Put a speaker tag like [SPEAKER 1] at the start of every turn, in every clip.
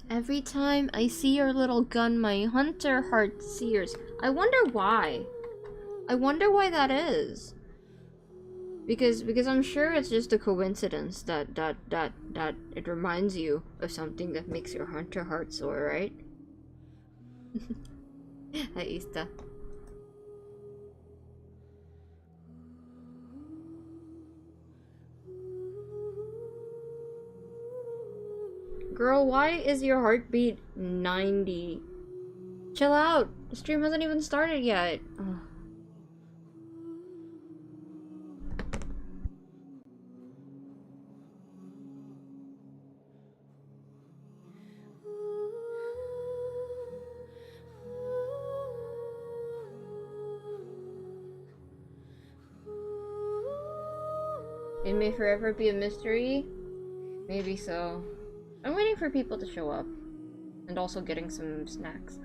[SPEAKER 1] Every time I see your little gun, my hunter heart sears. I wonder why. I wonder why that is. Because I'm sure it's just a coincidence that it reminds you of something that makes your hunter heart sore, right? Ahí está. Girl, why is your heartbeat 90? Chill out. The stream hasn't even started yet. Ugh. It may forever be a mystery? Maybe so. I'm waiting for people to show up. And also getting some snacks.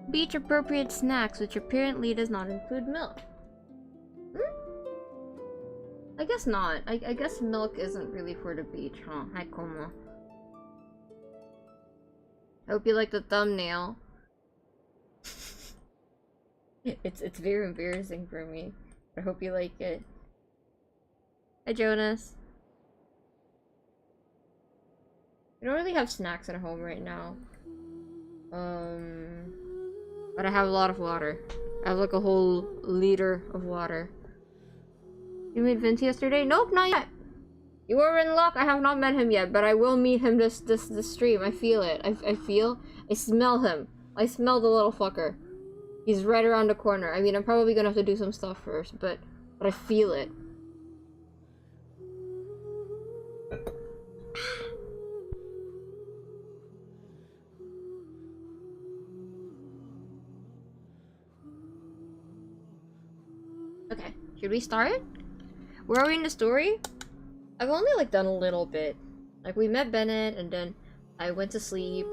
[SPEAKER 1] Beach appropriate snacks, which apparently does not include milk. I guess not. I guess milk isn't really for the beach, huh? Hi, como. I hope you like the thumbnail. It's very embarrassing for me. I hope you like it. Hi, Jonas. I don't really have snacks at home right now. But I have a lot of water. I have like a whole liter of water. You met Venti yesterday? Nope, not yet. You were in luck. I have not met him yet, but I will meet him this stream. I feel it. I smell him. I smell the little fucker. He's right around the corner. I mean, I'm probably gonna have to do some stuff first, but I feel it. Okay, should we start? Where are we in the story? I've only like done a little bit. Like we met Bennett and then I went to sleep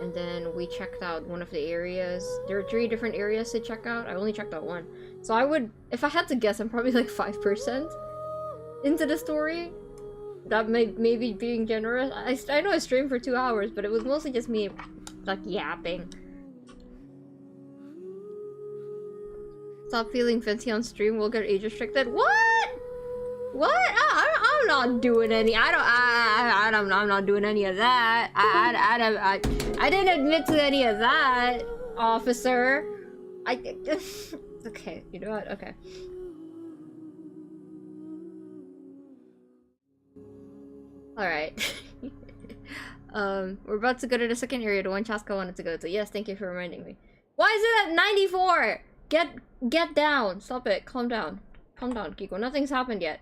[SPEAKER 1] and then we checked out one of the areas. There are 3 different areas to check out. I only checked out 1. So I would, if I had to guess, I'm probably like 5% into the story. That may be being generous. I know I streamed for 2 hours, but it was mostly just me like yapping. Stop feeling fancy on stream, we'll get age restricted. What? What? I'm not doing any. I'm not doing any of that. I didn't admit to any of that, officer. Okay, you know what? Okay. All right. We're about to go to the second area, the one Chaska wanted to go to. Yes, thank you for reminding me. Why is it at 94? Get down. Stop it. Calm down. Calm down, Kiko. Nothing's happened yet.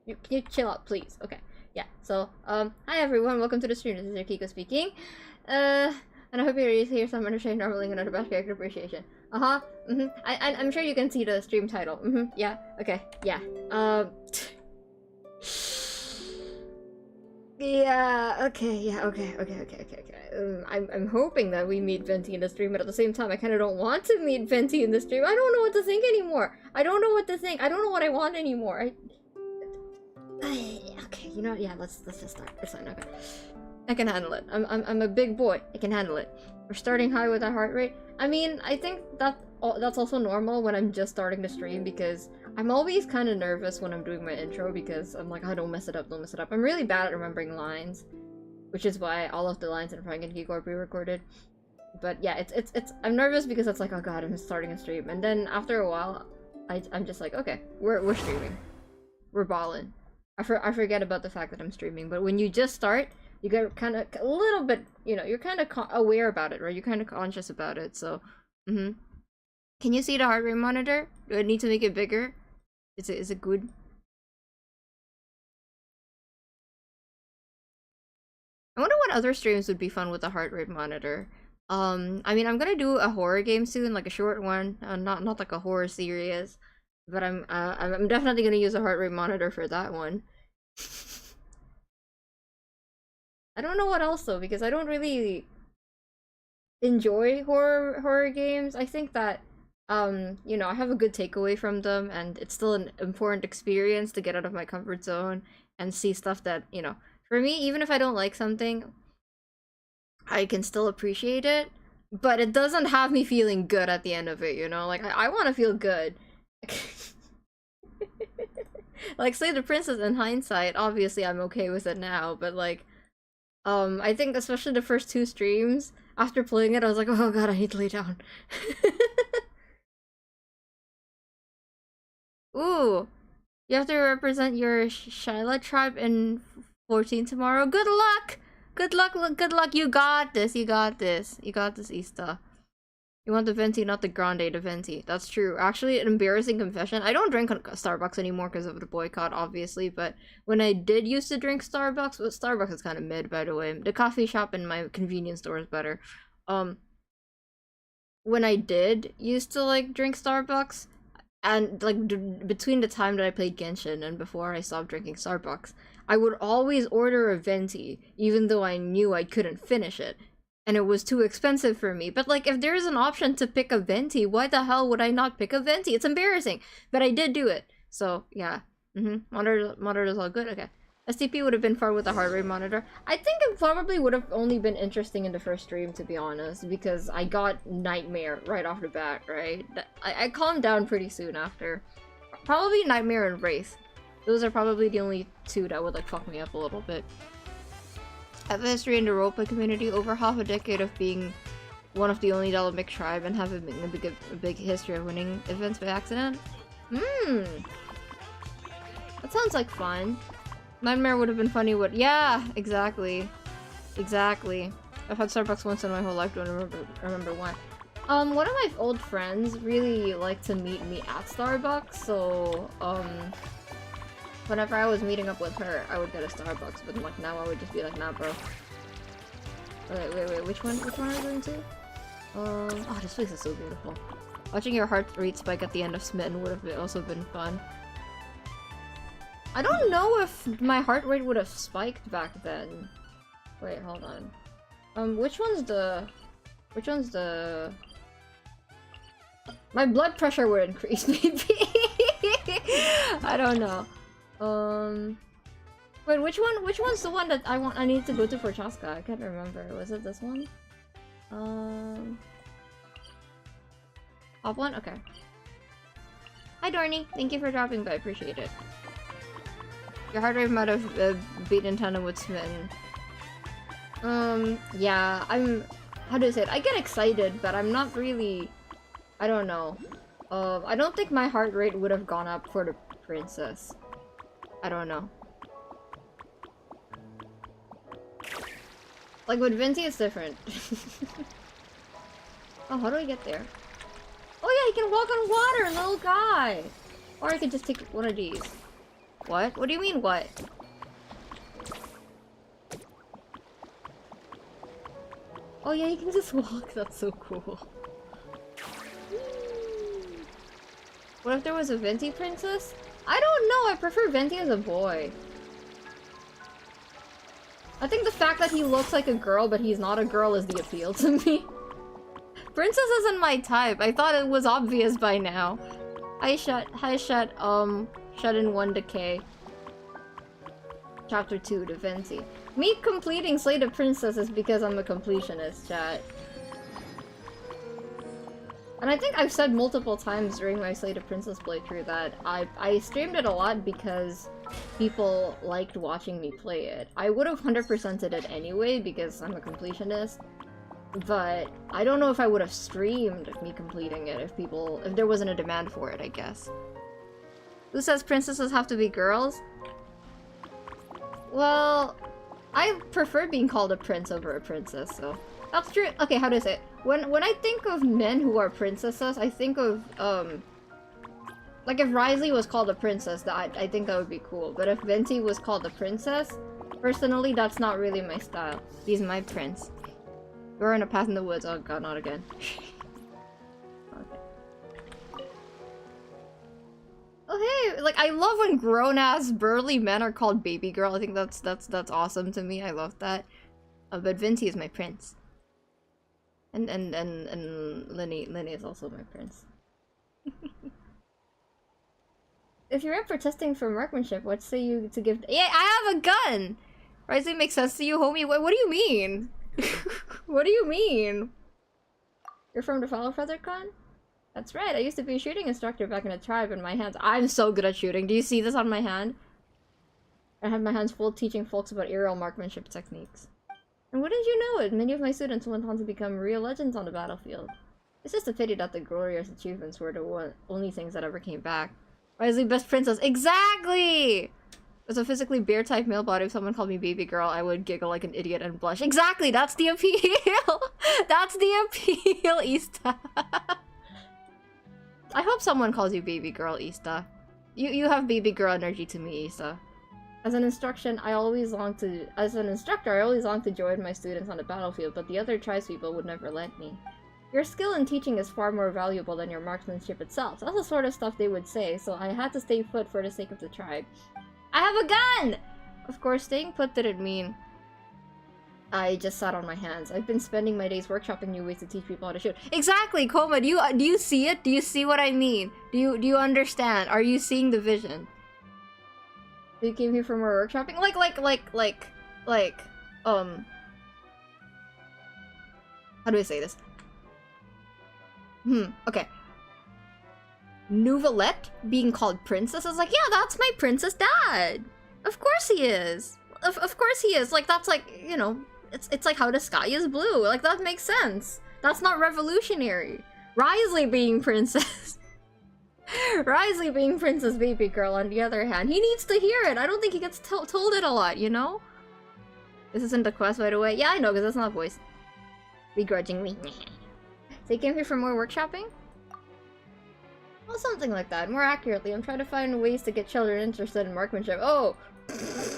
[SPEAKER 1] Can you chill out, please? Okay. Yeah. So, hi everyone. Welcome to the stream. This is your Kiko speaking. And I hope you're ready to hear some entertaining rambling and other best character appreciation. I'm sure you can see the stream title. Yeah. Okay. Yeah. Yeah, okay, yeah, okay. I'm hoping that we meet Venti in the stream, but at the same time, I kind of don't want to meet Venti in the stream. I don't know what to think anymore. I don't know what to think. I don't know what I want anymore. Okay, you know what? Yeah, let's just start. It's fine, okay. I can handle it. I'm a big boy. I can handle it. We're starting high with our heart rate. I mean, I think that's also normal when I'm just starting the stream, because I'm always kind of nervous when I'm doing my intro, because I'm like, oh, don't mess it up, don't mess it up. I'm really bad at remembering lines, which is why all of the lines in Frank and Kiko are pre-recorded. But yeah, I'm nervous because it's like, oh god, I'm starting a stream, and then after a while, I'm just like, okay, we're streaming, we're balling. I forget about the fact that I'm streaming, but when you just start, you get kind of a little bit, you know, you're kind of aware about it, right? You're kind of conscious about it, so, Can you see the heart rate monitor? Do I need to make it bigger? Is it good? I wonder what other streams would be fun with the heart rate monitor. I mean, I'm gonna do a horror game soon, like a short one, not like a horror series, but I'm definitely gonna use a heart rate monitor for that one. I don't know what else though, because I don't really enjoy horror games. I think that you know, I have a good takeaway from them, and it's still an important experience to get out of my comfort zone and see stuff that, you know, for me, even if I don't like something, I can still appreciate it, but it doesn't have me feeling good at the end of it, you know? Like, I want to feel good. Like, Slay the Princess in hindsight, obviously I'm okay with it now, but like, I think especially the first 2 streams, after playing it, I was like, oh god, I need to lay down. Ooh, you have to represent your Shyla tribe in 14 tomorrow. Good luck! Good luck, good luck. You got this, you got this. You got this, Ista. You want the Venti, not the Grande, the Venti. That's true. Actually, an embarrassing confession. I don't drink Starbucks anymore because of the boycott, obviously, but when I did used to drink Starbucks, well, Starbucks is kind of mid, by the way. The coffee shop in my convenience store is better. When I did used to, like, drink Starbucks, and, like, between the time that I played Genshin and before I stopped drinking Starbucks, I would always order a Venti, even though I knew I couldn't finish it. And it was too expensive for me. But, like, if there is an option to pick a Venti, why the hell would I not pick a Venti? It's embarrassing. But I did do it. So, yeah. Monitor is all good? Okay. STP would have been far with a heart rate monitor. I think it probably would have only been interesting in the first stream, to be honest, because I got Nightmare right off the bat, right? I calmed down pretty soon after. Probably Nightmare and Wraith. Those are probably the only 2 that would, like, fuck me up a little bit. I have a history in the roleplay community, over half a decade of being one of the only Dalamic tribe and having a big history of winning events by accident. That sounds like fun. Nightmare would have been funny with— yeah, exactly. Exactly. I've had Starbucks once in my whole life, don't remember when. One of my old friends really liked to meet me at Starbucks, so, whenever I was meeting up with her, I would get a Starbucks, but like now I would just be like, nah, bro. Wait, which one are we going to? Oh, this place is so beautiful. Watching your heart rate spike at the end of Smitten would have also been fun. I don't know if my heart rate would have spiked back then. Wait, hold on. Which one's the... My blood pressure would increase, maybe. I don't know. Wait, which one's the one that I need to go to for Chaska? I can't remember. Was it this one? Top one? Okay. Hi, Dorney. Thank you for dropping by. Appreciate it. Your heart rate might have beaten tandem with Smitten. Yeah, how do I say it? I get excited, but I'm not really... I don't know. I don't think my heart rate would have gone up for the princess. I don't know. Like with Venti, it's different. Oh, how do I get there? Oh yeah, he can walk on water, little guy! Or I could just take one of these. What? What do you mean, what? Oh yeah, he can just walk, that's so cool. What if there was a Venti princess? I don't know, I prefer Venti as a boy. I think the fact that he looks like a girl but he's not a girl is the appeal to me. Princess isn't my type. I thought it was obvious by now. Hi Shet, Shut in 1 Decay. Chapter 2, to Venti. Me completing Slate of Princess is because I'm a completionist, chat. And I think I've said multiple times during my Slate of Princess playthrough that I streamed it a lot because people liked watching me play it. I would have 100%ed it anyway because I'm a completionist, but I don't know if I would have streamed me completing it if there wasn't a demand for it, I guess. Who says princesses have to be girls? Well, I prefer being called a prince over a princess, so that's true. Okay, how do I say it? When I think of men who are princesses, I think of like if Risley was called a princess, I think that would be cool. But if Venti was called a princess, personally, that's not really my style. He's my prince. We're in a path in the woods. Oh god, not again. Okay. Oh hey, like I love when grown-ass burly men are called baby girl. I think that's awesome to me. I love that. But Venti is my prince. And Lenny is also my prince. If you're up for testing for marksmanship, what say you to give? Yeah, I have a gun. Rising makes sense to you, homie. What do you mean? What do you mean? You're from the Follow Feather Clan? That's right. I used to be a shooting instructor back in a tribe, and my hands. I'm so good at shooting. Do you see this on my hand? I have my hands full teaching folks about aerial marksmanship techniques. And wouldn't you know it, many of my students went on to become real legends on the battlefield. It's just a pity that the glorious achievements were the only things that ever came back. Risley, best princess. Exactly! As a physically bear-type male body, if someone called me baby girl, I would giggle like an idiot and blush. Exactly! That's the appeal! That's the appeal, Ista! I hope someone calls you baby girl, Ista. You have baby girl energy to me, Ista. As an instructor, I always longed to join my students on the battlefield, but the other tribespeople would never let me. Your skill in teaching is far more valuable than your marksmanship itself. That's the sort of stuff they would say, so I had to stay put for the sake of the tribe. I have a gun! Of course, staying put didn't mean I just sat on my hands. I've been spending my days workshopping new ways to teach people how to shoot. Exactly, Koma, do you see it? Do you see what I mean? Do you understand? Are you seeing the vision? You came here for more workshopping? How do I say this? Okay. Nouvelette being called princess is like, yeah, that's my princess dad. Of course he is. Of course he is. Like, that's like, you know, it's like how the sky is blue. Like, that makes sense. That's not revolutionary. Risley being princess. Risley being princess baby girl, on the other hand, he needs to hear it. I don't think he gets told it a lot, you know? This isn't a quest, by the way. Yeah, I know, because that's not voiced. Begrudgingly. So you came here for more workshopping? Well, something like that. More accurately, I'm trying to find ways to get children interested in marksmanship. Oh!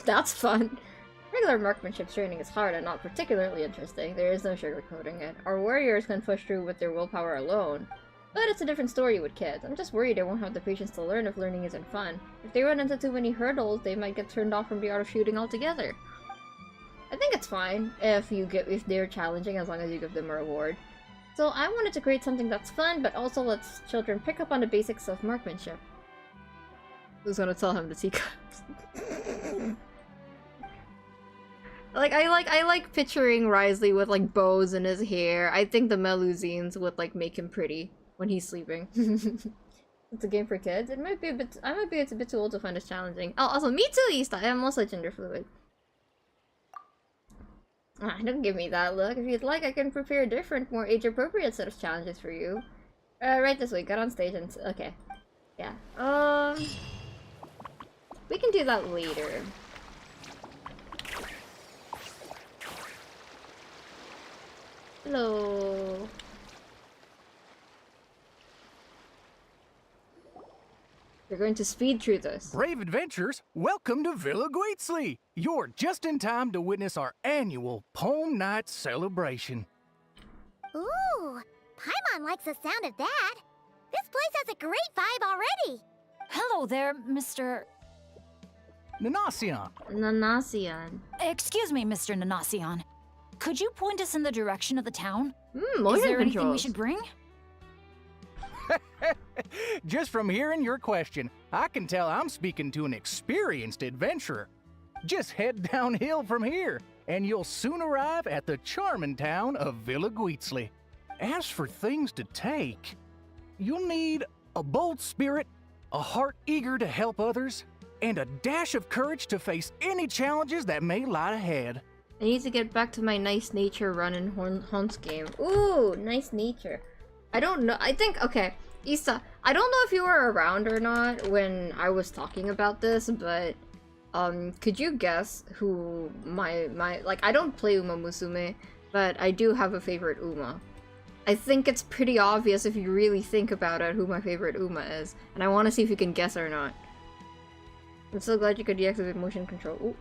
[SPEAKER 1] That's fun. Regular marksmanship training is hard and not particularly interesting. There is no sugarcoating it. Our warriors can push through with their willpower alone. But it's a different story with kids. I'm just worried they won't have the patience to learn if learning isn't fun. If they run into too many hurdles, they might get turned off from the art of shooting altogether. I think it's fine if they're challenging, as long as you give them a reward. So I wanted to create something that's fun, but also lets children pick up on the basics of marksmanship. Who's gonna tell him the secrets? I like picturing Risley with like bows in his hair. I think the Melusines would like make him pretty when he's sleeping. It's a game for kids. I might be a bit too old to find this challenging. Oh, also me too, East. I am also gender fluid. Ah, don't give me that look. If you'd like, I can prepare a different, more age-appropriate set of challenges for you. Right this way. Get on stage and... Okay. Yeah. We can do that later. Hello. You're going to speed through this.
[SPEAKER 2] Brave adventurers, welcome to Villa Guitzley. You're just in time to witness our annual Poem Night celebration.
[SPEAKER 3] Ooh, Paimon likes the sound of that. This place has a great vibe already.
[SPEAKER 4] Hello there, Mr.
[SPEAKER 2] Nanacion.
[SPEAKER 1] Nanasian.
[SPEAKER 4] Excuse me, Mr. Nanacion. Could you point us in the direction of the town?
[SPEAKER 1] Motion
[SPEAKER 4] Is there anything we
[SPEAKER 1] controls.
[SPEAKER 4] should bring?
[SPEAKER 2] Just from hearing your question, I can tell I'm speaking to an experienced adventurer. Just head downhill from here, and you'll soon arrive at the charming town of Villa Guitzley. As for things to take, you'll need a bold spirit, a heart eager to help others, and a dash of courage to face any challenges that may lie ahead.
[SPEAKER 1] I need to get back to my nice nature run in Hunt's game. Ooh, nice nature. I don't know. I think, okay, Issa, I don't know if you were around or not when I was talking about this, but could you guess who my like, I don't play Uma Musume, but I do have a favorite Uma. I think it's pretty obvious if you really think about it who my favorite Uma is, and I want to see if you can guess or not. I'm so glad you could deactivate motion control. Ooh.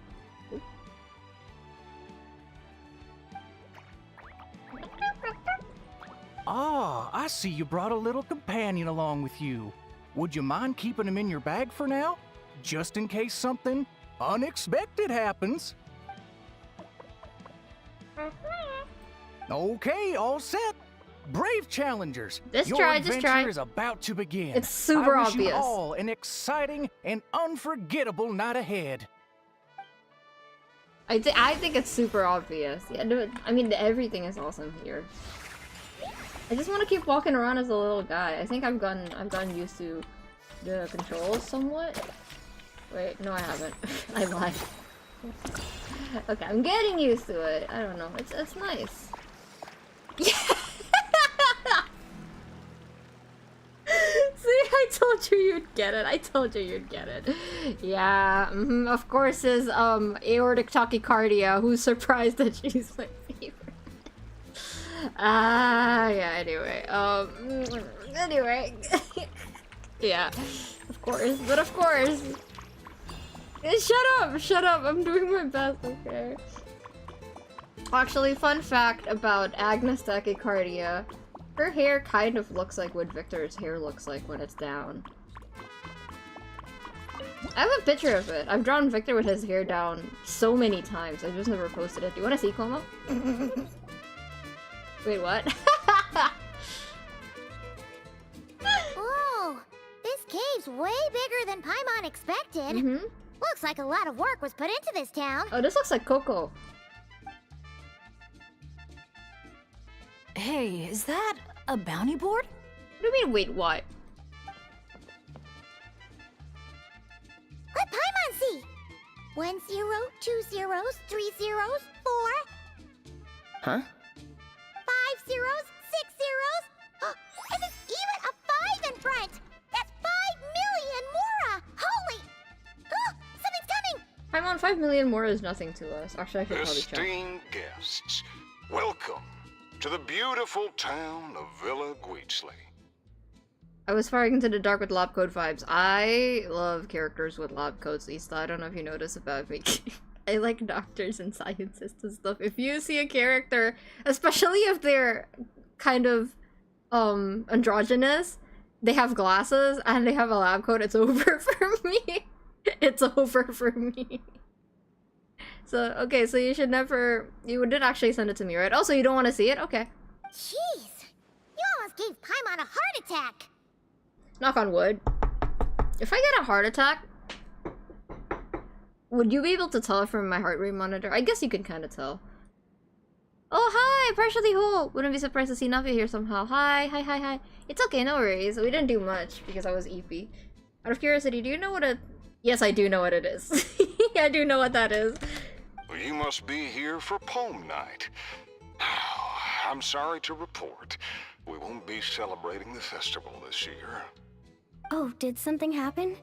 [SPEAKER 2] Ah, I see you brought a little companion along with you. Would you mind keeping him in your bag for now? Just in case something unexpected happens. Okay, all set. Brave challengers,
[SPEAKER 1] Just
[SPEAKER 2] your
[SPEAKER 1] try.
[SPEAKER 2] adventure is about to begin.
[SPEAKER 1] It's super
[SPEAKER 2] I wish
[SPEAKER 1] obvious.
[SPEAKER 2] you all an exciting and unforgettable night ahead.
[SPEAKER 1] I think it's super obvious. Yeah, no, I mean everything is awesome here. I just want to keep walking around as a little guy. I think I've gotten used to the controls somewhat. Wait, no, I haven't. I lied. Okay, I'm getting used to it. I don't know. It's nice. See, I told you you'd get it. I told you you'd get it. Yeah, of course is aortic tachycardia. Who's surprised that she's my favorite? Yeah, anyway, yeah, of course, but of course, shut up, I'm doing my best, okay? Actually, fun fact about Agnes tachycardia, her hair kind of looks like what Victor's hair looks like when it's down. I have a picture of it. I've drawn Victor with his hair down so many times, I've just never posted it. Do you want to see, Como? Wait, what?
[SPEAKER 3] Whoa, this cave's way bigger than Paimon expected. Looks like a lot of work was put into this town.
[SPEAKER 1] Oh, this looks like Coco.
[SPEAKER 4] Hey, is that a bounty board?
[SPEAKER 1] What do you mean, wait, what?
[SPEAKER 3] Let Paimon see. 1 0, 2 zeros, 3 zeros, 4.
[SPEAKER 5] Huh?
[SPEAKER 3] 5 zeros, 6 zeros. And there's even a 5 in front. That's 5 million Mora. Holy! Oh, something's coming.
[SPEAKER 1] I'm on 5 million more is nothing to us. Actually, I should probably check.
[SPEAKER 6] Esteemed guests, welcome to the beautiful town of Villa Guitzley.
[SPEAKER 1] I was firing into the dark with lab code vibes. I love characters with lab codes, Lisa. I don't know if you notice about me. I like doctors and scientists and stuff. If you see a character, especially if they're kind of androgynous, they have glasses and they have a lab coat, it's over for me. It's over for me. So, okay, so you should never... You did actually send it to me, right? Also, you don't want to see it? Okay.
[SPEAKER 3] Jeez, you almost gave Paimon a heart attack.
[SPEAKER 1] Knock on wood. If I get a heart attack, would you be able to tell from my heart rate monitor? I guess you can kind of tell. Oh, hi! Partially whole! Wouldn't be surprised to see Navi here somehow. Hi. It's okay, no worries. We didn't do much because I was EP. Out of curiosity, do you know what a... Yes, I do know what it is. I do know what that is.
[SPEAKER 6] Well, you must be here for Poem Night. I'm sorry to report, we won't be celebrating the festival this year.
[SPEAKER 3] Oh, did something happen?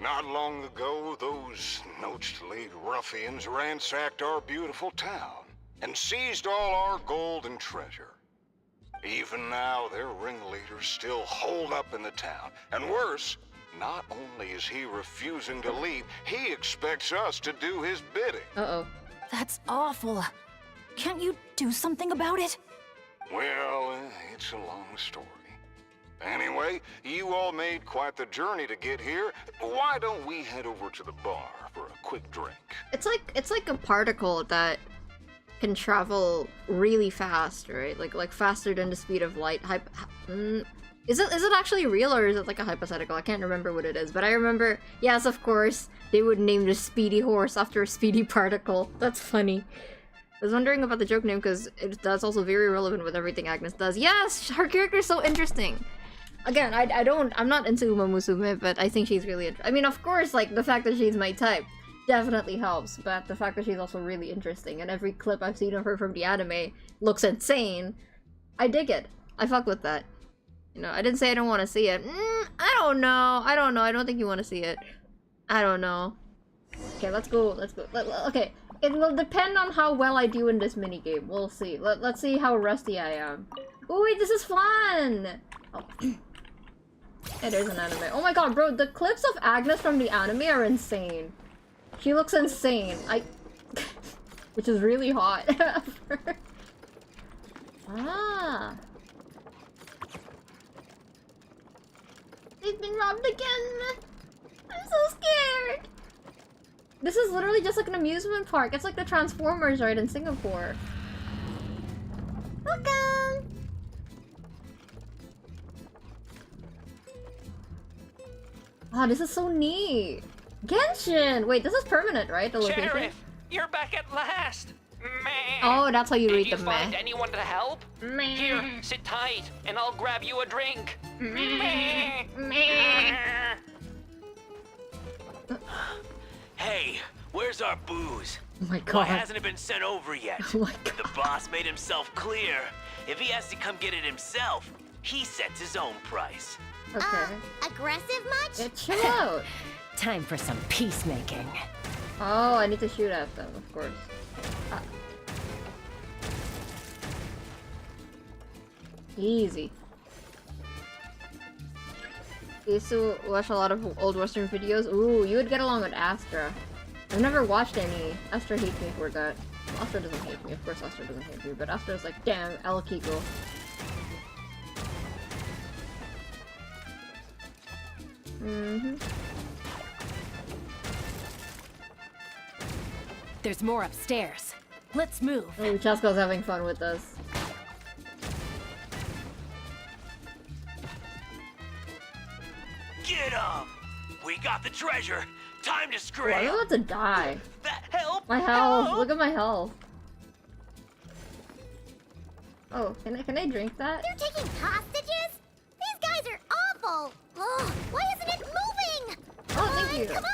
[SPEAKER 6] Not long ago, those noach-laid ruffians ransacked our beautiful town. and seized all our gold and treasure. Even now, their ringleaders still holed up in the town. And worse, not only is he refusing to leave, he expects us to do his bidding.
[SPEAKER 1] Uh-oh.
[SPEAKER 4] That's awful. Can't you do something about it?
[SPEAKER 6] Well, it's a long story. Anyway, you all made quite the journey to get here. Why don't we head over to the bar for a quick drink?
[SPEAKER 1] It's like a particle that can travel really fast, right? Like faster than the speed of light. Is it actually real, or is it like a hypothetical? I can't remember what it is, but I remember, yes, of course, they would name the speedy horse after a speedy particle. That's funny. I was wondering about the joke name because that's also very relevant with everything Agnes does. Yes, her character is so interesting. Again, I'm not into Uma Musume, but I think she's really I mean, of course, like, the fact that she's my type definitely helps, but the fact that she's also really interesting, and every clip I've seen of her from the anime looks insane. I dig it. I fuck with that. You know, I didn't say I don't want to see it. I don't know. I don't think you want to see it. I don't know. Okay, let's go. Okay. It will depend on how well I do in this minigame. We'll see. Let's see how rusty I am. Oh wait, this is fun! Oh. It is an anime. Oh my god, bro, the clips of Agnes from the anime are insane. She looks insane. Which is really hot. Ah. They've been robbed again! I'm so scared! This is literally just like an amusement park. It's like the Transformers ride in Singapore. Welcome! Oh, this is so neat! Genshin! Wait, this is permanent, right? The location?
[SPEAKER 7] Sheriff, you're back at last! Meh.
[SPEAKER 1] Oh, that's how you read
[SPEAKER 7] Did you
[SPEAKER 1] the
[SPEAKER 7] find
[SPEAKER 1] meh.
[SPEAKER 7] anyone to help?
[SPEAKER 1] Meh.
[SPEAKER 7] Here, sit tight, and I'll grab you a drink.
[SPEAKER 1] Meh. Meh.
[SPEAKER 8] Hey, where's our booze?
[SPEAKER 1] Oh my
[SPEAKER 8] Why
[SPEAKER 1] god.
[SPEAKER 8] hasn't it been sent over yet?
[SPEAKER 1] Oh my god.
[SPEAKER 8] The boss made himself clear. If he has to come get it himself, he sets his own price.
[SPEAKER 1] Okay.
[SPEAKER 3] Aggressive much?
[SPEAKER 1] Yeah, chill out.
[SPEAKER 5] Time for some peacemaking.
[SPEAKER 1] Oh, I need to shoot at them, of course. Easy. I used to watch a lot of old Western videos. Ooh, you would get along with Astra. I've never watched any. Astra hates me for that. Well, Astra doesn't hate me. Of course Astra doesn't hate me, but Astra's like, damn, El Kiko.
[SPEAKER 5] There's more upstairs. Let's move.
[SPEAKER 1] Oh, Chasko's having fun with us.
[SPEAKER 8] Get up! We got the treasure. Time to
[SPEAKER 1] Oh, I'm
[SPEAKER 8] scram.
[SPEAKER 1] about to die.
[SPEAKER 8] Help!
[SPEAKER 1] My health.
[SPEAKER 8] Help!
[SPEAKER 1] Look at my health. Oh, can I drink that?
[SPEAKER 3] They're taking hostages? These guys are awful! Oh, why isn't it moving?
[SPEAKER 1] Oh, thank you.
[SPEAKER 3] Come on!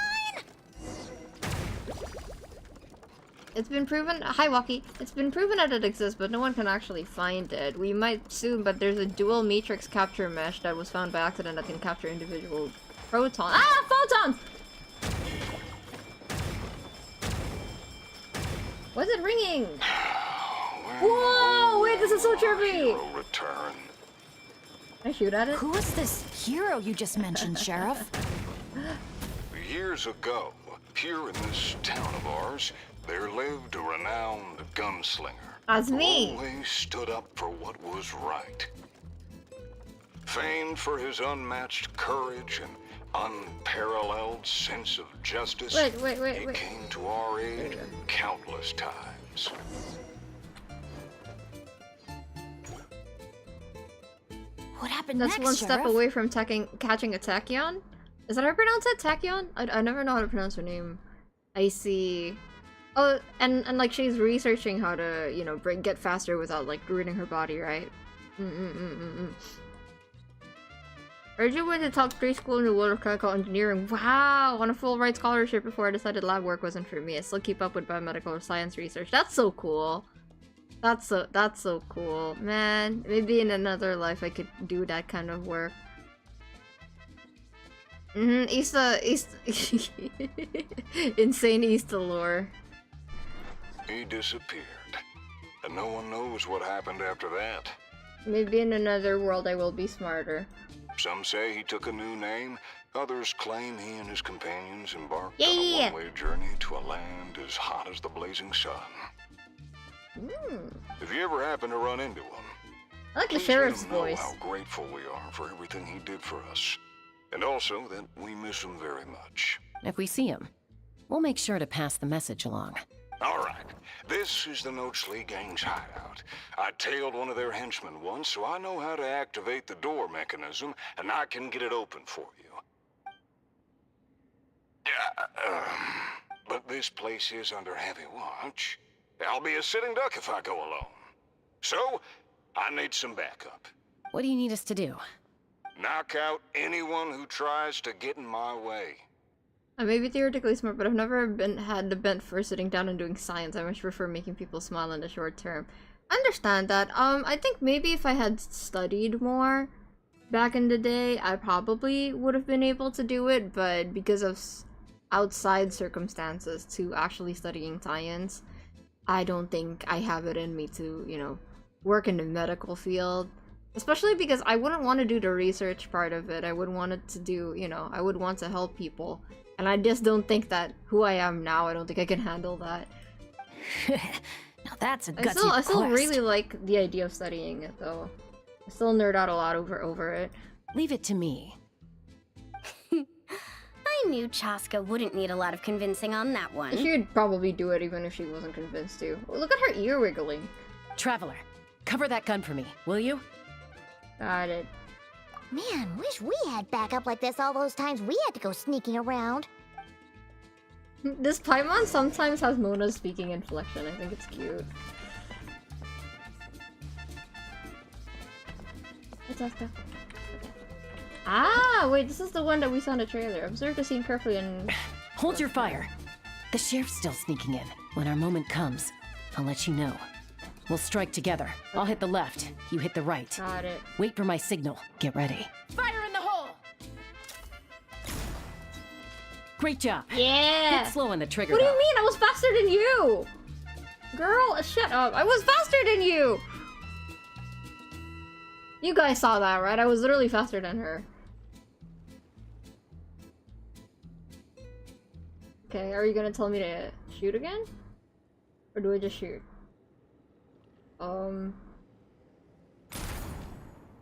[SPEAKER 1] It's been proven- Hi, Walkie. It's been proven that it exists, but no one can actually find it. We might soon, but there's a dual matrix capture mesh that was found by accident that can capture individual protons. Ah! Photons! Why is it ringing? Whoa! Wait, this is so trippy!
[SPEAKER 6] Hero return.
[SPEAKER 1] Can I shoot at it?
[SPEAKER 4] Who is this hero you just mentioned, Sheriff?
[SPEAKER 6] Years ago, here in this town of ours, there lived a renowned gunslinger.
[SPEAKER 1] That's
[SPEAKER 6] who
[SPEAKER 1] me.
[SPEAKER 6] always stood up for what was right. Famed for his unmatched courage and unparalleled sense of justice,
[SPEAKER 1] Wait.
[SPEAKER 6] he came to our aid countless times.
[SPEAKER 4] What happened
[SPEAKER 1] That's
[SPEAKER 4] next,
[SPEAKER 1] one
[SPEAKER 4] Sheriff?
[SPEAKER 1] step away from catching a Tachyon? Is that how I pronounce it? Tachyon? I never know how to pronounce her name. I see. Oh, and like she's researching how to, you know, get faster without like ruining her body, right? Heard you went to top 3 school in the world of chemical engineering. Wow, on a full ride scholarship before I decided lab work wasn't for me. I still keep up with biomedical science research. That's so cool. That's so cool. Man, maybe in another life I could do that kind of work. East insane East lore.
[SPEAKER 6] He disappeared. and no one knows what happened after that.
[SPEAKER 1] Maybe in another world I will be smarter.
[SPEAKER 6] Some say he took a new name, others claim he and his companions embarked
[SPEAKER 1] Yeah,
[SPEAKER 6] on a
[SPEAKER 1] yeah, yeah.
[SPEAKER 6] one-way journey to a land as hot as the blazing sun. If you ever happen to run into him,
[SPEAKER 1] I like the
[SPEAKER 6] please
[SPEAKER 1] sheriff's
[SPEAKER 6] let him know
[SPEAKER 1] voice.
[SPEAKER 6] how grateful we are for everything he did for us. And also that we miss him very much.
[SPEAKER 5] If we see him, we'll make sure to pass the message along.
[SPEAKER 6] All right, this is the Notesley Gang's hideout. I tailed one of their henchmen once, so I know how to activate the door mechanism, and I can get it open for you. But this place is under heavy watch. I'll be a sitting duck if I go alone. So, I need some backup.
[SPEAKER 5] What do you need us to do?
[SPEAKER 6] Knock out anyone who tries to get in my way.
[SPEAKER 1] I may be theoretically smart, but I've never had the bent for sitting down and doing science. I much prefer making people smile in the short term. I understand that. I think maybe if I had studied more back in the day, I probably would have been able to do it, but because of outside circumstances to actually studying science, I don't think I have it in me to, you know, work in the medical field. Especially because I wouldn't want to do the research part of it. I would want it to do, you know, I would want to help people. And I just don't think that who I am now, I don't think I can handle that.
[SPEAKER 5] Now that's a
[SPEAKER 1] I
[SPEAKER 5] gutsy
[SPEAKER 1] still
[SPEAKER 5] quest.
[SPEAKER 1] really like the idea of studying it, though. I still nerd out a lot over it.
[SPEAKER 5] Leave it to me.
[SPEAKER 3] I knew Chaska wouldn't need a lot of convincing on that one.
[SPEAKER 1] She'd probably do it even if she wasn't convinced to. Oh, look at her ear wiggling.
[SPEAKER 5] Traveler, cover that gun for me, will you?
[SPEAKER 1] Got it.
[SPEAKER 3] Man, wish we had backup like this all those times we had to go sneaking around.
[SPEAKER 1] This Paimon sometimes has Mona's speaking inflection. I think it's cute. Hey, Chaska. Ah, wait, this is the one that we saw in the trailer. Observe the scene carefully and...
[SPEAKER 5] Hold your fire. The sheriff's still sneaking in. When our moment comes, I'll let you know. We'll strike together. I'll hit the left, you hit the right.
[SPEAKER 1] Got it.
[SPEAKER 5] Wait for my signal. Get ready. Fire in the hole! Great job.
[SPEAKER 1] Yeah!
[SPEAKER 5] Bit slow on the trigger,
[SPEAKER 1] What do you
[SPEAKER 5] though.
[SPEAKER 1] mean? I was faster than you! Girl, shut up. I was faster than you! You guys saw that, right? I was literally faster than her. Okay, are you gonna tell me to shoot again? Or do I just shoot?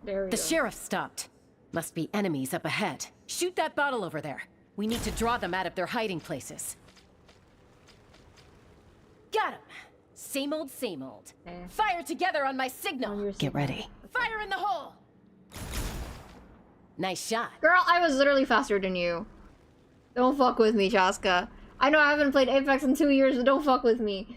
[SPEAKER 1] There we
[SPEAKER 5] The
[SPEAKER 1] go.
[SPEAKER 5] sheriff stopped. Must be enemies up ahead. Shoot that bottle over there. We need to draw them out of their hiding places. Got him. Same old, same old.
[SPEAKER 1] Okay.
[SPEAKER 5] Fire together on my
[SPEAKER 1] On
[SPEAKER 5] signal.
[SPEAKER 1] your
[SPEAKER 5] Get
[SPEAKER 1] signal.
[SPEAKER 5] ready. Fire in the hole. Nice shot.
[SPEAKER 1] Girl, I was literally faster than you. Don't fuck with me, Chaska. I know I haven't played Apex in 2 years, but don't fuck with me.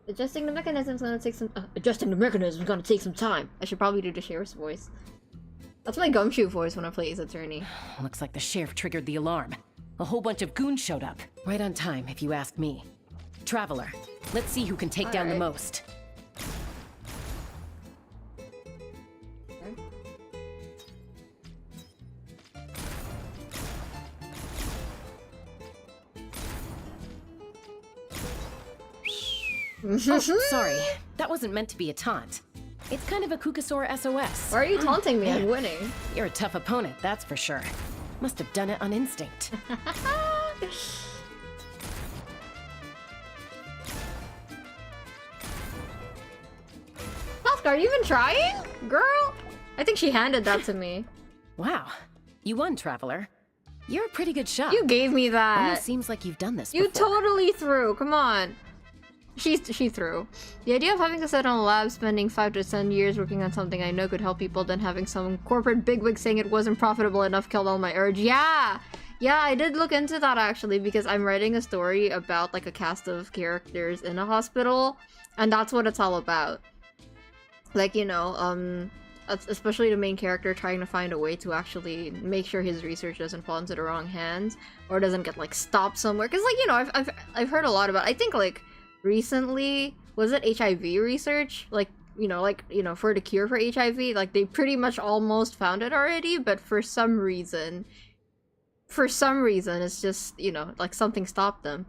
[SPEAKER 1] Adjusting the mechanism's gonna take some- adjusting the mechanism's gonna take some time. I should probably do the sheriff's voice. That's my gumshoe voice when I play Ace Attorney.
[SPEAKER 5] Looks like the sheriff triggered the alarm. A whole bunch of goons showed up. Right on time, if you ask me. Traveler, let's see who can take down the
[SPEAKER 1] Alright.
[SPEAKER 5] most. Oh, sorry. That wasn't meant to be a taunt. It's kind of a Kukasaur SOS.
[SPEAKER 1] Why are you taunting me? I'm
[SPEAKER 5] man.
[SPEAKER 1] winning.
[SPEAKER 5] You're a tough opponent, that's for sure. Must have done it on instinct.
[SPEAKER 1] Chaska, are you even trying? Girl? I think she handed that to me.
[SPEAKER 5] Wow. You won, Traveler. You're a pretty good shot.
[SPEAKER 1] You gave me that.
[SPEAKER 5] Almost seems like you've done this
[SPEAKER 1] You
[SPEAKER 5] before.
[SPEAKER 1] totally threw. Come on. She threw. The idea of having to sit on a lab, spending 5 to 10 years working on something I know could help people, then having some corporate bigwig saying it wasn't profitable enough killed all my urge. Yeah! Yeah, I did look into that actually, because I'm writing a story about like a cast of characters in a hospital, and that's what it's all about. Like, you know, especially the main character trying to find a way to actually make sure his research doesn't fall into the wrong hands, or doesn't get like stopped somewhere. Because like, you know, I've heard a lot about, I think like recently, was it HIV research? Like, you know, for the cure for HIV, like they pretty much almost found it already, but for some reason, it's just, you know, like something stopped them.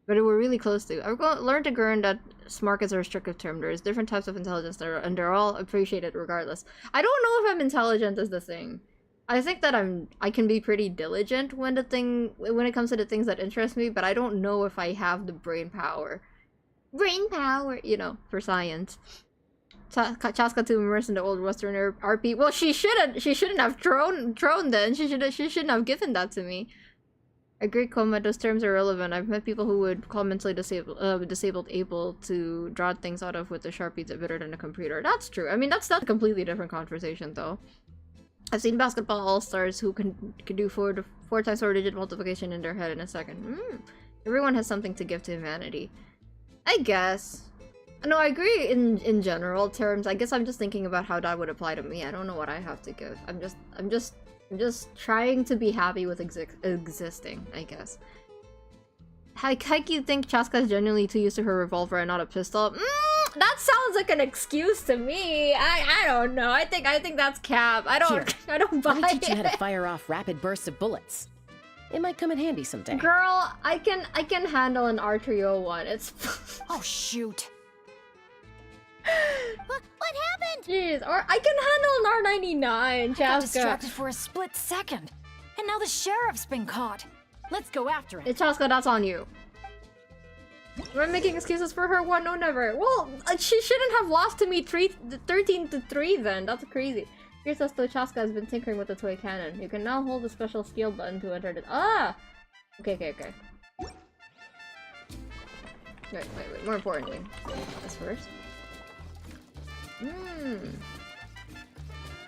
[SPEAKER 1] But we're really close to. I've learned to learn that smart is a restrictive term. There's different types of intelligence there, and they're all appreciated regardless. I don't know if I'm intelligent is the thing. I think that I can be pretty diligent when it comes to the things that interest me, but I don't know if I have the brain power. Brain power, you know, for science. Chaska to immerse in the old Western RP. Well, she shouldn't have thrown then. She shouldn't have given that to me. I agree, Coma. Those terms are relevant. I've met people who would call mentally disabled able to draw things out of with the Sharpie better than a computer. That's true. I mean, that's a completely different conversation, though. I've seen basketball all-stars who can do four times 4-digit multiplication in their head in a second. Everyone has something to give to humanity. I guess. No, I agree in general terms. I guess I'm just thinking about how that would apply to me. I don't know what I have to give. I'm just trying to be happy with existing, I guess. Haikyuu think Chaska is genuinely too used to her revolver and not a pistol. That sounds like an excuse to me. I don't know. I think that's cap. I don't buy
[SPEAKER 5] Let me teach you how
[SPEAKER 1] it.
[SPEAKER 5] to fire off rapid bursts of bullets. It might come in handy someday.
[SPEAKER 1] Girl, I can handle an R301. It's
[SPEAKER 4] Oh, shoot.
[SPEAKER 3] What happened?
[SPEAKER 1] jeez, or I can handle an R99,
[SPEAKER 4] I got
[SPEAKER 1] Chaska.
[SPEAKER 4] distracted for a split second. And now the sheriff's been caught. Let's go after him.
[SPEAKER 1] Chaska, that's on you. Am I making excuses for her? What? No, never. Well, she shouldn't have lost to me 13-3 then. That's crazy. Here's as though Chaska has been tinkering with the toy cannon. You can now hold the special skill button to enter the— Ah! Okay. Wait. More importantly. This first.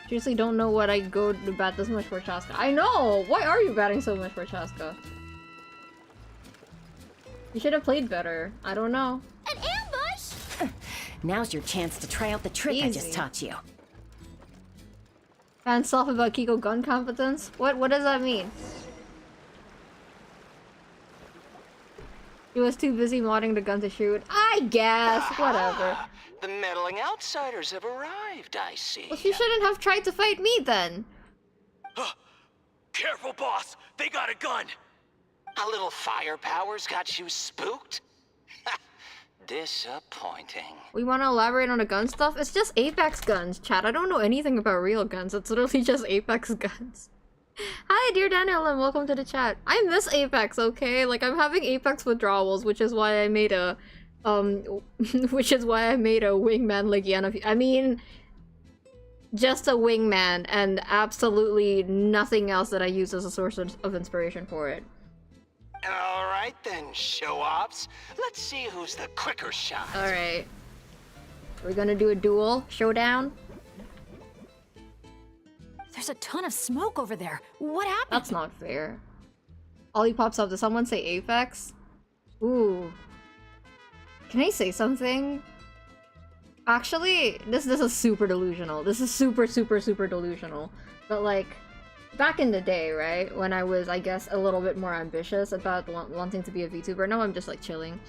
[SPEAKER 1] Seriously don't know what I go to bat this much for Chaska. I know! Why are you batting so much for Chaska? You should have played better. I don't know.
[SPEAKER 3] An ambush?
[SPEAKER 5] Now's your chance to try out the trick I just
[SPEAKER 1] Easy.
[SPEAKER 5] taught you.
[SPEAKER 1] Fans off about Kiko gun competence? What does that mean? He was too busy modding the gun to shoot. I guess. Whatever.
[SPEAKER 8] The meddling outsiders have arrived, I see.
[SPEAKER 1] Well, she shouldn't have tried to fight me then.
[SPEAKER 8] Careful, boss! They got a gun! A little firepower's got you spooked? Disappointing.
[SPEAKER 1] We want to elaborate on the gun stuff? It's just Apex guns, chat. I don't know anything about real guns. It's literally just Apex guns. Hi, dear Daniel, and welcome to the chat. I miss Apex, okay? Like, I'm having Apex withdrawals, which is why I made a wingman Legiana. I mean, just a wingman, and absolutely nothing else that I use as a source of inspiration for it.
[SPEAKER 8] All right then, show-offs. Let's see who's the quicker shot.
[SPEAKER 1] Alright. We're gonna do a duel showdown.
[SPEAKER 4] There's a ton of smoke over there. What happened?
[SPEAKER 1] That's not fair. Ollie pops up. Does someone say Apex? Ooh. Can I say something? Actually, this is super delusional. This is super delusional. But like, back in the day, right? When I was, I guess, a little bit more ambitious about wanting to be a VTuber. Now I'm just like chilling.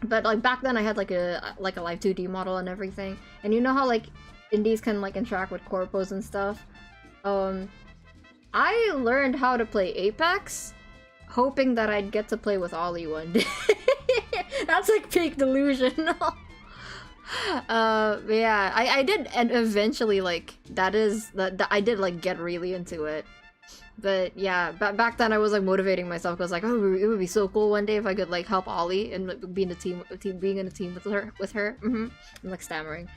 [SPEAKER 1] But like back then I had like a live 2D model and everything. And you know how like indies can like interact with corpos and stuff? I learned how to play Apex hoping that I'd get to play with Ollie one day. That's like peak delusional. Yeah, I did, and eventually like that I did like get really into it. But yeah, back then I was like motivating myself because like, oh, it would be so cool one day if I could like help Ollie and like, be in a team, being in a team with her. I'm like stammering.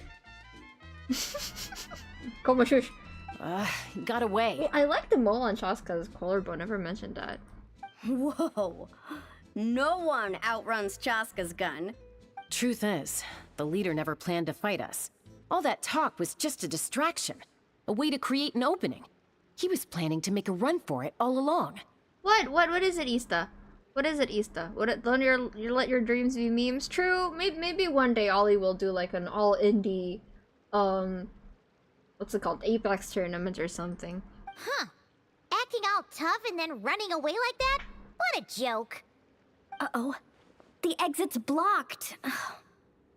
[SPEAKER 1] Come on, shush.
[SPEAKER 5] Got away.
[SPEAKER 1] Hey, I like the mole on Chaska's collarbone. Never mentioned that.
[SPEAKER 9] Whoa. No one outruns Chaska's gun.
[SPEAKER 5] Truth is, the leader never planned to fight us. All that talk was just a distraction. A way to create an opening. He was planning to make a run for it all along.
[SPEAKER 1] What is it, Ista? What is it, Ista? Don't you let your dreams be memes? True. Maybe one day Ollie will do like an all indie, what's it called? Apex tournament or something.
[SPEAKER 3] Huh. Acting all tough and then running away like that? What a joke.
[SPEAKER 9] Uh-oh. The exit's blocked.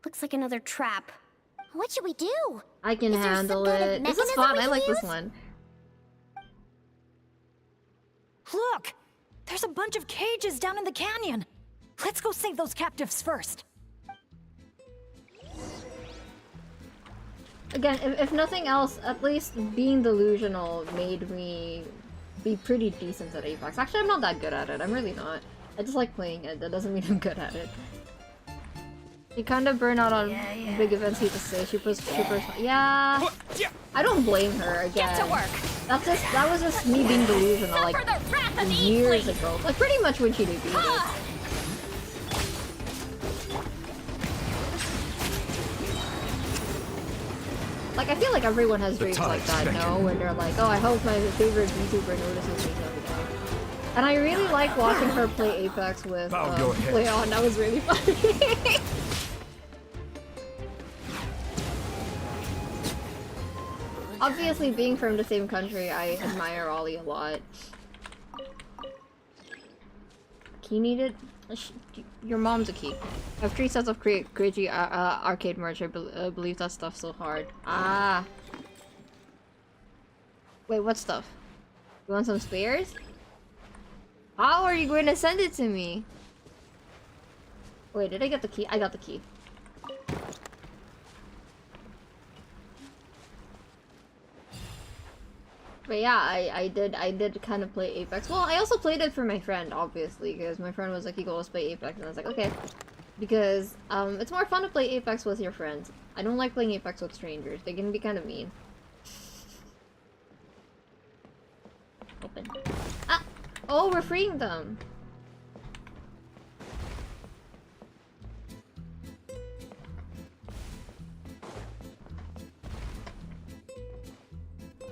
[SPEAKER 9] Looks like another trap.
[SPEAKER 3] What should we do?
[SPEAKER 1] I can
[SPEAKER 3] Is there some
[SPEAKER 1] handle
[SPEAKER 3] kind of
[SPEAKER 1] it. This is
[SPEAKER 3] mechanism
[SPEAKER 1] fun.
[SPEAKER 3] we
[SPEAKER 1] I
[SPEAKER 3] can
[SPEAKER 1] like this
[SPEAKER 3] use?
[SPEAKER 1] one.
[SPEAKER 4] Look! There's a bunch of cages down in the canyon. Let's go save those captives first.
[SPEAKER 1] Again, if nothing else, at least being delusional made me be pretty decent at Apex. Actually, I'm not that good at it. I'm really not. I just like playing it. That doesn't mean I'm good at it. You kind of burn out on big events, hate to say. Yeah. I don't blame her again.
[SPEAKER 4] Get to work.
[SPEAKER 1] That was just me being delusional, like years ago. Like pretty much when she debuted. Like, I feel like everyone has dreams like that, no? When they're like, oh, I hope my favorite VTuber notices me someday. And I really like watching her play Apex with Leon. That was really funny. Obviously, being from the same country, I admire Ollie a lot. Key needed? Your mom's a key. I have 3 sets of crazy arcade merch. I believe that stuff's so hard. Ah. Wait, what stuff? You want some spares? How are you going to send it to me? Wait, did I get the key? I got the key. But yeah, I did kind of play Apex. Well, I also played it for my friend, obviously, because my friend was like, you go, let's play Apex, and I was like, okay. Because, it's more fun to play Apex with your friends. I don't like playing Apex with strangers. They can be kind of mean. Open. Ah! Oh, we're freeing them!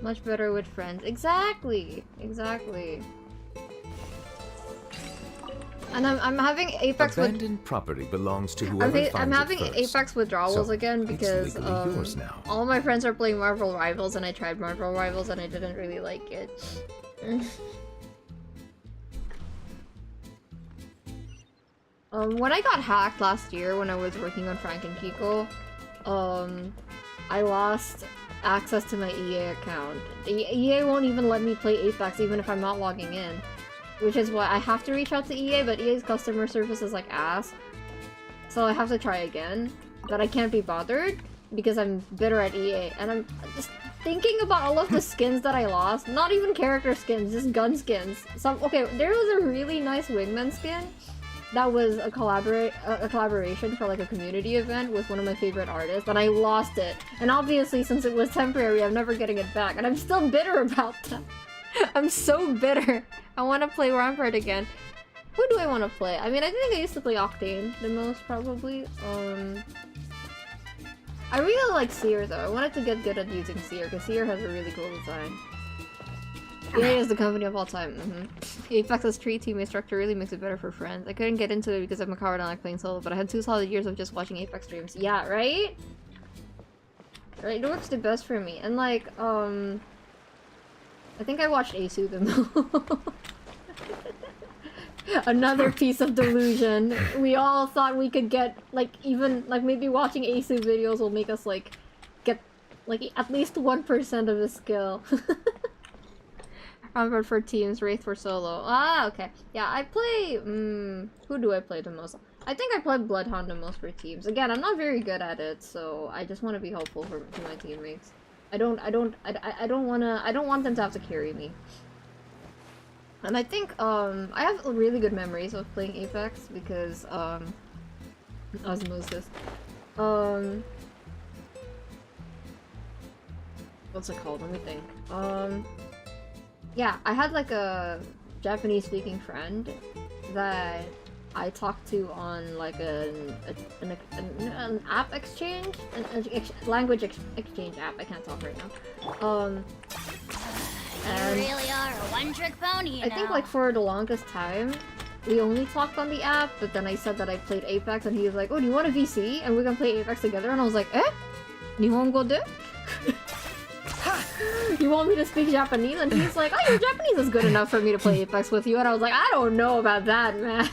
[SPEAKER 1] Much better with friends. Exactly! Exactly. And I'm having Apex
[SPEAKER 10] Abandoned property belongs to whoever finds
[SPEAKER 1] I'm having
[SPEAKER 10] it first.
[SPEAKER 1] Apex withdrawals again because
[SPEAKER 10] yours now.
[SPEAKER 1] all my friends are playing Marvel Rivals and I tried Marvel Rivals and I didn't really like it. When I got hacked last year when I was working on Frank and Kiko, I lost access to my EA account. EA won't even let me play Apex even if I'm not logging in. Which is why I have to reach out to EA, but EA's customer service is like ass. So I have to try again. But I can't be bothered because I'm bitter at EA. And I'm just thinking about all of the skins that I lost. Not even character skins, just gun skins. Okay, there was a really nice Wingman skin that was a collaboration for like a community event with one of my favorite artists, and I lost it. And obviously, since it was temporary, I'm never getting it back, and I'm still bitter about that. I'm so bitter. I want to play Rampart again. Who do I want to play? I mean, I think I used to play Octane the most, probably. I really like Seer, though. I wanted to get good at using Seer, because Seer has a really cool design. EA is the company of all time. Apex's 3 teammate structure really makes it better for friends. I couldn't get into it because I'm a coward and I like playing solo, but I had 2 solid years of just watching Apex streams. Yeah, right? Right, it works the best for me. And like, I think I watched Asu the most. Another piece of delusion. We all thought we could get, like, even, like, maybe watching Asu videos will make us, like, get, like, at least 1% of the skill. Rampart for teams, Wraith for solo. Ah, okay. Yeah, I play, who do I play the most? I think I play Bloodhound the most for teams. Again, I'm not very good at it, so I just want to be helpful to my teammates. I don't want them to have to carry me. And I think, I have really good memories of playing Apex because, Osmosis. What's it called? Let me think. Yeah, I had like a Japanese-speaking friend that I talked to on like an app exchange, language exchange app. I can't talk right now.
[SPEAKER 3] You really are a one-trick pony, you
[SPEAKER 1] I think
[SPEAKER 3] know.
[SPEAKER 1] like for the longest time, we only talked on the app. But then I said that I played Apex, and he was like, "Oh, do you want a VC? And we're gonna play Apex together." And I was like, "Eh? Nihongo de?" You want me to speak Japanese? And he's like, "Oh, your Japanese is good enough for me to play Apex with you." And I was like, "I don't know about that, man."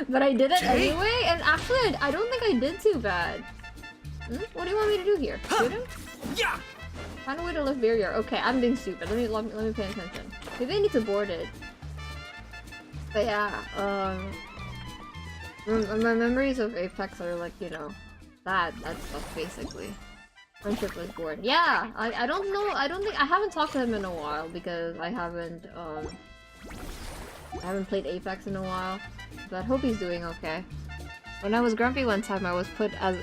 [SPEAKER 1] But I did it anyway, and actually, I don't think I did too bad. What do you want me to do here? Shoot him?
[SPEAKER 2] Yeah.
[SPEAKER 1] Find a way to lift barrier. Okay, I'm being stupid. Let me pay attention. Maybe I need to board it. But yeah, my memories of Apex are like, you know, that stuff basically. Friendship was born. Yeah, I don't know. I haven't talked to him in a while because I haven't played Apex in a while. But I hope he's doing okay. When I was grumpy one time, I was put as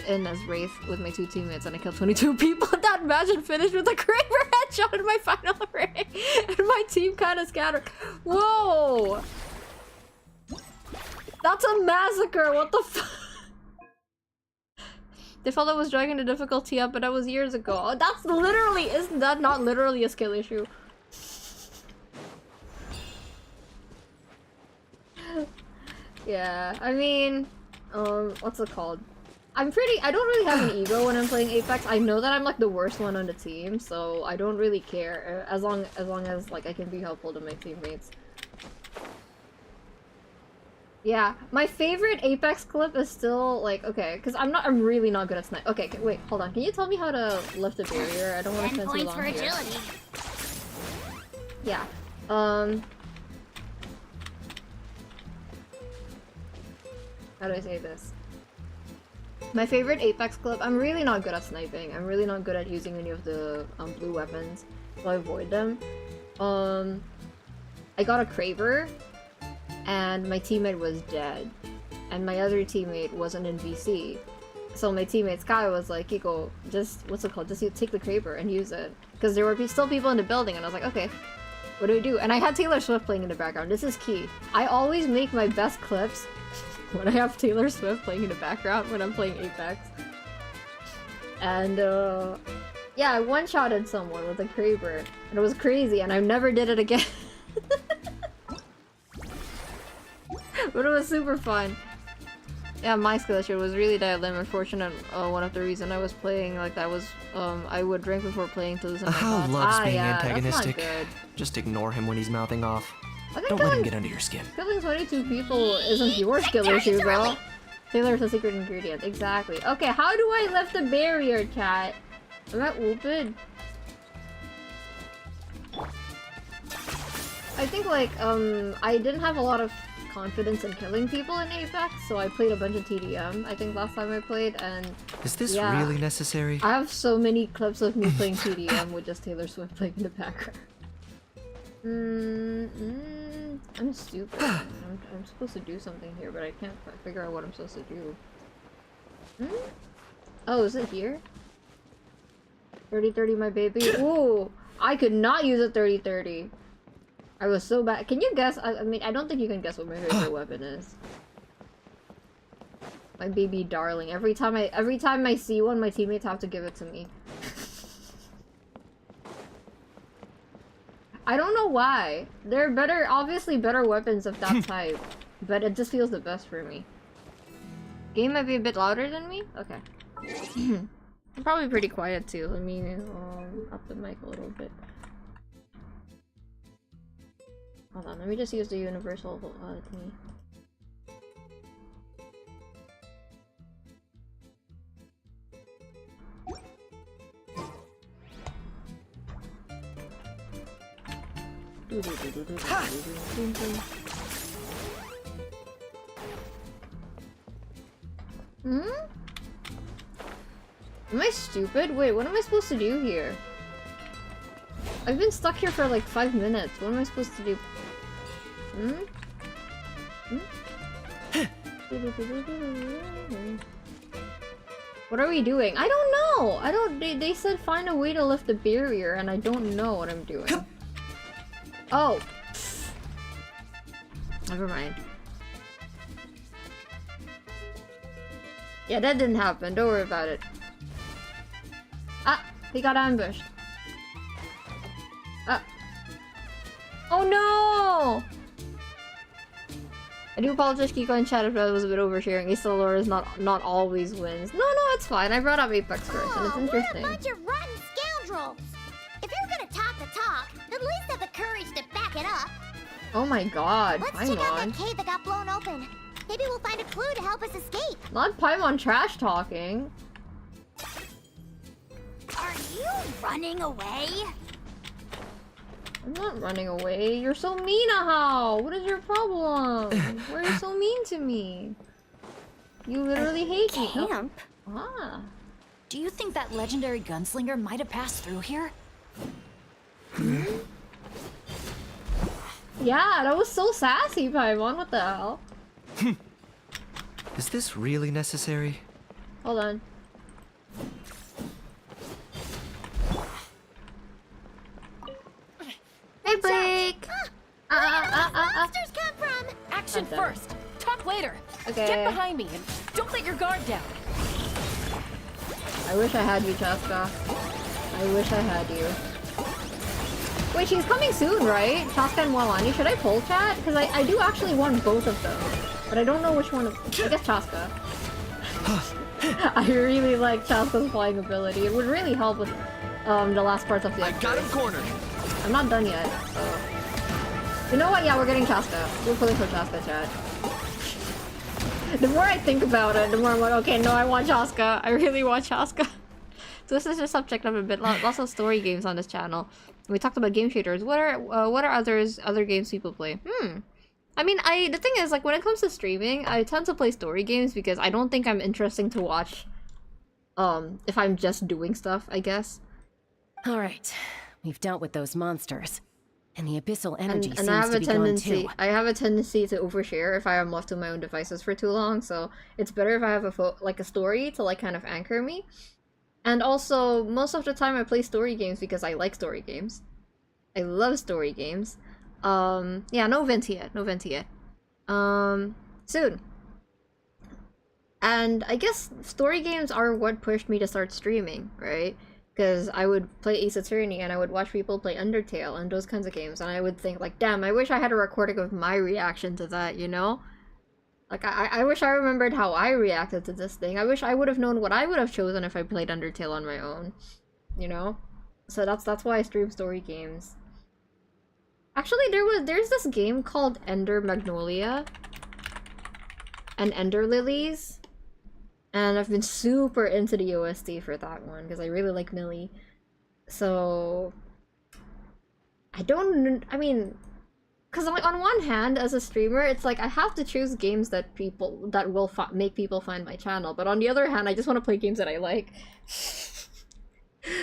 [SPEAKER 1] Wraith with my 2 teammates and I killed 22 people. That match and finished with a Kraber headshot in my final ring. And my team kind of scattered. Whoa! That's a massacre! What the f- They felt I was dragging the difficulty up, but that was years ago. Oh, that's literally- isn't that not literally a skill issue? Yeah, I mean... what's it called? I don't really have an ego when I'm playing Apex. I know that I'm like the worst one on the team, so I don't really care as long as like I can be helpful to my teammates. Yeah, my favorite Apex clip is still like, okay, because I'm really not good at snipe. Okay, wait, hold on. Can you tell me how to lift a barrier? I don't want to spend too long here. Yeah. How do I say this? My favorite Apex clip, I'm really not good at sniping. I'm really not good at using any of the blue weapons, so I avoid them. I got a Kraber, and my teammate was dead. And my other teammate wasn't in VC. So my teammate Sky was like, Kiko, just, what's it called? Just take the Kraber and use it. Because there were still people in the building, and I was like, okay, what do we do? And I had Taylor Swift playing in the background. This is key. I always make my best clips when I have Taylor Swift playing in the background when I'm playing Apex. And, yeah, I one-shotted someone with a Kraber. And it was crazy, and I never did it again. But it was super fun. Yeah, my skill issue was really dialed in. Unfortunate, one of the reasons I was playing like that was, I would drink before playing to listen to my thoughts.
[SPEAKER 11] Loves being
[SPEAKER 1] yeah,
[SPEAKER 11] antagonistic.
[SPEAKER 1] That's not good.
[SPEAKER 11] Just ignore him when he's mouthing off.
[SPEAKER 1] Don't
[SPEAKER 11] let him get under your skin.
[SPEAKER 1] Killing 22 people isn't your skill issue, bro. Taylor's a secret ingredient. Exactly. Okay, how do I lift the barrier, chat? Am I open? I think, like, I didn't have a lot of confidence in killing people in Apex, so I played a bunch of TDM, I think, last time I played, and...
[SPEAKER 11] Is this
[SPEAKER 1] yeah,
[SPEAKER 11] really necessary?
[SPEAKER 1] I have so many clips of me playing TDM with just Taylor Swift playing in the background. I'm stupid. I'm supposed to do something here, but I can't figure out what I'm supposed to do. Oh, is it here? 30-30 my baby. Ooh! I could not use a 30-30. I was so bad. Can you guess? I mean, I don't think you can guess what my favorite weapon is. My baby darling. Every time I see one, my teammates have to give it to me. I don't know why. They're obviously better weapons of that type, but it just feels the best for me. Game might be a bit louder than me? Okay. I'm probably pretty quiet too. Let me up the mic a little bit. Hold on, let me just use the universal thingy. Am I stupid? Wait, what am I supposed to do here? I've been stuck here for like 5 minutes. What am I supposed to do? What are we doing? I don't know! They said find a way to lift the barrier and I don't know what I'm doing. Oh! Never mind. Yeah, that didn't happen. Don't worry about it. Ah! He got ambushed. Ah! Oh no! I do apologize, Kiko, and chat if that was a bit oversharing. Ace Lord is not always wins. No, it's fine. I brought up Apex first, and it's interesting.
[SPEAKER 3] What a bunch of rotten scoundrels! If you're gonna talk the talk, at least have the courage to back it up.
[SPEAKER 1] Oh my god,
[SPEAKER 3] Let's check out that cave that got blown open. Maybe we'll find a clue to help us escape.
[SPEAKER 1] Not Paimon trash talking.
[SPEAKER 3] Are you running away?
[SPEAKER 1] I'm not running away. You're so mean, Ahao! What is your problem? Why are you so mean to me? You literally hate me.
[SPEAKER 9] Camp?
[SPEAKER 1] Ah.
[SPEAKER 4] Do you think that legendary gunslinger might have passed through here?
[SPEAKER 1] Yeah, that was so sassy, Paimon. What the hell?
[SPEAKER 11] Is this really necessary?
[SPEAKER 1] Hold on. Hey, Blake!
[SPEAKER 3] Where did those monsters come from?
[SPEAKER 4] Action first, talk later.
[SPEAKER 1] Okay.
[SPEAKER 4] Get behind me and don't let your guard down.
[SPEAKER 1] I wish I had you, Chaska. I wish I had you. Wait, she's coming soon, right? Chaska and Walani. Should I pull chat? Because I do actually want both of them. But I don't know which one of... I guess Chaska. I really like Chaska's flying ability. It would really help with the last parts of the episode.
[SPEAKER 11] I got him cornered.
[SPEAKER 1] I'm not done yet, so... You know what? Yeah, we're getting Chaska. We're pulling for Chaska, chat. The more I think about it, the more I'm like, okay, no, I want Chaska. I really want Chaska. So this is the subject of a bit. Lots of story games on this channel. We talked about game shooters. What are other games people play? I mean, the thing is, like, when it comes to streaming, I tend to play story games because I don't think I'm interesting to watch. If I'm just doing stuff, I guess.
[SPEAKER 5] All right, we've dealt with those monsters, and the abyssal energy
[SPEAKER 1] and
[SPEAKER 5] seems
[SPEAKER 1] I have
[SPEAKER 5] to
[SPEAKER 1] a
[SPEAKER 5] be
[SPEAKER 1] tendency.
[SPEAKER 5] gone too.
[SPEAKER 1] I have a tendency to overshare if I am left to my own devices for too long. So it's better if I have a story to like kind of anchor me. And also, most of the time I play story games because I like story games. I love story games. Yeah, no Venti yet. No Venti yet. Soon. And I guess story games are what pushed me to start streaming, right? Because I would play Ace Attorney and I would watch people play Undertale and those kinds of games, and I would think like, damn, I wish I had a recording of my reaction to that, you know? Like, I wish I remembered how I reacted to this thing. I wish I would have known what I would have chosen if I played Undertale on my own, you know? So that's why I stream story games. Actually, there's this game called Ender Magnolia and Ender Lilies, and I've been super into the OST for that one because I really like Millie. So I mean, because like on one hand, as a streamer, it's like I have to choose games that will make people find my channel, but on the other hand, I just want to play games that I like.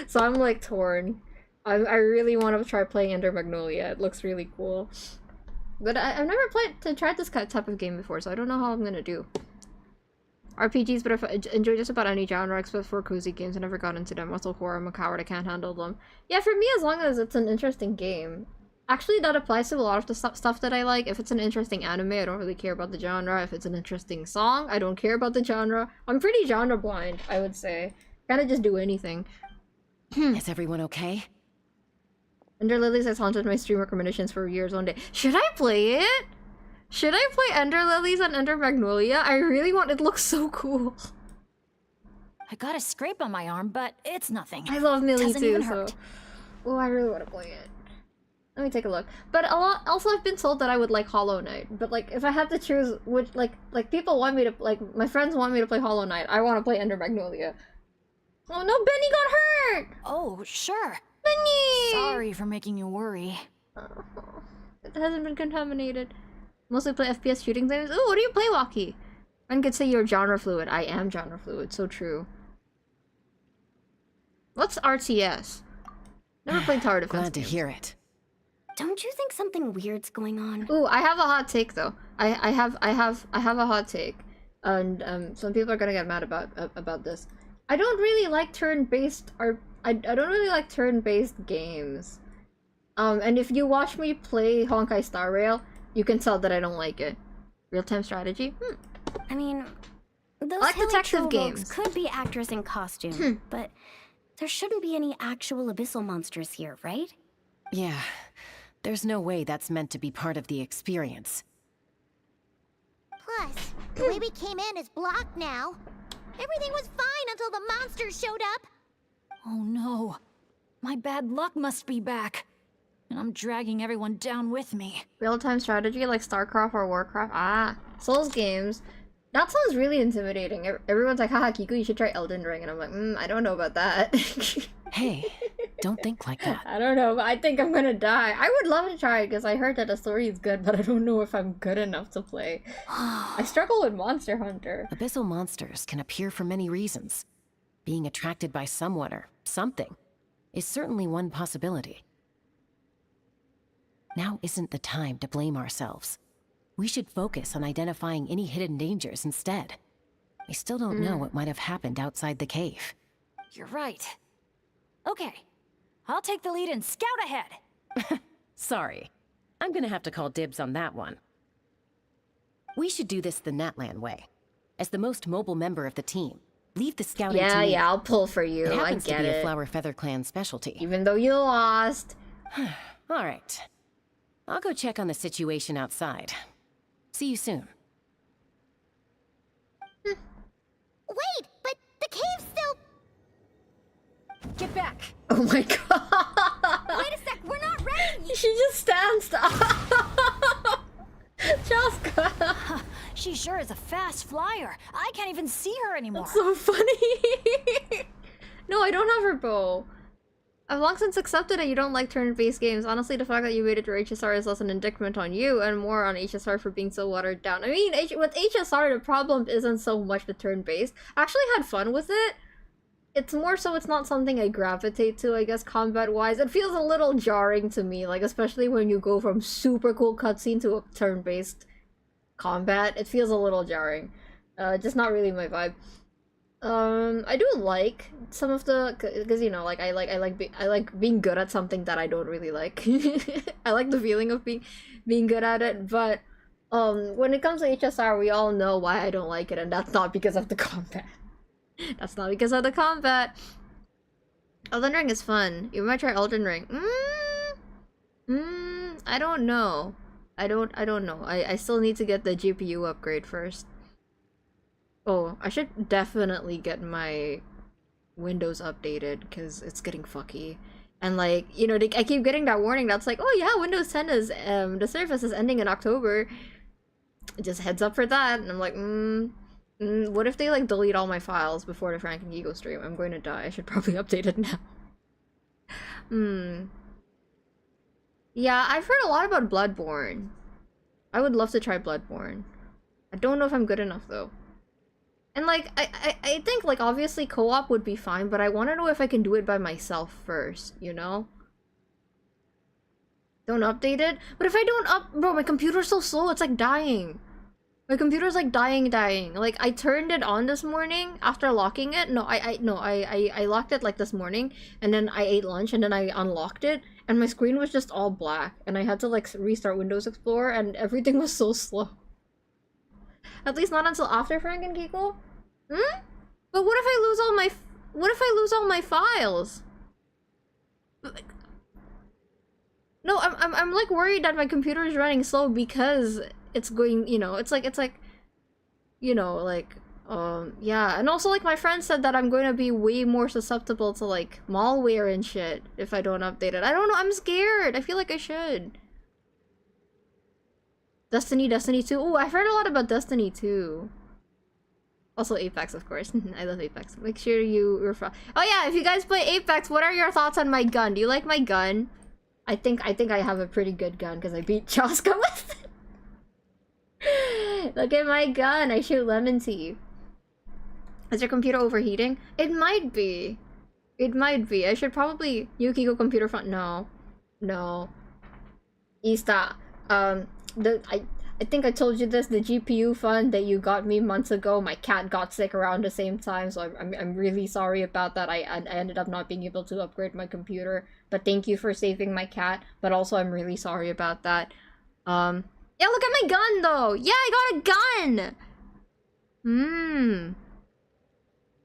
[SPEAKER 1] So I'm like torn. I really want to try playing Ender Magnolia. It looks really cool. But I've never tried this type of game before, so I don't know how I'm gonna do. RPGs, but I enjoy just about any genre except for cozy games. I never got into them. Also horror, I'm a coward, I can't handle them. Yeah, for me, as long as it's an interesting game. Actually, that applies to a lot of the stuff that I like. If it's an interesting anime, I don't really care about the genre. If it's an interesting song, I don't care about the genre. I'm pretty genre blind, I would say. Kinda just do anything.
[SPEAKER 5] Is everyone okay?
[SPEAKER 1] Ender Lilies has haunted my stream recommendations for years one day. Should I play it? Should I play Ender Lilies and Ender Magnolia? I really want it. It looks so cool.
[SPEAKER 4] I got a scrape on my arm, but it's nothing.
[SPEAKER 1] I love Millie
[SPEAKER 4] Doesn't
[SPEAKER 1] too,
[SPEAKER 4] even
[SPEAKER 1] so...
[SPEAKER 4] hurt.
[SPEAKER 1] Oh, I really want to play it. Let me take a look. But also I've been told that I would like Hollow Knight. But like, if I had to choose which, like people want me to, like, my friends want me to play Hollow Knight. I want to play Ender Magnolia. Oh no, Benny got hurt!
[SPEAKER 4] Oh, sure.
[SPEAKER 1] Benny!
[SPEAKER 4] Sorry for making you worry.
[SPEAKER 1] Oh, it hasn't been contaminated. Mostly play FPS shooting games. Ooh, what do you play, Waki? One could say you're genre fluid. I am genre fluid. So true. What's RTS? Never played Tower Defense.
[SPEAKER 5] Glad to hear it.
[SPEAKER 9] Don't you think something weird's going on?
[SPEAKER 1] Ooh, I have a hot take though. I have a hot take, and some people are gonna get mad about this. I don't really like turn-based I don't really like turn-based games. And if you watch me play Honkai Star Rail, you can tell that I don't like it. Real-time strategy?
[SPEAKER 9] I mean, those
[SPEAKER 1] I like
[SPEAKER 9] hilly
[SPEAKER 1] detective
[SPEAKER 9] troll
[SPEAKER 1] games.
[SPEAKER 9] folks could be actors in costume, but there shouldn't be any actual abyssal monsters here, right?
[SPEAKER 5] Yeah, there's no way that's meant to be part of the experience.
[SPEAKER 3] Plus, the way we came in is blocked now. Everything was fine until the monsters showed up.
[SPEAKER 4] Oh no. My bad luck must be back. And I'm dragging everyone down with me.
[SPEAKER 1] Real-time strategy like StarCraft or Warcraft? Ah, Souls games. That sounds really intimidating. Everyone's like, haha, Kiku, you should try Elden Ring. And I'm like, I don't know about that.
[SPEAKER 5] Hey, Don't think like that.
[SPEAKER 1] I don't know, but I think I'm gonna die. I would love to try it because I heard that the story is good, but I don't know if I'm good enough to play. I struggle with Monster Hunter.
[SPEAKER 5] Abyssal monsters can appear for many reasons. Being attracted by someone or something is certainly one possibility. Now isn't the time to blame ourselves. We should focus on identifying any hidden dangers instead. I still don't know what might have happened outside the cave.
[SPEAKER 4] You're right. Okay, I'll take the lead and scout ahead.
[SPEAKER 5] Sorry. I'm gonna have to call dibs on that one. We should do this the Natlan way. As the most mobile member of the team, leave the scouting to me.
[SPEAKER 1] Yeah, I'll pull for you.
[SPEAKER 5] It
[SPEAKER 1] I
[SPEAKER 5] happens
[SPEAKER 1] get
[SPEAKER 5] to be
[SPEAKER 1] it.
[SPEAKER 5] a Flower Feather Clan specialty.
[SPEAKER 1] Even though you lost.
[SPEAKER 5] All right. I'll go check on the situation outside. See you soon.
[SPEAKER 3] Wait, but the cave's still...
[SPEAKER 4] Get back!
[SPEAKER 1] Oh my god!
[SPEAKER 3] Wait a sec, we're not ready!
[SPEAKER 1] She just stands up! Jessica!
[SPEAKER 4] She sure is a fast flyer. I can't even see her anymore.
[SPEAKER 1] That's so funny! No, I don't have her bow. I've long since accepted that you don't like turn-based games. Honestly, the fact that you waited for HSR is less an indictment on you and more on HSR for being so watered down. I mean, with HSR, the problem isn't so much the turn-based. I actually had fun with it. It's more so it's not something I gravitate to, I guess, combat-wise. It feels a little jarring to me, like, especially when you go from super cool cutscene to a turn-based combat. It feels a little jarring. Just not really my vibe. I do like some of the, because you know, like I like being good at something that I don't really like. I like the feeling of being good at it, but when it comes to HSR, we all know why I don't like it, and that's not because of the combat. That's not because of the combat. Elden Ring is fun. You might try Elden Ring. I don't know. I don't know. I still need to get the GPU upgrade first. Oh, I should definitely get my Windows updated because it's getting fucky. And like, you know, I keep getting that warning that's like, oh yeah, Windows 10 is, the service is ending in October. Just heads up for that. And I'm like, what if they like delete all my files before the Frank and Gigo stream? I'm going to die. I should probably update it now. Yeah, I've heard a lot about Bloodborne. I would love to try Bloodborne. I don't know if I'm good enough though. And like, I think like obviously co-op would be fine, but I want to know if I can do it by myself first, you know? Don't update it? But if I don't bro, my computer's so slow, it's like dying. My computer's like dying. Like, I turned it on this morning after locking it. No, I locked it like this morning, and then I ate lunch, and then I unlocked it, and my screen was just all black, and I had to like restart Windows Explorer, and everything was so slow. At least not until after Frank and Kiko. But what if I lose all my files? No, I'm like worried that my computer is running slow because it's going, you know, it's like, you know, like, yeah. And also, like, my friend said that I'm going to be way more susceptible to, like, malware and shit if I don't update it. I don't know, I'm scared. I feel like I should. Destiny 2. Oh, I've heard a lot about Destiny 2. Also Apex, of course. I love Apex. Make sure you refer. Oh yeah, if you guys play Apex, what are your thoughts on my gun? Do you like my gun? I think I have a pretty good gun because I beat Chaska with it. Look at my gun. I shoot lemon tea. Is your computer overheating? It might be. It might be. I should probably Yukiko computer fund. No. Ista. I think I told you this, the GPU fund that you got me months ago, my cat got sick around the same time, so I'm really sorry about that. I ended up not being able to upgrade my computer, but thank you for saving my cat, but also I'm really sorry about that. Yeah, look at my gun though! Yeah, I got a gun!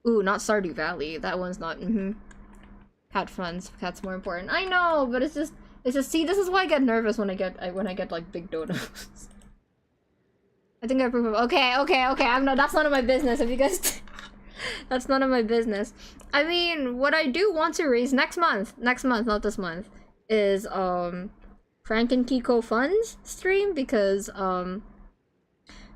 [SPEAKER 1] Ooh, not Stardew Valley. That one's not, Cat funds. Cat's more important. I know, but it's just, see, this is why I get nervous when I get like big donos. I think I approve of. Okay. That's none of my business. If you guys, that's none of my business. I mean, what I do want to raise next month, not this month, is Frank and Kiko funds stream because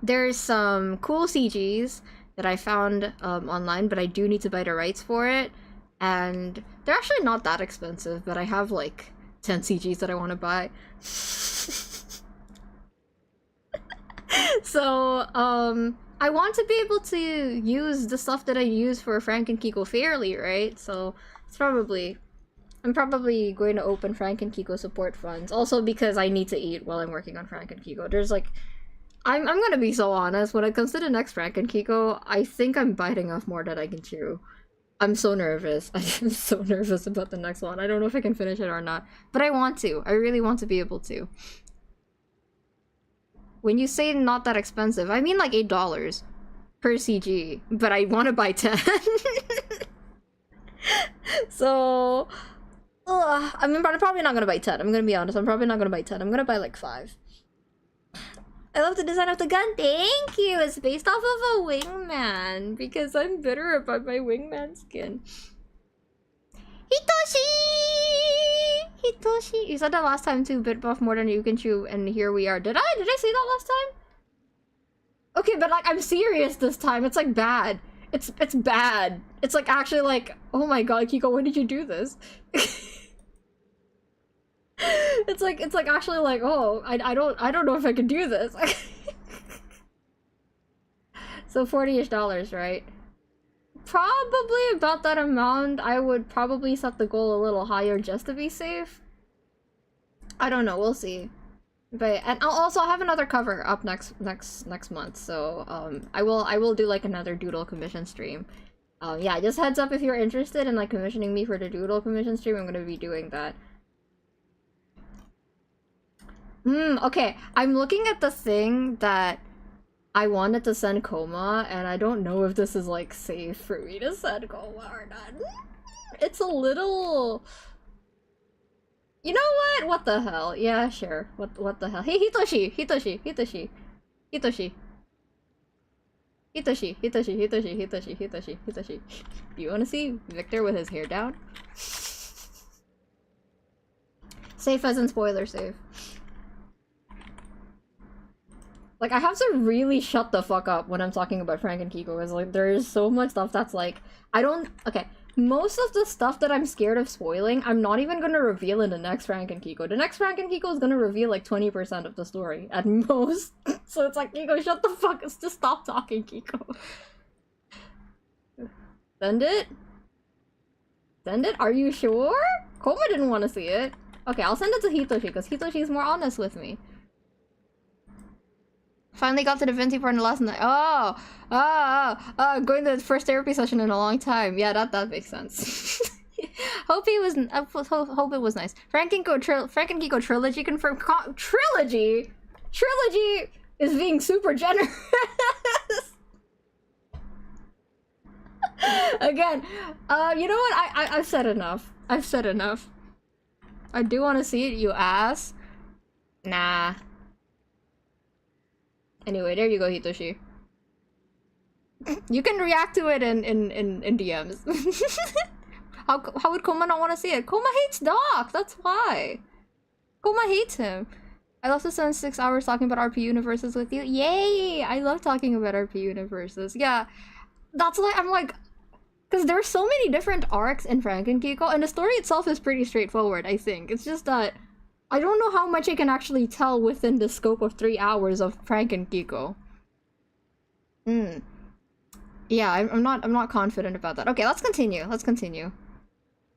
[SPEAKER 1] there's some cool CGs that I found online, but I do need to buy the rights for it, and they're actually not that expensive, but I have like 10 CGs that I want to buy. So, I want to be able to use the stuff that I use for Frank and Kiko fairly, right? So, I'm probably going to open Frank and Kiko support funds. Also because I need to eat while I'm working on Frank and Kiko. There's like, I'm gonna be so honest, when it comes to the next Frank and Kiko, I think I'm biting off more than I can chew. I'm so nervous. I'm so nervous about the next one. I don't know if I can finish it or not. But I want to. I really want to be able to. When you say not that expensive, I mean like $8 per CG. But I want to buy 10. So... I'm probably not gonna buy 10. I'm gonna be honest. I'm probably not gonna buy 10. I'm gonna buy like 5. I love the design of the gun. Thank you. It's based off of a wingman because I'm bitter about my wingman skin. Hitoshi! You said that last time too. Bit buff more than you can chew, and here we are. Did I? Did I say that last time? Okay, but like I'm serious this time. It's like bad. It's bad. It's like actually like, oh my god, Kiko, when did you do this? It's like actually like, oh, I don't know if I can do this. So $40-ish, right? Probably about that amount. I would probably set the goal a little higher just to be safe. I don't know, we'll see. But and I'll also have another cover up next month, so I will do like another doodle commission stream. Yeah, just heads up if you're interested in like commissioning me for the doodle commission stream. I'm gonna be doing that. Okay, I'm looking at the thing that I wanted to send Koma, and I don't know if this is like safe for me to send Koma or not. It's a little... You know what? What the hell? Yeah, sure. What the hell? Hey, Hitoshi! Hitoshi! Do you wanna see Victor with his hair down? Safe as in spoiler safe. Like, I have to really shut the fuck up when I'm talking about Frank and Kiko, because like, there is so much stuff that's like, okay, most of the stuff that I'm scared of spoiling, I'm not even gonna reveal in the next Frank and Kiko. The next Frank and Kiko is gonna reveal like 20% of the story, at most. So it's like, Kiko, shut the fuck up, just stop talking, Kiko. Send it? Send it? Are you sure? Koma didn't want to see it. Okay, I'll send it to Hitoshi, because Hitoshi's more honest with me. Finally got to the Venti part last night. Going to the first therapy session in a long time. Yeah, that makes sense. Hope it was nice. Frank and Kiko trilogy confirmed. Trilogy is being super generous. Again, you know what? I've said enough. I've said enough. I do want to see it, you ass. Nah. Anyway, there you go, Hitoshi. You can react to it in DMs. How would Koma not want to see it? Koma hates Doc, that's why. Koma hates him. I love to spend 6 hours talking about RP universes with you. Yay! I love talking about RP universes. Yeah, that's why I'm like... Because there's so many different arcs in Frank and Kiko, and the story itself is pretty straightforward, I think. It's just that... I don't know how much I can actually tell within the scope of 3 hours of Frank and Kiko. Yeah, I'm not confident about that. Okay, let's continue.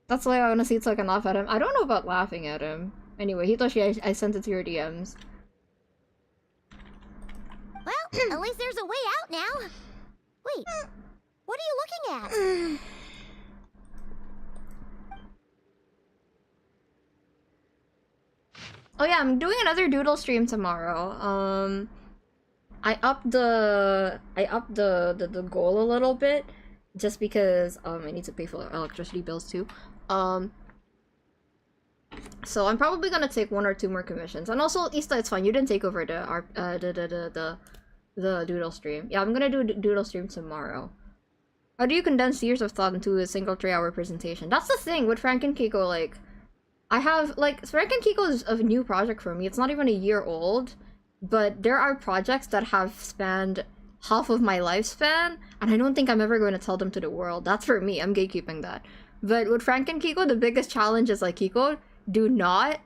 [SPEAKER 1] That's why I want to see so I can laugh at him. I don't know about laughing at him. Anyway, Hitoshi, I sent it to your DMs.
[SPEAKER 3] Well, at least there's a way out now. Wait, what are you looking at?
[SPEAKER 1] Oh yeah, I'm doing another doodle stream tomorrow. I upped the goal a little bit just because I need to pay for electricity bills too. So I'm probably gonna take 1 or 2 more commissions. And also, Ista, it's fine. You didn't take over the doodle stream. Yeah, I'm gonna do a doodle stream tomorrow. How do you condense years of thought into a single 3-hour presentation? That's the thing with Frank and Kiko, like... I have, like, Frank and Kiko is a new project for me. It's not even a year old, but there are projects that have spanned half of my lifespan, and I don't think I'm ever going to tell them to the world. That's for me. I'm gatekeeping that. But with Frank and Kiko, the biggest challenge is like, Kiko, do not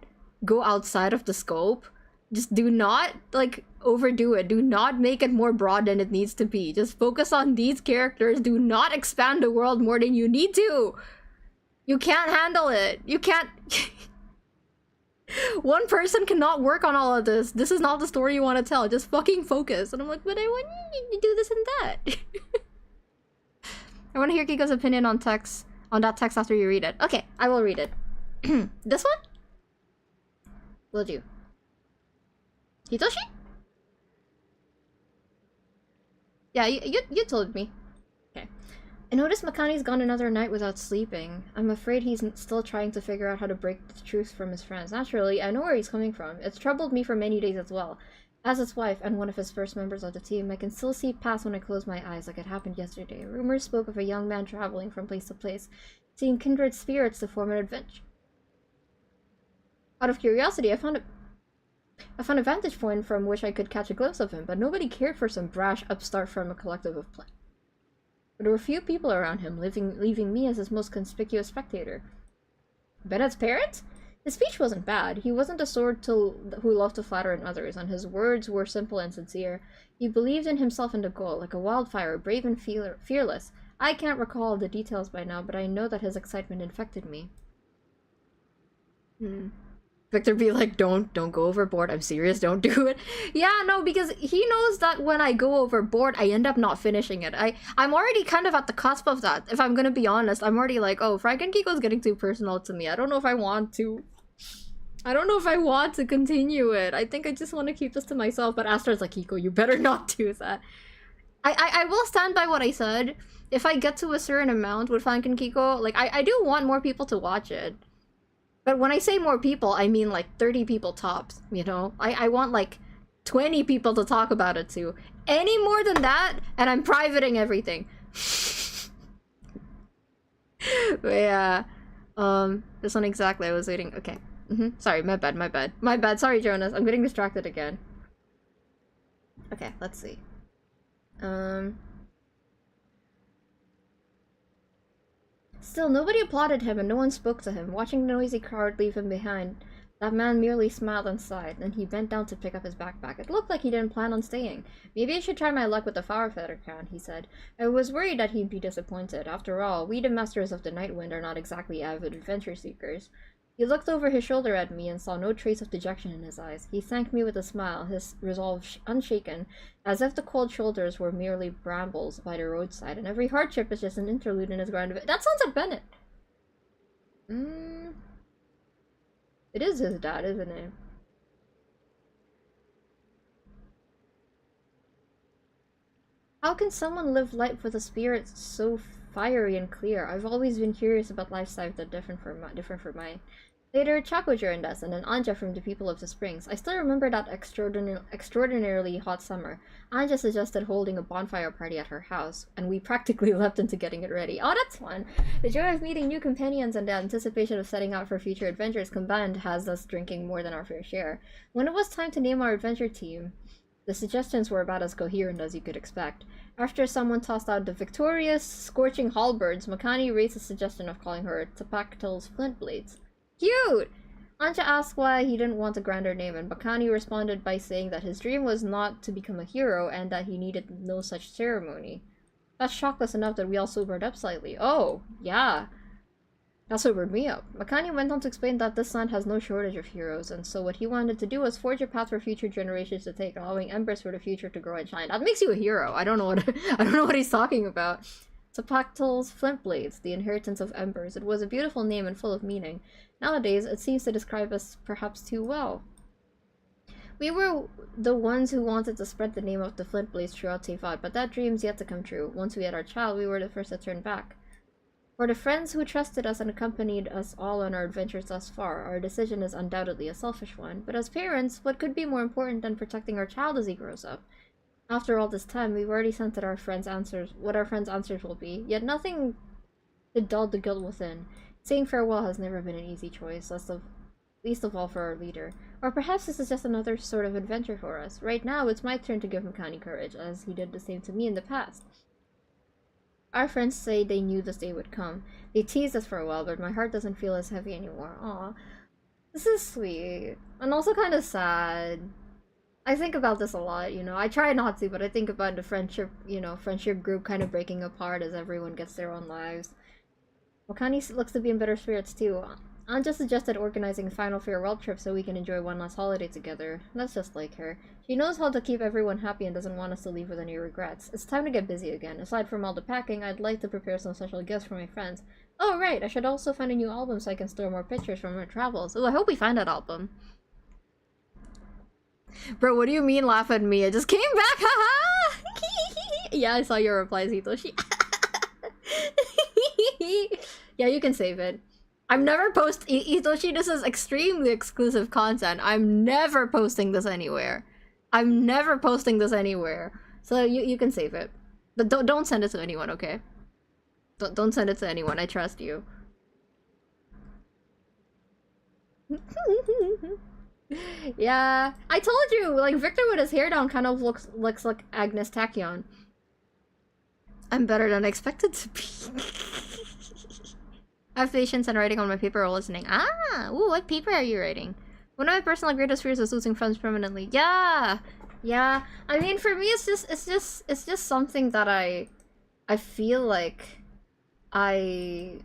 [SPEAKER 1] go outside of the scope. Just do not, like, overdo it. Do not make it more broad than it needs to be. Just focus on these characters. Do not expand the world more than you need to. You can't handle it. You can't... One person cannot work on all of this. This is not the story you want to tell. Just fucking focus. And I'm like, but I want you to do this and that. I want to hear Kiko's opinion on that text after you read it. Okay, I will read it. This one? Will do. Hitoshi? Yeah, you told me. Okay. I noticed Makani's gone another night without sleeping. I'm afraid he's still trying to figure out how to break the truth from his friends. Naturally, I know where he's coming from. It's troubled me for many days as well. As his wife and one of his first members of the team, I can still see past when I close my eyes like it happened yesterday. Rumors spoke of a young man traveling from place to place, seeing kindred spirits to form an adventure. Out of curiosity, I found a vantage point from which I could catch a glimpse of him, but nobody cared for some brash upstart from a collective of play. But there were few people around him, leaving me as his most conspicuous spectator. Bennett's parents? His speech wasn't bad. He wasn't a sort who loved to flatter in others, and his words were simple and sincere. He believed in himself and the goal, like a wildfire, brave and fearless. I can't recall the details by now, but I know that his excitement infected me. Victor be like, don't go overboard. I'm serious, don't do it. Yeah, no, because he knows that when I go overboard, I end up not finishing it. I'm already kind of at the cusp of that. If I'm gonna be honest, I'm already like, oh, Frank and Kiko's getting too personal to me. I don't know if I want to. I don't know if I want to continue it. I think I just want to keep this to myself. But Astra's like, Kiko, you better not do that. I will stand by what I said. If I get to a certain amount with Frank and Kiko, like, I do want more people to watch it. But when I say more people, I mean like 30 people tops, you know? I want like 20 people to talk about it too. Any more than that, and I'm privating everything. But yeah. This one exactly, I was waiting. Okay. Sorry, my bad. Sorry, Jonas. I'm getting distracted again. Okay, let's see. Still, nobody applauded him and no one spoke to him. Watching the noisy crowd leave him behind, that man merely smiled and sighed. Then he bent down to pick up his backpack. It looked like he didn't plan on staying. Maybe I should try my luck with the Flower Feather Crown, he said. I was worried that he'd be disappointed. After all, we the Masters of the Night Wind are not exactly avid adventure seekers. He looked over his shoulder at me and saw no trace of dejection in his eyes. He thanked me with a smile, his resolve unshaken, as if the cold shoulders were merely brambles by the roadside, and every hardship is just an interlude in his grand adventure. That sounds like Bennett! It is his dad, isn't it? How can someone live life with a spirit so fiery and clear? I've always been curious about lifestyles that different from mine. Later, Chaco joined us, and then Anja from the People of the Springs. I still remember that extraordinarily hot summer. Anja suggested holding a bonfire party at her house, and we practically leapt into getting it ready. Oh, that's fun! The joy of meeting new companions and the anticipation of setting out for future adventures combined has us drinking more than our fair share. When it was time to name our adventure team, the suggestions were about as coherent as you could expect. After someone tossed out the victorious, scorching halberds, Makani raised the suggestion of calling her Tapactle's Flint Blades. Cute! Anja asked why he didn't want a grander name, and Bakani responded by saying that his dream was not to become a hero and that he needed no such ceremony. That shocked us enough that we all sobered up slightly. Oh, yeah. That sobered me up. Makani went on to explain that this land has no shortage of heroes, and so what he wanted to do was forge a path for future generations to take, allowing embers for the future to grow and shine. That makes you a hero. I don't know what he's talking about. Tapactle's Flint Blades, the inheritance of embers. It was a beautiful name and full of meaning. Nowadays, it seems to describe us perhaps too well. We were the ones who wanted to spread the name of the Flint Blades throughout Teyvat, but that dream's yet to come true. Once we had our child, we were the first to turn back. For the friends who trusted us and accompanied us all on our adventures thus far, our decision is undoubtedly a selfish one. But as parents, what could be more important than protecting our child as he grows up? After all this time, we've already sensed our friends' answers, what our friends' answers will be, yet nothing to dull the guilt within. Saying farewell has never been an easy choice, least of all for our leader. Or perhaps this is just another sort of adventure for us. Right now, it's my turn to give Makani courage, as he did the same to me in the past. Our friends say they knew this day would come. They teased us for a while, but my heart doesn't feel as heavy anymore. Aw. This is sweet. And also kind of sad. I think about this a lot, you know. I try not to, but I think about the friendship, you know, friendship group kind of breaking apart as everyone gets their own lives. Wakani looks to be in better spirits too. Aunt just suggested organizing a final farewell trip so we can enjoy one last holiday together. That's just like her. She knows how to keep everyone happy and doesn't want us to leave with any regrets. It's time to get busy again. Aside from all the packing, I'd like to prepare some special gifts for my friends. Oh right, I should also find a new album so I can store more pictures from our travels. Oh, I hope we find that album. Bro, what do you mean laugh at me? I just came back, haha! Yeah, I saw your replies, Hitoshi. Yeah, you can save it. I'm never Hitoshi, this is extremely exclusive content. I'm never posting this anywhere. I'm never posting this anywhere. So you can save it. But don't send it to anyone, okay? Don't send it to anyone, I trust you. Yeah, I told you, like, Victor with his hair down kind of looks like Agnes Tachyon. I'm better than I expected to be. I have patience and writing on my paper or listening. Ah! Ooh, what paper are you writing? One of my personal greatest fears is losing friends permanently. Yeah! Yeah. I mean, for me, it's just something that I feel like I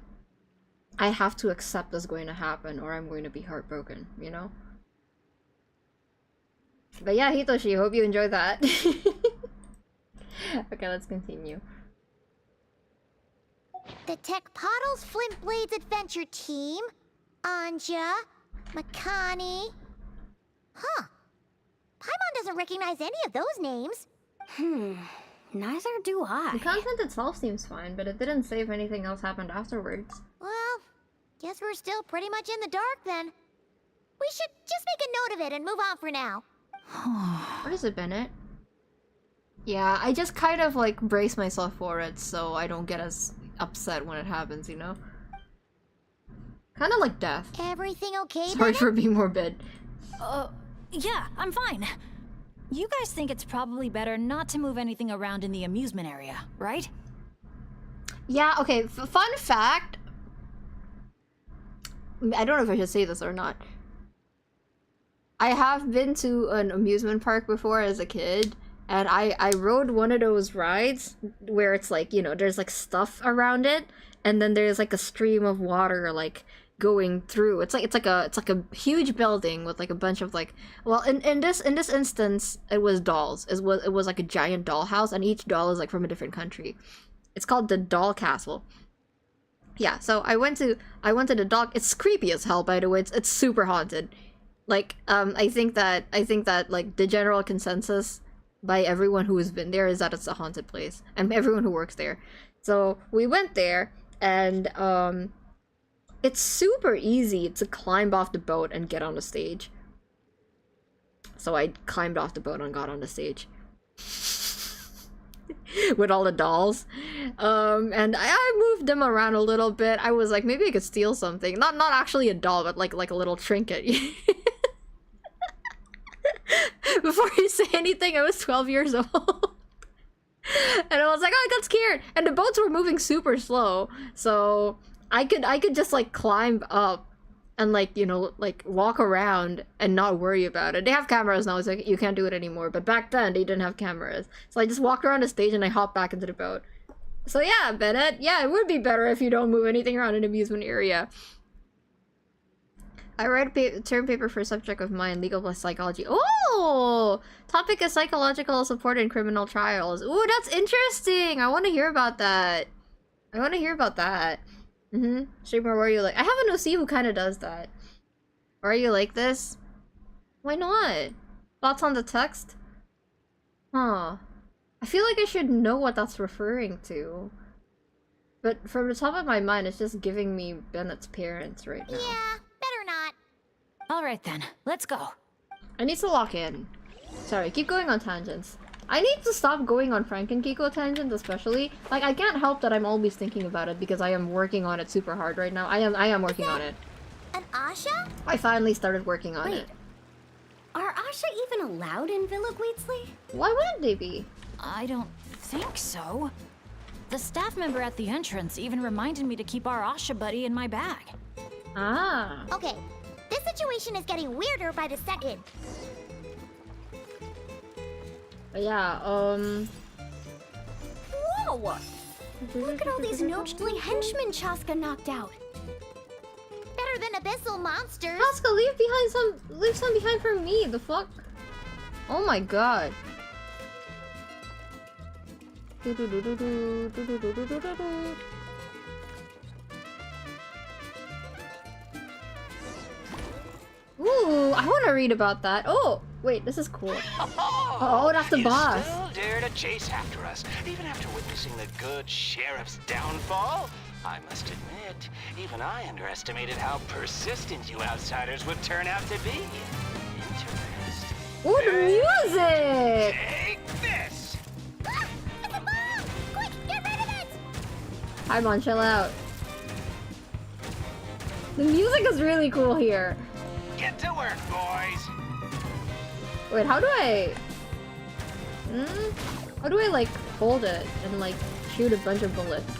[SPEAKER 1] have to accept is going to happen or I'm going to be heartbroken, you know? But yeah, Hitoshi, hope you enjoyed that. Okay, let's continue.
[SPEAKER 3] The Tech Pottles Flint Blades Adventure Team. Anja. Makani. Huh. Paimon doesn't recognize any of those names.
[SPEAKER 9] Neither do I.
[SPEAKER 1] The content itself seems fine, but it didn't say if anything else happened afterwards.
[SPEAKER 3] Well, guess we're still pretty much in the dark then. We should just make a note of it and move on for now.
[SPEAKER 1] What is it, Bennett? Yeah, I just kind of like brace myself for it so I don't get as upset when it happens, you know? Kind of like death.
[SPEAKER 3] Everything okay,
[SPEAKER 1] Sorry
[SPEAKER 3] Bennett?
[SPEAKER 1] for being morbid.
[SPEAKER 4] Yeah, I'm fine. You guys think it's probably better not to move anything around in the amusement area, right?
[SPEAKER 1] Yeah, okay, fun fact. I don't know if I should say this or not. I have been to an amusement park before as a kid, and I rode one of those rides where it's like, you know, there's like stuff around it, and then there's like a stream of water like going through. It's like a huge building with like a bunch of like, well, in this instance it was dolls. It was like a giant doll house, and each doll is like from a different country. It's called the Doll Castle. Yeah, so I went to the doll. It's creepy as hell, by the way. It's super haunted. Like, I think that like the general consensus by everyone who has been there is that it's a haunted place, and everyone who works there. So we went there, and it's super easy to climb off the boat and get on the stage. So I climbed off the boat and got on the stage with all the dolls, and I moved them around a little bit. I was like, maybe I could steal something, not actually a doll, but like a little trinket. Before you say anything, I was 12 years old. And I was like, oh, I got scared. And the boats were moving super slow. So I could just like climb up and like, you know, like walk around and not worry about it. They have cameras now, so you can't do it anymore. But back then they didn't have cameras. So I just walked around the stage and I hopped back into the boat. So yeah, Bennett, yeah, it would be better if you don't move anything around an amusement area. I write a term paper for a subject of mine, legal plus psychology. Oh! Topic is psychological support in criminal trials. Ooh, that's interesting! I want to hear about that. Streamer, where are you like? I have an OC who kind of does that. Or are you like this? Why not? Thoughts on the text? Huh. I feel like I should know what that's referring to. But from the top of my mind, it's just giving me Bennett's parents right now.
[SPEAKER 3] Yeah, better not.
[SPEAKER 4] Alright then, let's go.
[SPEAKER 1] I need to lock in. Sorry, keep going on tangents. I need to stop going on Frankenkiko tangents, especially. Like, I can't help that I'm always thinking about it because I am working on it super hard right now. I am working on it.
[SPEAKER 3] An Asha?
[SPEAKER 1] I finally started working on it.
[SPEAKER 9] Are Asha even allowed in Villa Guitzley?
[SPEAKER 1] Why wouldn't they be?
[SPEAKER 4] I don't think so. The staff member at the entrance even reminded me to keep our Asha buddy in my bag.
[SPEAKER 1] Ah.
[SPEAKER 3] Okay, this situation is getting weirder by the second.
[SPEAKER 1] But yeah,
[SPEAKER 9] Whoa! Look at all these Nochtli henchmen Chaska knocked out.
[SPEAKER 3] Better than abyssal monsters.
[SPEAKER 1] Casca, leave some behind for me. The fuck? Oh my god. Ooh, I want to read about that. Oh, wait, this is cool. Oh, that's the boss.
[SPEAKER 8] Still dare to chase after us, even after witnessing the good sheriff's downfall? I must admit, even I underestimated how persistent you outsiders would turn out to be. Interesting.
[SPEAKER 1] Ooh, the music!
[SPEAKER 8] Take this!
[SPEAKER 3] Ah, it's a bomb! Quick, get rid of it!
[SPEAKER 1] Hi, Mon, chill out. The music is really cool here.
[SPEAKER 8] Get to work, boys!
[SPEAKER 1] Wait, how do I... How do I, like, hold it and, like, shoot a bunch of bullets?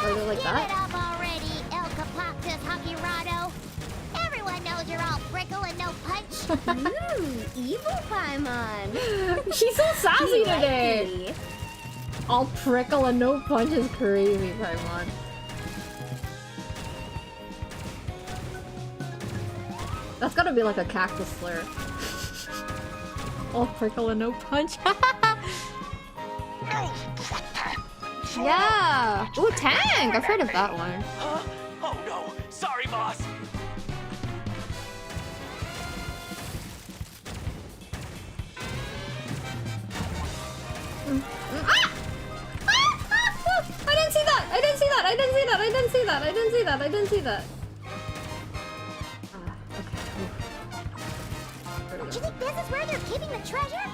[SPEAKER 1] Or is it like
[SPEAKER 3] Give
[SPEAKER 1] that?
[SPEAKER 3] it up already, El Capactus Hakirado. Everyone knows you're all prickle and no punch.
[SPEAKER 9] Evil Paimon.
[SPEAKER 1] She's so sassy today!
[SPEAKER 9] Likely.
[SPEAKER 1] All prickle and no punch is crazy, Paimon. That's gotta be like a cactus slur. All prickle and no punch. Yeah! Ooh, Tank! I've heard of that one.
[SPEAKER 8] Huh? Oh no! Sorry, boss!
[SPEAKER 1] Ah! I didn't see that! I didn't see that! I didn't see that! I didn't see that! I didn't see that! I didn't see that!
[SPEAKER 3] Do you think this is where they're keeping the treasure?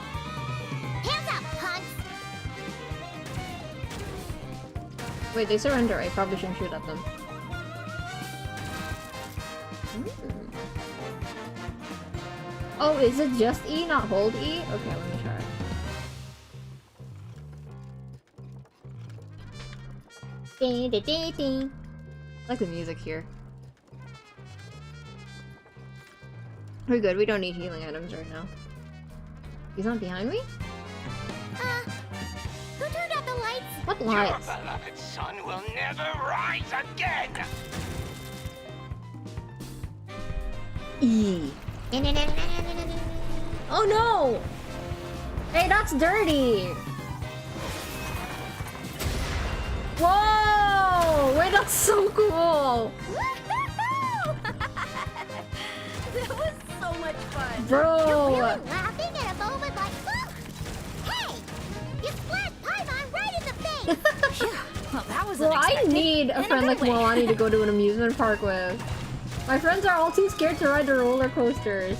[SPEAKER 3] Hands up, punks!
[SPEAKER 1] Wait, they surrender. I probably shouldn't shoot at them. Oh, is it just E, not hold E? Okay, let me try. Ding, ding, ding, ding. I like the music here. We're good. We don't need healing items right now. He's not behind me?
[SPEAKER 3] Who turned out the lights?
[SPEAKER 1] What
[SPEAKER 8] Your
[SPEAKER 1] lights?
[SPEAKER 8] beloved son will never rise again!
[SPEAKER 1] E. Oh no! Hey, that's dirty! Whoa! Wait, that's so cool!
[SPEAKER 9] That was so much fun.
[SPEAKER 1] Bro!
[SPEAKER 3] Really laughing at a moment like, hey! You splashed Paimon right in the face!
[SPEAKER 4] Well, that was
[SPEAKER 1] Well, I
[SPEAKER 4] unexpected.
[SPEAKER 1] need a
[SPEAKER 4] In
[SPEAKER 1] friend
[SPEAKER 4] good
[SPEAKER 1] like
[SPEAKER 4] way.
[SPEAKER 1] Milani to go to an amusement park with. My friends are all too scared to ride the roller coasters.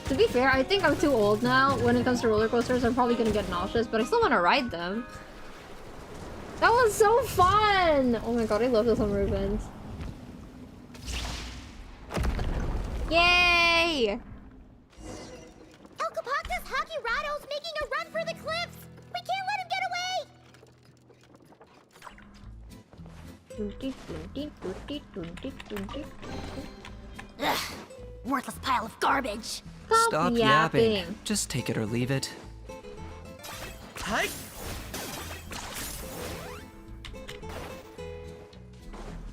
[SPEAKER 1] To be fair, I think I'm too old now. When it comes to roller coasters, I'm probably gonna get nauseous, but I still want to ride them. That was so fun! Oh my god, I love the summer events. Yay!
[SPEAKER 3] El Capactus Hakirado's making a run for the cliffs! We can't let him get away! Ugh, worthless pile of garbage.
[SPEAKER 11] Stop yapping. Just take it or leave it.
[SPEAKER 8] Hi.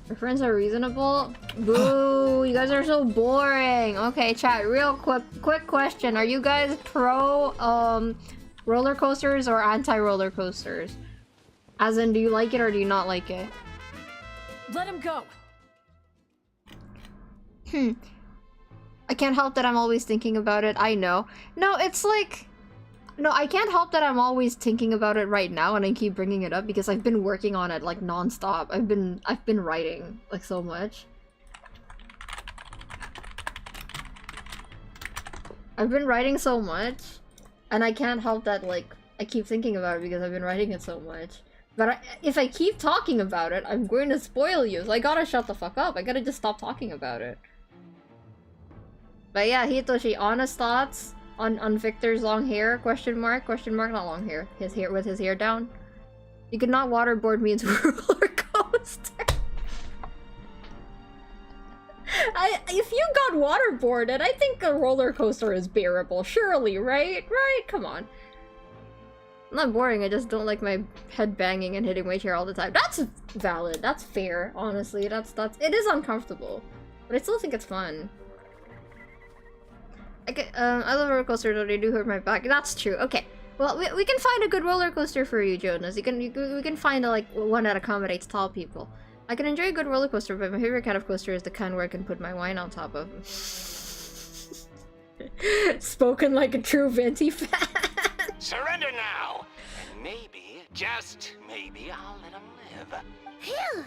[SPEAKER 1] Your friends are reasonable? Boo! You guys are so boring! Okay, chat, real quick question. Are you guys pro, roller coasters or anti-roller coasters? As in, do you like it or do you not like it?
[SPEAKER 4] Let him go.
[SPEAKER 1] I can't help that I'm always thinking about it, I know. No, it's like... No, I can't help that I'm always thinking about it right now and I keep bringing it up because I've been working on it like non-stop. I've been writing like so much. I've been writing so much and I can't help that like I keep thinking about it because I've been writing it so much. But if I keep talking about it, I'm going to spoil you, so I gotta shut the fuck up. I gotta just stop talking about it. But yeah, Hitoshi, honest thoughts on Victor's long hair? Question mark? Question mark? Not long hair. His hair with his hair down. You could not waterboard me into a roller coaster. If you got waterboarded, I think a roller coaster is bearable. Surely, right? Right? Come on. I'm not boring. I just don't like my head banging and hitting my chair all the time. That's valid. That's fair. Honestly, it is uncomfortable, but I still think it's fun. I love roller coasters, though they do hurt my back. That's true. Okay. Well, we can find a good roller coaster for you, Jonas. We can find a, like, one that accommodates tall people. I can enjoy a good roller coaster, but my favorite kind of coaster is the kind where I can put my wine on top of. Spoken like a true Venti fan.
[SPEAKER 8] Surrender now, and maybe, just maybe, I'll let him live.
[SPEAKER 3] Phew!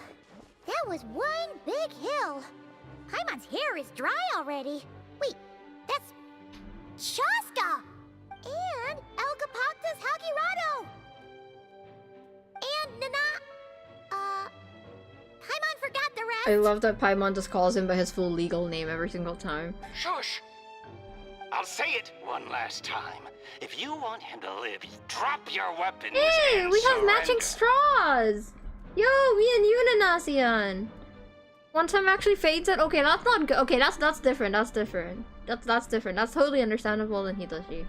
[SPEAKER 3] That was one big hill. Paimon's hair is dry already. Wait, that's Shasta! And Elgapactus Hagirado! And Nana... Paimon forgot the rest!
[SPEAKER 1] I love that Paimon just calls him by his full legal name every single time.
[SPEAKER 8] Shush! I'll say it one last time. If you want him to live, drop your weapons.
[SPEAKER 1] Hey,
[SPEAKER 8] and
[SPEAKER 1] we have
[SPEAKER 8] surrender.
[SPEAKER 1] matching straws! Yo, me and you, Nanasian! One time actually fades it? Okay, that's not good. Okay, that's different. That's different. That's different. That's totally understandable than Hitoshi.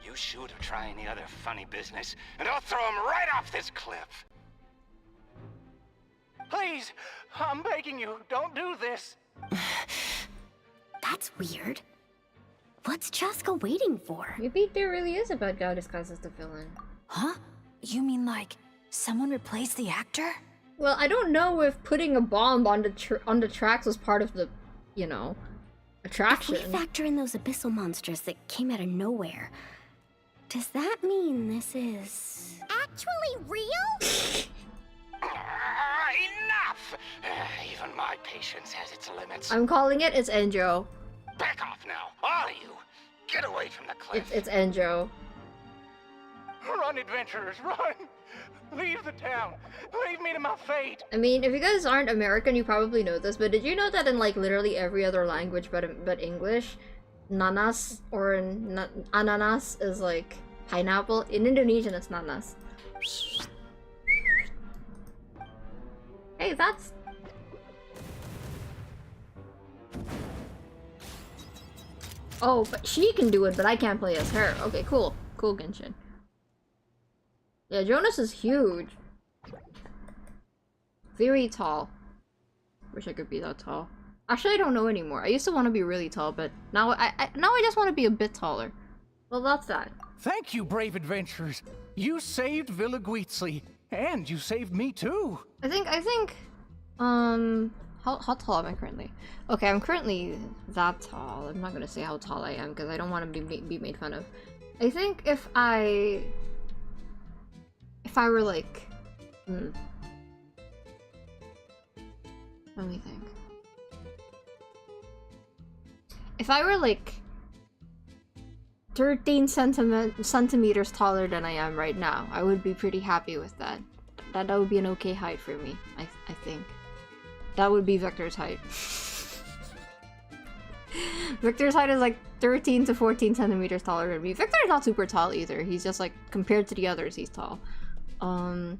[SPEAKER 8] You shoot or try any other funny business, and I'll throw him right off this cliff.
[SPEAKER 2] Please, I'm begging you, don't do this.
[SPEAKER 9] That's weird. What's Chaska waiting for?
[SPEAKER 1] Maybe there really is a bad guy disguised as the villain.
[SPEAKER 4] Huh? You mean like someone replaced the actor?
[SPEAKER 1] Well, I don't know if putting a bomb on the tracks was part of the, you know, attraction.
[SPEAKER 9] If we factor in those abyssal monsters that came out of nowhere, does that mean this is...
[SPEAKER 3] Actually real?
[SPEAKER 8] Enough! Even my patience has its limits.
[SPEAKER 1] I'm calling it. It's Enjo.
[SPEAKER 8] Back off now, all of you. Get away from the cliff.
[SPEAKER 1] It's Enjo.
[SPEAKER 2] Run, adventurers, run! Leave the town! Leave me to my fate!
[SPEAKER 1] I mean, if you guys aren't American, you probably know this, but did you know that in, like, literally every other language but English, nanas or ananas is, like, pineapple? In Indonesian, it's nanas. Hey, that's... Oh, but she can do it, but I can't play as her. Okay, cool. Cool, Genshin. Yeah, Jonas is huge. Very tall. Wish I could be that tall. Actually, I don't know anymore. I used to want to be really tall, but now I just want to be a bit taller. Well, that's that.
[SPEAKER 2] Thank you, brave adventurers. You saved Villa Guizzi, and you saved me too.
[SPEAKER 1] I think, how tall am I currently? Okay, I'm currently that tall. I'm not gonna say how tall I am because I don't want to be made fun of. I think if I were like, let me think. If I were like 13 centimeters taller than I am right now, I would be pretty happy with that. That would be an okay height for me, I think. That would be Victor's height. Victor's height is like 13 to 14 centimeters taller than me. Victor's not super tall either. He's just like, compared to the others, he's tall. And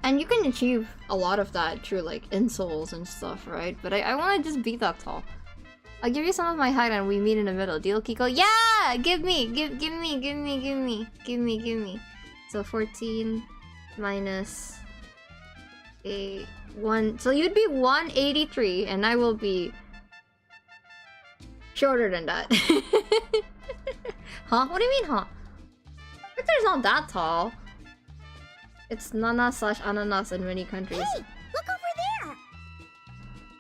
[SPEAKER 1] you can achieve a lot of that through like insoles and stuff, right? But I want to just be that tall. I'll give you some of my height and we meet in the middle. Deal, Kiko? Yeah! Give me. So 14 minus a 1. So you'd be 183 and I will be shorter than that. Huh? What do you mean, huh? Victor's not that tall. It's nana/ananas in many countries.
[SPEAKER 3] Hey! Look over there!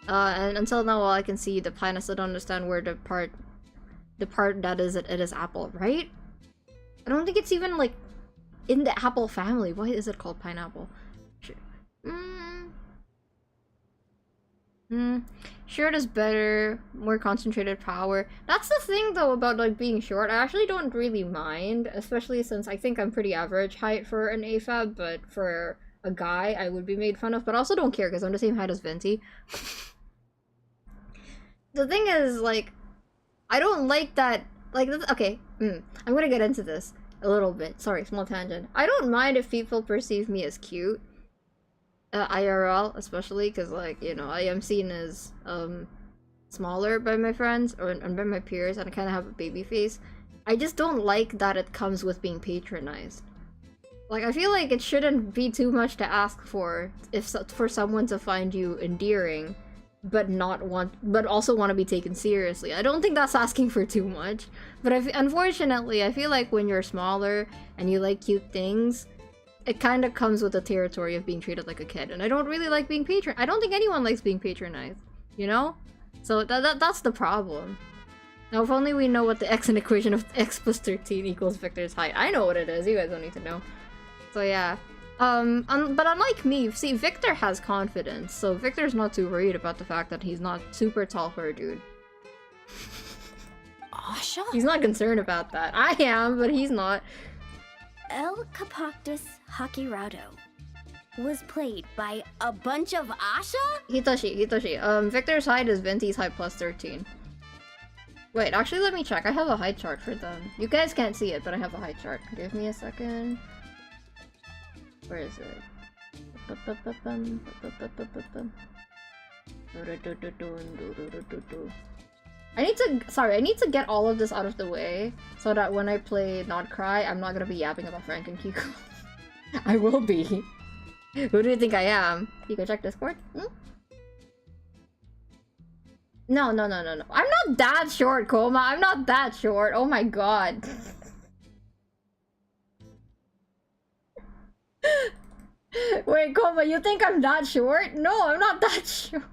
[SPEAKER 1] And until now, all I can see the pine, I still don't understand where the part that is it is apple, right? I don't think it's even like in the apple family. Why is it called pineapple? Short is better, more concentrated power. That's the thing though about like being short. I actually don't really mind, especially since I think I'm pretty average height for an AFAB, but for a guy I would be made fun of, but I also don't care because I'm the same height as Venti. The thing is, like, I don't like that. Like, okay, I'm gonna get into this a little bit. Sorry, small tangent. I don't mind if people perceive me as cute. IRL, especially, because, like, you know, I am seen as, smaller by my friends, and by my peers, and I kind of have a baby face. I just don't like that it comes with being patronized. Like, I feel like it shouldn't be too much to ask for for someone to find you endearing, but also want to be taken seriously. I don't think that's asking for too much. But unfortunately, I feel like when you're smaller and you like cute things, it kind of comes with the territory of being treated like a kid. And I don't really like being I don't think anyone likes being patronized, you know? So that's the problem. Now, if only we know what the x and equation of x plus 13 equals Victor's height. I know what it is. You guys don't need to know. So yeah. But unlike me, see, Victor has confidence. So Victor's not too worried about the fact that he's not super tall for a dude.
[SPEAKER 4] Asha?
[SPEAKER 1] He's not concerned about that. I am, but he's not.
[SPEAKER 9] El Capoctus Hakirado was played by a bunch of Asha?
[SPEAKER 1] Hitoshi. Victor's height is Venti's height plus 13. Wait, actually, let me check. I have a height chart for them. You guys can't see it, but I have a height chart. Give me a second. Where is it? I need to get all of this out of the way so that when I play Not Cry, I'm not gonna be yapping about Frank and Kiko. I will be. Who do you think I am? You can check Discord? No. I'm not that short, Koma. I'm not that short. Oh my god. Wait, Koma, you think I'm that short? No, I'm not that short.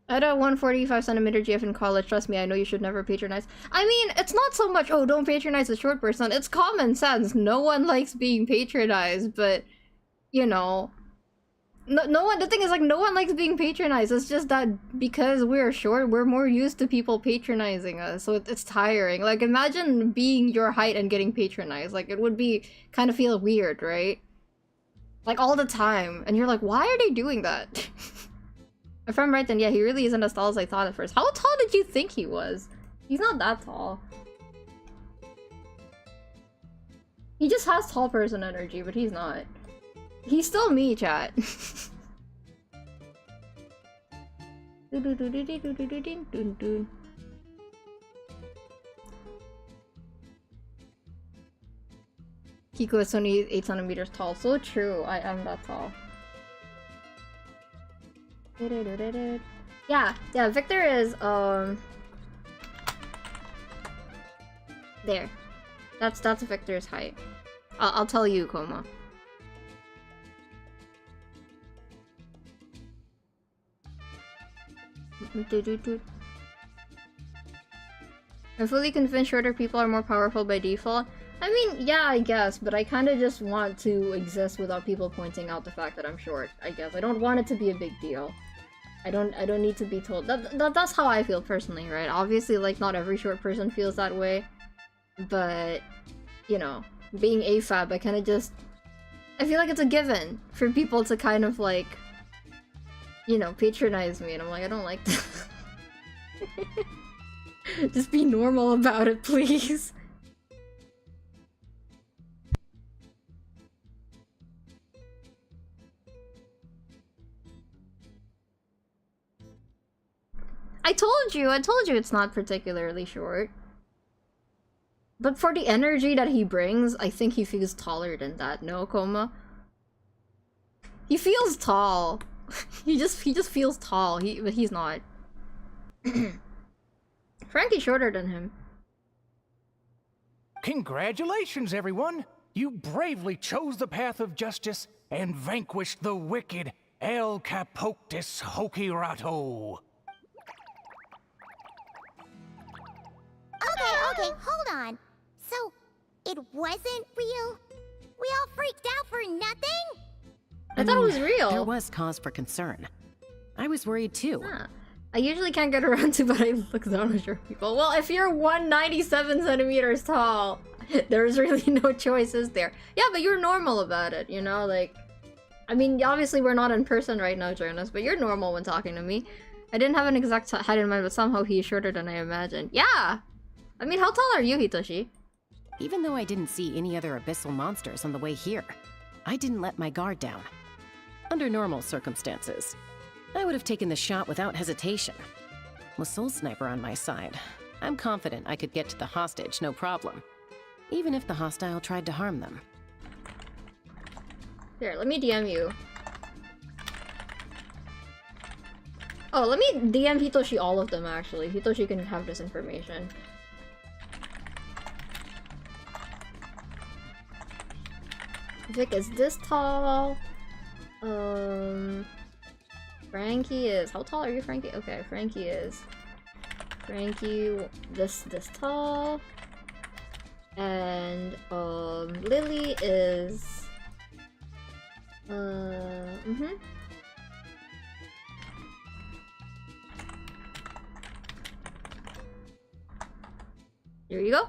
[SPEAKER 1] I had a 145 centimeter GF in college. Trust me, I know you should never patronize. I mean, it's not so much, oh, don't patronize a short person. It's common sense. No one likes being patronized, but, you know, no one, the thing is, like, no one likes being patronized. It's just that because we're short, we're more used to people patronizing us, so it's tiring. Like, imagine being your height and getting patronized. Like, it would be, kind of feel weird, right? Like, all the time. And you're like, why are they doing that? If I'm right, then yeah, he really isn't as tall as I thought at first. How tall did you think he was? He's not that tall. He just has tall person energy, but he's not. He's still me, chat. Kiko is only 8 centimeters tall. So true, I am that tall. Yeah, Victor is, there. That's Victor's height. I'll tell you, Koma. I'm fully convinced shorter people are more powerful by default. I mean, yeah, I guess, but I kind of just want to exist without people pointing out the fact that I'm short, I guess. I don't want it to be a big deal. I don't need to be told. That's how I feel personally, right? Obviously, like, not every short person feels that way. But, you know, being AFAB, I kind of just... I feel like it's a given for people to kind of, like, you know, patronize me. And I'm like, I don't like that. Just be normal about it, please. I told you it's not particularly short. But for the energy that he brings, I think he feels taller than that, no, Koma? He feels tall. he just feels tall, but he's not. Frankie's shorter than him.
[SPEAKER 2] Congratulations, everyone! You bravely chose the path of justice and vanquished the wicked El Capoctus Hokirato.
[SPEAKER 3] Okay, hold on. So, it wasn't real? We all freaked out for nothing?
[SPEAKER 1] I thought it was real.
[SPEAKER 5] There was cause for concern. I was worried too.
[SPEAKER 1] Huh. I usually can't get around to, but I look down on short people. Well, if you're 197 centimeters tall, there's really no choices there. Yeah, but you're normal about it, you know? Like, I mean, obviously we're not in person right now, Jonas, but you're normal when talking to me. I didn't have an exact height in mind, but somehow he's shorter than I imagined. Yeah! I mean, how tall are you, Hitoshi?
[SPEAKER 5] Even though I didn't see any other abyssal monsters on the way here, I didn't let my guard down. Under normal circumstances, I would have taken the shot without hesitation. With Soul Sniper on my side, I'm confident I could get to the hostage no problem, even if the hostile tried to harm them.
[SPEAKER 1] Here, let me DM you. Oh, let me DM Hitoshi all of them, actually. Hitoshi can have this information. Vic is this tall. Frankie is... How tall are you, Frankie? Okay, Frankie is... Frankie, this tall. And, Lily is... Here you go.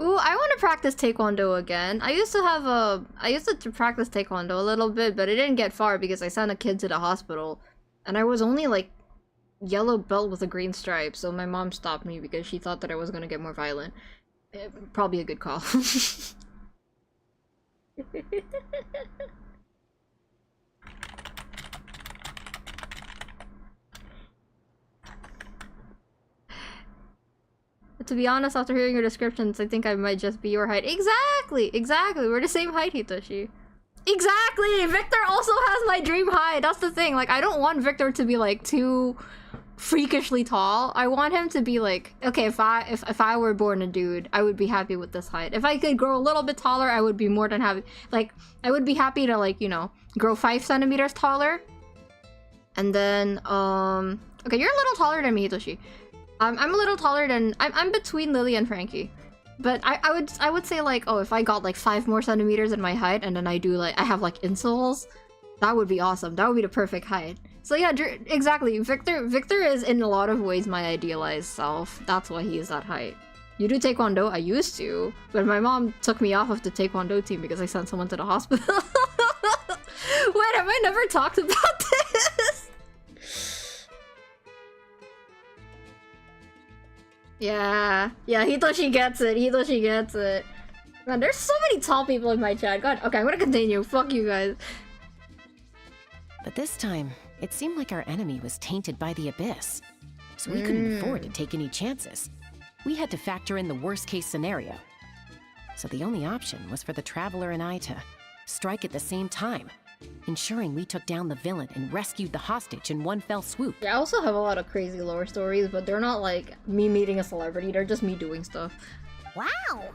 [SPEAKER 1] Ooh, I want to practice Taekwondo again. I used to practice Taekwondo a little bit, but it didn't get far because I sent a kid to the hospital. And I was only like yellow belt with a green stripe, so my mom stopped me because she thought that I was gonna get more violent. Probably a good call. To be honest, after hearing your descriptions, I think I might just be your height. Exactly! Exactly! We're the same height, Hitoshi. Exactly! Victor also has my dream height! That's the thing. Like, I don't want Victor to be, like, too freakishly tall. I want him to be, like... Okay, if I were born a dude, I would be happy with this height. If I could grow a little bit taller, I would be more than happy. Like, I would be happy to, like, you know, grow 5 centimeters taller. And then, okay, you're a little taller than me, Hitoshi. I'm a little taller than... I'm between Lily and Frankie. But I would say, like, oh, if I got, like, 5 more centimeters in my height, and then I do, like, I have, like, insoles, that would be awesome. That would be the perfect height. So yeah, exactly. Victor is, in a lot of ways, my idealized self. That's why he is that height. You do Taekwondo? I used to. But my mom took me off of the Taekwondo team because I sent someone to the hospital. Wait, have I never talked about this? Yeah, Hitoshi gets it. Hitoshi gets it. Man, there's so many tall people in my chat. God, okay, I'm gonna continue. Fuck you guys.
[SPEAKER 5] But this time, it seemed like our enemy was tainted by the abyss. So we couldn't afford to take any chances. We had to factor in the worst-case scenario. So the only option was for the Traveler and I to strike at the same time, ensuring we took down the villain and rescued the hostage in one fell swoop.
[SPEAKER 1] Yeah, I also have a lot of crazy lore stories, but they're not like me meeting a celebrity, they're just me doing stuff.
[SPEAKER 3] Wow!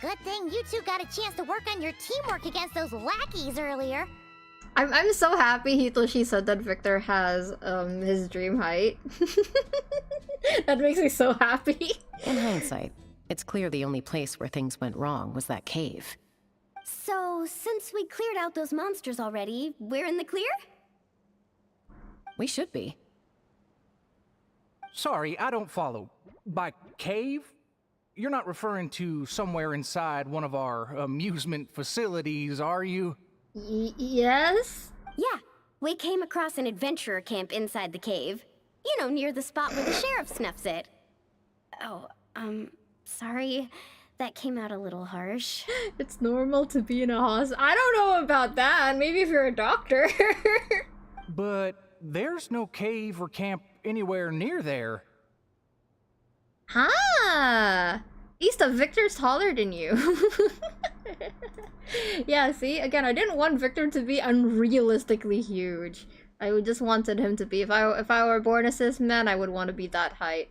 [SPEAKER 3] Good thing you two got a chance to work on your teamwork against those lackeys earlier.
[SPEAKER 1] I'm so happy Hitoshi said that Victor has his dream height. That makes me so happy.
[SPEAKER 5] In hindsight, it's clear the only place where things went wrong was that cave.
[SPEAKER 9] So, since we cleared out those monsters already, we're in the clear?
[SPEAKER 5] We should be.
[SPEAKER 2] Sorry, I don't follow. By cave? You're not referring to somewhere inside one of our amusement facilities, are you?
[SPEAKER 1] Yes?
[SPEAKER 9] Yeah, we came across an adventurer camp inside the cave. You know, near the spot where the sheriff snuffs it. Oh, sorry. That came out a little harsh.
[SPEAKER 1] It's normal to be in a hospital. I don't know about that. Maybe if you're a doctor.
[SPEAKER 2] But there's no cave or camp anywhere near there.
[SPEAKER 1] Huh? Easta, Victor's taller than you. Yeah, see? Again, I didn't want Victor to be unrealistically huge. I just wanted him to be... If I were born a cis man, I would want to be that height.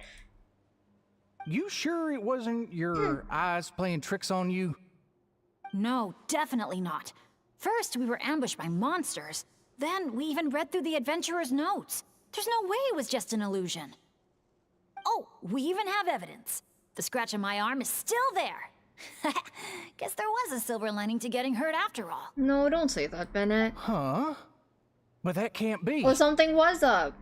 [SPEAKER 2] You sure it wasn't your eyes playing tricks on you?
[SPEAKER 4] No, definitely not. First, we were ambushed by monsters. Then, we even read through the adventurer's notes. There's no way it was just an illusion. Oh, we even have evidence. The scratch on my arm is still there. Guess there was a silver lining to getting hurt after all.
[SPEAKER 1] No, don't say that, Bennett.
[SPEAKER 2] Huh? But that can't be.
[SPEAKER 1] Well, something was up.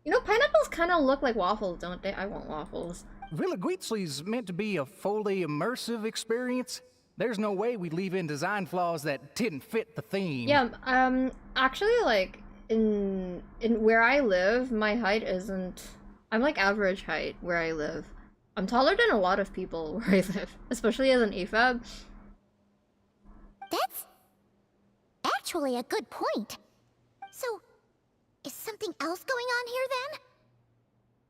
[SPEAKER 1] You know, pineapples kind of look like waffles, don't they? I want waffles.
[SPEAKER 2] Villa Guitzli's meant to be a fully immersive experience. There's no way we'd leave in design flaws that didn't fit the theme.
[SPEAKER 1] Yeah, actually, like, in where I live, my height isn't... I'm like average height where I live. I'm taller than a lot of people where I live, especially as an AFAB.
[SPEAKER 3] That's actually a good point. So, is something else going on here then?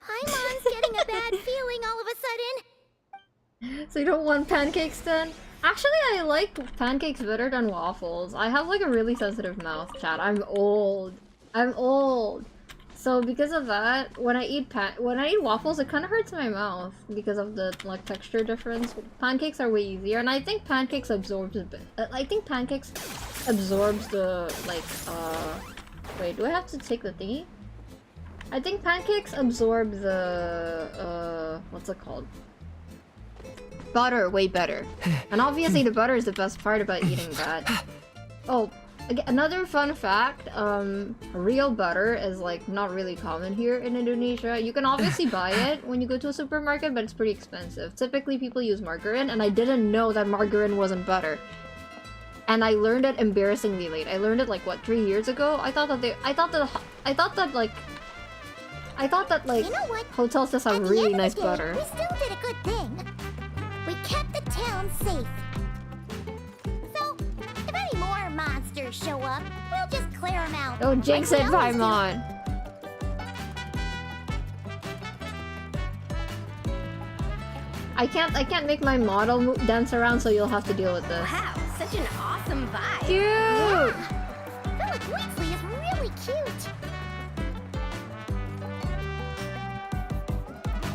[SPEAKER 3] Paimon's getting a bad feeling all of a sudden.
[SPEAKER 1] So you don't want pancakes then? Actually, I like pancakes better than waffles. I have like a really sensitive mouth, chat. I'm old. I'm old. So because of that, when I eat waffles, it kind of hurts my mouth because of the like texture difference. Pancakes are way easier, and I think pancakes absorbs a bit. I think pancakes absorbs the like Wait, do I have to take the thingy? I think pancakes absorb the what's it called? Butter way better. And obviously the butter is the best part about eating that. Oh, again, another fun fact, real butter is like not really common here in Indonesia. You can obviously buy it when you go to a supermarket, but it's pretty expensive. Typically people use margarine, and I didn't know that margarine wasn't butter. And I learned it embarrassingly late. I learned it like what, 3 years ago? I thought that
[SPEAKER 3] You know what?
[SPEAKER 1] hotels just have
[SPEAKER 3] At the
[SPEAKER 1] really
[SPEAKER 3] end of
[SPEAKER 1] nice
[SPEAKER 3] the day,
[SPEAKER 1] butter.
[SPEAKER 3] We still did a good thing. We kept the town safe. So, if any more monsters show up, we'll just clear them out.
[SPEAKER 1] Oh, jinx
[SPEAKER 3] like
[SPEAKER 1] it,
[SPEAKER 3] we always do.
[SPEAKER 1] Paimon! I can't make my model dance around, so you'll have to deal with this.
[SPEAKER 9] Wow, such an awesome vibe.
[SPEAKER 1] Cute!
[SPEAKER 3] Yeah. Philip Weasley is really cute.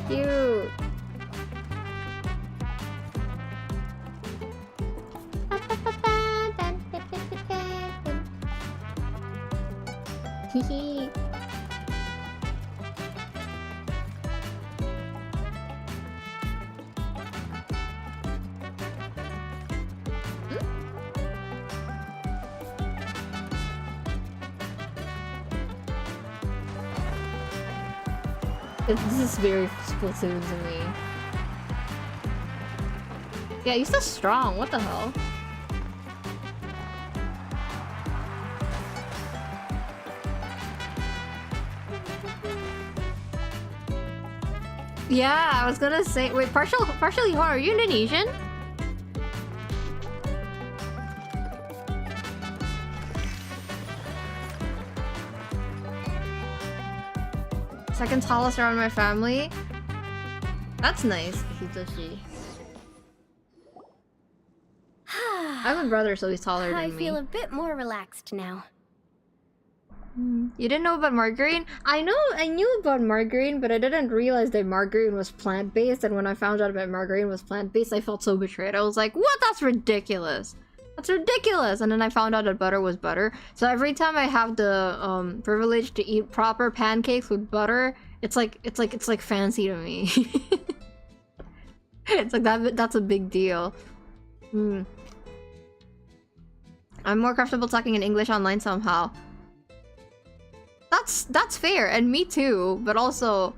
[SPEAKER 1] Cute. Hehe. This is very Splatoon to me. Yeah, he's so strong. What the hell? Yeah, I was gonna say. Wait, partially horror. Are you Indonesian? Second tallest around my family. That's nice, Hitoshi. I have a brother, so he's taller than
[SPEAKER 9] I
[SPEAKER 1] me.
[SPEAKER 9] feel a bit more relaxed now.
[SPEAKER 1] You didn't know about margarine? I knew about margarine, but I didn't realize that margarine was plant-based, and when I found out about margarine was plant-based, I felt so betrayed. I was like, what? That's ridiculous. That's ridiculous! And then I found out that butter was butter. So every time I have the privilege to eat proper pancakes with butter, it's like fancy to me. It's like that's a big deal. I'm more comfortable talking in English online somehow. That's fair, and me too, but also,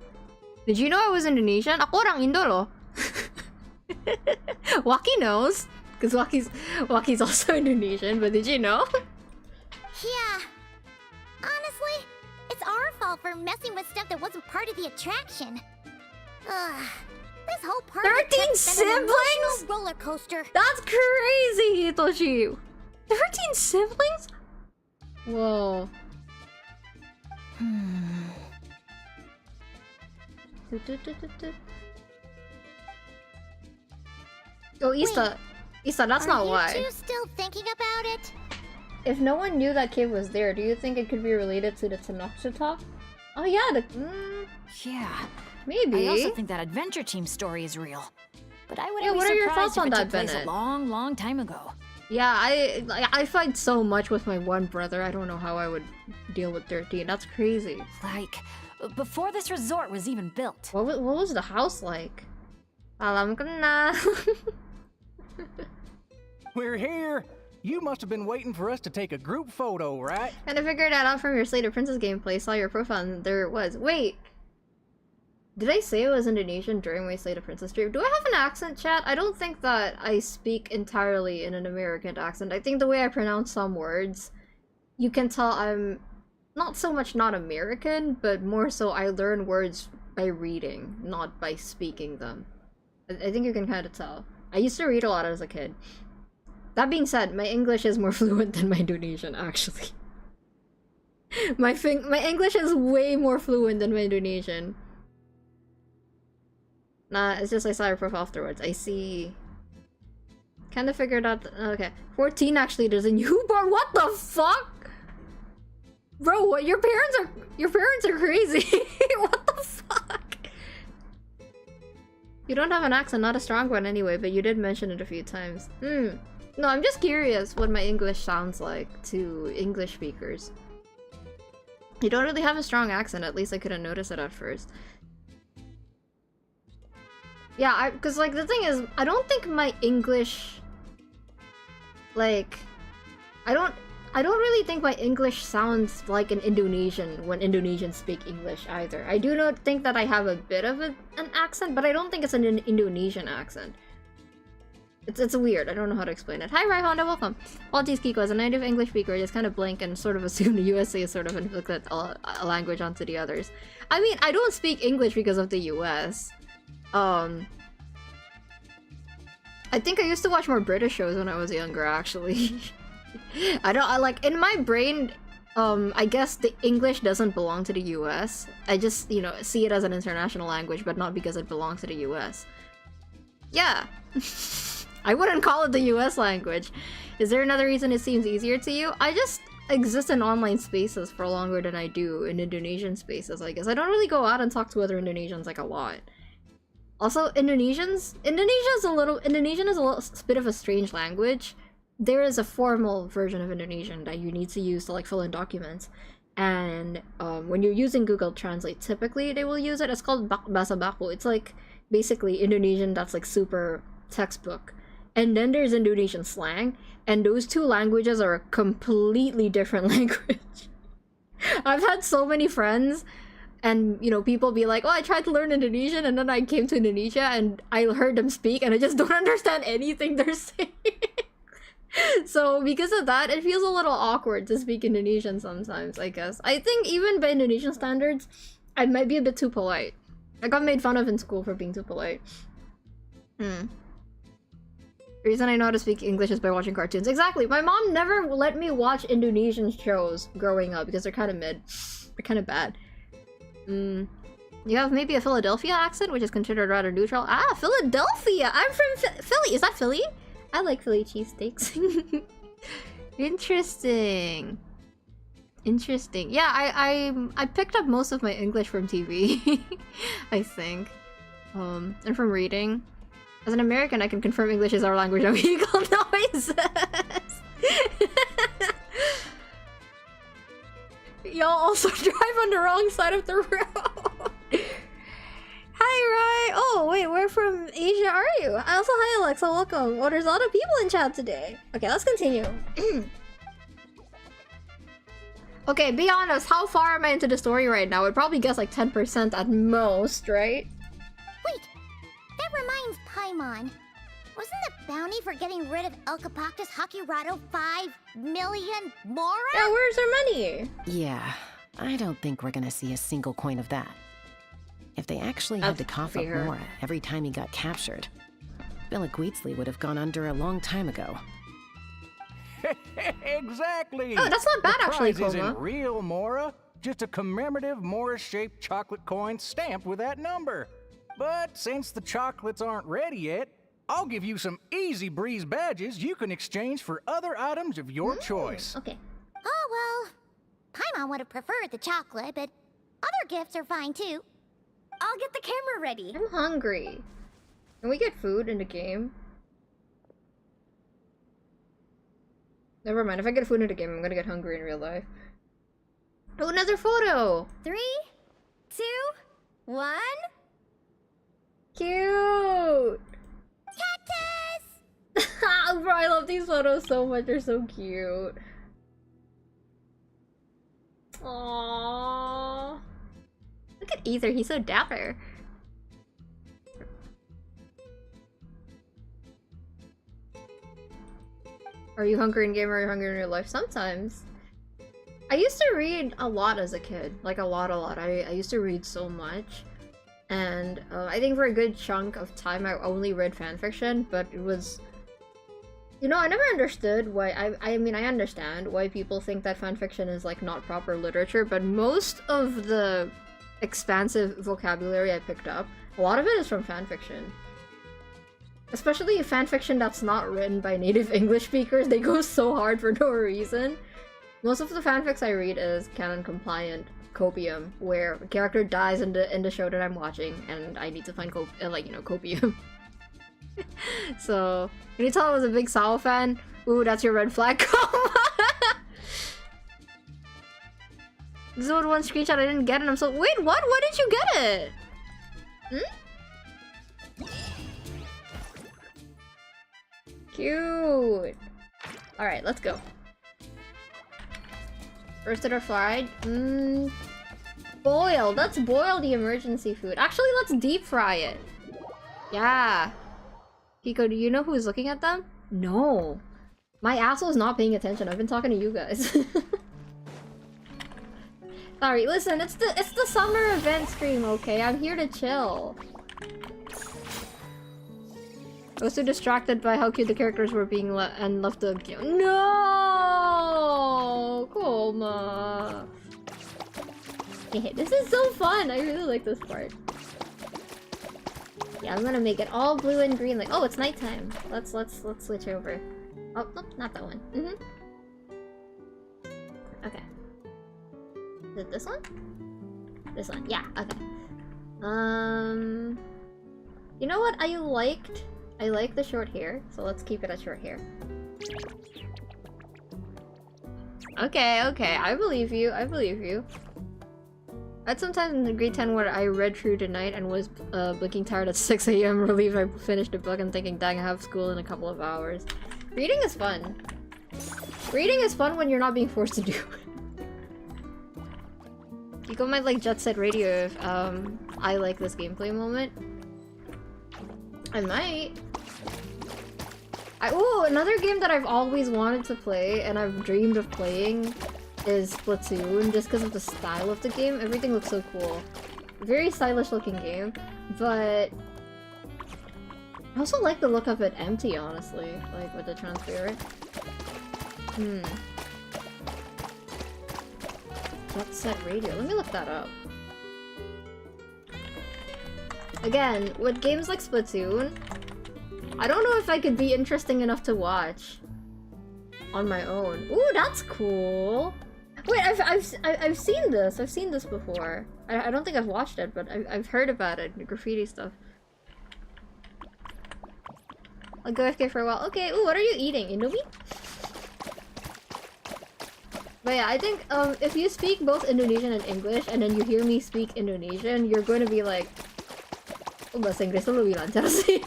[SPEAKER 1] did you know I was Indonesian? Ako orang Indo loh. Waki knows, because Waki's also Indonesian, but did you know?
[SPEAKER 3] Yeah. Honestly, it's our fault for messing with stuff that wasn't part of the attraction. Ugh. This whole part
[SPEAKER 1] 13 siblings?
[SPEAKER 3] Roller coaster.
[SPEAKER 1] That's crazy, Hitoshi. 13 siblings? Whoa. Oh, Issa, that's not why.
[SPEAKER 3] Are you two still thinking about it?
[SPEAKER 1] If no one knew that cave was there, do you think it could be related to the Tenochtitlan? Oh yeah,
[SPEAKER 4] Yeah.
[SPEAKER 1] maybe.
[SPEAKER 4] I also think that adventure team story is real. But I wouldn't be
[SPEAKER 1] what are your
[SPEAKER 4] surprised
[SPEAKER 1] thoughts
[SPEAKER 4] if
[SPEAKER 1] on
[SPEAKER 4] it
[SPEAKER 1] that,
[SPEAKER 4] took place
[SPEAKER 1] Bennett?
[SPEAKER 4] a long, long time ago.
[SPEAKER 1] Yeah, I fight so much with my one brother. I don't know how I would deal with 13. That's crazy.
[SPEAKER 4] Like, before this resort was even built.
[SPEAKER 1] What was the house like? Alam ko na.
[SPEAKER 2] We're here! You must have been waiting for us to take a group photo, right?
[SPEAKER 1] Kinda figured that out from your Slater Princess gameplay. Saw your profile and there it was. Wait! Did I say I was Indonesian during my Slay the Princess stream? Do I have an accent, chat? I don't think that I speak entirely in an American accent. I think the way I pronounce some words, you can tell I'm not so much not American, but more so I learn words by reading, not by speaking them. I think you can kind of tell. I used to read a lot as a kid. That being said, my English is more fluent than my Indonesian, actually. My English is way more fluent than my Indonesian. Nah, it's just I saw your profile afterwards. I see. Kind of figured out. Okay, 14 actually there's a newborn. What the fuck, bro? What your parents are crazy. What the fuck? You don't have an accent, not a strong one anyway, but you did mention it a few times. No, I'm just curious what my English sounds like to English speakers. You don't really have a strong accent. At least I couldn't notice it at first. Yeah, because like the thing is, I don't think my English, like, I don't really think my English sounds like an Indonesian when Indonesians speak English either. I do not think that I have a bit of an accent, but I don't think it's an Indonesian accent. It's weird. I don't know how to explain it. Hi, Rai Honda, welcome. Maltese Kiko, as a native English speaker, I just kind of blink and sort of assume the USA is sort of inflicted a language onto the others. I mean, I don't speak English because of the US. I think I used to watch more British shows when I was younger, actually. I like, in my brain, I guess the English doesn't belong to the US. I just, you know, see it as an international language, but not because it belongs to the US. Yeah. I wouldn't call it the US language. Is there another reason it seems easier to you? I just exist in online spaces for longer than I do in Indonesian spaces, I guess. I don't really go out and talk to other Indonesians like a lot. Also, Indonesian is a little bit of a strange language. There is a formal version of Indonesian that you need to use to like fill in documents. And when you're using Google Translate, typically they will use it. It's called Bahasa Baku. It's like basically Indonesian that's like super textbook. And then there's Indonesian slang, and those two languages are a completely different language. I've had so many friends, and you know, people be like, oh, I tried to learn Indonesian, and then I came to Indonesia and I heard them speak and I just don't understand anything they're saying. So because of that, it feels a little awkward to speak Indonesian sometimes, I guess. I think even by Indonesian standards, I might be a bit too polite. I got made fun of in school for being too polite. The reason I know how to speak English is by watching cartoons. Exactly! My mom never let me watch Indonesian shows growing up because they're kind of mid. They're kind of bad. You have maybe a Philadelphia accent, which is considered rather neutral. Ah, Philadelphia! I'm from Philly! Is that Philly? I like Philly cheesesteaks. Interesting. Interesting. Yeah, I picked up most of my English from TV. I think. And from reading. As an American, I can confirm English is our language of vehicle noises. Y'all also drive on the wrong side of the road. Hi, Rai. Oh, wait, where from Asia are you? Also, hi, Alexa. Welcome. Oh, there's a lot of people in chat today. Okay, let's continue. Okay, be honest. How far am I into the story right now? I'd probably guess like 10% at most, right?
[SPEAKER 3] Wait, that reminds Paimon. Wasn't the bounty for getting rid of El Capactus Hakirado 5 million Mora?
[SPEAKER 1] Yeah, where's our money?
[SPEAKER 5] Yeah, I don't think we're gonna see a single coin of that. If they actually had to cough up Mora every time he got captured, Billiqueatsley would have gone under a long time ago.
[SPEAKER 2] Exactly!
[SPEAKER 1] Oh, that's not bad actually,
[SPEAKER 2] The prize
[SPEAKER 1] Koma.
[SPEAKER 2] isn't real Mora, just a commemorative Mora-shaped chocolate coin stamped with that number. But since the chocolates aren't ready yet, I'll give you some easy breeze badges you can exchange for other items of your choice.
[SPEAKER 1] Okay.
[SPEAKER 3] Oh, well, Paimon would have preferred the chocolate, but other gifts are fine too.
[SPEAKER 9] I'll get the camera ready.
[SPEAKER 1] I'm hungry. Can we get food in the game? Never mind. If I get food in the game, I'm gonna get hungry in real life. Oh, another photo!
[SPEAKER 9] 3, 2, 1.
[SPEAKER 1] Cute!
[SPEAKER 3] Cactus!
[SPEAKER 1] Bro, I love these photos so much. They're so cute. Aww. Look at Ether. He's so dapper. Are you hungry in game or are you hungry in real life? Sometimes. I used to read a lot as a kid. Like, a lot. I used to read so much. And I think for a good chunk of time I only read fanfiction, but it was... You know, I never understood why... I mean, I understand why people think that fanfiction is, like, not proper literature, but most of the expansive vocabulary I picked up, a lot of it is from fanfiction. Especially fanfiction that's not written by native English speakers, they go so hard for no reason. Most of the fanfics I read is canon compliant copium, where a character dies in the show that I'm watching, and I need to find copium. So, can you tell I was a big Sao fan? Ooh, that's your red flag. This is one screenshot I didn't get, and I'm so— wait, what? Why did you get it? Cute! Alright, let's go. Roasted or fried? Boiled! Let's boil the emergency food. Actually, let's deep fry it. Yeah. Kiko, do you know who's looking at them? No. My asshole's not paying attention. I've been talking to you guys. Sorry, listen, it's the summer event stream, okay? I'm here to chill. I was so distracted by how cute the characters were being and left the game. No, Koma. This is so fun. I really like this part. Yeah, I'm gonna make it all blue and green. Like, oh, it's nighttime. Let's switch over. Oh, nope, not that one. Okay. Is it this one? This one. Yeah. Okay. You know what? I like the short hair, so let's keep it at short hair. Okay, I believe you. I had some time in grade 10 where I read through the night and was blinking tired at 6 AM, relieved I finished the book and thinking, dang, I have school in a couple of hours. Reading is fun. Reading is fun when you're not being forced to do it. You go might like Jet Set Radio if I like this gameplay moment. I might. Ooh, another game that I've always wanted to play and I've dreamed of playing is Splatoon, just because of the style of the game. Everything looks so cool. Very stylish looking game, but I also like the look of it empty, honestly, like with the transparent. Jet Set Radio. Let me look that up. Again, with games like Splatoon, I don't know if I could be interesting enough to watch on my own. Ooh, that's cool. Wait, I've seen this. I've seen this before. I don't think I've watched it, but I've heard about it. The graffiti stuff. I'll go AFK for a while. Okay. Ooh, what are you eating? Indomie? But yeah, I think if you speak both Indonesian and English, and then you hear me speak Indonesian, you're going to be like, oh, bahasa Inggris lu lebih lancar sih.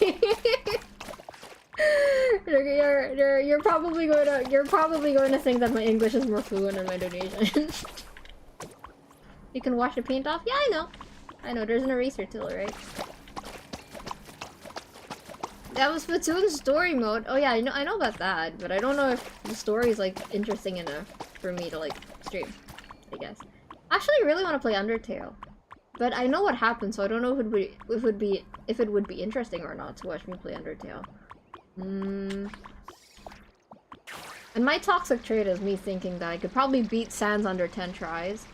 [SPEAKER 1] You're probably going to think that my English is more fluent than my Indonesian. You can wash the paint off? Yeah, I know. There's an eraser tool, right? That was Splatoon's story mode. Oh yeah, I know about that, but I don't know if the story is like interesting enough for me to like stream, I guess. Actually, I really want to play Undertale, but I know what happened, so I don't know if it would be interesting or not to watch me play Undertale. And my toxic trait is me thinking that I could probably beat Sans under 10 tries.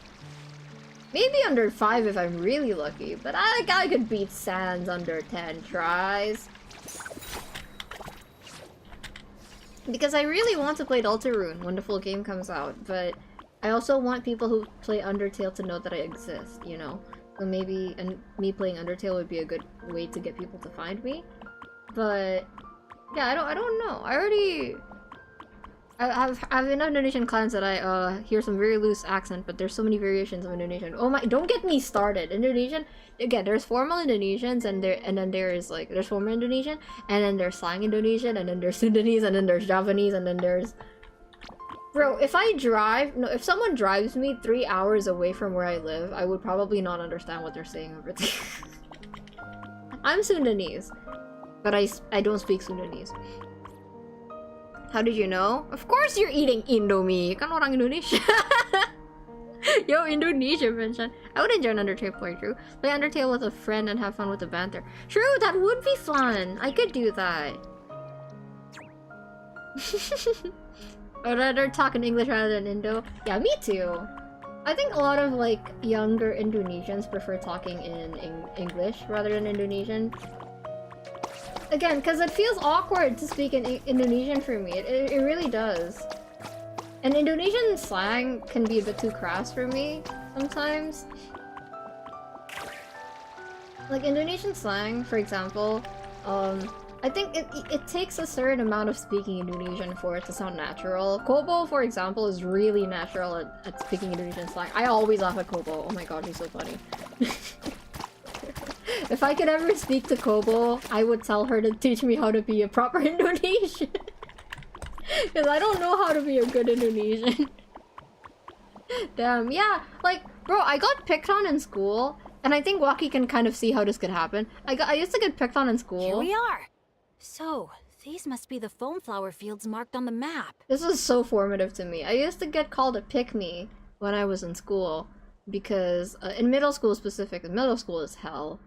[SPEAKER 1] Maybe under 5 if I'm really lucky, but I could beat Sans under 10 tries. Because I really want to play Deltarune when the full game comes out, but I also want people who play Undertale to know that I exist, you know? So maybe me playing Undertale would be a good way to get people to find me. But yeah, I don't know. I have enough Indonesian clans that I hear some very loose accent, but there's so many variations of Indonesian. Oh my, don't get me started. Indonesian, again, there's formal Indonesians and then there's formal Indonesian, and then there's slang Indonesian, and then there's Sundanese, and then there's Javanese, and then there's... Bro, if someone drives me 3 hours away from where I live, I would probably not understand what they're saying over there. I'm Sundanese, but I don't speak Sundanese. How did you know? Of course you're eating Indomie. Kan orang Indonesia. Yo, Indonesia mention. I would enjoy an Undertale playthrough. Play Undertale with a friend and have fun with the banter. True, that would be fun. I could do that. I'd rather talk in English rather than Indo. Yeah, me too. I think a lot of like younger Indonesians prefer talking in English rather than Indonesian. Again, because it feels awkward to speak in Indonesian for me. It really does. And Indonesian slang can be a bit too crass for me sometimes. Like Indonesian slang, for example, I think it takes a certain amount of speaking Indonesian for it to sound natural. Kobo, for example, is really natural at speaking Indonesian slang. I always laugh at Kobo. Oh my god, he's so funny. If I could ever speak to Kobo, I would tell her to teach me how to be a proper Indonesian. Because I don't know how to be a good Indonesian. Damn, yeah, like, bro, I got picked on in school, and I think Waki can kind of see how this could happen. I used to get picked on in school.
[SPEAKER 4] Here we are. So, these must be the foam flower fields marked on the map.
[SPEAKER 1] This was so formative to me. I used to get called a pick-me when I was in school, because, in middle school specifically, middle school is hell.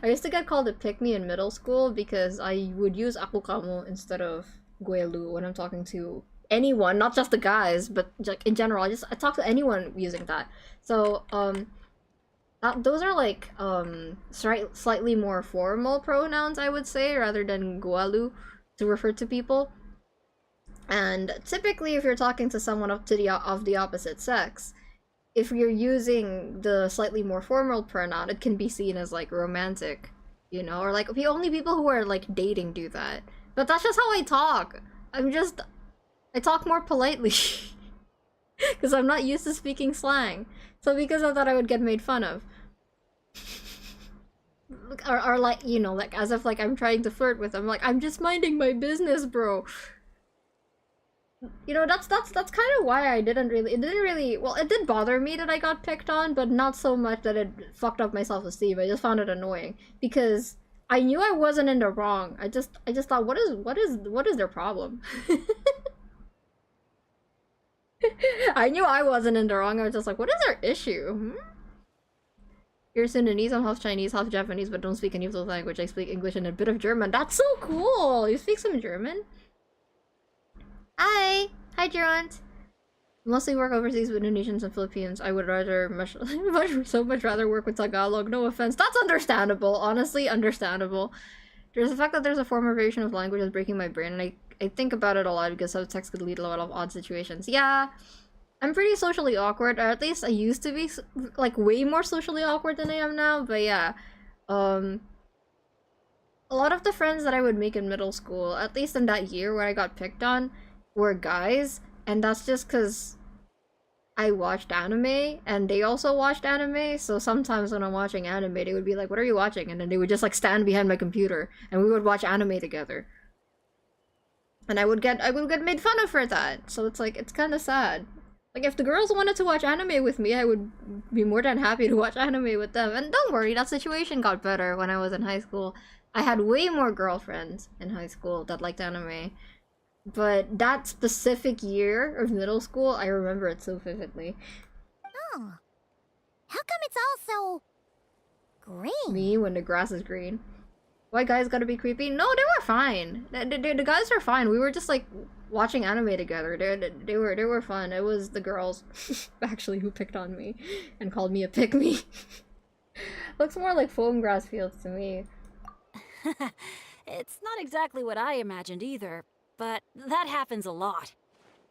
[SPEAKER 1] I used to get called a pick-me in middle school because I would use aku kamu instead of gue lu when I'm talking to anyone, not just the guys, but like in general. I talk to anyone using that. So those are like slightly more formal pronouns, I would say, rather than gue lu to refer to people. And typically, if you're talking to someone of the opposite sex, if you're using the slightly more formal pronoun, it can be seen as like romantic, you know, or like only people who are like dating do that. But that's just how I talk. I talk more politely. Because I'm not used to speaking slang. So because of that, I would get made fun of. Or like, you know, like as if like I'm trying to flirt with them. Like, I'm just minding my business, bro. You know, that's kind of why it didn't really, well, it did bother me that I got picked on, but not so much that it fucked up my self-esteem. I just found it annoying because I knew I wasn't in the wrong. I just thought, what is their problem? I knew I wasn't in the wrong. I was just like, what is their issue? You're Sudanese, I'm half Chinese, half Japanese, but don't speak any of those language. I speak English and a bit of German. That's so cool! You speak some German? Hi! Hi, Gerant! Mostly work overseas with Indonesians and Philippines. I would rather so much rather work with Tagalog. No offense. That's understandable. Honestly, understandable. There's the fact that there's a former variation of language that's breaking my brain, and I think about it a lot because subtext could lead to a lot of odd situations. Yeah, I'm pretty socially awkward, or at least I used to be, like, way more socially awkward than I am now, but yeah. A lot of the friends that I would make in middle school, at least in that year where I got picked on, were guys, and that's just because I watched anime, and they also watched anime, so sometimes when I'm watching anime, they would be like, what are you watching? And then they would just, like, stand behind my computer, and we would watch anime together. And I would get made fun of for that, so it's like, it's kind of sad. Like, if the girls wanted to watch anime with me, I would be more than happy to watch anime with them. And don't worry, that situation got better when I was in high school. I had way more girlfriends in high school that liked anime. But that specific year of middle school, I remember it so vividly.
[SPEAKER 3] Oh. How come it's all so green?
[SPEAKER 1] Me, when the grass is green. Why guys gotta be creepy? No, they were fine. The guys were fine. We were just like watching anime together. They were fun. It was the girls actually who picked on me and called me a pick-me. Looks more like foam grass fields to me.
[SPEAKER 4] It's not exactly what I imagined either, but that happens a lot.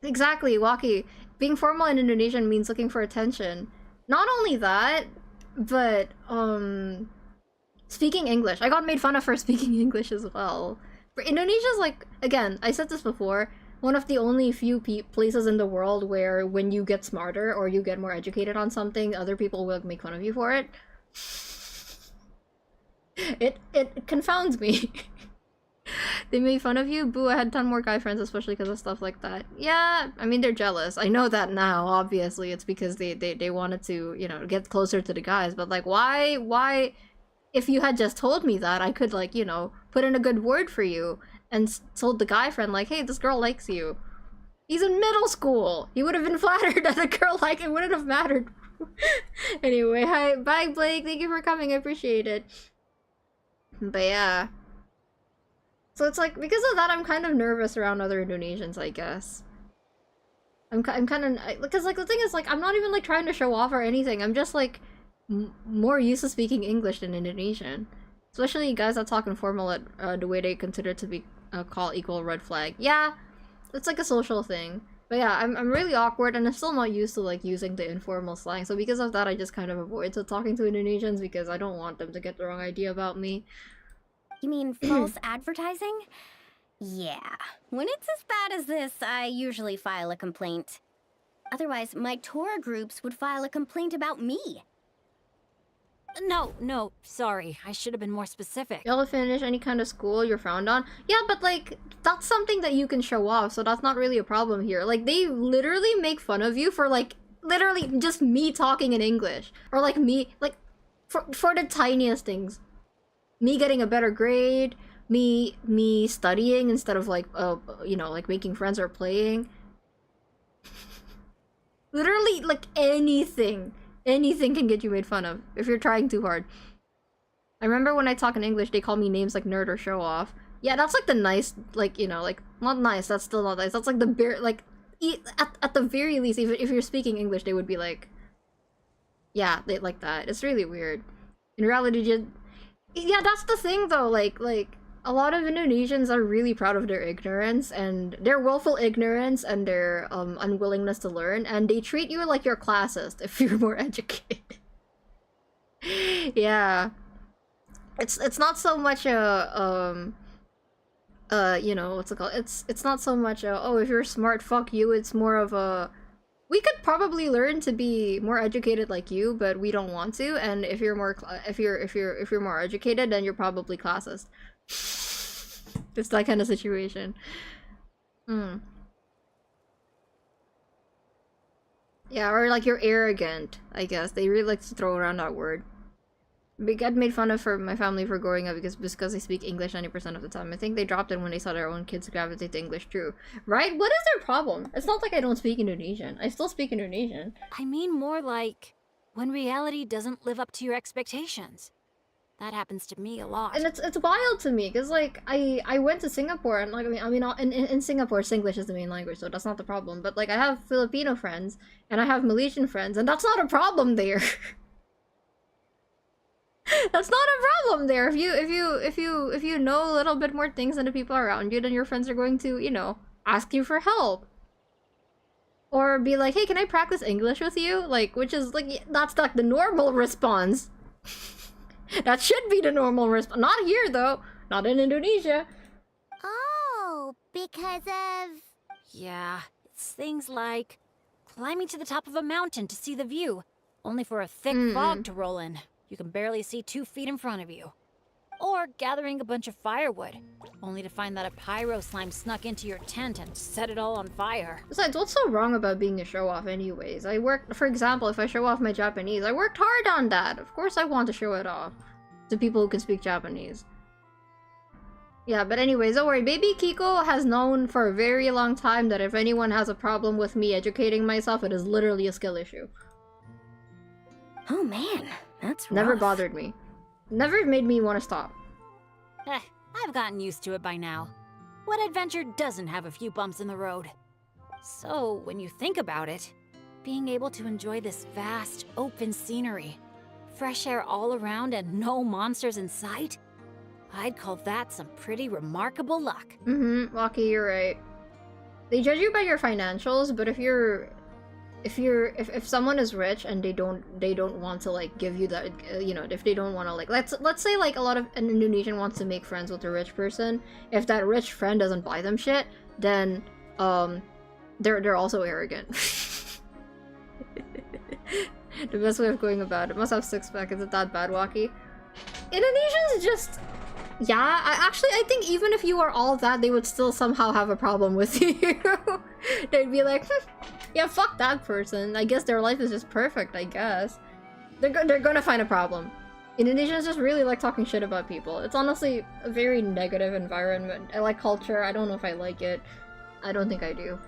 [SPEAKER 1] Exactly, Waki. Being formal in Indonesian means looking for attention. Not only that, but speaking English. I got made fun of for speaking English as well. Indonesia's like, again, I said this before, one of the only few places in the world where when you get smarter or you get more educated on something, other people will make fun of you for it. It confounds me. They made fun of you? Boo, I had a ton more guy friends, especially because of stuff like that. Yeah, I mean, they're jealous. I know that now, obviously. It's because they wanted to, you know, get closer to the guys. But, like, why... If you had just told me that, I could, like, you know, put in a good word for you and told the guy friend like, hey, this girl likes you. He's in middle school. He would have been flattered that a girl like it wouldn't have mattered. Anyway, hi, bye Blake. Thank you for coming. I appreciate it. But yeah. So it's like, because of that, I'm kind of nervous around other Indonesians, I guess. I'm kind of, because like the thing is like, I'm not even like trying to show off or anything. I'm just like more used to speaking English than Indonesian. Especially guys that talk informal at the way they consider to be call equal red flag. Yeah, it's like a social thing. But yeah, I'm really awkward and I'm still not used to like using the informal slang. So because of that, I just kind of avoid talking to Indonesians because I don't want them to get the wrong idea about me.
[SPEAKER 9] You mean false advertising? Yeah. When it's as bad as this, I usually file a complaint. Otherwise, my tour groups would file a complaint about me.
[SPEAKER 4] No, sorry. I should have been more specific.
[SPEAKER 1] Y'all finish any kind of school you're frowned on? Yeah, but like, that's something that you can show off, so that's not really a problem here. Like, they literally make fun of you for like, literally just me talking in English. Or like me, like, for the tiniest things. Me getting a better grade, me studying instead of like, you know, like making friends or playing. Literally, like anything can get you made fun of if you're trying too hard. I remember when I talk in English, they call me names like nerd or show off. Yeah, that's like the nice, like, you know, like, not nice, that's still not nice. That's like the bare, like, at the very least, even if you're speaking English, they would be like, yeah, they like that. It's really weird. In reality, just, yeah, that's the thing though, like, a lot of Indonesians are really proud of their ignorance and their willful ignorance and their unwillingness to learn, and they treat you like you're classist if you're more educated. Yeah. It's not so much a you know, what's it called? It's not so much a, oh, if you're smart, fuck you. It's more of a, we could probably learn to be more educated like you, but we don't want to. And if you're more if you're more educated, then you're probably classist. It's that kind of situation. Yeah, or like you're arrogant, I guess. They really like to throw around that word. We get made fun of for my family for growing up because they speak English 90% of the time. I think they dropped it when they saw their own kids gravitate to English too. Right? What is their problem? It's not like I don't speak Indonesian. I still speak Indonesian.
[SPEAKER 4] I mean more like when reality doesn't live up to your expectations. That happens to me a lot.
[SPEAKER 1] And it's wild to me because like I went to Singapore and like I mean in Singapore Singlish is the main language, so that's not the problem. But like I have Filipino friends and I have Malaysian friends, and that's not a problem there. That's not a problem there. If you know a little bit more things than the people around you, then your friends are going to, you know, ask you for help. Or be like, hey, can I practice English with you? Like, which is like, that's like the normal response. That should be the normal response. Not here though. Not in Indonesia.
[SPEAKER 3] Oh, because of...
[SPEAKER 4] Yeah, it's things like climbing to the top of a mountain to see the view, only for a thick fog to roll in. You can barely see 2 feet in front of you. Or gathering a bunch of firewood, only to find that a pyro slime snuck into your tent and set it all on fire.
[SPEAKER 1] Besides, what's so wrong about being a show-off anyways? I work, for example, if I show off my Japanese, I worked hard on that. Of course I want to show it off to people who can speak Japanese. Yeah, but anyways, don't worry. Baby Kiko has known for a very long time that if anyone has a problem with me educating myself, it is literally a skill issue.
[SPEAKER 9] Oh man, that's rough.
[SPEAKER 1] Never bothered me. Never made me want to stop.
[SPEAKER 4] I've gotten used to it by now. What adventure doesn't have a few bumps in the road? So, when you think about it, being able to enjoy this vast, open scenery, fresh air all around and no monsters in sight, I'd call that some pretty remarkable luck.
[SPEAKER 1] Lucky, you're right. They judge you by your financials, but if someone is rich and they don't want to like give you that, you know, if they don't want to like, let's say like a lot of an Indonesian wants to make friends with a rich person, if that rich friend doesn't buy them shit, then they're also arrogant. The best way of going about it. Must have 6-pack. Is it that bad, Waki? Indonesians just, yeah, I think even if you are all that, they would still somehow have a problem with you. They'd be like, yeah, fuck that person. I guess their life is just perfect, I guess. They're gonna find a problem. Indonesians just really like talking shit about people. It's honestly a very negative environment. I like culture. I don't know if I like it. I don't think I do.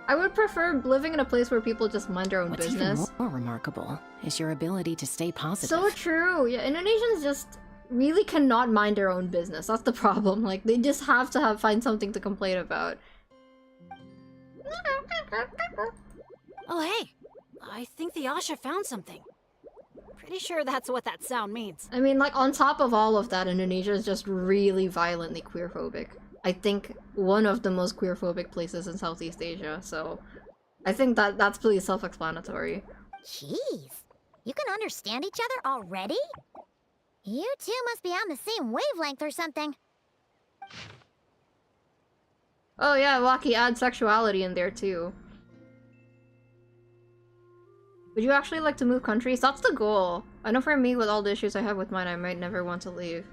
[SPEAKER 1] I would prefer living in a place where people just mind their own business.
[SPEAKER 5] What's even more remarkable is your ability to stay positive.
[SPEAKER 1] So true. Yeah, Indonesians just really cannot mind their own business. That's the problem. Like, they just have to find something to complain about.
[SPEAKER 4] Oh, hey. I think the Asha found something. Pretty sure that's what that sound means.
[SPEAKER 1] I mean, like, on top of all of that, Indonesia is just really violently queerphobic. I think one of the most queerphobic places in Southeast Asia, so I think that's pretty self-explanatory.
[SPEAKER 3] Jeez, you can understand each other already? You two must be on the same wavelength or something.
[SPEAKER 1] Oh yeah, Lucky, add sexuality in there too. Would you actually like to move countries? That's the goal. I know for me, with all the issues I have with mine, I might never want to leave.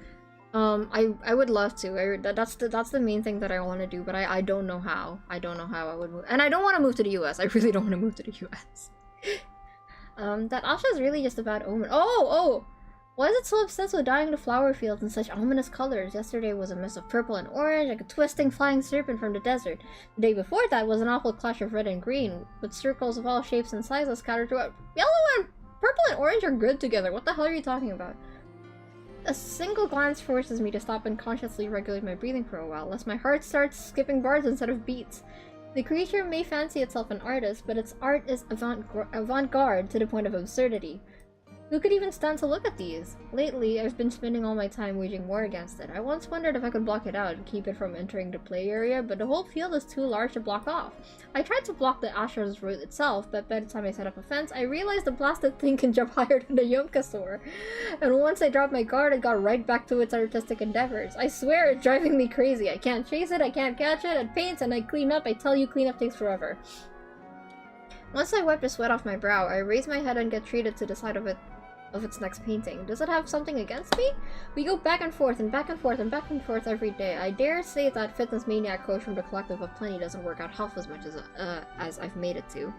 [SPEAKER 1] I would love to. That's the main thing that I want to do, but I don't know how. I don't know how I would move. And I don't want to move to the US. I really don't want to move to the US. That Asha is really just a bad omen. Oh! Why is it so obsessed with dyeing the flower fields in such ominous colors? Yesterday was a mist of purple and orange, like a twisting flying serpent from the desert. The day before that was an awful clash of red and green, with circles of all shapes and sizes scattered throughout. Yellow and purple and orange are good together. What the hell are you talking about? A single glance forces me to stop and consciously regulate my breathing for a while, lest my heart starts skipping bars instead of beats. The creature may fancy itself an artist, but its art is avant-garde to the point of absurdity. Who could even stand to look at these? Lately, I've been spending all my time waging war against it. I once wondered if I could block it out and keep it from entering the play area, but the whole field is too large to block off. I tried to block the Asha's route itself, but by the time I set up a fence, I realized the blasted thing can jump higher than the Yomkasaur. And once I dropped my guard, it got right back to its artistic endeavors. I swear, it's driving me crazy. I can't chase it, I can't catch it, it paints and I clean up. I tell you, cleanup takes forever. Once I wipe the sweat off my brow, I raise my head and get treated to the side of its next painting. Does it have something against me? We go back and forth and back and forth and back and forth every day. I dare say that fitness maniac coach from the Collective of Plenty doesn't work out half as much as I've made it to.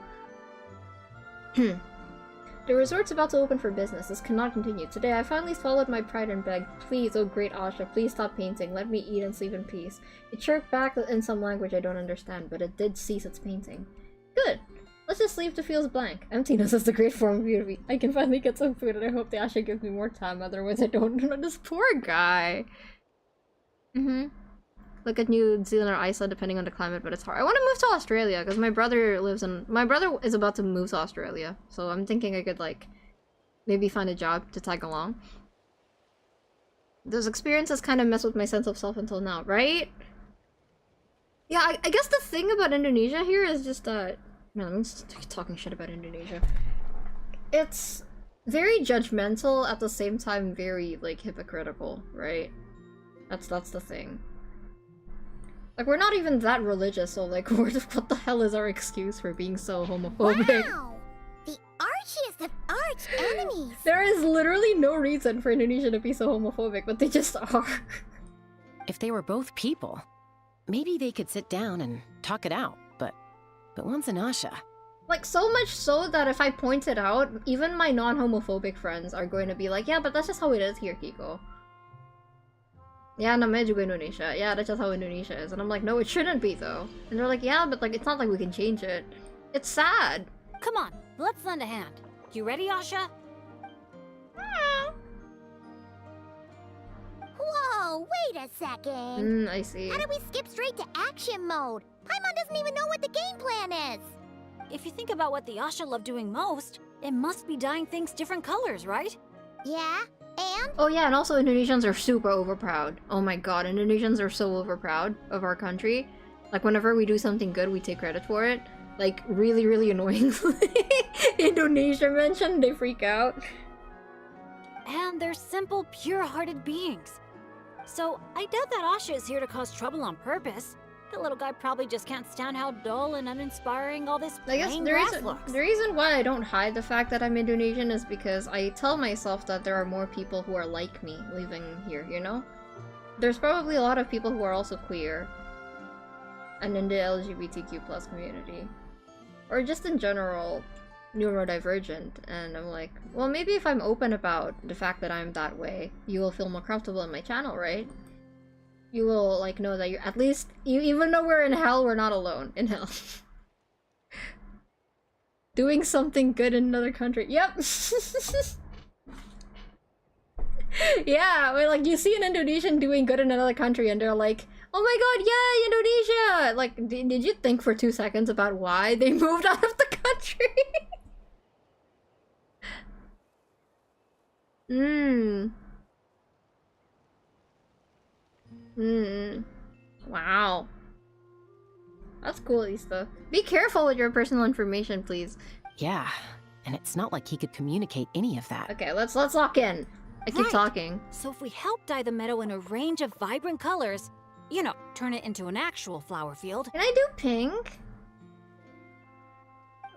[SPEAKER 1] The resort's about to open for business. This cannot continue. Today I finally swallowed my pride and begged, please, oh great Asha, please stop painting. Let me eat and sleep in peace. It chirped back in some language I don't understand, but it did cease its painting. Good. Let's just leave the fields blank. Emptiness is the great form of beauty. I can finally get some food and I hope the Asha gives me more time, otherwise I don't know this poor guy. Look at New Zealand or Iceland depending on the climate, but it's hard. I want to move to Australia because my brother is about to move to Australia. So I'm thinking I could like maybe find a job to tag along. Those experiences kind of mess with my sense of self until now, right? Yeah, I guess the thing about Indonesia here is just that man, I'm just talking shit about Indonesia. It's very judgmental, at the same time very, like, hypocritical, right? That's the thing. Like, we're not even that religious, so, like, what the hell is our excuse for being so homophobic?
[SPEAKER 3] Wow! The archiest of arch enemies!
[SPEAKER 1] There is literally no reason for Indonesia to be so homophobic, but they just are.
[SPEAKER 5] If they were both people, maybe they could sit down and talk it out, but one's an Asha.
[SPEAKER 1] Like, so much so that if I point it out, even my non-homophobic friends are going to be like, yeah, but that's just how it is here, Kiko. Yeah, namanya juga Indonesia. Yeah, that's just how Indonesia is. And I'm like, no, it shouldn't be, though. And they're like, yeah, but like, it's not like we can change it. It's sad.
[SPEAKER 4] Come on, let's lend a hand. You ready, Asha?
[SPEAKER 3] Whoa, wait a second.
[SPEAKER 1] I see.
[SPEAKER 3] How do we skip straight to action mode? Paimon doesn't even know what the game plan is.
[SPEAKER 4] If you think about what the Asha love doing most, it must be dyeing things different colors, right?
[SPEAKER 3] Yeah, and?
[SPEAKER 1] Oh yeah, and also Indonesians are super overproud. Oh my god, Indonesians are so overproud of our country. Like, whenever we do something good, we take credit for it. Like, really, really annoyingly. Indonesia mentioned, they freak out.
[SPEAKER 4] And they're simple, pure-hearted beings. So, I doubt that Asha is here to cause trouble on purpose. The little guy probably just can't stand how dull and uninspiring all this plain grass looks.
[SPEAKER 1] The reason why I don't hide the fact that I'm Indonesian is because I tell myself that there are more people who are like me living here, you know? There's probably a lot of people who are also queer. And in the LGBTQ+ community. Or just in general, neurodivergent, and I'm like, well, maybe if I'm open about the fact that I'm that way, you will feel more comfortable in my channel, right? You will, like, know that you're, at least, even though we're in hell, we're not alone in hell. Doing something good in another country. Yep! Yeah, well, like, you see an Indonesian doing good in another country, and they're like, oh my god, yeah, Indonesia! Like, did you think for 2 seconds about why they moved out of the country? Wow. That's cool, Ista. Be careful with your personal information, please.
[SPEAKER 5] Yeah, and it's not like he could communicate any of that.
[SPEAKER 1] Okay, let's lock in. I keep
[SPEAKER 4] Right.
[SPEAKER 1] talking.
[SPEAKER 4] So if we help dye the meadow in a range of vibrant colors, you know, turn it into an actual flower field.
[SPEAKER 1] Can I do pink?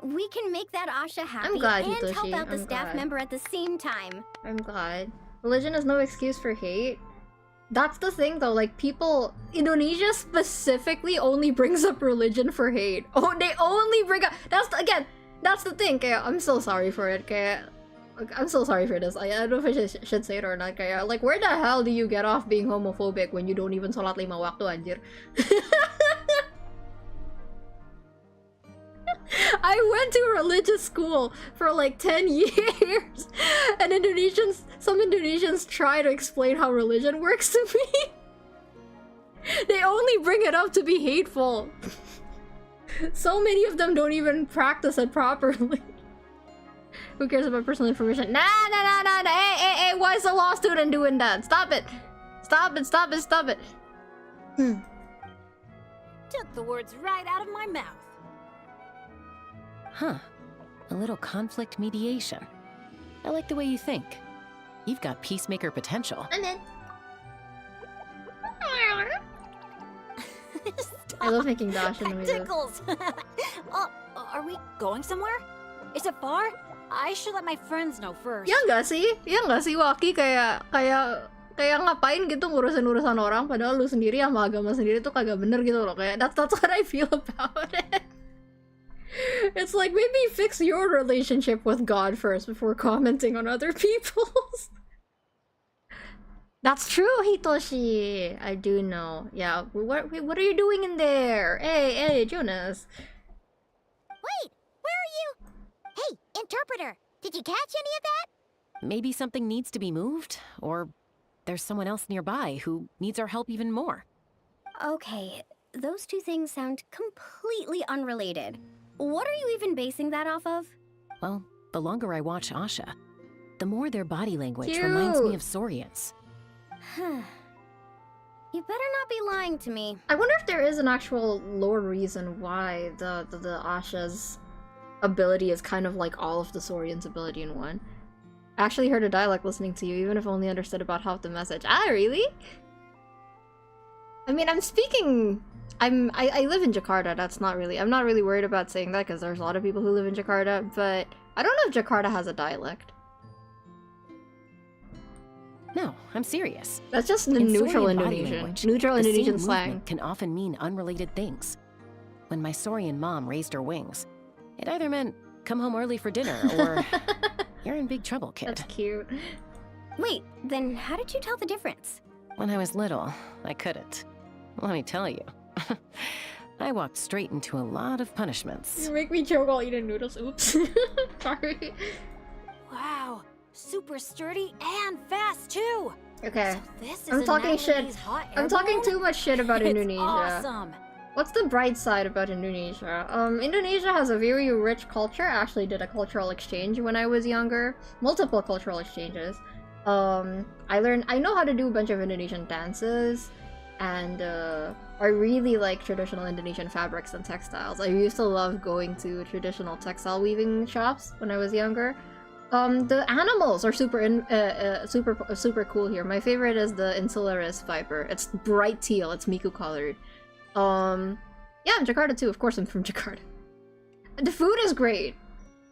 [SPEAKER 9] We can make that Asha happy
[SPEAKER 1] glad,
[SPEAKER 9] and
[SPEAKER 1] Hitoshi.
[SPEAKER 9] help out the
[SPEAKER 1] I'm
[SPEAKER 9] staff
[SPEAKER 1] glad.
[SPEAKER 9] member at the same time.
[SPEAKER 1] I'm glad. Religion is no excuse for hate. That's the thing though, like people, Indonesia specifically only brings up religion for hate. Oh, they only bring up, that's the thing, kaya I'm so sorry for it, kaya, I'm so sorry for this. I don't know if I should say it or not, kaya, like where the hell do you get off being homophobic when you don't even salat 5 waktu, anjir? I went to religious school for like 10 years, and some Indonesians try to explain how religion works to me. They only bring it up to be hateful. So many of them don't even practice it properly. Who cares about personal information? Nah. Hey, why is a law student doing that? Stop it. Stop it.
[SPEAKER 4] Took the words right out of my mouth.
[SPEAKER 5] Huh. A little conflict mediation. I like the way you think. You've got peacemaker potential.
[SPEAKER 1] I'm in. I love making Dasha
[SPEAKER 4] That
[SPEAKER 1] noises.
[SPEAKER 4] tickles. Oh, are we going somewhere? Is it far? I should let my friends know first.
[SPEAKER 1] Ya nggak sih? Waki, kayak ngapain gitu ngurusin orang padahal lu sendiri sama agama sendiri tuh kagak bener gitu loh, kayak that's what I feel about it. It's like, maybe fix your relationship with God first before commenting on other people's. That's true, Hitoshi. I do know. Yeah, what are you doing in there? Hey, Jonas.
[SPEAKER 3] Wait, where are you? Hey, interpreter, did you catch any of that?
[SPEAKER 5] Maybe something needs to be moved, or there's someone else nearby who needs our help even more.
[SPEAKER 9] Okay, those two things sound completely unrelated. What are you even basing that off of?
[SPEAKER 5] Well, the longer I watch Asha, the more their body language
[SPEAKER 1] Cute.
[SPEAKER 5] reminds me of Saurians.
[SPEAKER 9] You better not be lying to me.
[SPEAKER 1] I wonder if there is an actual lore reason why the Asha's ability is kind of like all of the Saurian's ability in one. I actually heard a dialect listening to you, even if only understood about half the message. Ah, really? I mean, I live in Jakarta. I'm not really worried about saying that because there's a lot of people who live in Jakarta, but I don't know if Jakarta has a dialect.
[SPEAKER 5] No, I'm serious.
[SPEAKER 1] That's just the
[SPEAKER 5] In
[SPEAKER 1] neutral
[SPEAKER 5] Saurian body
[SPEAKER 1] Indonesian.
[SPEAKER 5] language,
[SPEAKER 1] Neutral
[SPEAKER 5] the same
[SPEAKER 1] Indonesian
[SPEAKER 5] movement
[SPEAKER 1] slang.
[SPEAKER 5] can often mean unrelated things. When my Saurian mom raised her wings, it either meant come home early for dinner or you're in big trouble, kid.
[SPEAKER 1] That's cute.
[SPEAKER 9] Wait, then how did you tell the difference?
[SPEAKER 5] When I was little, I couldn't. Let me tell you. I walked straight into a lot of punishments.
[SPEAKER 1] You make me choke while eating noodles. Oops. Sorry.
[SPEAKER 4] Wow, super sturdy and fast too.
[SPEAKER 1] Okay.
[SPEAKER 4] So this is
[SPEAKER 1] I'm
[SPEAKER 4] a
[SPEAKER 1] talking shit.
[SPEAKER 4] Natalie's hot air
[SPEAKER 1] I'm talking
[SPEAKER 4] balloon?
[SPEAKER 1] too much shit about
[SPEAKER 4] It's
[SPEAKER 1] Indonesia.
[SPEAKER 4] awesome.
[SPEAKER 1] What's the bright side about Indonesia? Indonesia has a very rich culture. I actually did a cultural exchange when I was younger. Multiple cultural exchanges. I know how to do a bunch of Indonesian dances, and I really like traditional Indonesian fabrics and textiles. I used to love going to traditional textile weaving shops when I was younger. The animals are super cool here. My favorite is the Insularis viper. It's bright teal. It's Miku colored. Yeah, I'm Jakarta too. Of course, I'm from Jakarta. The food is great.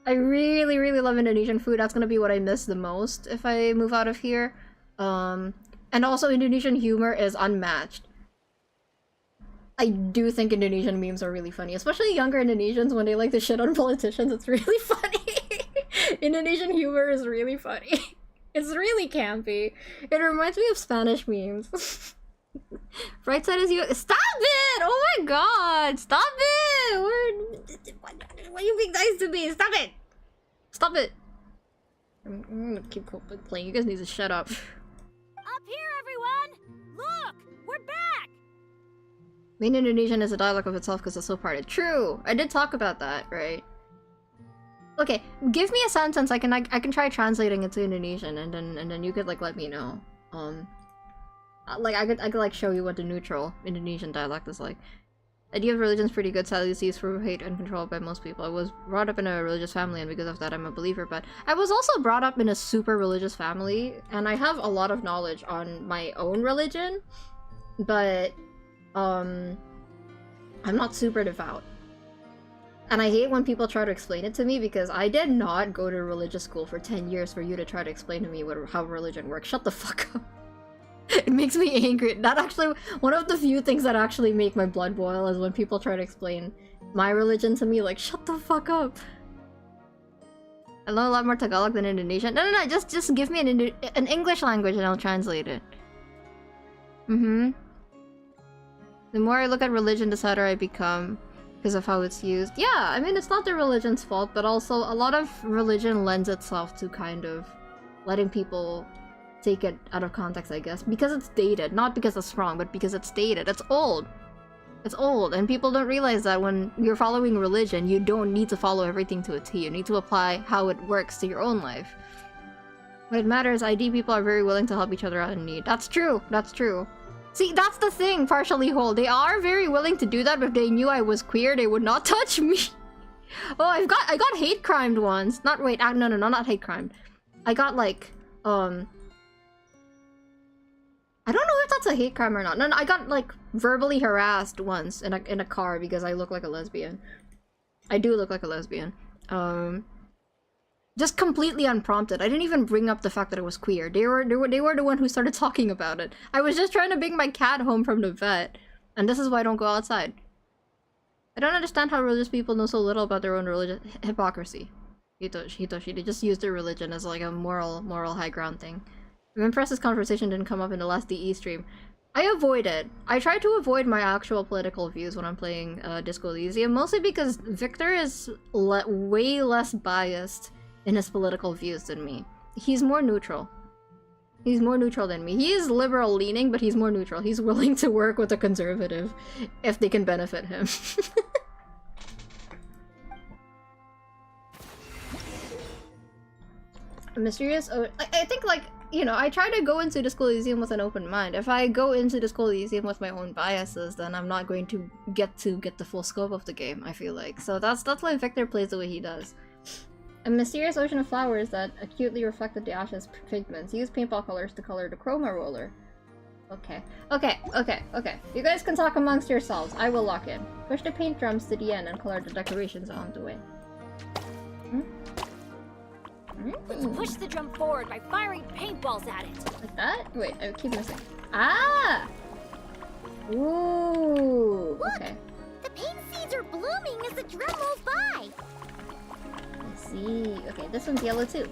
[SPEAKER 1] I really, really love Indonesian food. That's gonna be what I miss the most if I move out of here. And also Indonesian humor is unmatched. I do think Indonesian memes are really funny, especially younger Indonesians when they like to shit on politicians. It's really funny. Indonesian humor is really funny. It's really campy. It reminds me of Spanish memes. Right side is you. Stop it! Oh my god! Stop it! Why are you being nice to me? Stop it! Stop it! I'm gonna keep playing. You guys need to shut up.
[SPEAKER 4] Up here, everyone! Look! We're back!
[SPEAKER 1] Main Indonesian is a dialect of itself because it's so parted. True! I did talk about that, right? Okay, give me a sentence. I can try translating it to Indonesian, and then you could like let me know. Like I could like show you what the neutral Indonesian dialect is like. Idea of religion is pretty good. Sadly, it's used for hate and controlled by most people. I was brought up in a religious family, and because of that, I'm a believer. But I was also brought up in a super religious family, and I have a lot of knowledge on my own religion. But I'm not super devout. And I hate when people try to explain it to me because I did not go to religious school for 10 years for you to try to explain to me how religion works. Shut the fuck up. It makes me angry. That actually, one of the few things that actually make my blood boil is when people try to explain my religion to me, like, shut the fuck up. I know a lot more Tagalog than Indonesian. No, just give me an English language and I'll translate it. The more I look at religion, the sadder I become. Because of how it's used. Yeah, I mean, it's not the religion's fault, but also a lot of religion lends itself to kind of letting people take it out of context, I guess. Because it's dated. Not because it's wrong, but because it's dated. It's old. It's old, and people don't realize that when you're following religion, you don't need to follow everything to a T. You need to apply how it works to your own life. When it matters, ID people are very willing to help each other out in need. That's true. That's true. See, that's the thing, partially whole. They are very willing to do that, but if they knew I was queer, they would not touch me. Oh, I got hate crimed once. No, not hate crimed. I got like, I don't know if that's a hate crime or not. No, I got like verbally harassed once in a car because I look like a lesbian. I do look like a lesbian. Just completely unprompted. I didn't even bring up the fact that I was queer. They were the one who started talking about it. I was just trying to bring my cat home from the vet, and this is why I don't go outside. I don't understand how religious people know so little about their own religious hypocrisy. Hitoshi, they just use their religion as like a moral high ground thing. I'm impressed this conversation didn't come up in the last DE stream. I avoid it. I try to avoid my actual political views when I'm playing Disco Elysium, mostly because Victor is way less biased in his political views than me. He's more neutral. He's more neutral than me. He is liberal leaning, but he's more neutral. He's willing to work with a conservative if they can benefit him. Mysterious. Oh, I think, like, you know, I try to go into Disco Elysium with an open mind. If I go into Disco Elysium with my own biases, then I'm not going to get the full scope of the game, I feel like. So that's why Victor plays the way he does. A mysterious ocean of flowers that acutely reflected the Asha's pigments. Use paintball colors to color the chroma roller. Okay. You guys can talk amongst yourselves. I will lock in. Push the paint drums to the end and color the decorations along the way.
[SPEAKER 4] Let's push the drum forward by firing paintballs at it.
[SPEAKER 1] Like that? Wait, I keep missing. Ah! Ooh.
[SPEAKER 3] Look,
[SPEAKER 1] okay.
[SPEAKER 3] The paint seeds are blooming as the drum rolls by.
[SPEAKER 1] I see. Okay, this one's yellow too.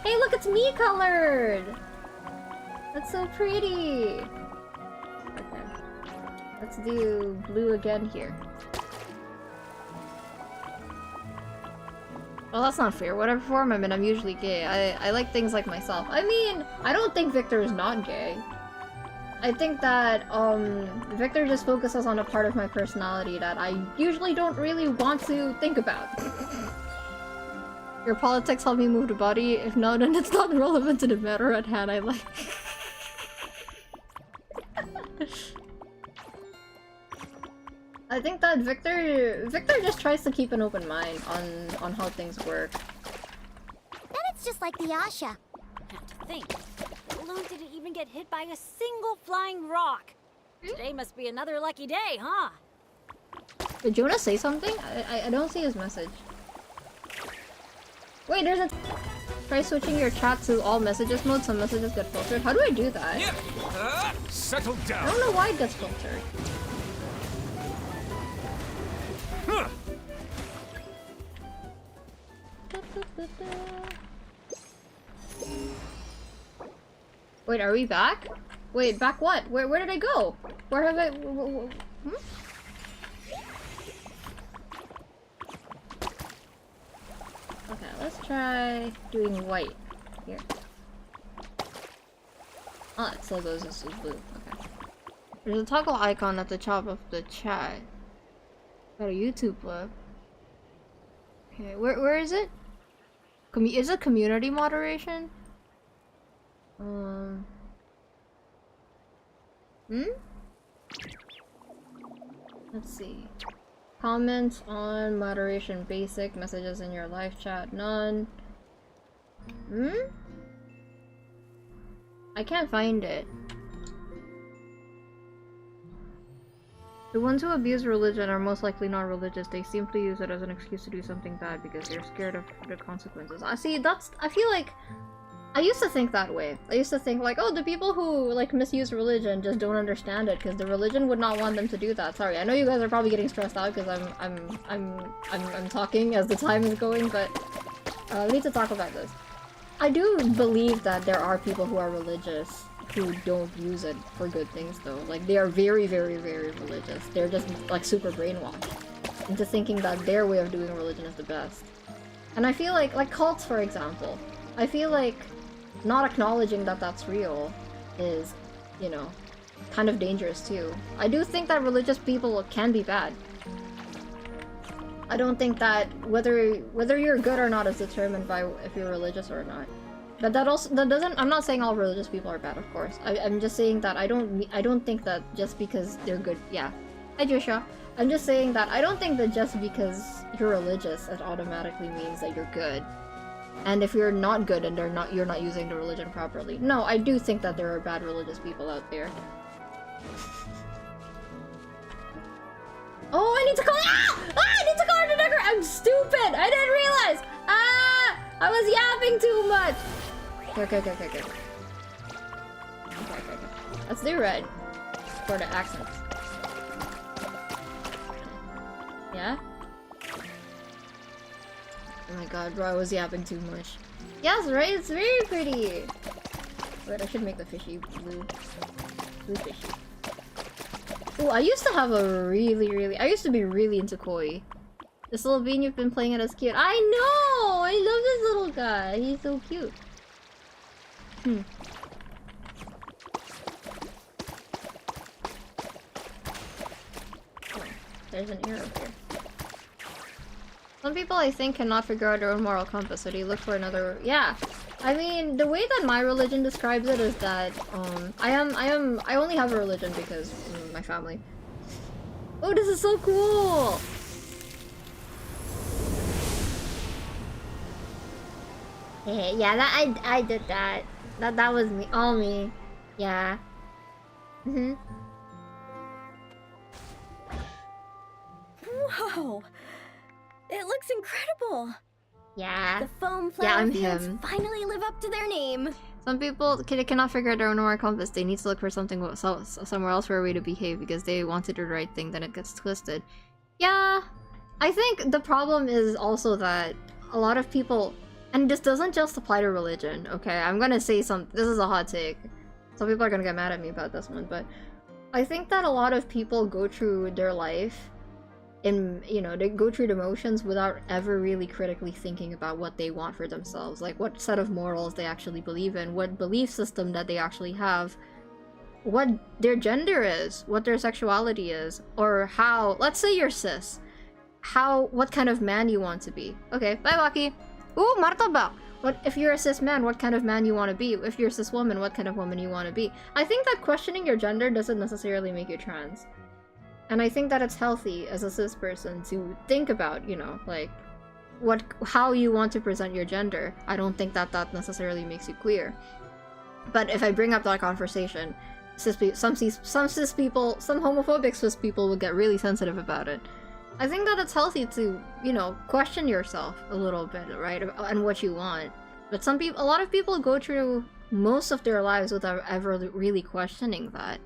[SPEAKER 1] Hey, look, it's me colored! That's so pretty! Okay. Let's do blue again here. Well, that's not fair. Whatever form I'm in, I'm usually gay. I like things like myself. I mean, I don't think Victor is not gay. I think that, Victor just focuses on a part of my personality that I usually don't really want to think about. Your politics help me move the body. If not, then it's not relevant to the matter at hand. I like... I think that Victor just tries to keep an open mind on how things work.
[SPEAKER 3] Then it's just like the Asha.
[SPEAKER 4] Have to think. The balloon didn't even get hit by a single flying rock. Today must be another lucky day, huh?
[SPEAKER 1] Did Jonah say something? I don't see his message. Wait, there's a... Try switching your chat to all messages mode. Some messages get filtered. How do I do that?
[SPEAKER 2] Settle down.
[SPEAKER 1] I don't know why it gets filtered. Wait, are we back? Wait, back what? Where did I go? Where have I... Hmm? Okay, let's try doing white here. Oh, it still goes as blue. Okay. There's a toggle icon at the top of the chat. Got a YouTube clip. Okay, where is it? Is it community moderation? Let's see. Comments on moderation basic, messages in your live chat, none. I can't find it. The ones who abuse religion are most likely not religious. They simply use it as an excuse to do something bad because they're scared of the consequences. I see, I feel like I used to think that way. I used to think like, oh, the people who like misuse religion just don't understand it because the religion would not want them to do that. Sorry, I know you guys are probably getting stressed out because I'm talking as the time is going, but we need to talk about this. I do believe that there are people who are religious who don't use it for good things though. Like they are very, very, very religious. They're just like super brainwashed into thinking that their way of doing religion is the best. And I feel like cults, for example, I feel like not acknowledging that that's real is, you know, kind of dangerous too. I do think that religious people can be bad. I don't think that whether you're good or not is determined by if you're religious or not. But that doesn't. I'm not saying all religious people are bad, of course. I'm just saying that I don't think that just because they're good. Yeah, hi Joshua. I'm just saying that I don't think that just because you're religious, it automatically means that you're good. And if you're not good and you're not using the religion properly. No, I do think that there are bad religious people out there. Oh, I need to call. I need to call the Decker. I'm stupid. I didn't realize. I was yapping too much. Okay. Okay. Let's do red for the accents. Yeah. Oh my god, bro, I was yapping too much. Yes, right? It's very pretty! Wait, I should make the fishy blue. Blue fishy. Oh, I used to have I used to be really into koi. This little bean, you've been playing it as cute. I know! I love this little guy. He's so cute. Oh, there's an arrow here. Some people, I think, cannot figure out their own moral compass, so they look for another. Yeah, I mean, the way that my religion describes it is that I only have a religion because my family. Oh, this is so cool! Hey, yeah, I did that. That was me, all me. Yeah.
[SPEAKER 9] Whoa! It looks incredible!
[SPEAKER 1] Yeah.
[SPEAKER 9] The foam flower fields
[SPEAKER 1] him.
[SPEAKER 9] finally live up to their name.
[SPEAKER 1] Some people cannot figure out their own moral compass. They need to look for something somewhere else for a way to behave because they want to do the right thing, then it gets twisted. Yeah. I think the problem is also that a lot of people, and this doesn't just apply to religion, okay? I'm gonna say this is a hot take. Some people are gonna get mad at me about this one, but I think that a lot of people go through their life they go through the motions without ever really critically thinking about what they want for themselves, like what set of morals they actually believe in, what belief system that they actually have, what their gender is, what their sexuality is, or how, let's say you're cis, what kind of man you want to be. Okay, bye Waki. Ooh, martaba! What if you're a cis man, what kind of man you want to be? If you're a cis woman, what kind of woman you want to be? I think that questioning your gender doesn't necessarily make you trans. And I think that it's healthy as a cis person to think about, like, how you want to present your gender. I don't think that necessarily makes you queer. But if I bring up that conversation, some cis people, some homophobic cis people will get really sensitive about it. I think that it's healthy to, question yourself a little bit, right? And what you want. But a lot of people go through most of their lives without ever really questioning that.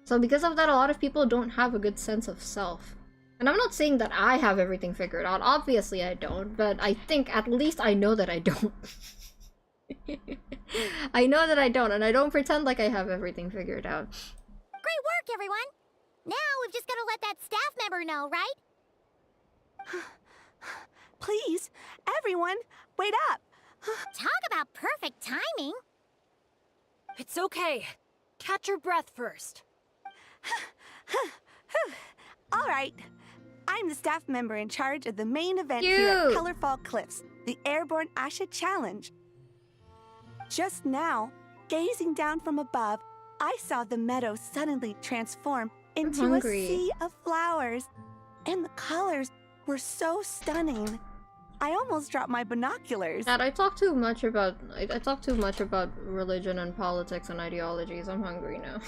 [SPEAKER 1] So because of that, a lot of people don't have a good sense of self. And I'm not saying that I have everything figured out. Obviously I don't, but I think at least I know that I don't. I know that I don't, and I don't pretend like I have everything figured out.
[SPEAKER 3] Great work, everyone! Now we've just gotta let that staff member know, right?
[SPEAKER 12] Please, everyone, wait up!
[SPEAKER 3] Talk about perfect timing!
[SPEAKER 4] It's okay. Catch your breath first.
[SPEAKER 12] All right. I'm the staff member in charge of the main event here at Colorfall Cliffs, the Airborne Asha Challenge. Just now, gazing down from above, I saw the meadow suddenly transform into a sea of flowers, and the colors were so stunning. I almost dropped my binoculars.
[SPEAKER 1] Dad, I talk too much about religion and politics and ideologies. I'm hungry now.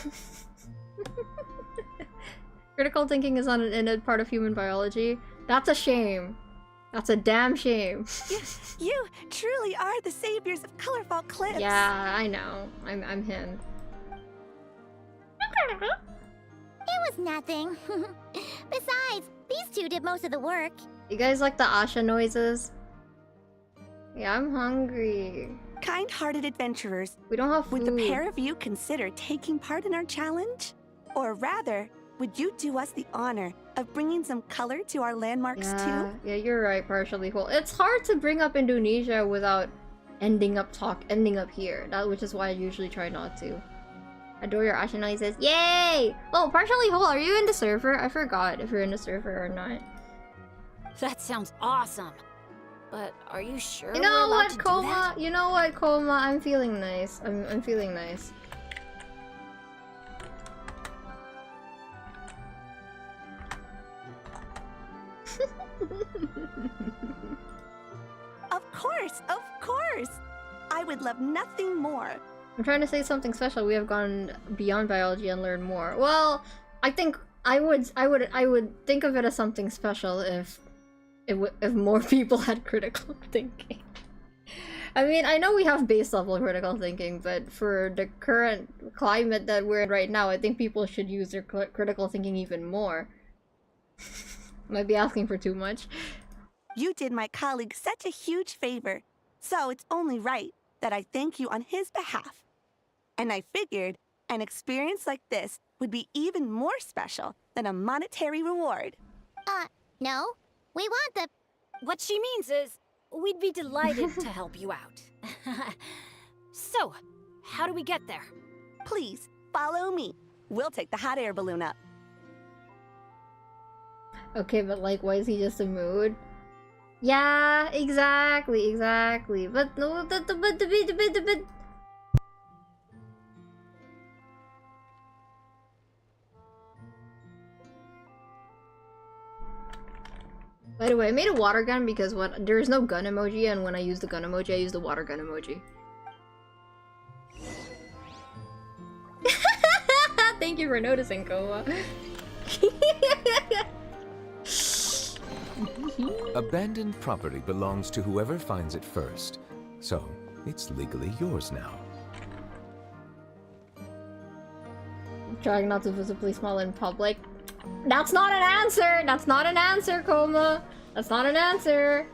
[SPEAKER 1] Critical thinking is not an innate part of human biology. That's a shame. That's a damn shame.
[SPEAKER 12] You truly are the saviors of Colorfall Cliffs.
[SPEAKER 1] Yeah, I know. I'm him.
[SPEAKER 3] It was nothing. Besides, these two did most of the work.
[SPEAKER 1] You guys like the Asha noises? Yeah, I'm hungry.
[SPEAKER 12] Kind-hearted adventurers,
[SPEAKER 1] we don't have food.
[SPEAKER 12] Would the pair of you consider taking part in our challenge? Or rather, would you do us the honor of bringing some color to our landmarks too?
[SPEAKER 1] Yeah, you're right, partially cool. It's hard to bring up Indonesia without ending up here. Which is why I usually try not to. Adore your Asha noises. Yay! Oh, partially whole. Are you in the server? I forgot if you're in the server or not.
[SPEAKER 4] That sounds awesome. But are you sure
[SPEAKER 1] You know what, Koma? You know what, Koma? I'm feeling nice. I'm feeling nice.
[SPEAKER 12] Of course, of course! I would love nothing more.
[SPEAKER 1] I'm trying to say something special. We have gone beyond biology and learned more. Well, I think I would think of it as something special if more people had critical thinking. I mean, I know we have base level critical thinking, but for the current climate that we're in right now, I think people should use their critical thinking even more. Might be asking for too much.
[SPEAKER 12] You did my colleague such a huge favor, so it's only right that I thank you on his behalf. And I figured an experience like this would be even more special than a monetary reward.
[SPEAKER 3] No. We want the...
[SPEAKER 4] What she means is, we'd be delighted to help you out. So, how do we get there?
[SPEAKER 12] Please, follow me. We'll take the hot air balloon up.
[SPEAKER 1] Okay, but like, why is he just a mood? Yeah, exactly. But no, but by the way, I made a water gun because there is no gun emoji, and when I use the gun emoji, I use the water gun emoji. Thank you for noticing, Koa.
[SPEAKER 10] Abandoned property belongs to whoever finds it first, so it's legally yours now.
[SPEAKER 1] Trying not to visibly smile in public. That's not an answer! That's not an answer, Koma! That's not an answer!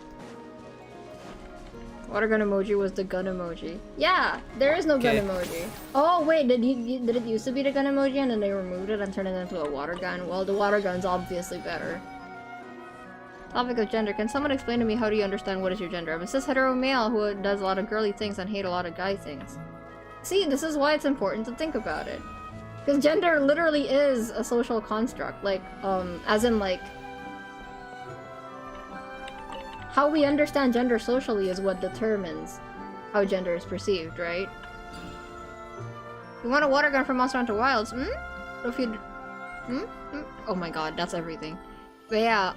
[SPEAKER 1] Water gun emoji was the gun emoji. Yeah, there is no gun emoji. Oh wait, did it used to be the gun emoji and then they removed it and turned it into a water gun? Well, the water gun's obviously better. Topic of gender. Can someone explain to me how do you understand what is your gender? I'm a cis hetero male who does a lot of girly things and hate a lot of guy things. See, this is why it's important to think about it. Because gender literally is a social construct, like, as in, like, how we understand gender socially is what determines how gender is perceived, right? You want a water gun from Monster Hunter Wilds? If you... Oh my god, that's everything. But yeah,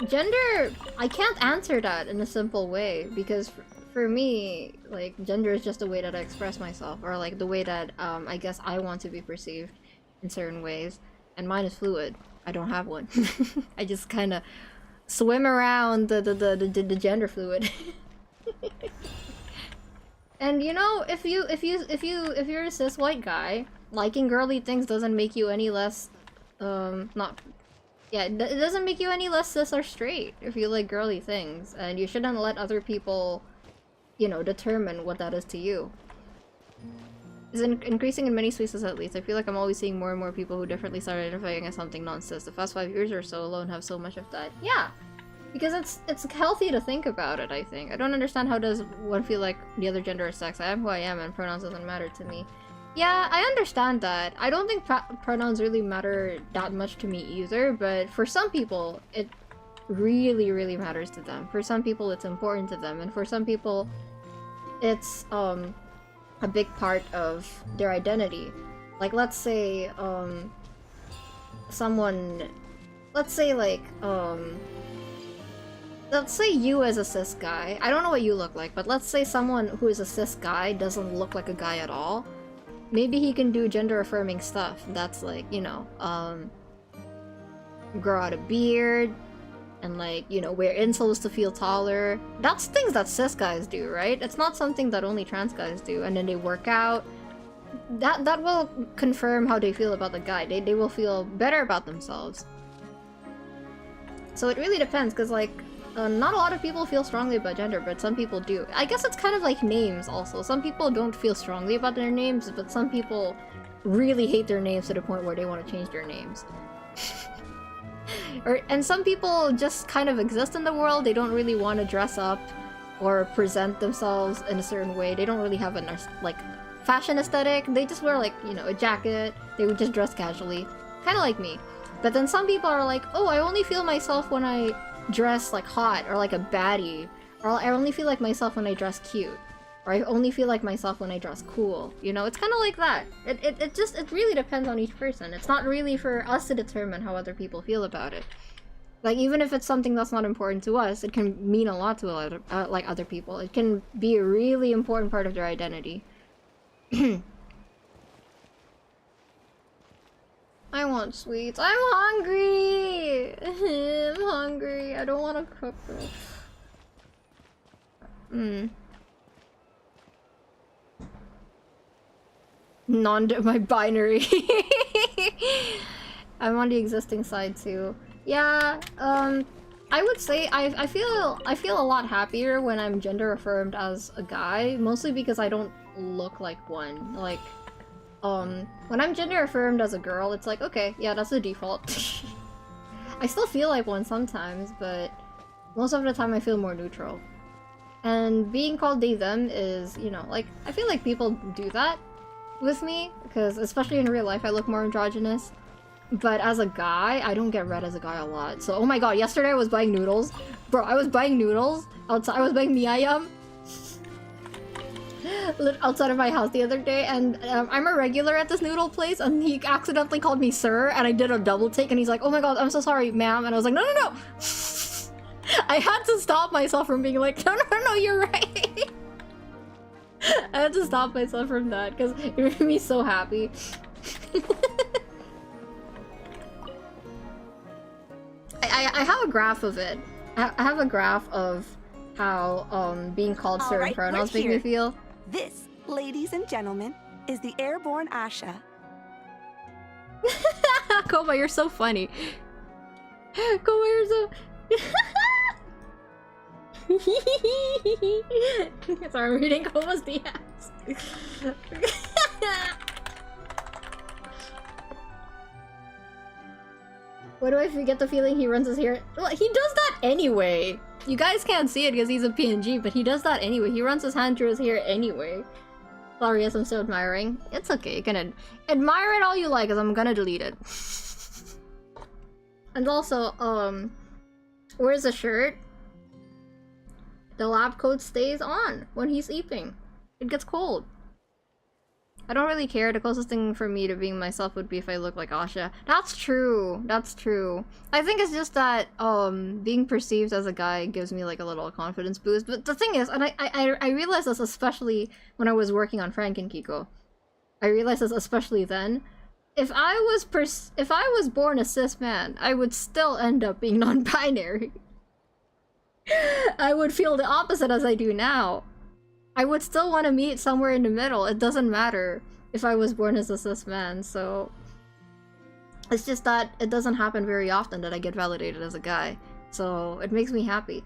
[SPEAKER 1] gender... I can't answer that in a simple way, because for me, like, gender is just the way that I express myself, or like the way that I guess I want to be perceived in certain ways, and mine is fluid. I don't have one. I just kind of swim around the gender fluid. And you know, if you're a cis white guy, liking girly things doesn't make you any less it doesn't make you any less cis or straight if you like girly things, and you shouldn't let other people you know, determine what that is to you. It's increasing in many spaces at least. I feel like I'm always seeing more and more people who differently start identifying as something non-cis. The past 5 years or so alone have so much of that. Yeah! Because it's healthy to think about it, I think. I don't understand how does one feel like the other gender is sex. I am who I am and pronouns doesn't matter to me. Yeah, I understand that. I don't think pronouns really matter that much to me either, but for some people, it really, really matters to them. For some people, it's important to them, and for some people, it's, a big part of their identity. Like, let's say, let's say you as a cis guy, I don't know what you look like, but let's say someone who is a cis guy doesn't look like a guy at all. Maybe he can do gender-affirming stuff. That's like, you know, grow out a beard, and like, you know, wear insoles to feel taller. That's things that cis guys do, right? It's not something that only trans guys do. And then they work out. That will confirm how they feel about the guy. They will feel better about themselves. So it really depends, because like, not a lot of people feel strongly about gender, but some people do. I guess it's kind of like names also. Some people don't feel strongly about their names, but some people really hate their names to the point where they want to change their names. And some people just kind of exist in the world. They don't really want to dress up or present themselves in a certain way. They don't really have a like fashion aesthetic. They just wear like, you know, a jacket. They would just dress casually, kind of like me. But then some people are like, oh, I only feel myself when I dress like hot or like a baddie, or I only feel like myself when I dress cute, or I only feel like myself when I dress cool. You know, it's kind of like that. It really depends on each person. It's not really for us to determine how other people feel about it. Like, even if it's something that's not important to us, it can mean a lot to like other people. It can be a really important part of their identity. I want sweets. I'm hungry! I'm hungry. I don't want to cook this. My binary. I'm on the existing side too. Yeah, I would say I feel a lot happier when I'm gender affirmed as a guy, mostly because I don't look like one. Like, when I'm gender affirmed as a girl, it's like, okay, yeah, that's the default. I still feel like one sometimes, but most of the time I feel more neutral. And being called they them is, you know, like, I feel like people do that with me, because especially in real life I look more androgynous. But as a guy, I don't get read as a guy a lot. So, oh my god, yesterday I was buying noodles. Bro, I was buying noodles outside. I was buying miyayam outside of my house the other day, and I'm a regular at this noodle place, and he accidentally called me sir, and I did a double take, and he's like, oh my god, I'm so sorry, ma'am. And I was like, no, no, no! I had to stop myself from being like, no, no, no, you're right! I had to stop myself from that, because it made me so happy. I have a graph of it. I have a graph of how being called certain pronouns make me feel.
[SPEAKER 12] This, ladies and gentlemen, is the airborne Asha.
[SPEAKER 1] Koma, you're so funny. Koma, you're so... Sorry, I'm reading Koma's DMs. Why do I forget the feeling he runs his hair? Well, he does that anyway. You guys can't see it because he's a PNG, but he does that anyway. He runs his hand through his hair anyway. Sorry, yes, I'm still admiring. It's okay, you can admire it all you like, because I'm gonna delete it. And also, where's the shirt? The lab coat stays on when he's sleeping. It gets cold. I don't really care. The closest thing for me to being myself would be if I look like Asha. That's true. That's true. I think it's just that being perceived as a guy gives me like a little confidence boost. But the thing is, and I realized this especially when I was working on Frank and Kiko. I realized this especially then. If I was born a cis man, I would still end up being non-binary. I would feel the opposite as I do now. I would still want to meet somewhere in the middle. It doesn't matter if I was born as a cis man, so... It's just that it doesn't happen very often that I get validated as a guy. So it makes me happy.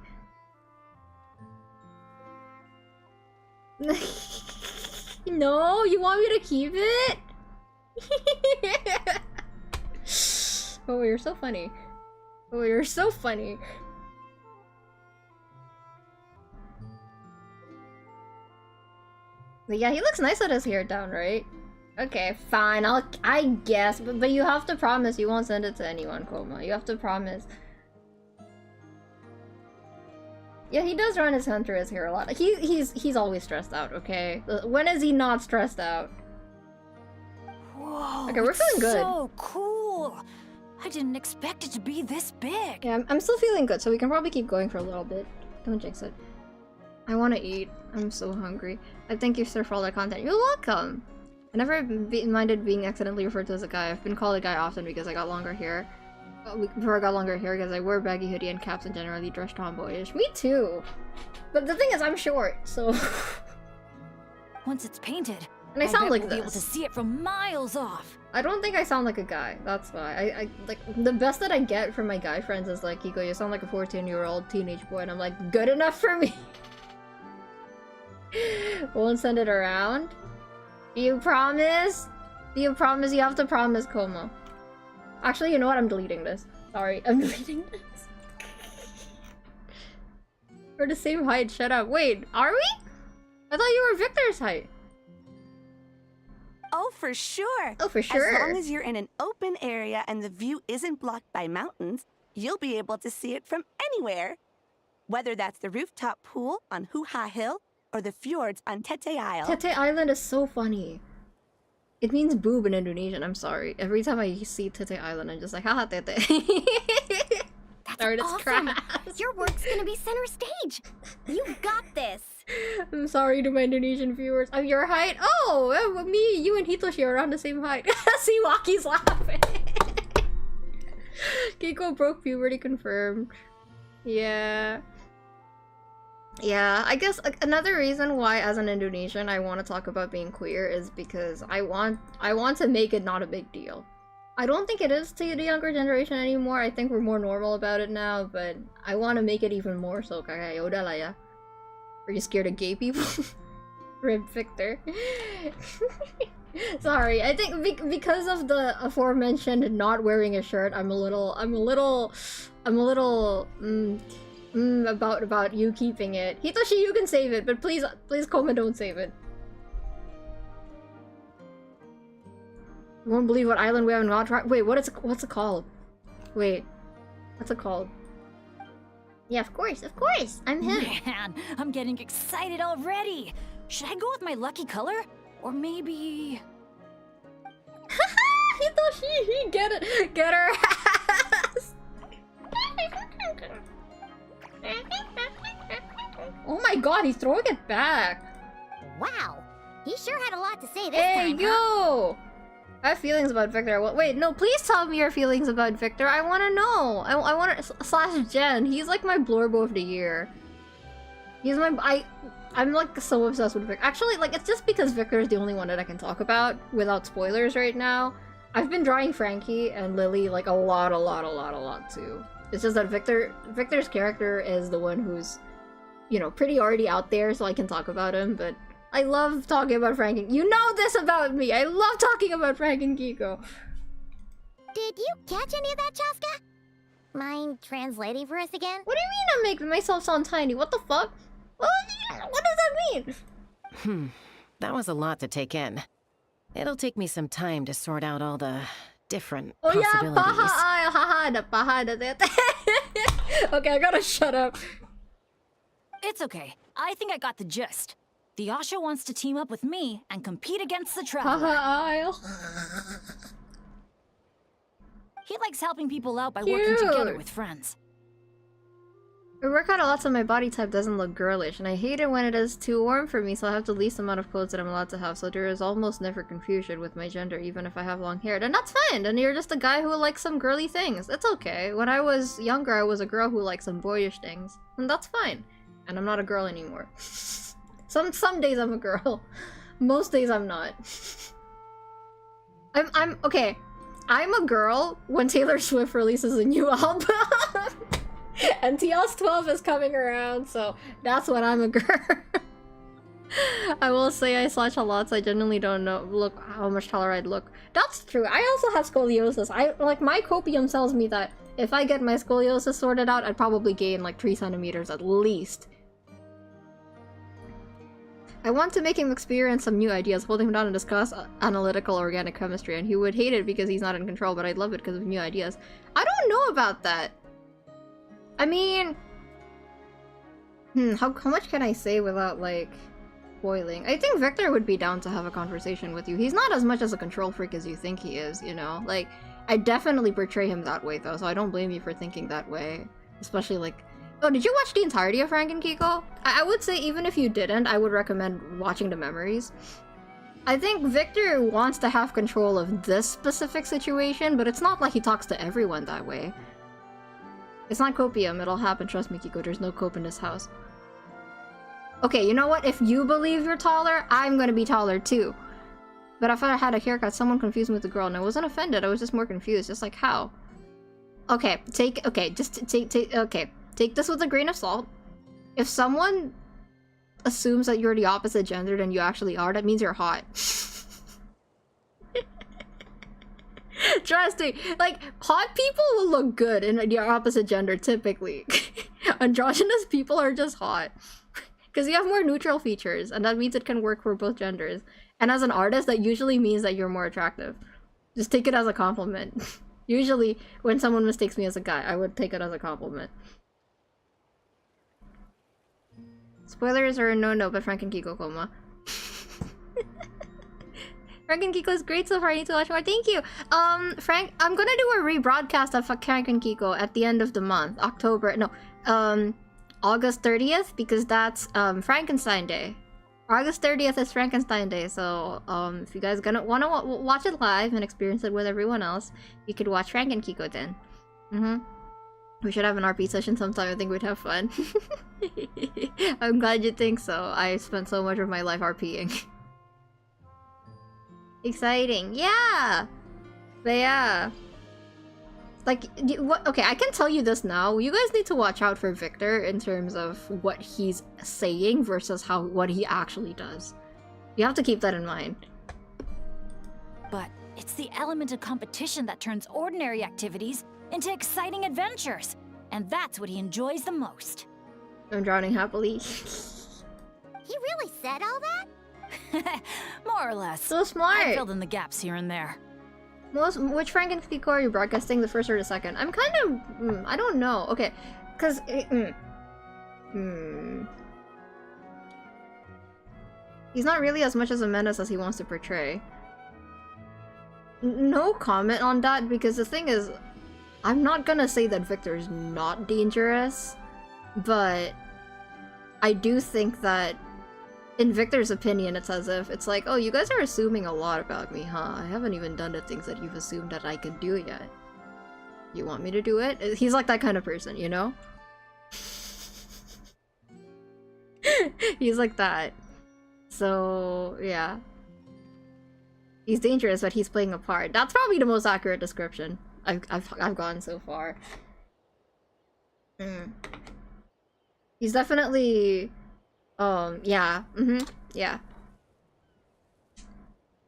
[SPEAKER 1] No, you want me to keep it? Oh, you're so funny. Oh, you're so funny. But yeah, he looks nice with his hair down, right? Okay, fine. I guess, but you have to promise you won't send it to anyone, Koma. You have to promise. Yeah, he does run his hand through his hair a lot. He's always stressed out, okay? When is he not stressed out?
[SPEAKER 4] Whoa,
[SPEAKER 1] okay, we're feeling good.
[SPEAKER 4] So cool. I didn't expect it to be this big.
[SPEAKER 1] Yeah, I'm still feeling good, so we can probably keep going for a little bit. Don't jinx it. I want to eat. I'm so hungry. I thank you, sir, for all that content. You're welcome. I never minded being accidentally referred to as a guy. I've been called a guy often because I got longer hair. Before I got longer hair, because I wear baggy hoodie and caps and generally dress tomboyish. Me too. But the thing is, I'm short, so.
[SPEAKER 4] Once it's painted,
[SPEAKER 1] and I sound like
[SPEAKER 4] we'll
[SPEAKER 1] this.
[SPEAKER 4] Be able to see it from miles off.
[SPEAKER 1] I don't think I sound like a guy. That's why. I like the best that I get from my guy friends is like, Kiko, you sound like a 14-year-old teenage boy, and I'm like, good enough for me. Won't send it around. Do you promise? Do you promise? You have to promise, Como. Actually, you know what? I'm deleting this. Sorry, I'm deleting this. We're the same height. Shut up. Wait, are we? I thought you were Victor's height.
[SPEAKER 12] Oh, for sure.
[SPEAKER 1] Oh, for sure.
[SPEAKER 12] As long as you're in an open area and the view isn't blocked by mountains, you'll be able to see it from anywhere. Whether that's the rooftop pool on Huha Hill or the fjords on Tete Isle.
[SPEAKER 1] Tete Island is so funny. It means boob in Indonesian, I'm sorry. Every time I see Tete Island, I'm just like, haha, Tete.
[SPEAKER 9] That's
[SPEAKER 1] sorry, that's
[SPEAKER 9] awesome.
[SPEAKER 1] crass.
[SPEAKER 9] Your work's gonna be center stage. You got this.
[SPEAKER 1] I'm sorry to my Indonesian viewers. I'm your height? Oh, me, you, and Hitoshi are around the same height. See, Waki's laughing. Kiko broke puberty confirmed. Yeah. Yeah, I guess another reason why, as an Indonesian, I want to talk about being queer is because I want to make it not a big deal. I don't think it is to the younger generation anymore. I think we're more normal about it now, but I want to make it even more so. Kaya yaudah lah ya. Are you scared of gay people? Rip Victor. Sorry, I think because of the aforementioned not wearing a shirt, I'm a little about you keeping it. Hitoshi, you can save it, but please Koma, don't save it. You won't believe what island we have not tried. Wait, what's it called? Wait, what's it called? Yeah, of course, I'm him.
[SPEAKER 4] Man, I'm getting excited already. Should I go with my lucky color? Or maybe...
[SPEAKER 1] Hitoshi, get her ass! Oh my god, he's throwing it back.
[SPEAKER 3] Wow, he sure had a lot to say this
[SPEAKER 1] Hey,
[SPEAKER 3] time.
[SPEAKER 1] yo! I have feelings about Victor. Wait, no, please tell me your feelings about Victor. I want to know. I want to slash Jen. He's like my blurbo of the year. He's my I'm like so obsessed with Victor. Actually, like it's just because Victor is the only one that I can talk about without spoilers right now. I've been drawing Frankie and Lily like a lot too. It's just that Victor's character is the one who's, you know, pretty already out there, so I can talk about him, but I love talking about Frank and... You know this about me! I love talking about Frank and Kiko.
[SPEAKER 3] Did you catch any of that, Chaska? Mind translating for us again?
[SPEAKER 1] What do you mean I'm making myself sound tiny? What the fuck? What does that mean?
[SPEAKER 5] That was a lot to take in. It'll take me some time to sort out all the different
[SPEAKER 1] oh
[SPEAKER 5] possibilities.
[SPEAKER 1] Yeah, paha. Okay, I gotta shut up.
[SPEAKER 4] It's okay. I think I got the gist. The Asha wants to team up with me and compete against the Traveler. He likes helping people out by working together with friends.
[SPEAKER 1] I work out a lot so my body type doesn't look girlish, and I hate it when it is too warm for me, so I have the least amount of clothes that I'm allowed to have, so there is almost never confusion with my gender, even if I have long hair. Then that's fine, then you're just a guy who likes some girly things. It's okay. When I was younger, I was a girl who liked some boyish things, and that's fine. And I'm not a girl anymore. Some days I'm a girl. Most days I'm not. I'm okay. I'm a girl when Taylor Swift releases a new album. And TL's 12 is coming around, so that's when I'm a girl. I will say I slouch a lot, so I genuinely don't know look how much taller I'd look. That's true. I also have scoliosis. My copium tells me that if I get my scoliosis sorted out, I'd probably gain like 3 centimeters at least. I want to make him experience some new ideas, hold him down and discuss analytical organic chemistry, and he would hate it because he's not in control, but I'd love it because of new ideas. I don't know about that. I mean... how much can I say without, like, spoiling? I think Victor would be down to have a conversation with you. He's not as much as a control freak as you think he is, you know? Like, I definitely portray him that way, though, so I don't blame you for thinking that way. Especially, like... Oh, did you watch the entirety of Frank and Kiko? I would say even if you didn't, I would recommend watching the memories. I think Victor wants to have control of this specific situation, but it's not like he talks to everyone that way. It's not copium, it'll happen, trust me, Kiko, there's no cope in this house. Okay, you know what? If you believe you're taller, I'm gonna be taller too. But if I had a haircut, someone confused me with the girl, and I wasn't offended, I was just more confused, just like how? Okay, take this with a grain of salt. If someone assumes that you're the opposite gender than you actually are, that means you're hot. Trust me, like, hot people will look good in the opposite gender, typically. Androgynous people are just hot. Because you have more neutral features, and that means it can work for both genders. And as an artist, that usually means that you're more attractive. Just take it as a compliment. Usually, when someone mistakes me as a guy, I would take it as a compliment. Spoilers are a no-no, but Frank and Kiko coma. Frank and Kiko is great so far, I need to watch more. Thank you! Frank, I'm gonna do a rebroadcast of Frank and Kiko at the end of the month. August 30th, because that's, Frankenstein Day. August 30th is Frankenstein Day, so, if you guys wanna watch it live and experience it with everyone else, you could watch Frank and Kiko then. We should have an RP session sometime, I think we'd have fun. I'm glad you think so. I spent so much of my life RPing. Exciting, yeah! But yeah. Like, okay, I can tell you this now. You guys need to watch out for Victor in terms of what he's saying versus what he actually does. You have to keep that in mind.
[SPEAKER 4] But it's the element of competition that turns ordinary activities into exciting adventures, and that's what he enjoys the most.
[SPEAKER 1] I'm drowning happily.
[SPEAKER 3] He really said all that?
[SPEAKER 4] More or less.
[SPEAKER 1] So smart!
[SPEAKER 4] I filled in the gaps here and there.
[SPEAKER 1] Which Frank and Kiko are you broadcasting, the first or the second? I'm kind of... I don't know. Okay, because... He's not really as much as a menace as he wants to portray. No comment on that, because the thing is... I'm not gonna say that Victor is not dangerous, but... I do think that... In Victor's opinion, it's as if, it's like, oh, you guys are assuming a lot about me, huh? I haven't even done the things that you've assumed that I could do yet. You want me to do it? He's like that kind of person, you know? He's like that. So, yeah. He's dangerous, but he's playing a part. That's probably the most accurate description I've gone so far. He's definitely... yeah. Yeah.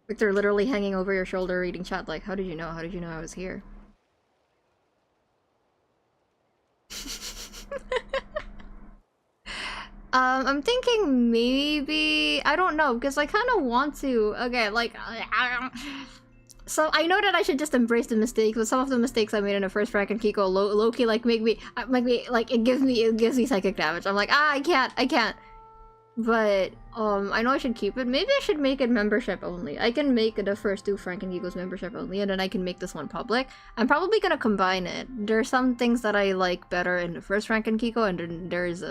[SPEAKER 1] Victor literally hanging over your shoulder reading chat like, how did you know? How did you know I was here? I'm thinking maybe... I don't know, because I kind of want to... Okay, like... So I know that I should just embrace the mistakes, but some of the mistakes I made in the first Frank and Kiko low-key like make me like it gives me psychic damage. I'm like, I can't. But I know I should keep it. Maybe I should make it membership only. I can make the first 2 Frank and Kiko's membership only, and then I can make this one public. I'm probably gonna combine it. There's some things that I like better in the first Frank and Kiko, and then there's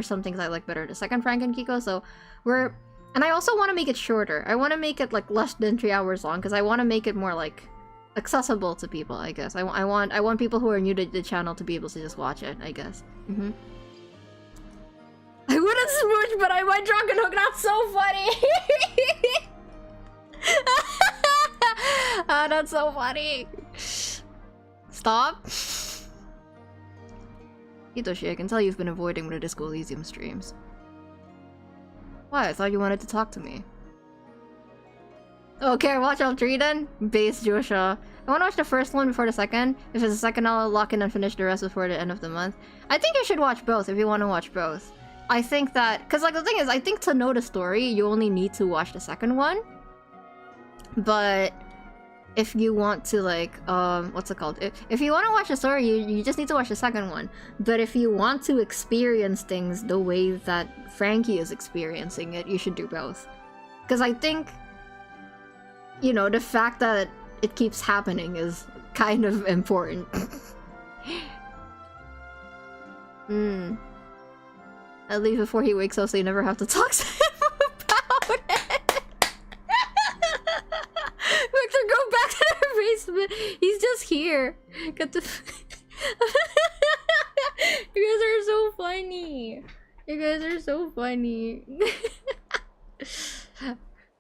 [SPEAKER 1] some things I like better in the second Frank and Kiko. So and I also want to make it shorter. I want to make it like less than 3 hours long, because I want to make it more like accessible to people, I guess. I want people who are new to the channel to be able to just watch it, I guess. I would have smooched, but I went drunk and hook. That's so funny. Ah, that's so funny. Stop. Hitoshi, I can tell you've been avoiding one of the Disco Elysium streams. Why? I thought you wanted to talk to me. Okay, watch all 3 then? Base Joshua. I want to watch the first one before the second. If it's the second, I'll lock in and finish the rest before the end of the month. I think you should watch both if you want to watch both. I think that... Because, like, the thing is, I think to know the story, you only need to watch the second one. But... if you want to, like, what's it called? If you want to watch the story, you just need to watch the second one. But if you want to experience things the way that Frankie is experiencing it, you should do both. Because I think... you know, the fact that it keeps happening is kind of important. I'll leave before he wakes up so you never have to talk to him about it. Victor, go back to the basement. He's just here. Get the... You guys are so funny. You guys are so funny.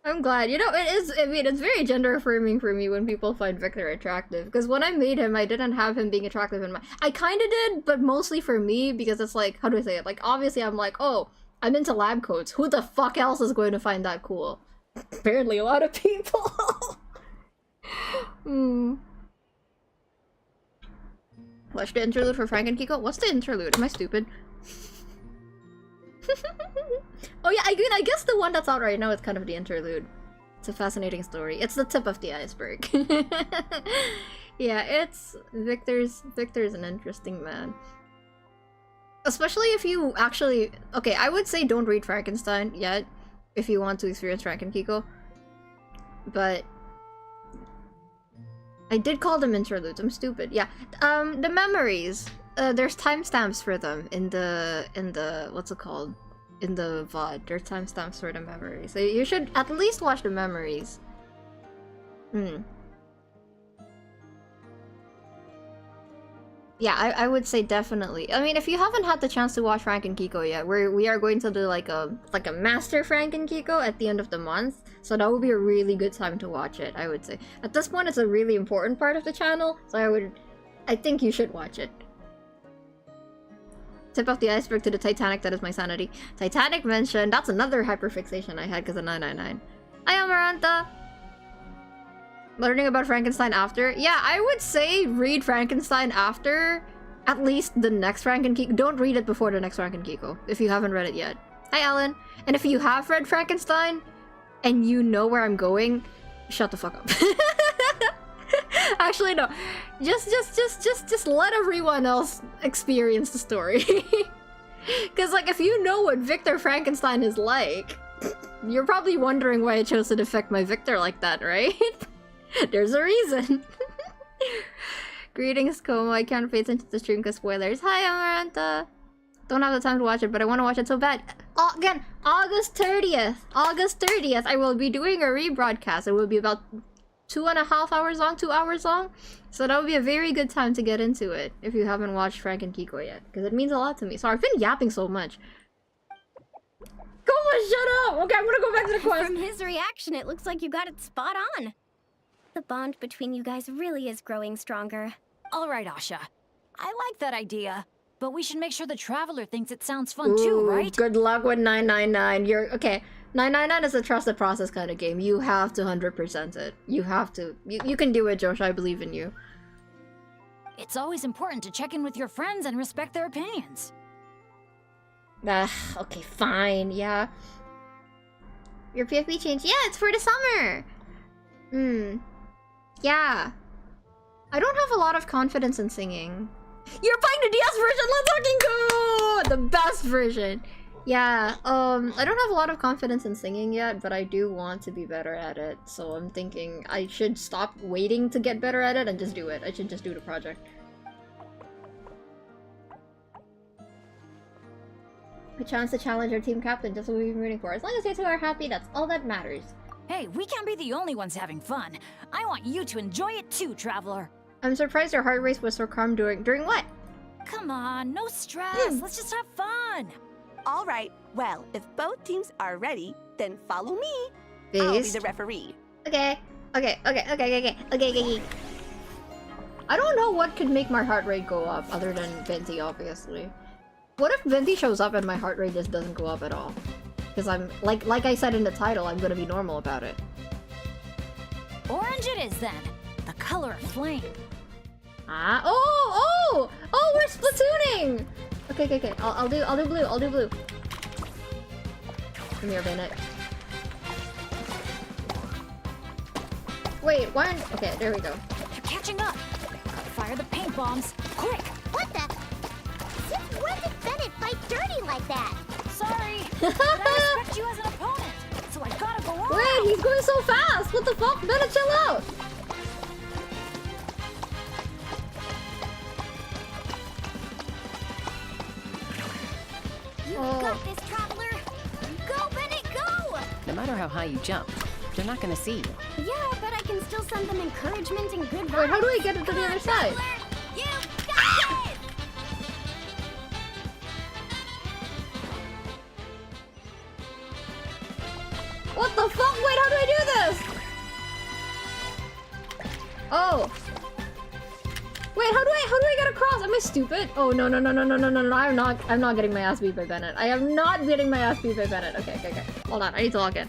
[SPEAKER 1] I'm glad. You know, it is, I mean, it's very gender affirming for me when people find Victor attractive. Because when I made him, I didn't have him being attractive in my... I kinda did, but mostly for me, because it's like, how do I say it? Like, obviously I'm like, oh, I'm into lab coats. Who the fuck else is going to find that cool? Apparently a lot of people. Watch the interlude for Frank and Kiko? What's the interlude? Am I stupid? Oh yeah, I guess the one that's out right now is kind of the interlude. It's a fascinating story. It's the tip of the iceberg. Yeah, it's... Victor's an interesting man. Especially if you actually... Okay, I would say don't read Frankenstein yet, if you want to experience Frank and Kiko. But... I did call them interludes, I'm stupid. Yeah, the memories. There's timestamps for them in the... what's it called? In the VOD. There's timestamps for the memories. So you should at least watch the memories. Yeah, I would say definitely. I mean, if you haven't had the chance to watch Frank and Kiko yet, we are going to do like a master Frank and Kiko at the end of the month. So that would be a really good time to watch it, I would say. At this point, it's a really important part of the channel, so I think you should watch it. Tip of the iceberg to the Titanic, that is my sanity. Titanic mentioned, that's another hyperfixation I had because of 999. Hi, Amaranta! Learning about Frankenstein after? Yeah, I would say read Frankenstein after at least the next Frank and Kiko. Don't read it before the next Frank and Kiko, if you haven't read it yet. Hi, Alan! And if you have read Frankenstein, and you know where I'm going, shut the fuck up. Actually, no. Just let everyone else experience the story. Because, like, if you know what Victor Frankenstein is like, you're probably wondering why I chose to depict my Victor like that, right? There's a reason. Greetings, Como. I can't pay attention to the stream because spoilers. Hi, Amaranta. Don't have the time to watch it, but I want to watch it so bad. Again, August 30th. August 30th, I will be doing a rebroadcast. It will be about 2.5 hours long, 2 hours long. So that would be a very good time to get into it if you haven't watched Frank and Kiko yet, because it means a lot to me. Sorry, I've been yapping so much. Como, shut up! Okay, I'm gonna go back to the quest.
[SPEAKER 9] From his reaction, it looks like you got it spot on. The bond between you guys really is growing stronger.
[SPEAKER 4] All right, Asha. I like that idea, but we should make sure the Traveler thinks it sounds fun too, right?
[SPEAKER 1] Good luck with 999. You're okay. 999 is a trusted process kind of game. You have to 100% it. You have to. You can do it, Josh. I believe in you.
[SPEAKER 4] It's always important to check in with your friends and respect their opinions.
[SPEAKER 1] Okay, fine. Yeah. Your PFP changed. Yeah, it's for the summer. Yeah. I don't have a lot of confidence in singing. You're playing the DS version. Let's fucking go! The best version. Yeah, I don't have a lot of confidence in singing yet, but I do want to be better at it. So I'm thinking I should stop waiting to get better at it and just do it. I should just do the project. A chance to challenge your team captain, just what we've been rooting for. As long as you two are happy, that's all that matters.
[SPEAKER 4] Hey, we can't be the only ones having fun. I want you to enjoy it too, Traveler.
[SPEAKER 1] I'm surprised your heart rate was so calm during what?
[SPEAKER 4] Come on, no stress. Let's just have fun.
[SPEAKER 12] All right, well, if both teams are ready, then follow me.
[SPEAKER 1] Based.
[SPEAKER 12] I'll be the referee.
[SPEAKER 1] Okay. I don't know what could make my heart rate go up other than Venti, obviously. What if Venti shows up and my heart rate just doesn't go up at all? Because I'm, like I said in the title, I'm gonna be normal about it.
[SPEAKER 4] Orange it is then. The color of flame.
[SPEAKER 1] Ah, oh, we're splatooning! Okay. I'll do blue. Come here, Bennett. Wait, why aren't... Okay, there we go.
[SPEAKER 4] You're catching up. Fire the paint bombs. Quick!
[SPEAKER 3] What the? Since when did Bennett fight dirty like that?
[SPEAKER 4] Sorry, but I respect you as an opponent, so I gotta go on.
[SPEAKER 1] Wait, he's going so fast! What the fuck? Bennett, chill out!
[SPEAKER 3] You got this, traveler! Go, Bennett, go!
[SPEAKER 5] No matter how high you jump, they're not gonna see you.
[SPEAKER 3] Yeah, but I can still send them encouragement and good vibes.
[SPEAKER 1] Wait, how do I get it to the other side?
[SPEAKER 3] You got it!
[SPEAKER 1] What the fuck? Wait, how do I do this? Oh. Wait, how do I get across? Am I stupid? Oh, no. I'm not getting my ass beat by Bennett. I am not getting my ass beat by Bennett. Okay. Hold on, I need to log in.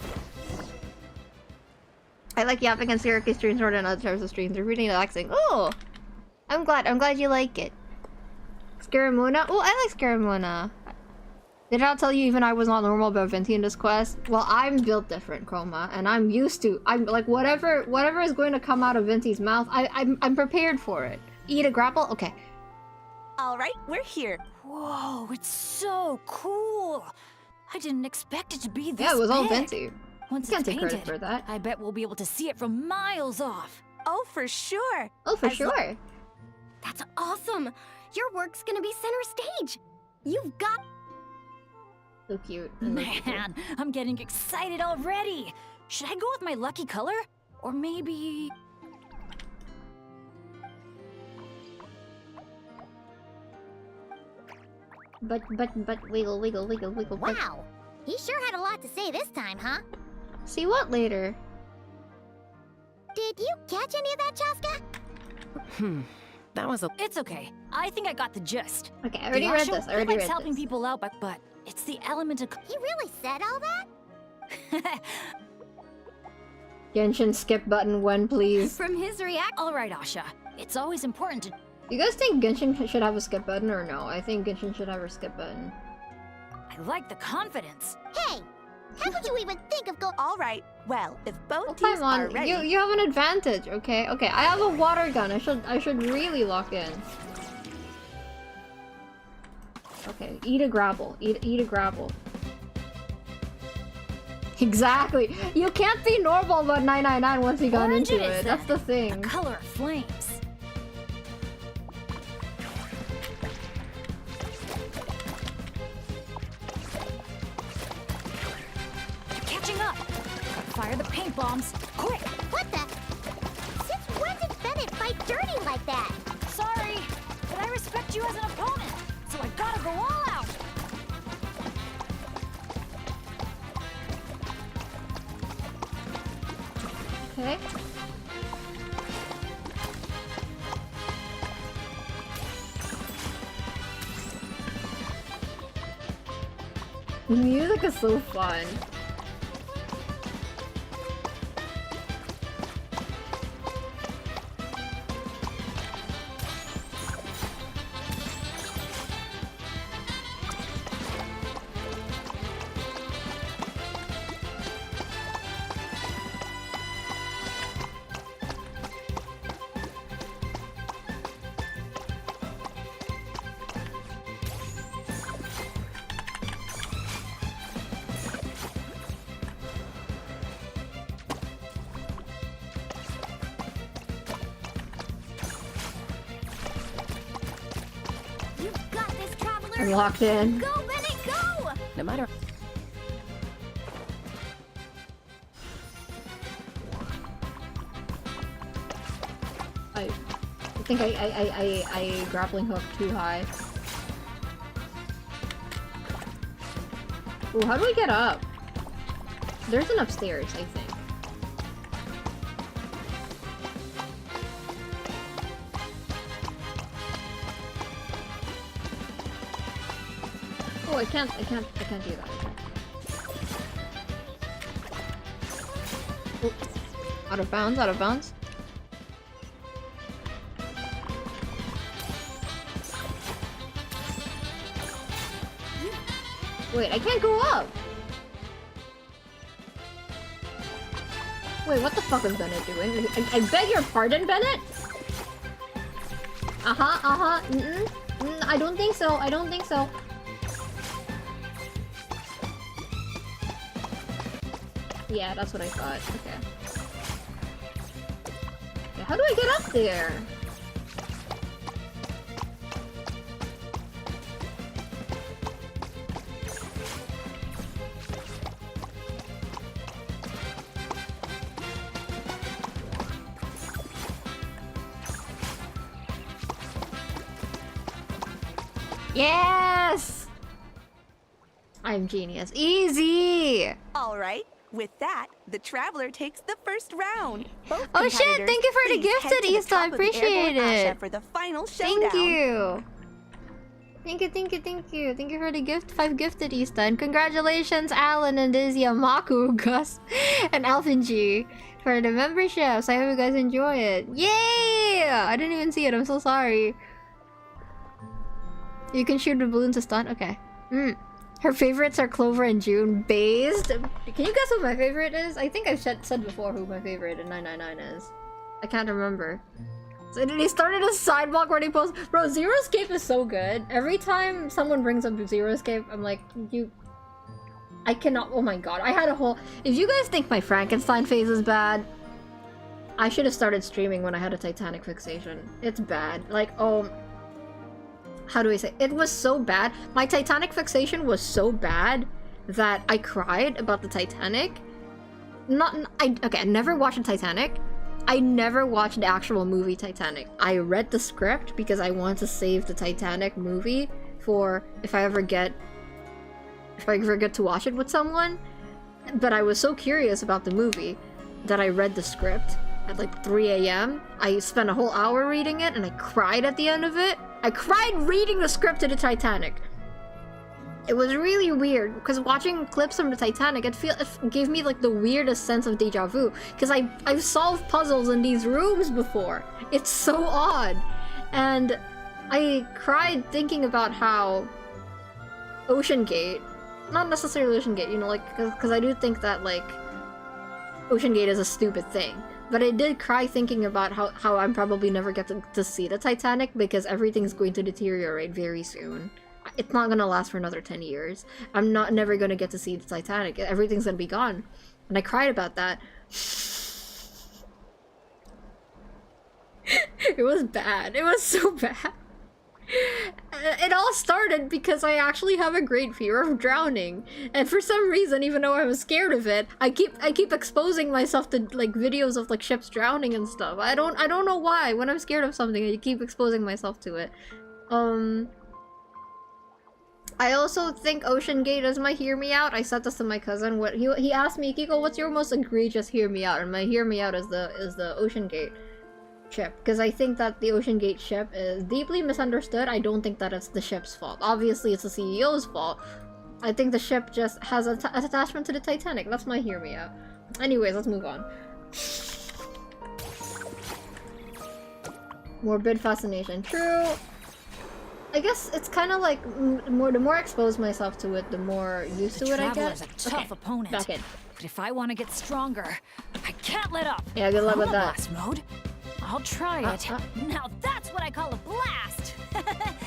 [SPEAKER 1] I like yapping and Syracuse streams more than other types of streams. They're really relaxing. Oh! I'm glad you like it. Scaramona? Oh, I like Scaramona. Did I not tell you even I was not normal about Venti in this quest? Well, I'm built different, Chroma, and I'm used to... I'm like, whatever is going to come out of Venti's mouth, I'm prepared for it. Eat a grapple? Okay.
[SPEAKER 12] All right, we're here.
[SPEAKER 4] Whoa, it's so cool. I didn't expect it to be this
[SPEAKER 1] Yeah, it was all
[SPEAKER 4] big.
[SPEAKER 1] Venti.
[SPEAKER 4] Once
[SPEAKER 1] Can't
[SPEAKER 4] it's
[SPEAKER 1] take
[SPEAKER 4] painted,
[SPEAKER 1] credit for that.
[SPEAKER 4] I bet we'll be able to see it from miles off.
[SPEAKER 12] Oh, for sure.
[SPEAKER 1] Oh, for sure.
[SPEAKER 3] That's awesome! Your work's gonna be center stage! You've got...
[SPEAKER 1] So cute.
[SPEAKER 4] Man, I'm getting excited already. Should I go with my lucky color? Or maybe...
[SPEAKER 1] But, wiggle.
[SPEAKER 3] Wow! He sure had a lot to say this time, huh?
[SPEAKER 1] See what later?
[SPEAKER 3] Did you catch any of that, Chaska?
[SPEAKER 5] That was a...
[SPEAKER 4] It's okay. I think I got the gist.
[SPEAKER 1] Okay, I already read this.
[SPEAKER 4] He likes helping people out, but it's the element of...
[SPEAKER 3] He really said all that?
[SPEAKER 1] Genshin skip button when, please.
[SPEAKER 3] From his react...
[SPEAKER 4] All right, Asha. It's always important to...
[SPEAKER 1] You guys think Genshin should have a skip button or no? I think Genshin should have a skip button.
[SPEAKER 4] I like the confidence.
[SPEAKER 3] Hey! How would you even think of going...
[SPEAKER 12] All right, well, if both
[SPEAKER 1] Oh,
[SPEAKER 12] teams
[SPEAKER 1] come
[SPEAKER 12] are
[SPEAKER 1] on.
[SPEAKER 12] ready...
[SPEAKER 1] You have an advantage, okay? Okay, I have a water gun. I should really lock in. Okay, eat a grapple. Eat a grapple. Exactly. You can't be normal about 999 once you got
[SPEAKER 4] Orange
[SPEAKER 1] into
[SPEAKER 4] it is
[SPEAKER 1] it. That's the thing.
[SPEAKER 4] The color of flames. Catching up. Fire the paint bombs. Quick.
[SPEAKER 3] What the? Since when did Bennett fight dirty like that?
[SPEAKER 4] Sorry, but I respect you as an opponent, so I gotta go all out.
[SPEAKER 1] Okay. The music is so fun.
[SPEAKER 3] You've got this, traveler!
[SPEAKER 1] I'm locked in.
[SPEAKER 3] Go, Bennett, go!
[SPEAKER 5] No matter...
[SPEAKER 1] I think I grappling hook too high. Ooh, how do we get up? There's an upstairs, I think. Oh, I can't do that. Out of bounds, out of bounds. Wait, I can't go up! Wait, what the fuck is Bennett doing? I beg your pardon, Bennett? I don't think so, I don't think so. Yeah, that's what I thought. Okay. Yeah, how do I get up there? Yes! I'm genius. Easy!
[SPEAKER 12] Alright, with that, the Traveler takes the first round. Both
[SPEAKER 1] Oh shit, thank you for the
[SPEAKER 12] please
[SPEAKER 1] gifted,
[SPEAKER 12] head to the
[SPEAKER 1] Issa.
[SPEAKER 12] top
[SPEAKER 1] I
[SPEAKER 12] of the
[SPEAKER 1] appreciate
[SPEAKER 12] airborne Asha
[SPEAKER 1] it.
[SPEAKER 12] for the final showdown.
[SPEAKER 1] Thank you. Thank you, thank you, thank you. Thank you for the gift. 5 gifted, Issa. And congratulations, Alan and Dizia, Maku, Gus, and Alvin G for the memberships. I hope you guys enjoy it. Yay! I didn't even see it. I'm so sorry. You can shoot the balloon to stun? Okay. Her favorites are Clover and June. Based? Can you guess what my favorite is? I think I've said before who my favorite in 999 is. I can't remember. So they started a sidewalk where they post. Bro, Zero Escape is so good. Every time someone brings up Zero Escape, I'm like, I cannot. Oh my god. I had a whole. If you guys think my Frankenstein phase is bad, I should have started streaming when I had a Titanic fixation. It's bad. Like, oh. How do I say? It was so bad. My Titanic fixation was so bad that I cried about the Titanic. Okay, I never watched the Titanic. I never watched the actual movie Titanic. I read the script because I want to save the Titanic movie for if I ever get to watch it with someone. But I was so curious about the movie that I read the script at like 3 a.m. I spent a whole hour reading it and I cried at the end of it. I cried reading the script to the Titanic. It was really weird because watching clips from the Titanic, it gave me like the weirdest sense of deja vu because I've solved puzzles in these rooms before. It's so odd, and I cried thinking about how Ocean Gate, not necessarily Ocean Gate, you know, like because I do think that like Ocean Gate is a stupid thing. But I did cry thinking about how I'm probably never get to see the Titanic because everything's going to deteriorate very soon. It's not gonna last for another 10 years. I'm never gonna get to see the Titanic. Everything's gonna be gone. And I cried about that. It was bad. It was so bad. It all started because I actually have a great fear of drowning, and for some reason, even though I was scared of it, I keep exposing myself to like videos of like ships drowning and stuff. I don't know why. When I'm scared of something, I keep exposing myself to it. I also think Ocean Gate is my hear me out. I said this to my cousin. What he asked me, Kiko, what's your most egregious hear me out? And my hear me out is the Ocean Gate ship, because I think that the Ocean Gate ship is deeply misunderstood. I don't think that it's the ship's fault. Obviously, it's the CEO's fault. I think the ship just has an attachment to the Titanic. That's my hear me out. Anyways, let's move on. Morbid fascination. True. I guess it's kind of like the more I expose myself to it, the more used to it I get.
[SPEAKER 4] A tough opponent.
[SPEAKER 1] Back in.
[SPEAKER 4] But if I want to get stronger, I can't let up.
[SPEAKER 1] Yeah, good luck with that.
[SPEAKER 4] Blast mode. I'll try it. Now that's what I call a blast.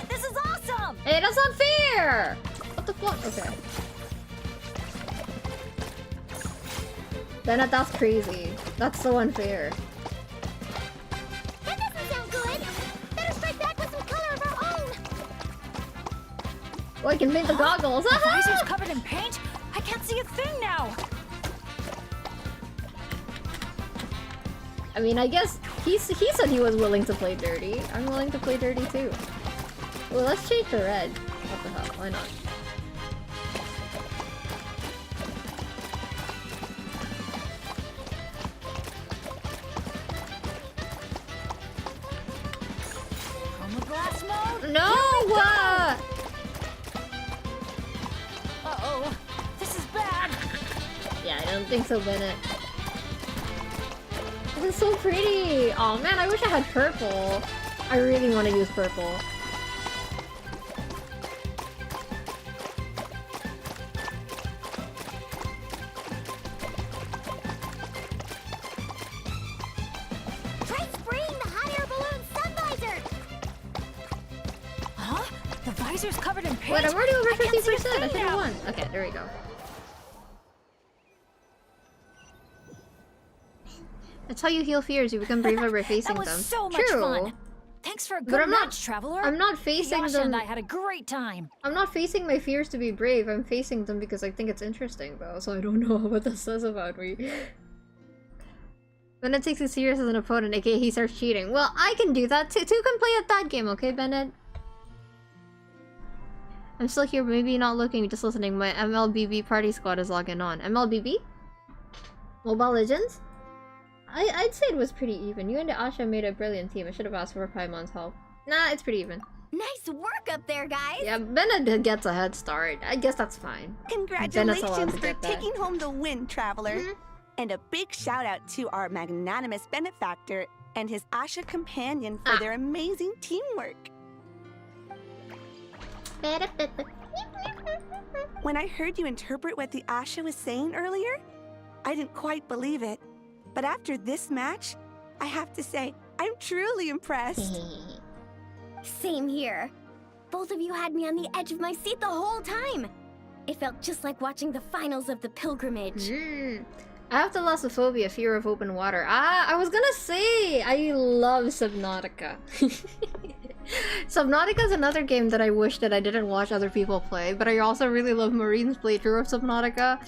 [SPEAKER 4] This is awesome.
[SPEAKER 1] Hey, that's not fair. What the fuck? Okay. Then that's crazy. That's so unfair.
[SPEAKER 3] That doesn't sound good. Better strike back with some color of our own.
[SPEAKER 1] Oh, I can paint the goggles.
[SPEAKER 4] The visor's covered in paint. I can't see a thing now.
[SPEAKER 1] I mean, I guess he said he was willing to play dirty. I'm willing to play dirty too. Well, let's change to red. What the hell? Why not?
[SPEAKER 4] On the glass mode.
[SPEAKER 1] No!
[SPEAKER 4] Uh-oh. This is bad.
[SPEAKER 1] Yeah, I don't think so, Bennett. it's so pretty! Oh man, I wish I had purple. I really want to use purple.
[SPEAKER 3] Try spraying the hot air balloon sun visor!
[SPEAKER 4] Huh? The visor's covered in paint.
[SPEAKER 1] Wait, I'm already over
[SPEAKER 4] I can't see a
[SPEAKER 1] 50%. I
[SPEAKER 4] thing
[SPEAKER 1] should have
[SPEAKER 4] now.
[SPEAKER 1] won. Okay, there we go. That's how you heal fears. You become braver by facing
[SPEAKER 4] That was
[SPEAKER 1] them.
[SPEAKER 4] so much
[SPEAKER 1] True.
[SPEAKER 4] fun. Thanks for a
[SPEAKER 1] But
[SPEAKER 4] good
[SPEAKER 1] I'm not-
[SPEAKER 4] match, Traveler.
[SPEAKER 1] I'm not facing
[SPEAKER 4] Yasha
[SPEAKER 1] them.
[SPEAKER 4] and I had a great time.
[SPEAKER 1] I'm not facing my fears to be brave. I'm facing them because I think it's interesting, though. So I don't know what this says about me. Bennett takes it serious as an opponent, aka he starts cheating. Well, I can do that too. Two can play at that game, okay, Bennett? I'm still here, maybe not looking, just listening. My MLBB party squad is logging on. MLBB? Mobile Legends? I'd say it was pretty even. You and Asha made a brilliant team. I should have asked for Paimon's help. Nah, it's pretty even.
[SPEAKER 3] Nice work up there, guys!
[SPEAKER 1] Yeah, Bennett gets a head start. I guess that's fine.
[SPEAKER 12] Congratulations for
[SPEAKER 1] get that.
[SPEAKER 12] taking home the win, Traveler. And a big shout out to our magnanimous benefactor and his Asha companion for their amazing teamwork. When I heard you interpret what the Asha was saying earlier, I didn't quite believe it. But after this match, I have to say, I'm truly impressed.
[SPEAKER 3] Same here. Both of you had me on the edge of my seat the whole time. It felt just like watching the finals of the pilgrimage.
[SPEAKER 1] I have thalassophobia, fear of open water. I was gonna say, I love Subnautica. Subnautica is another game that I wish that I didn't watch other people play, but I also really love Marine's playthrough of Subnautica.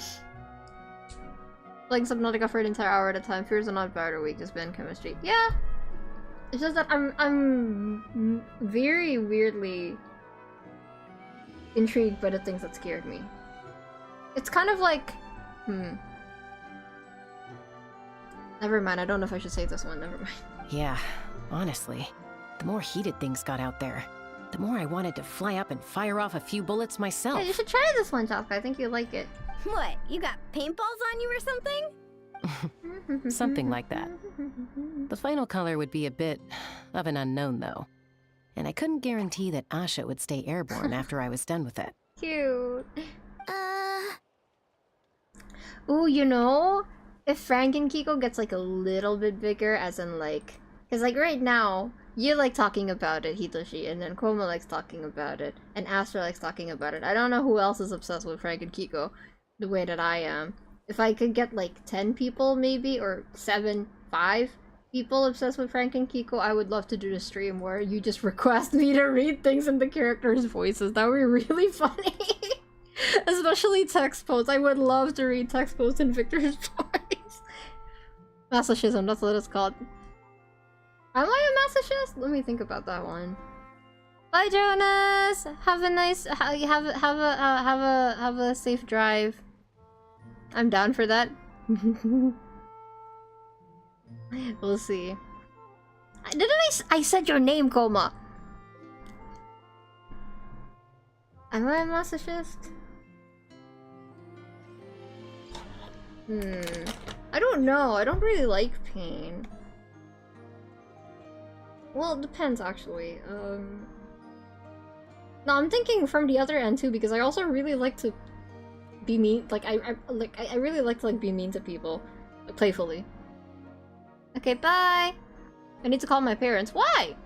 [SPEAKER 1] Playing Subnautica for an entire hour at a time. Fears are not bad or weak, just bad chemistry. Yeah. It's just that I'm very weirdly intrigued by the things that scared me. It's kind of like... Never mind, I don't know if I should say this one, never mind.
[SPEAKER 5] Yeah, honestly, the more heated things got out there, the more I wanted to fly up and fire off a few bullets myself.
[SPEAKER 1] Yeah, you should try this one, Jessica. I think you'd like it.
[SPEAKER 3] What, you got paintballs on you or something?
[SPEAKER 5] Something like that. The final color would be a bit of an unknown, though. And I couldn't guarantee that Asha would stay airborne after I was done with it.
[SPEAKER 1] Cute. Ooh, you know, if Frank and Kiko gets like a little bit bigger, as in like... Because like right now, you like talking about it, Hitoshi, and then Koma likes talking about it, and Astra likes talking about it. I don't know who else is obsessed with Frank and Kiko the way that I am. If I could get like 10 people maybe, or 5 people obsessed with Frank and Kiko, I would love to do the stream where you just request me to read things in the characters' voices. That would be really funny. Especially text posts. I would love to read text posts in Victor's voice. Masochism, that's what it's called. Am I a masochist? Let me think about that one. Bye, Jonas. Have a nice, have a safe drive. I'm down for that. We'll see. Didn't I said your name, Koma. Am I a masochist? I don't know. I don't really like pain. Well, it depends, actually. No, I'm thinking from the other end, too, because I also really like to be mean. Like, I really like to, like, be mean to people. Like, playfully. Okay, bye! I need to call my parents. Why?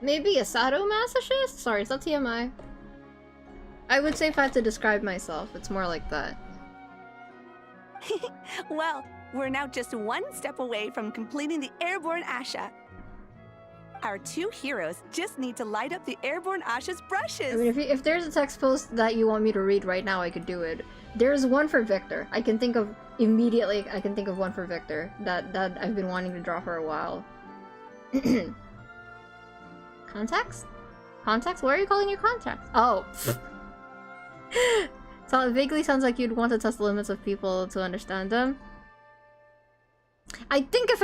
[SPEAKER 1] Maybe a sadomasochist? Sorry, is that TMI? I would say if I had to describe myself, it's more like that.
[SPEAKER 12] Well, we're now just one step away from completing the airborne Asha. Our two heroes just need to light up the airborne Asha's brushes.
[SPEAKER 1] I mean, if there's a text post that you want me to read right now, I could do it. There's one for Victor. I can think of immediately. I can think of one for Victor that I've been wanting to draw for a while. Contacts? Contacts? What are you calling your contacts? Oh. So it vaguely sounds like you'd want to test the limits of people to understand them. I think if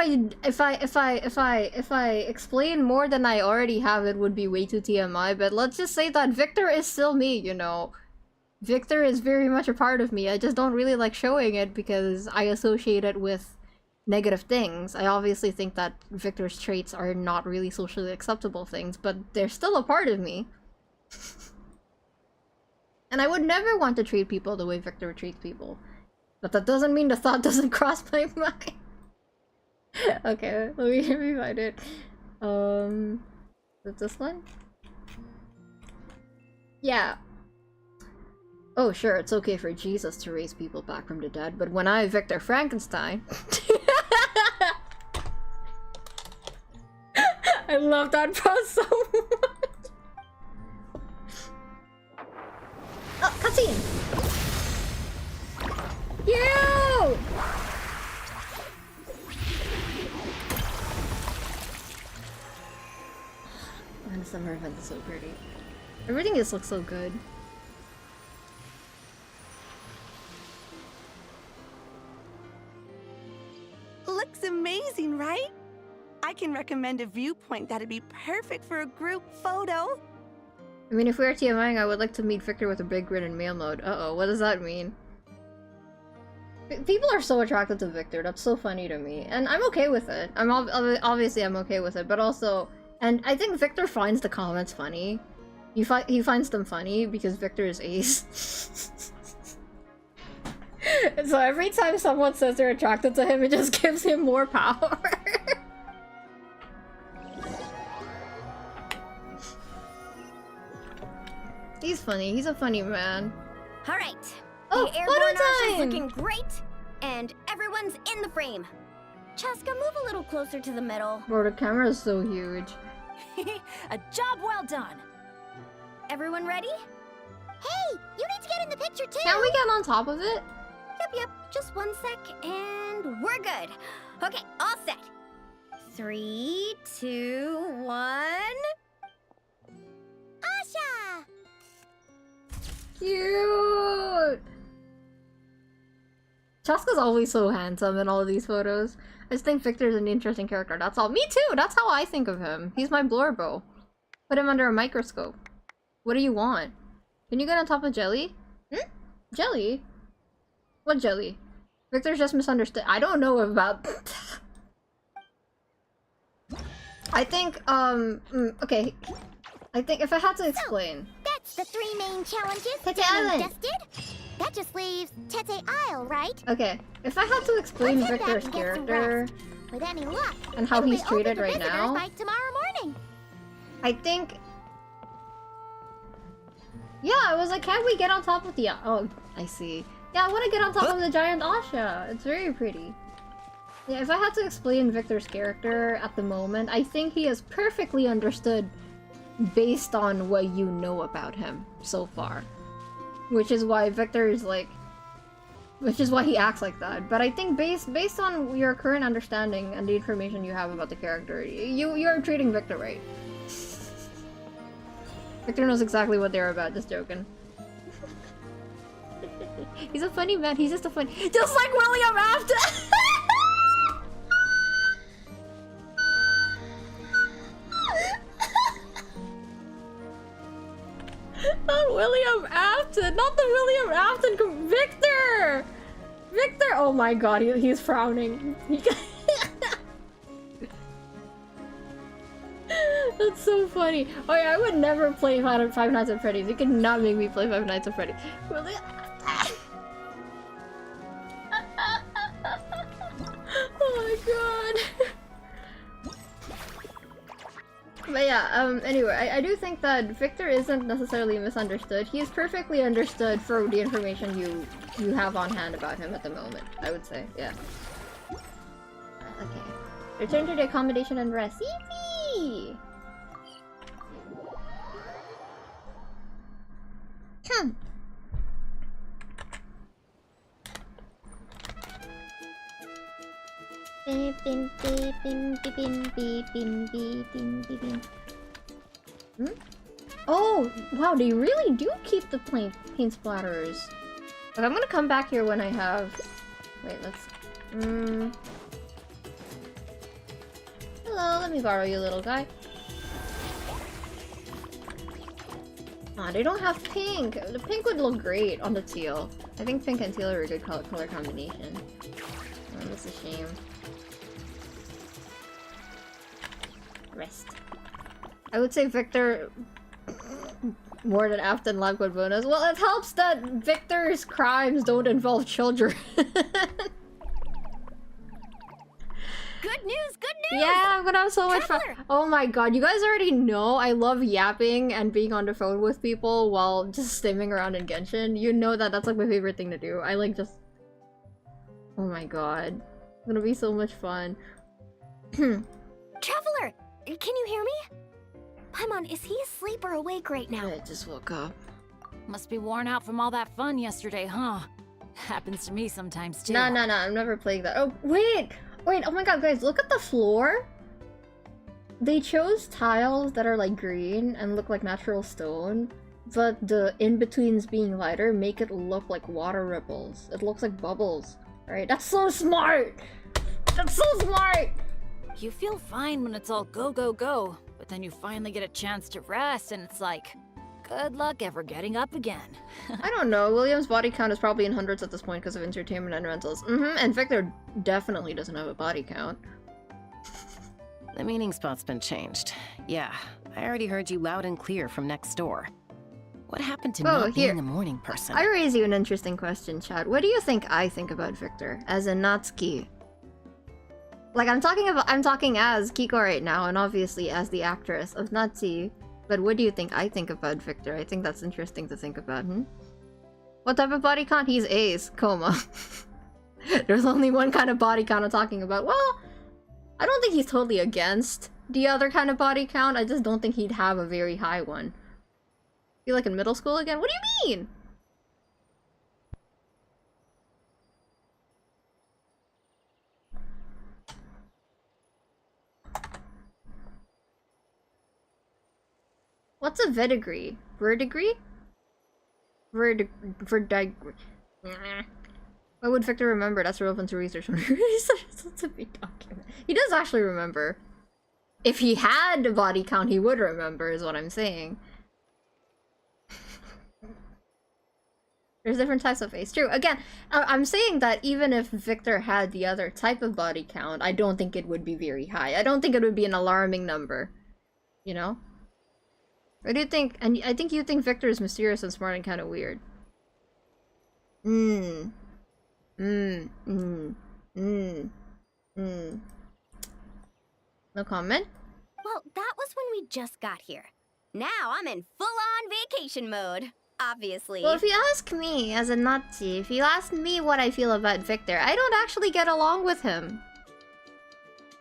[SPEAKER 1] I explain more than I already have, it would be way too TMI. But let's just say that Victor is still me, you know. Victor is very much a part of me. I just don't really like showing it because I associate it with negative things. I obviously think that Victor's traits are not really socially acceptable things, but they're still a part of me. And I would never want to treat people the way Victor treats people. But that doesn't mean the thought doesn't cross my mind. Okay, let me find it. Is it this one? Yeah. Oh, sure, it's okay for Jesus to raise people back from the dead, but when I, Victor Frankenstein... I love that pose so much! Oh, cutscene! You! Man, the summer event is so pretty. Everything just looks so good.
[SPEAKER 12] Looks amazing, right? I can recommend a viewpoint that'd be perfect for a group photo.
[SPEAKER 1] I mean, if we are TMIing, I would like to meet Victor with a big grin in male mode. Uh-oh, what does that mean? People are so attracted to Victor, that's so funny to me. And I'm okay with it. Obviously I'm okay with it, but also... And I think Victor finds the comments funny. He finds them funny because Victor is ace. And so every time someone says they're attracted to him, it just gives him more power. He's funny. He's a funny man.
[SPEAKER 9] All right.
[SPEAKER 1] Oh,
[SPEAKER 9] the airborne
[SPEAKER 1] photo
[SPEAKER 9] Asha's
[SPEAKER 1] time!
[SPEAKER 9] looking great, and everyone's in the frame. Chaska, move a little closer to the middle.
[SPEAKER 1] Bro, the camera is so huge.
[SPEAKER 4] A job well done.
[SPEAKER 3] Everyone ready? Hey, you need to get in the picture too.
[SPEAKER 1] Can we get on top of it?
[SPEAKER 3] Yep. Just 1 sec, and we're good. Okay, all set. 3, 2, 1. Asha!
[SPEAKER 1] Cute! Chaska's always so handsome in all of these photos. I just think Victor's an interesting character, that's all. Me too! That's how I think of him. He's my blurbo. Put him under a microscope. What do you want? Can you get on top of Jelly? Hmm? Jelly? What Jelly? Victor's just misunderstood. I don't know about... I think, okay. I think if I had to explain...
[SPEAKER 3] So, that's the 3 main challenges.
[SPEAKER 1] Tete
[SPEAKER 3] Getting
[SPEAKER 1] Island.
[SPEAKER 3] dusted. That just leaves Tete Isle, right?
[SPEAKER 1] Okay, if I had to explain
[SPEAKER 3] Let's head back
[SPEAKER 1] Victor's
[SPEAKER 3] and get some
[SPEAKER 1] character...
[SPEAKER 3] rest. With any luck,
[SPEAKER 1] and how
[SPEAKER 3] it'll
[SPEAKER 1] he's
[SPEAKER 3] be
[SPEAKER 1] treated
[SPEAKER 3] open to
[SPEAKER 1] right
[SPEAKER 3] visitors
[SPEAKER 1] now...
[SPEAKER 3] by tomorrow morning.
[SPEAKER 1] I think... Yeah, I was like, can't we get on top of the... Oh, I see. Yeah, I want to get on top of the giant Asha. It's very pretty. Yeah, if I had to explain Victor's character at the moment, I think he is perfectly understood based on what you know about him so far. Which is why Victor is like... Which is why he acts like that. But I think based on your current understanding and the information you have about the character, you're treating Victor right. Victor knows exactly what they're about, just joking. He's a funny man, he's just a funny... Just like William Afton! Not William Afton! Not the William Afton! Victor! Victor! Oh my god, he's frowning. That's so funny. Oh yeah, I would never play Five Nights at Freddy's. You cannot make me play Five Nights at Freddy's. Really? Oh my god. But yeah, anyway, I do think that Victor isn't necessarily misunderstood. He is perfectly understood for the information you have on hand about him at the moment, I would say, yeah. Okay. Return to the accommodation and rest. Yippee! Oh, wow, they really do keep the paint splatters. But I'm gonna come back here when I have... Wait, let's... Hello, let me borrow you, little guy. Aw, they don't have pink. The pink would look great on the teal. I think pink and teal are a good color combination. Oh, that's a shame. Rest. I would say Victor more than Afton Lockwood bonus. Well, it helps that Victor's crimes don't involve children.
[SPEAKER 9] Good news, good news!
[SPEAKER 1] Yeah, I'm gonna have so much fun. Oh my god, you guys already know I love yapping and being on the phone with people while just stimming around in Genshin. You know that that's like my favorite thing to do. I like just... Oh my god. It's gonna be so much fun.
[SPEAKER 9] Traveler! Can you hear me? Paimon, is he asleep or awake right now?
[SPEAKER 1] I just woke up.
[SPEAKER 4] Must be worn out from all that fun yesterday, huh? Happens to me sometimes too.
[SPEAKER 1] No, I'm never playing that. Oh, wait! Wait, oh my god, guys, look at the floor! They chose tiles that are like green and look like natural stone, but the in-betweens being lighter make it look like water ripples. It looks like bubbles, right? That's so smart! That's so smart!
[SPEAKER 4] You feel fine when it's all go, go, go, but then you finally get a chance to rest and it's like, good luck ever getting up again.
[SPEAKER 1] I don't know, William's body count is probably in hundreds at this point because of entertainment and rentals. And Victor definitely doesn't have a body count.
[SPEAKER 5] The meeting spot's been changed. Yeah, I already heard you loud and clear from next door. What happened to not being a morning person?
[SPEAKER 1] I raise you an interesting question, Chad. What do you think I think about Victor as a Natsuki? Like, I'm talking as Kiko right now, and obviously as the actress of Natsu. But what do you think I think about Victor? I think that's interesting to think about, What type of body count? He's Ace, coma. There's only one kind of body count I'm talking about. Well, I don't think he's totally against the other kind of body count. I just don't think he'd have a very high one. You like in middle school again? What do you mean? What's a verdigree? Verdigree? Verdigree. Why would Victor remember? That's relevant to research. It's a big document. He does actually remember. If he had a body count, he would remember, is what I'm saying. There's different types of face. True. Again, I'm saying that even if Victor had the other type of body count, I don't think it would be very high. I don't think it would be an alarming number. You know? What do you think? And I think you think Victor is mysterious and smart and kind of weird. No comment?
[SPEAKER 9] Well, that was when we just got here. Now I'm in full-on vacation mode, obviously.
[SPEAKER 1] Well, if you ask me as a Nazi, if you ask me what I feel about Victor, I don't actually get along with him.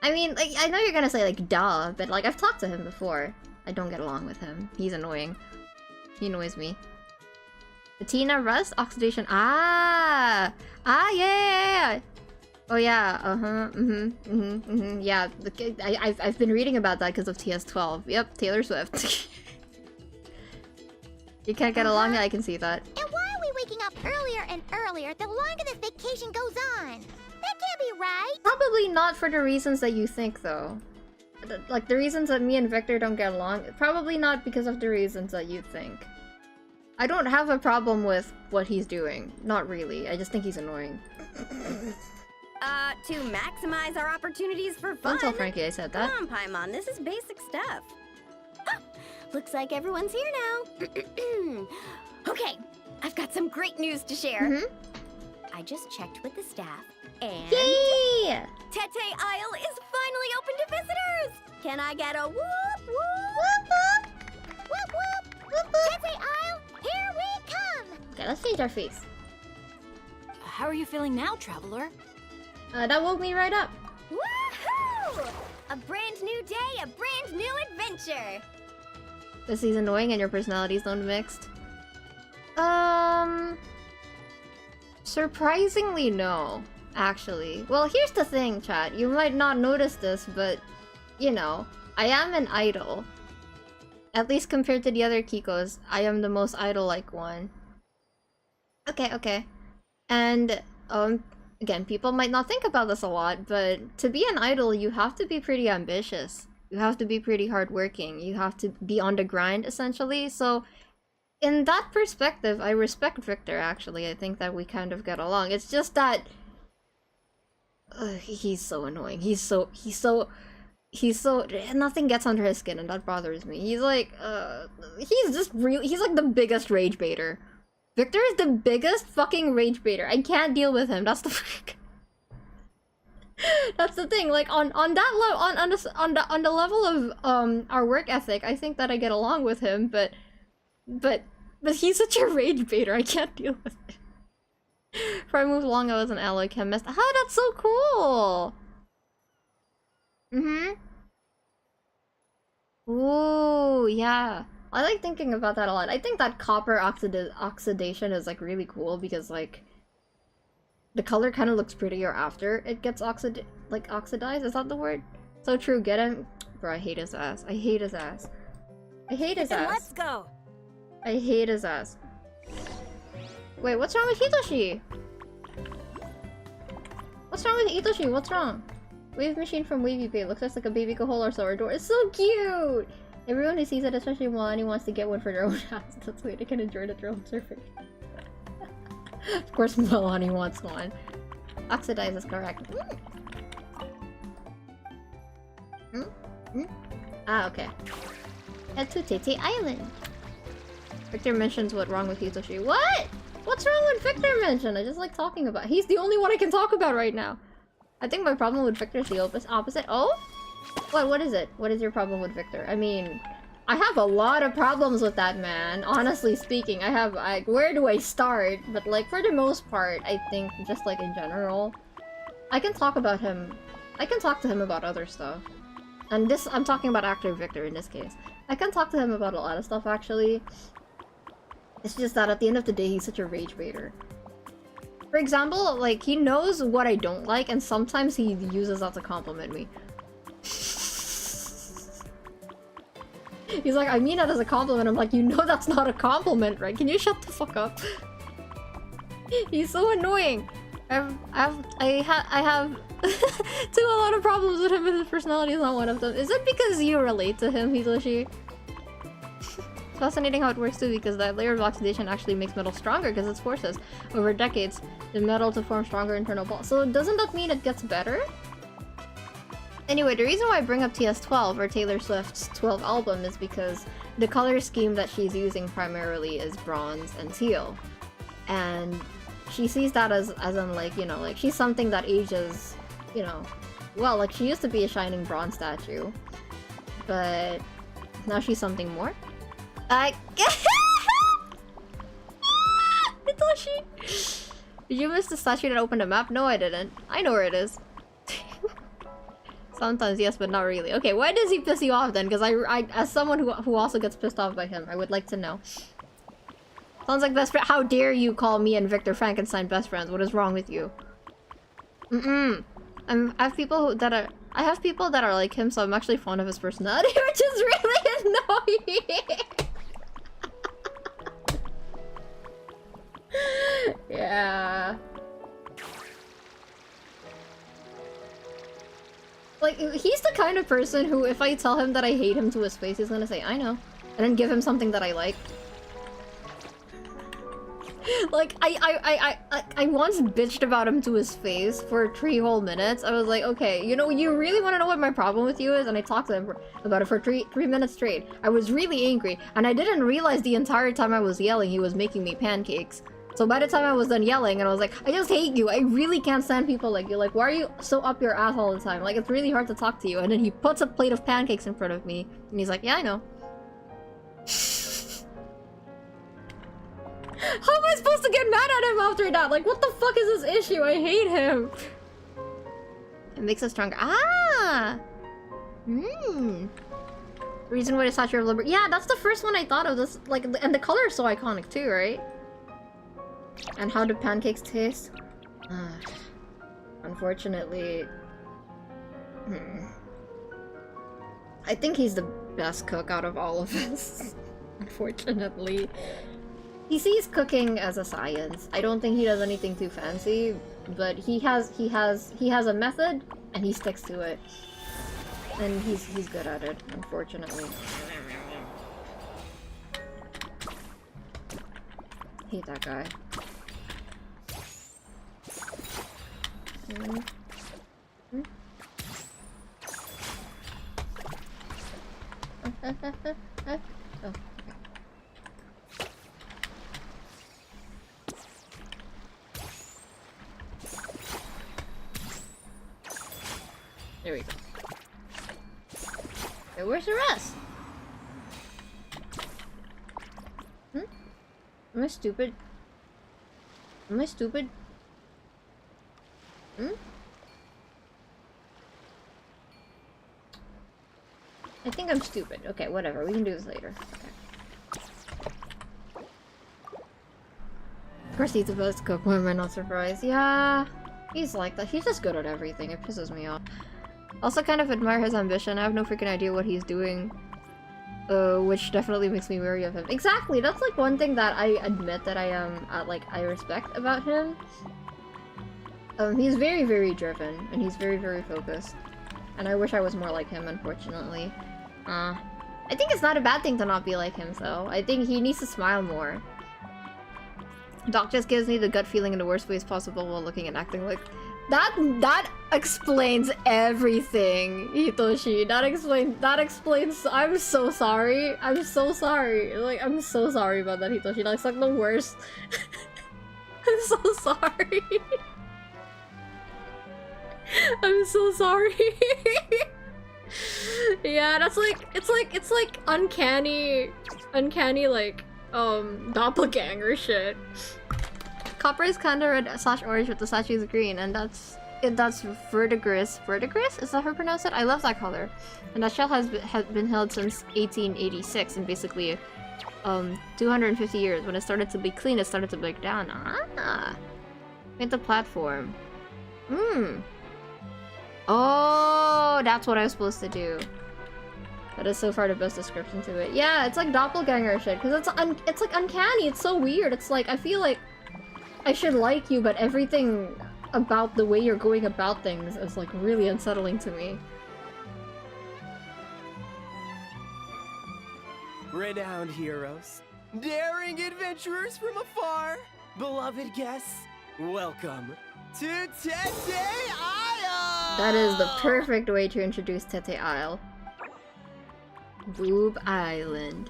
[SPEAKER 1] I mean, like, I know you're gonna say, like, duh, but, like, I've talked to him before. I don't get along with him. He's annoying. He annoys me. Patina, rust, oxidation. Yeah. Oh yeah. Yeah. I've been reading about that because of TS12. Yep, Taylor Swift. You can't get along. I can see that.
[SPEAKER 3] And why are we waking up earlier and earlier the longer this vacation goes on? That can't be right.
[SPEAKER 1] Probably not for the reasons that you think, though. Like, the reasons that me and Victor don't get along, probably not because of the reasons that you think. I don't have a problem with what he's doing. Not really. I just think he's annoying.
[SPEAKER 9] To maximize our opportunities for fun.
[SPEAKER 1] Don't tell Frankie I said that.
[SPEAKER 9] Come on, Paimon, this is basic stuff. Ah, looks like everyone's here now. Okay, I've got some great news to share. I just checked with the staff, and...
[SPEAKER 1] Yay!
[SPEAKER 9] Tete Isle is finally open to visitors! Can I get a whoop whoop?
[SPEAKER 3] Whoop whoop! Whoop whoop! Whoop whoop! Tete Isle, here we come!
[SPEAKER 1] Okay, let's change our face.
[SPEAKER 4] How are you feeling now, Traveler?
[SPEAKER 1] That woke me right up.
[SPEAKER 9] Woohoo! A brand new day, a brand new adventure!
[SPEAKER 1] This he's annoying and your personalities don't mixed. Surprisingly no, actually. Well, here's the thing, chat. You might not notice this, but, you know, I am an idol. At least compared to the other Kikos, I am the most idol-like one. Okay. And, again, people might not think about this a lot, but to be an idol, you have to be pretty ambitious. You have to be pretty hardworking. You have to be on the grind, essentially. So, in that perspective, I respect Victor, actually. I think that we kind of get along. It's just that... he's so annoying. He's so... Nothing gets under his skin, and that bothers me. He's like, he's just really... He's like the biggest rage baiter. Victor is the biggest fucking rage baiter. I can't deal with him. That's the... That's the thing. Like, on that level... On the level of, our work ethic, I think that I get along with him, but he's such a rage baiter. I can't deal with it. Before I moved along, I was an alloy chemist. Ah, that's so cool! Ooh, yeah. I like thinking about that a lot. I think that copper oxidation is, like, really cool because, like, the color kind of looks prettier after it gets oxidized. Is that the word? So true, get him. Bro, I hate his ass. I hate his ass. I hate his ass.
[SPEAKER 4] Let's go!
[SPEAKER 1] I hate his ass. Wait, what's wrong with Hitoshi? What's wrong with Hitoshi? What's wrong? Wave machine from Wavy Pay. Looks just like a baby could hold our solar door. It's so cute! Everyone who sees it, especially Milani, wants to get one for their own house. That's why they can enjoy it at their own surface. Of course Milani wants one. Oxidize is correct. Ah, okay. Head to Tete Island. Victor mentions what's wrong with Hitoshi. What? What's wrong with Victor mention? I just like talking about. He's the only one I can talk about right now. I think my problem with Victor is the opposite. Oh? What is it? What is your problem with Victor? I mean, I have a lot of problems with that man. Honestly speaking, where do I start? But like, for the most part, I think just like in general, I can talk about him. I can talk to him about other stuff. And this, I'm talking about actor Victor in this case. I can talk to him about a lot of stuff actually. It's just that at the end of the day, he's such a rage baiter. For example, like, he knows what I don't like, and sometimes he uses that to compliment me. He's like, I mean that as a compliment. I'm like, you know that's not a compliment, right? Can you shut the fuck up? He's so annoying. I have too a lot of problems with him, and his personality is not one of them. Is it because you relate to him, Hitoshi? It's fascinating how it works too, because that layer of oxidation actually makes metal stronger because it's forces over decades the metal to form stronger internal balls. So doesn't that mean it gets better? Anyway, the reason why I bring up TS12 or Taylor Swift's 12 album is because the color scheme that she's using primarily is bronze and teal. And she sees that as in like, you know, like she's something that ages, you know, well, like she used to be a shining bronze statue, but now she's something more. Hitoshi! Did you miss the statue that opened the map? No, I didn't. I know where it is. Sometimes yes, but not really. Okay, why does he piss you off then? Because I as someone who also gets pissed off by him, I would like to know. Sounds like best friend. How dare you call me and Victor Frankenstein best friends? What is wrong with you? I have people that are like him, so I'm actually fond of his personality, which is really annoying. Yeah. Like, he's the kind of person who, if I tell him that I hate him to his face, he's gonna say, I know. And then give him something that I like. Like, I once bitched about him to his face for 3 whole minutes. I was like, okay, you know, you really want to know what my problem with you is? And I talked to him about it for 3 minutes straight. I was really angry, and I didn't realize the entire time I was yelling he was making me pancakes. So by the time I was done yelling, and I was like, I just hate you. I really can't stand people like you. Like, why are you so up your ass all the time? Like, it's really hard to talk to you. And then he puts a plate of pancakes in front of me, and he's like, yeah, I know. How am I supposed to get mad at him after that? Like, what the fuck is this issue? I hate him. It makes us stronger. Ah! Reason why the Statue of Liberty. Yeah, that's the first one I thought of. This, like, and the color is so iconic too, right? And how do pancakes taste? Unfortunately... I think he's the best cook out of all of us. Unfortunately. He sees cooking as a science. I don't think he does anything too fancy, but he has a method, and he sticks to it. And he's good at it, unfortunately. hate that guy. Oh. There we go. Hey, where's the rest? Am I stupid? Am I stupid? I think I'm stupid. Okay, whatever. We can do this later. Okay. Of course he's the best cook. Why am I not surprised? Yeah, he's like that. He's just good at everything. It pisses me off. Also kind of admire his ambition. I have no freaking idea what he's doing. Which definitely makes me wary of him. Exactly! That's like one thing that I admit that I respect about him. He's very, very driven, and he's very, very focused. And I wish I was more like him, unfortunately. I think it's not a bad thing to not be like him, though. I think he needs to smile more. Doc just gives me the gut feeling in the worst ways possible while looking and acting like... That explains everything, Hitoshi. That explains... I'm so sorry. I'm so sorry. Like, I'm so sorry about that, Hitoshi. That's like the worst. I'm so sorry. I'm so sorry. Yeah, that's like... It's like uncanny... Uncanny, like... doppelganger shit. Copper is kinda red/orange with the statues green, and that's verdigris. Verdigris? Is that how you pronounce it? I love that color. And that shell has been held since 1886, and basically 250 years. When it started to be clean, it started to break down. Ah! Paint the platform. Oh, that's what I was supposed to do. That is so far the best description to it. Yeah, it's like doppelganger shit, because it's like uncanny. It's so weird. It's like, I feel like I should like you, but everything about the way you're going about things is like really unsettling to me.
[SPEAKER 13] Renowned heroes, daring adventurers from afar, beloved guests, welcome to Tete Isle!
[SPEAKER 1] That is the perfect way to introduce Tete Isle. Boob Island.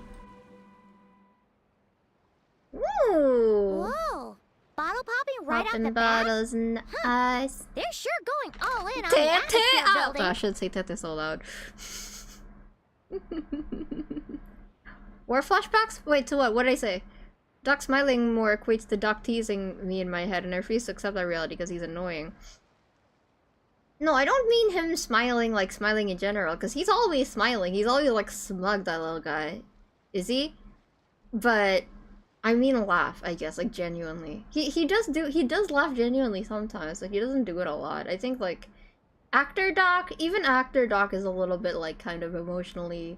[SPEAKER 1] Ooh!
[SPEAKER 3] Whoa! Bottle popping right
[SPEAKER 1] Popping
[SPEAKER 3] out the bat?
[SPEAKER 1] bottles and ice.
[SPEAKER 3] They're sure going all in on the
[SPEAKER 1] Tete
[SPEAKER 3] atmosphere
[SPEAKER 1] Isle!
[SPEAKER 3] building.
[SPEAKER 1] Oh, I should say Tete so loud. War flashbacks? Wait, to what? What did I say? Doc smiling more equates to Doc teasing me in my head, and I refuse to accept that reality because he's annoying. No, I don't mean him smiling like smiling in general, because he's always smiling. He's always like smug, that little guy. Is he? But I mean laugh, I guess, like genuinely. He does laugh genuinely sometimes, like he doesn't do it a lot. I think like actor Doc, even actor Doc is a little bit like kind of emotionally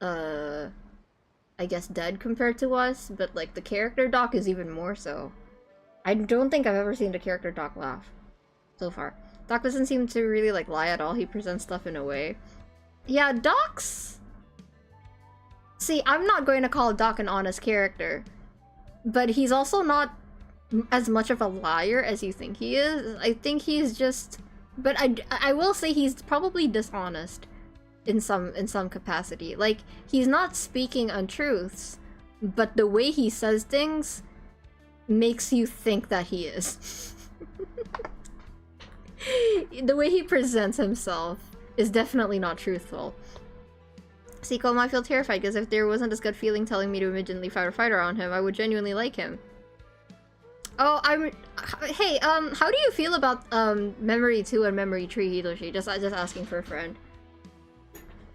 [SPEAKER 1] I guess dead compared to us, but like the character Doc is even more so. I don't think I've ever seen the character Doc laugh so far. Doc doesn't seem to really like lie at all. He presents stuff in a way. Yeah, Doc's... See, I'm not going to call Doc an honest character, but he's also not as much of a liar as you think he is. I think he's just... But I will say he's probably dishonest in some capacity. Like, he's not speaking untruths, but the way he says things makes you think that he is. The way he presents himself is definitely not truthful. Seiko might feel terrified, because if there wasn't this gut feeling telling me to immediately fire a fight around him, I would genuinely like him. Oh, hey, how do you feel about, Memory 2 and Memory 3, Hitoshi? Just asking for a friend.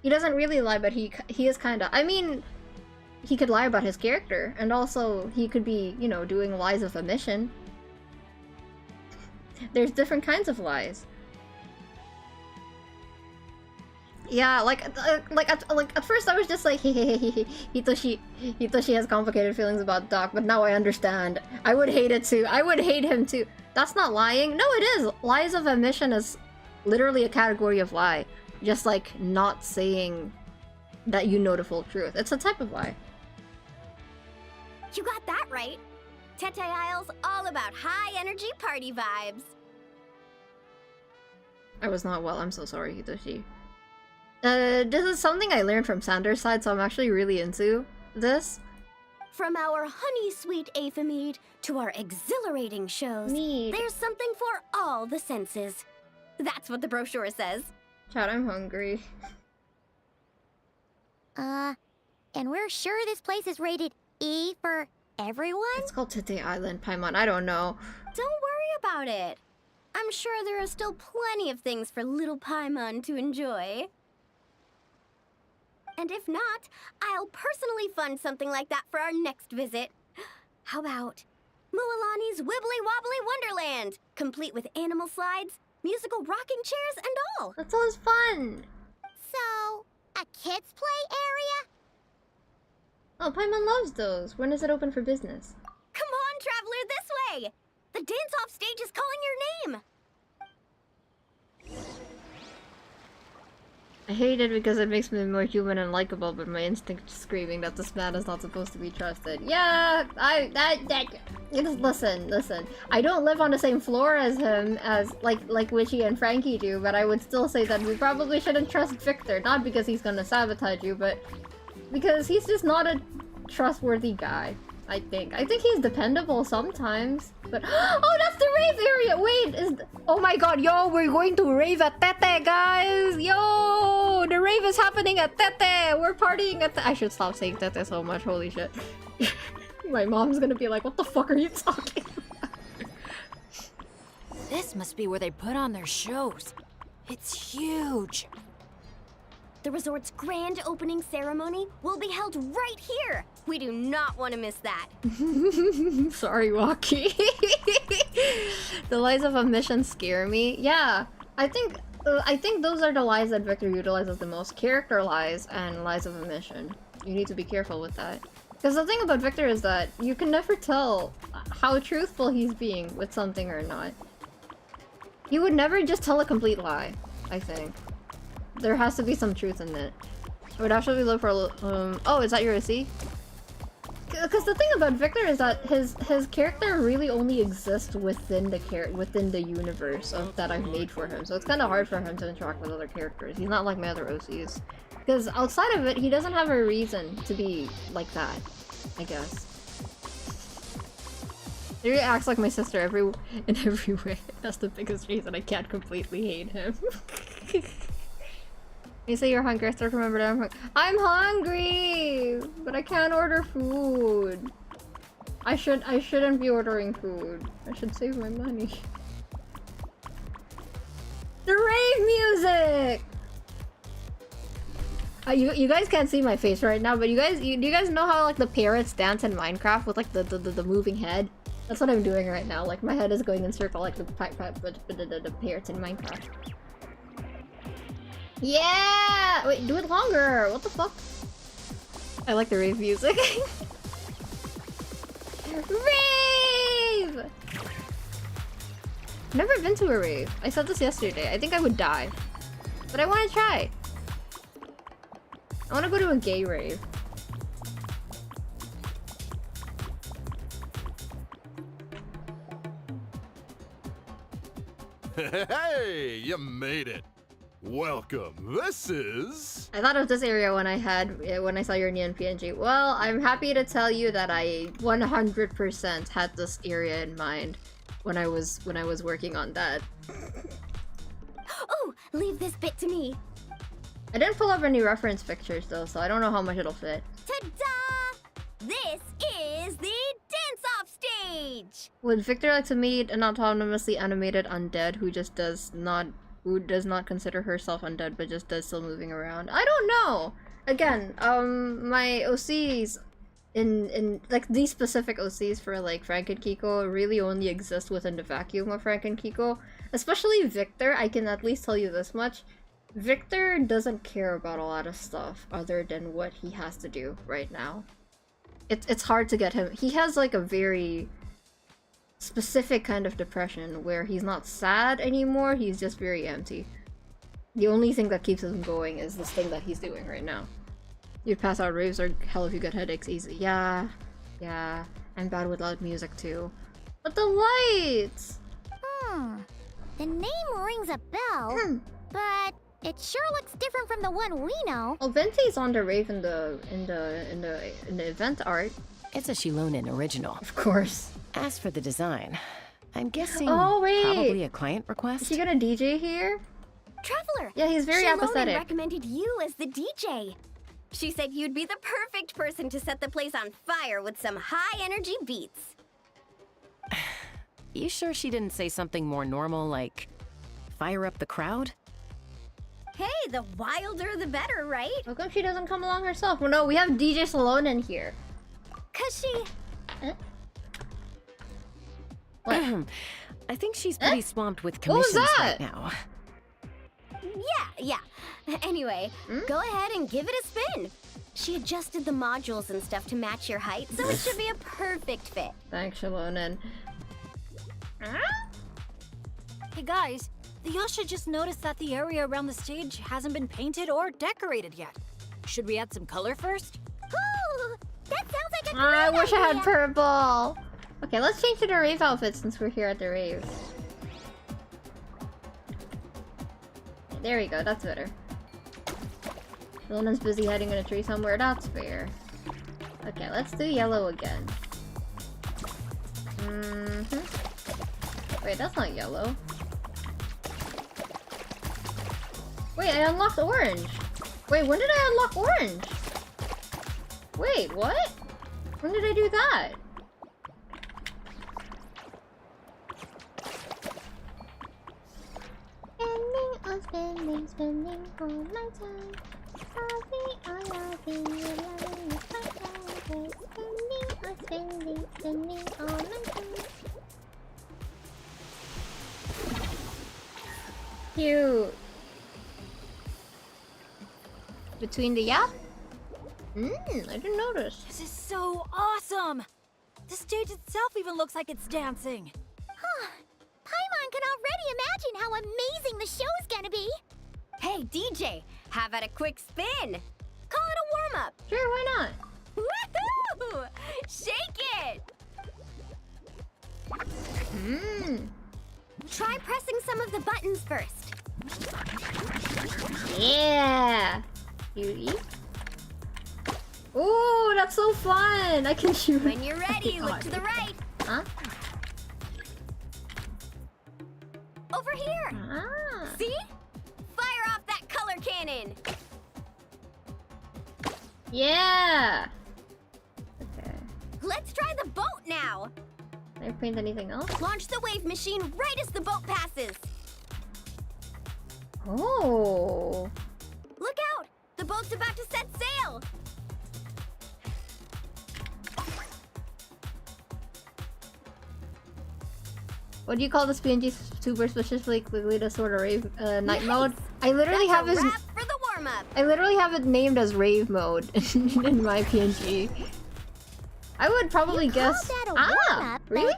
[SPEAKER 1] He doesn't really lie, but he is kinda... I mean, he could lie about his character, and also he could be, you know, doing lies of omission. There's different kinds of lies. Yeah, like at first I was just like, Hitoshi has complicated feelings about Doc, but now I understand. I would hate it too. I would hate him too. That's not lying. No, it is. Lies of omission is literally a category of lie. Just like not saying that you know the full truth. It's a type of lie.
[SPEAKER 9] You got that right. Tete Isle's all about high energy party vibes.
[SPEAKER 1] I was not well, I'm so sorry, Hitoshi. This is something I learned from Sander's side, so I'm actually really into this.
[SPEAKER 9] From our honey sweet Aphemide to our exhilarating shows, there's something for all the senses. That's what the brochure says.
[SPEAKER 1] Chat, I'm hungry.
[SPEAKER 3] And we're sure this place is rated E for everyone?
[SPEAKER 1] It's called Tete Island, Paimon, I don't know.
[SPEAKER 9] Don't worry about it. I'm sure there are still plenty of things for little Paimon to enjoy. And if not, I'll personally fund something like that for our next visit. How about Mualani's Wibbly Wobbly Wonderland, complete with animal slides, musical rocking chairs, and all.
[SPEAKER 1] That sounds fun.
[SPEAKER 3] So, a kids' play area?
[SPEAKER 1] Oh, Paimon loves those. When is it open for business?
[SPEAKER 9] Come on, traveler, this way! The dance-off stage is calling your name!
[SPEAKER 1] I hate it because it makes me more human and likable, but my instinct is screaming that this man is not supposed to be trusted. Yeah, listen. I don't live on the same floor as him, as like Witchy and Frankie do, but I would still say that we probably shouldn't trust Victor, not because he's gonna sabotage you, but because he's just not a trustworthy guy. I think he's dependable sometimes, but oh, that's the rave area. Wait, oh my god, yo, we're going to rave at Tete, guys. Yo, the rave is happening at Tete. We're partying at I should stop saying Tete so much. Holy shit. My mom's gonna be like, what the fuck are you talking about?
[SPEAKER 4] This must be where they put on their shows. It's huge.
[SPEAKER 9] The resort's grand opening ceremony will be held right here. We do not want to miss that.
[SPEAKER 1] Sorry, Waki. The lies of omission scare me. Yeah, I think those are the lies that Victor utilizes the most. Character lies and lies of omission. You need to be careful with that. Because the thing about Victor is that you can never tell how truthful he's being with something or not. He would never just tell a complete lie, I think. There has to be some truth in it. I would actually look for oh, is that your OC? Because the thing about Victor is that his character really only exists within the universe that I've made for him. So it's kind of hard for him to interact with other characters. He's not like my other OCs. Because outside of it, he doesn't have a reason to be like that, I guess. He really acts like my sister in every way. That's the biggest reason I can't completely hate him. You say you're hungry, I still remember that I'm hungry! But I can't order food. I shouldn't be ordering food. I should save my money. The rave music! You guys can't see my face right now, but do you guys know how like the parrots dance in Minecraft with like the moving head? That's what I'm doing right now. Like my head is going in circle like the parrots in Minecraft. Yeah! Wait, do it longer! What the fuck? I like the rave music. Rave! Never been to a rave. I said this yesterday. I think I would die. But I want to try. I want to go to a gay rave.
[SPEAKER 14] Hey, you made it. Welcome. This is...
[SPEAKER 1] I thought of this area when I saw your neon PNG. Well, I'm happy to tell you that I 100% had this area in mind when I was working on that.
[SPEAKER 9] Oh, leave this bit to me.
[SPEAKER 1] I didn't pull up any reference pictures though, so I don't know how much it'll fit.
[SPEAKER 9] Ta-da! This is the dance-off stage!
[SPEAKER 1] Would Victor like to meet an autonomously animated undead who does not consider herself undead but just does still moving around? I don't know! Again, my OCs in like these specific OCs for like Frank and Kiko really only exist within the vacuum of Frank and Kiko. Especially Victor, I can at least tell you this much. Victor doesn't care about a lot of stuff other than what he has to do right now. It's hard to get him. He has like a very specific kind of depression where he's not sad anymore, he's just very empty. The only thing that keeps him going is this thing that he's doing right now. You'd pass out raves or hell if you get headaches easy. Yeah. I'm bad with loud music too. But the lights!
[SPEAKER 3] The name rings a bell, but it sure looks different from the one we know.
[SPEAKER 1] Oh, Venti's on the rave in the event art.
[SPEAKER 5] It's a Shilonen original.
[SPEAKER 1] Of course.
[SPEAKER 5] As for the design, I'm guessing
[SPEAKER 1] wait.
[SPEAKER 5] probably a client request.
[SPEAKER 1] Is he gonna DJ here?
[SPEAKER 9] Traveler!
[SPEAKER 1] Yeah, he's very
[SPEAKER 9] Shilonen
[SPEAKER 1] apathetic.
[SPEAKER 9] recommended you as the DJ. She said you'd be the perfect person to set the place on fire with some high-energy beats.
[SPEAKER 5] You sure she didn't say something more normal, like fire up the crowd?
[SPEAKER 9] Hey, the wilder the better, right?
[SPEAKER 1] How come she doesn't come along herself? Well, no, we have DJ Shilonen here.
[SPEAKER 9] 'Cause she...
[SPEAKER 1] What?
[SPEAKER 5] I think she's pretty swamped with
[SPEAKER 1] What was
[SPEAKER 5] commissions
[SPEAKER 1] that?
[SPEAKER 5] right now.
[SPEAKER 9] Yeah. Anyway, go ahead and give it a spin. She adjusted the modules and stuff to match your height, so it should be a perfect fit.
[SPEAKER 1] Thanks, Shilonen.
[SPEAKER 4] Hey guys, the Yasha just noticed that the area around the stage hasn't been painted or decorated yet. Should we add some color first?
[SPEAKER 3] Ooh, that sounds like a great
[SPEAKER 1] I wish I had
[SPEAKER 3] idea.
[SPEAKER 1] purple. Okay, let's change to the rave outfit since we're here at the rave. There we go, that's better. Shilonen's busy hiding in a tree somewhere, that's fair. Okay, let's do yellow again. Wait, that's not yellow. Wait, I unlocked orange! Wait, when did I unlock orange? Wait, what? When did I do that? Spending all my time. Spending all my time. Cute. Between the yap? I didn't notice.
[SPEAKER 4] This is so awesome! The stage itself even looks like it's dancing.
[SPEAKER 3] Paimon can already imagine how amazing the show's gonna be.
[SPEAKER 9] Hey, DJ, how about a quick spin? Call it a warm-up.
[SPEAKER 1] Sure, why not?
[SPEAKER 9] Woohoo! Shake it! Try pressing some of the buttons first.
[SPEAKER 1] Yeah! You eat? Ooh, that's so fun! I can shoot.
[SPEAKER 9] When you're ready, look to the right.
[SPEAKER 1] Huh?
[SPEAKER 9] Over here.
[SPEAKER 1] Ah.
[SPEAKER 9] See? Fire off that color cannon.
[SPEAKER 1] Yeah! Okay.
[SPEAKER 9] Let's try the boat now.
[SPEAKER 1] Can I paint anything else?
[SPEAKER 9] Launch the wave machine right as the boat passes.
[SPEAKER 1] Oh!
[SPEAKER 9] Look out! The boat's about to set sail.
[SPEAKER 1] What do you call this PNG super specifically quickly to sort of rave night mode? I literally have
[SPEAKER 9] That's
[SPEAKER 1] his.
[SPEAKER 9] a wrap for the warm-up.
[SPEAKER 1] I literally have it named as rave mode in my PNG. I would probably guess.
[SPEAKER 3] Call that a warm-up, but
[SPEAKER 1] really?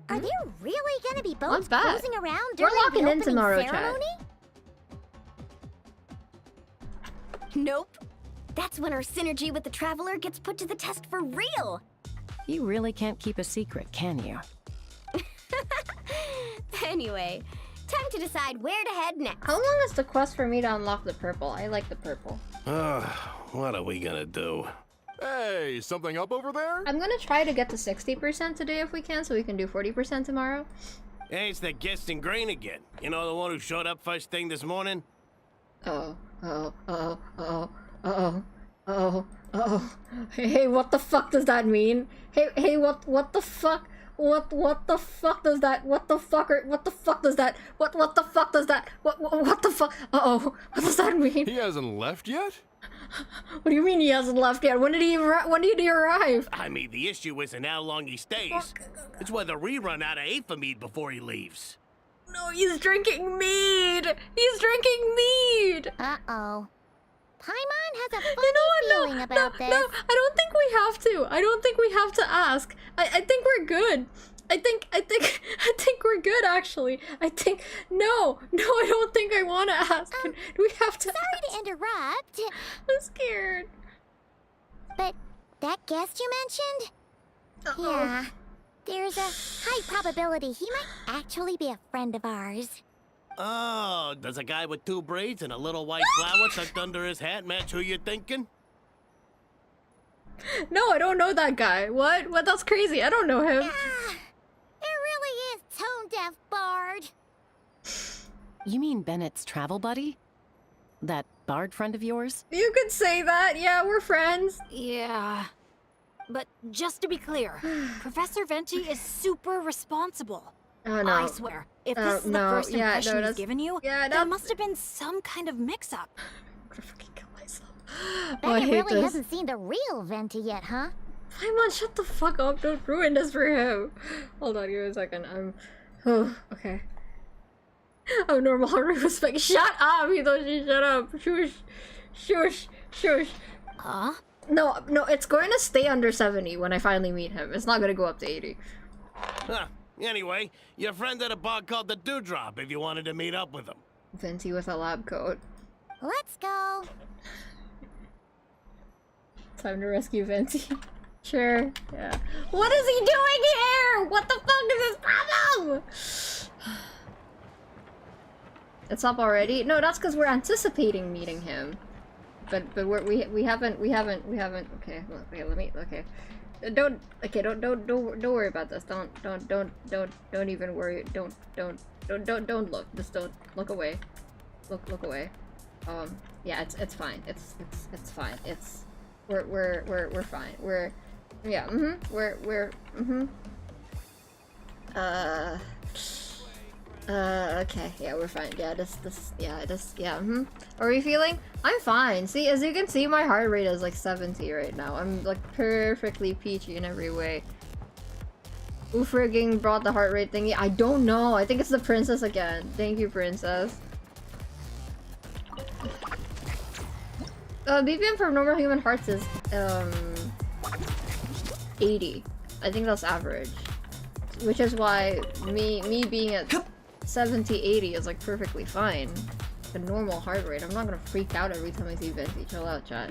[SPEAKER 3] Are there really gonna be boats
[SPEAKER 1] What's that?
[SPEAKER 3] cruising around
[SPEAKER 1] We're
[SPEAKER 3] during
[SPEAKER 1] locking
[SPEAKER 3] the
[SPEAKER 1] into
[SPEAKER 3] opening
[SPEAKER 1] Naruto chat.
[SPEAKER 3] ceremony?
[SPEAKER 9] Nope. That's when our synergy with the Traveler gets put to the test for real.
[SPEAKER 5] You really can't keep a secret, can you?
[SPEAKER 9] Anyway, time to decide where to head next.
[SPEAKER 1] How long is the quest for me to unlock the purple? I like the purple.
[SPEAKER 14] What are we gonna do? Hey, something up over there?
[SPEAKER 1] I'm gonna try to get to 60% today if we can, so we can do 40% tomorrow.
[SPEAKER 13] Hey, it's that guest in green again. You know, the one who showed up first thing this morning?
[SPEAKER 1] Oh. Hey, what the fuck does that mean? Hey, what the fuck? What the fuck does that? What the fuck does that? What the fuck does that? What the fuck? Uh-oh. What does that mean?
[SPEAKER 14] He hasn't left yet?
[SPEAKER 1] What do you mean he hasn't left yet? When did he arrive?
[SPEAKER 13] I mean, the issue isn't how long he stays. It's whether we run out of Aethermead before he leaves.
[SPEAKER 1] No, he's drinking mead! He's drinking mead!
[SPEAKER 3] Uh-oh. Paimon has a funny feeling
[SPEAKER 1] No,
[SPEAKER 3] about this.
[SPEAKER 1] No, I don't think we have to. I don't think we have to ask. I think we're good. I think we're good, actually. No, I don't think I want to ask. Do we have to
[SPEAKER 3] Sorry to interrupt,
[SPEAKER 1] I'm scared.
[SPEAKER 3] but that guest you mentioned? Yeah. There's a high probability he might actually be a friend of ours.
[SPEAKER 13] Oh, does a guy with 2 braids and a little white flower tucked under his hat match who you're thinking?
[SPEAKER 1] No, I don't know that guy. What? What? That's crazy. I don't know him.
[SPEAKER 3] It really is tone deaf, Bard.
[SPEAKER 5] You mean Bennett's travel buddy? That bard friend of yours?
[SPEAKER 1] You could say that. Yeah, we're friends.
[SPEAKER 4] Yeah. But just to be clear, Professor Venti is super responsible.
[SPEAKER 1] Oh no.
[SPEAKER 4] I swear, if this is the first impression he's given you,
[SPEAKER 1] yeah,
[SPEAKER 4] there must have been some kind of mix-up.
[SPEAKER 1] I'm gonna fucking kill myself.
[SPEAKER 3] Bennet
[SPEAKER 1] I hate
[SPEAKER 3] really
[SPEAKER 1] this.
[SPEAKER 3] hasn't seen the real Venti yet, huh?
[SPEAKER 1] Paimon, shut the fuck up. Don't ruin this for him. Hold on, give me a second. Oh, okay. I'm normal heart rate was like, shut up, Hitoshi, shut up. Shush. Shush. Shush.
[SPEAKER 4] Huh?
[SPEAKER 1] No, it's going to stay under 70 when I finally meet him. It's not going to go up to 80.
[SPEAKER 13] Huh. Anyway, your friend at a bar called the Dewdrop if you wanted to meet up with him.
[SPEAKER 1] Venti with a lab coat.
[SPEAKER 3] Let's go.
[SPEAKER 1] Time to rescue Venti. Sure. Yeah. What is he doing here? What the fuck is his problem? It's up already? No, that's because we're anticipating meeting him. But we haven't. Okay, let me. Okay, don't worry about this. Don't even worry. Don't look. Just don't look away. Look away. Yeah, it's fine. It's fine. We're fine. Okay, yeah, we're fine. Yeah, How are you feeling? I'm fine. See, as you can see, my heart rate is like 70 right now. I'm like perfectly peachy in every way. Who frigging brought the heart rate thingy? I don't know. I think it's the princess again. Thank you, princess. BPM for normal human hearts is 80. I think that's average. Which is why me being at 70, 80 is like perfectly fine. A normal heart rate. I'm not gonna freak out every time I see Venti. Chill out, chat.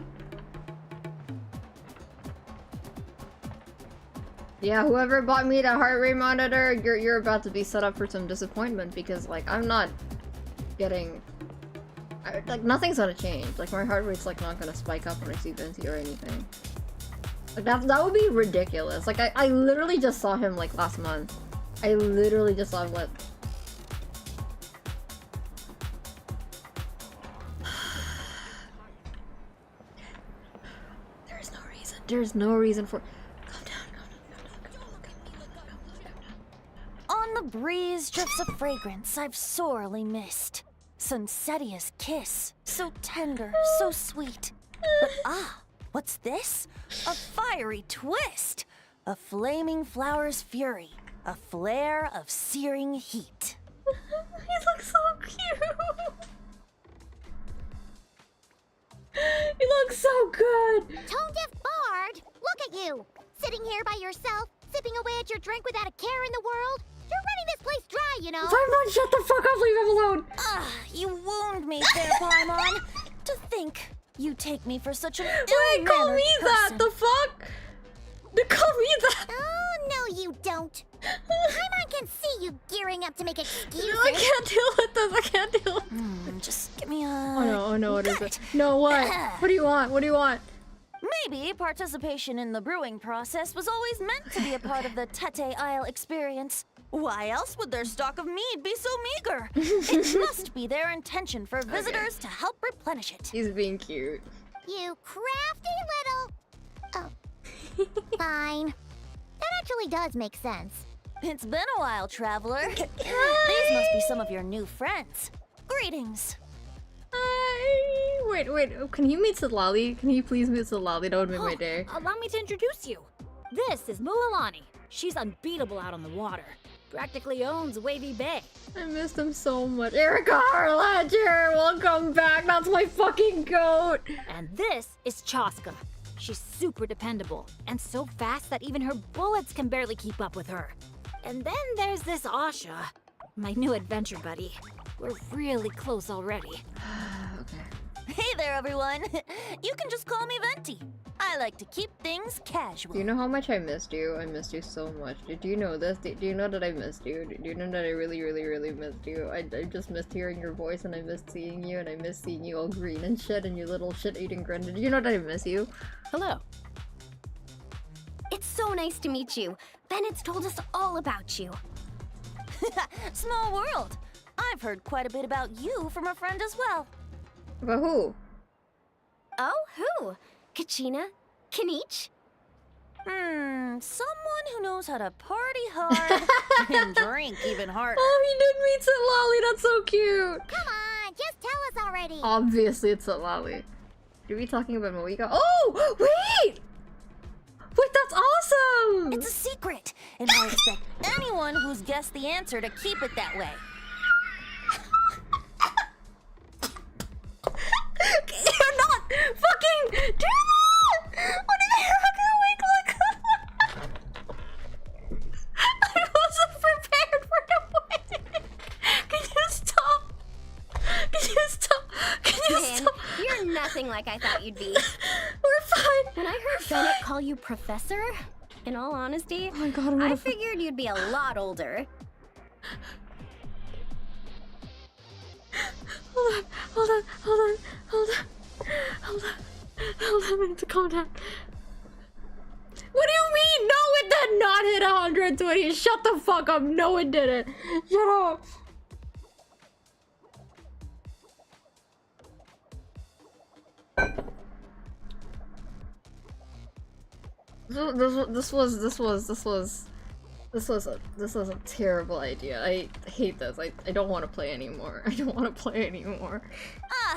[SPEAKER 1] Yeah, whoever bought me the heart rate monitor, you're about to be set up for some disappointment because like I'm not getting like nothing's gonna change. Like my heart rate's like not gonna spike up when I see Venti or anything. Like that would be ridiculous. Like I literally just saw him like last month. I literally just saw him like There's no reason for. Calm down.
[SPEAKER 4] On the breeze drifts a fragrance I've sorely missed. Sunsetia's kiss, so tender, so sweet. But what's this? A fiery twist! A flaming flower's fury, a flare of searing heat.
[SPEAKER 1] He looks so cute. He looks so good!
[SPEAKER 3] Tone deaf Bard! Look at you! Sitting here by yourself, sipping away at your drink without a care in the world. You're running this place dry, you know!
[SPEAKER 1] Paimon, shut the fuck up! Leave him alone!
[SPEAKER 4] You wound me there, Paimon. To think you take me for such an
[SPEAKER 1] Wait, call me that! The fuck? Call me that!
[SPEAKER 3] Oh, no you don't. Paimon can see you gearing up to make excuses.
[SPEAKER 1] No, I can't deal with this. I can't deal with this.
[SPEAKER 4] Just give me a...
[SPEAKER 1] Oh no, what is it? No, what? What do you want? What do you want?
[SPEAKER 4] Maybe participation in the brewing process was always meant to be a part of the Tete Isle experience. Why else would their stock of mead be so meager? It must be their intention for visitors to help replenish it.
[SPEAKER 1] He's being cute.
[SPEAKER 3] You crafty little... Oh. Fine. That actually does make sense.
[SPEAKER 4] It's been a while, traveler. These must be some of your new friends. Greetings.
[SPEAKER 1] Wait. Can you meet Siddlali? Can you please meet Siddlali? That would make my day.
[SPEAKER 15] Allow me to introduce you. This is Mualani. She's unbeatable out on the water. Practically owns Wavy Bay.
[SPEAKER 1] I missed him so much. Erica Harlacher, welcome back. That's my fucking goat.
[SPEAKER 15] And this is Chaska. She's super dependable and so fast that even her bullets can barely keep up with her. And then there's this Asha, my new adventure buddy. We're really close already.
[SPEAKER 1] Okay.
[SPEAKER 4] Hey there, everyone. You can just call me Venti.
[SPEAKER 16] I like to keep things casual.
[SPEAKER 1] Do you know how much I missed you? I missed you so much. Do you know this? Do you know that I missed you? Do you know that I really, really, really missed you? I just missed hearing your voice, and I missed seeing you, and I missed seeing you all green and shit, and you little shit-eating grin. Do you know that I miss you?
[SPEAKER 5] Hello.
[SPEAKER 9] It's so nice to meet you. Bennett's told us all about you.
[SPEAKER 16] Small world. I've heard quite a bit about you from a friend as well.
[SPEAKER 1] About who?
[SPEAKER 9] Oh, who? Kachina? Kanich?
[SPEAKER 16] Someone who knows how to party hard and drink even harder.
[SPEAKER 1] Oh, he did meet Lolly. That's so cute.
[SPEAKER 3] Come on, just tell us already.
[SPEAKER 1] Obviously, it's Lolly. Are we talking about Moika? Oh, wait! Wait, that's awesome!
[SPEAKER 16] It's a secret, and I expect anyone who's guessed the answer to keep it that way.
[SPEAKER 1] You're not fucking do that! What did I fucking wake like that? I wasn't prepared for the win. Can you stop? Can you stop? Can you
[SPEAKER 9] Man,
[SPEAKER 1] stop?
[SPEAKER 9] you're nothing like I thought you'd be.
[SPEAKER 1] We're fine.
[SPEAKER 9] When I heard Bennett call you Professor, in all honesty,
[SPEAKER 1] oh my God,
[SPEAKER 9] I figured you'd be a lot older.
[SPEAKER 1] Hold on, I need to calm down. What do you mean? No, it did not hit 120. Shut the fuck up. No, it didn't. Shut up. This was a terrible idea. I hate this. I don't want to play anymore. I don't want to play anymore.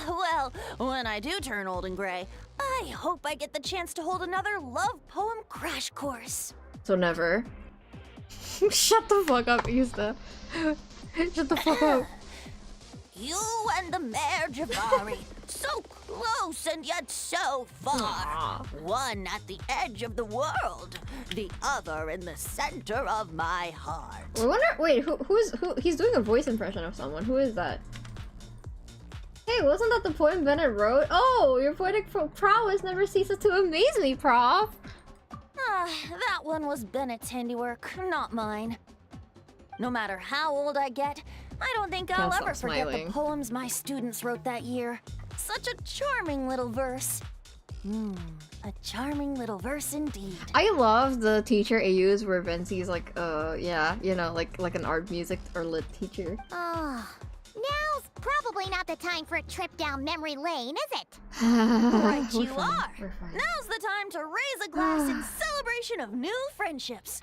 [SPEAKER 16] Well, when I do turn old and gray, I hope I get the chance to hold another love poem crash course.
[SPEAKER 1] So never. Shut the fuck up, Ista. Shut the fuck up.
[SPEAKER 16] You and the Mayor Javari, so close and yet so far. One at the edge of the world, the other in the center of my heart.
[SPEAKER 1] I wonder, wait, who? He's doing a voice impression of someone. Who is that? Hey, wasn't that the poem Bennett wrote? Oh, your poetic prowess never ceases to amaze me, Prof.
[SPEAKER 16] That one was Bennett's handiwork, not mine. No matter how old I get, I don't think I'll ever forget the poems my students wrote that year. Such a charming little verse. A charming little verse indeed.
[SPEAKER 1] I love the teacher AUs where Venti's like, yeah, you know, like an art, music, or lit teacher.
[SPEAKER 3] Now's probably not the time for a trip down memory lane, is it?
[SPEAKER 16] Right you are. Now's the time to raise a glass in celebration of new friendships.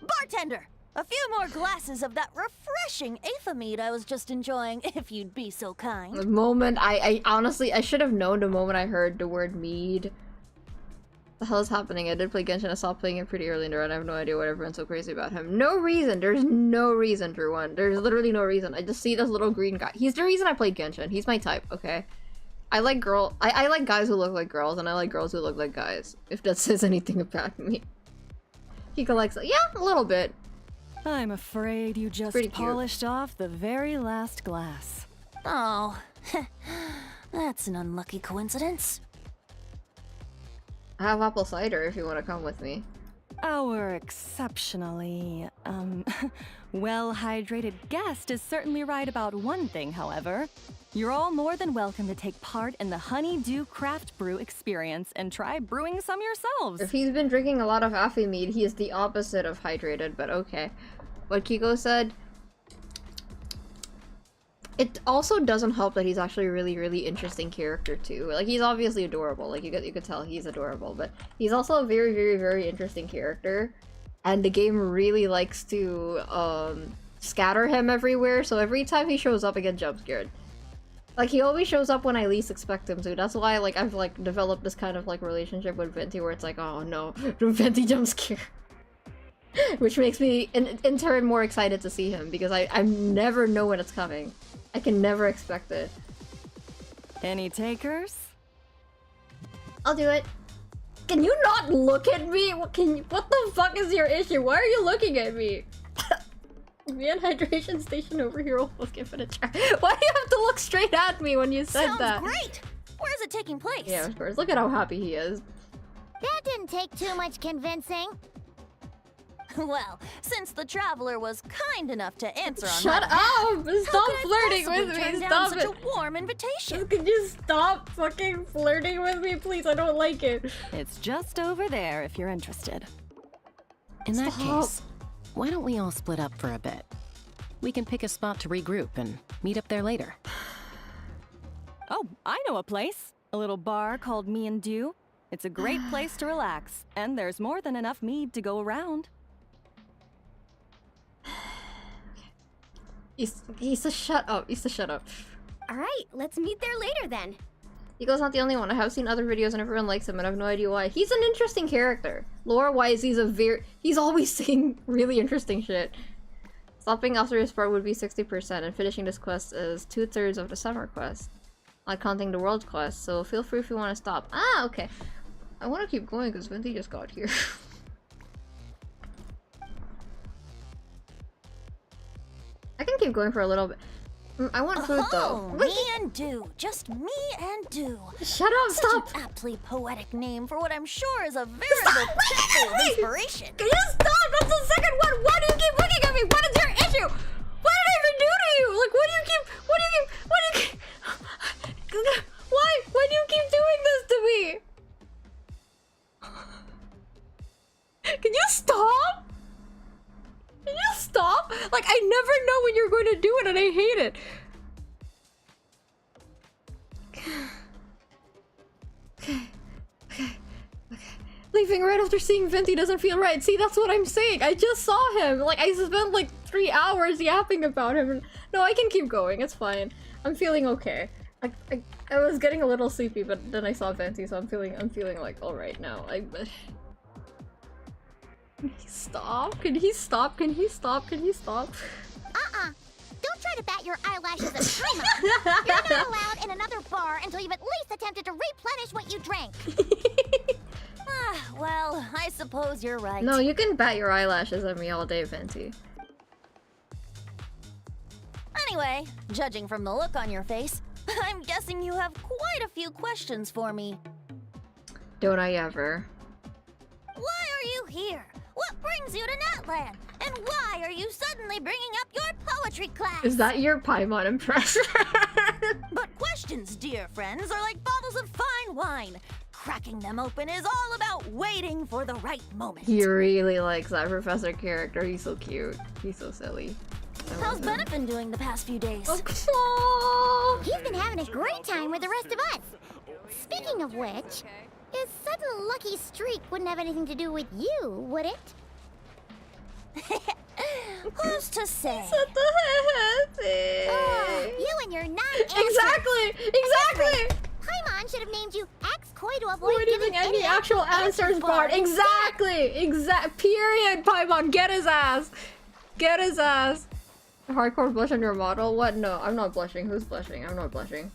[SPEAKER 16] Bartender, a few more glasses of that refreshing Aethamide I was just enjoying, if you'd be so kind.
[SPEAKER 1] The moment I honestly, I should have known the moment I heard the word mead. The hell is happening? I did play Genshin. I stopped playing it pretty early in the run. I have no idea what everyone's so crazy about him. No reason. There's no reason, for one. There's literally no reason. I just see this little green guy. He's the reason I played Genshin. He's my type, okay? I like I like guys who look like girls, and I like girls who look like guys. If that says anything about me. He likes, yeah, a little bit.
[SPEAKER 17] I'm afraid you just polished off the very last glass.
[SPEAKER 16] Oh, that's an unlucky coincidence.
[SPEAKER 1] I have apple cider if you want to come with me.
[SPEAKER 17] Our exceptionally, well-hydrated guest is certainly right about one thing, however. You're all more than welcome to take part in the Honeydew Craft Brew experience and try brewing some yourselves.
[SPEAKER 1] If he's been drinking a lot of Affy he is the opposite of hydrated, but okay. What Kiko said, it also doesn't help that he's actually a really, really interesting character too. Like, he's obviously adorable. Like, you could tell he's adorable, but he's also a very, very, very interesting character. And the game really likes to, scatter him everywhere, so every time he shows up, I get jump scared. Like, he always shows up when I least expect him to. That's why, like, I've, like, developed this kind of, like, relationship with Venti where it's like, oh no, Venti jump scare. Which makes me, in turn, more excited to see him, because I never know when it's coming. I can never expect it.
[SPEAKER 17] Any takers?
[SPEAKER 1] I'll do it. Can you not look at me? What the fuck is your issue? Why are you looking at me? Me and hydration station over here almost give it a try. Why do you have to look straight at me when you said that?
[SPEAKER 16] Sounds great! Where is it taking place?
[SPEAKER 1] Yeah, of course. Look at how happy he is.
[SPEAKER 3] That didn't take too much convincing.
[SPEAKER 16] Well, since the traveler was kind enough to answer on
[SPEAKER 1] Shut
[SPEAKER 16] my behalf,
[SPEAKER 1] up! Stop flirting with me!
[SPEAKER 16] turn down
[SPEAKER 1] Stop
[SPEAKER 16] such
[SPEAKER 1] it!
[SPEAKER 16] a warm invitation.
[SPEAKER 1] Can you stop fucking flirting with me, please? I don't like it.
[SPEAKER 17] It's just over there if you're interested.
[SPEAKER 5] In that case, why don't we all split up for a bit? We can pick a spot to regroup and meet up there later.
[SPEAKER 17] Oh, I know a place. A little bar called Me and Dew. It's a great place to relax, and there's more than enough mead to go around.
[SPEAKER 1] He's a shut up. He's a shut up.
[SPEAKER 9] Alright, let's meet there later then.
[SPEAKER 1] Eagle's not the only one. I have seen other videos and everyone likes him and I have no idea why. He's an interesting character. Lore-wise, he's always saying really interesting shit. Stopping after his part would be 60% and finishing this quest is 2/3 of the summer quest. Not counting the world quest, so feel free if you want to stop. Ah, okay. I want to keep going because Venti just got here. I can keep going for a little bit. I want food though.
[SPEAKER 16] Me and Dew. Just me and Dew.
[SPEAKER 1] Shut up, stop!
[SPEAKER 16] Such an aptly poetic name for what I'm sure is a veritable pit of inspiration.
[SPEAKER 1] Can you stop? That's the second one! Why do you keep looking at me? What is your issue? What did I even do to you? Like, what do you keep... Why do you keep doing this to me? Can you stop? Can you stop? Like, I never know when you're going to do it and I hate it. Okay. Leaving right after seeing Venti doesn't feel right. See, that's what I'm saying. I just saw him. Like, I spent like 3 hours yapping about him. No, I can keep going. It's fine. I'm feeling okay. I was getting a little sleepy, but then I saw Venti, so I'm feeling like all right now. Can he stop? Can he stop? Can he stop? Can he stop?
[SPEAKER 3] Don't try to bat your eyelashes at Paimon. You're not allowed in another bar until you've at least attempted to replenish what you drank.
[SPEAKER 16] Well, I suppose you're right.
[SPEAKER 1] No, you can bat your eyelashes at me all day, Venti.
[SPEAKER 16] Anyway, judging from the look on your face, I'm guessing you have quite a few questions for me.
[SPEAKER 1] Don't I ever?
[SPEAKER 16] Why are you here? What brings you to Natland? And why are you suddenly bringing up your poetry class?
[SPEAKER 1] Is that your Paimon impression?
[SPEAKER 16] But questions, dear friends, are like bottles of fine wine. Cracking them open is all about waiting for the right moment.
[SPEAKER 1] He really likes that professor character. He's so cute. He's so silly.
[SPEAKER 16] How's Bennett been doing the past few days?
[SPEAKER 3] He's been having a great time with the rest of us. Speaking of which, his sudden lucky streak wouldn't have anything to do with you, would it?
[SPEAKER 16] Who's to say?
[SPEAKER 3] You and your non-answer.
[SPEAKER 1] Exactly!
[SPEAKER 3] Paimon should have named you X-Koi to avoid
[SPEAKER 1] giving any actual answers, Bart. Exactly! Period, Paimon. Get his ass. Get his ass. Hardcore blush on your model? What? No, I'm not blushing. Who's blushing? I'm not blushing.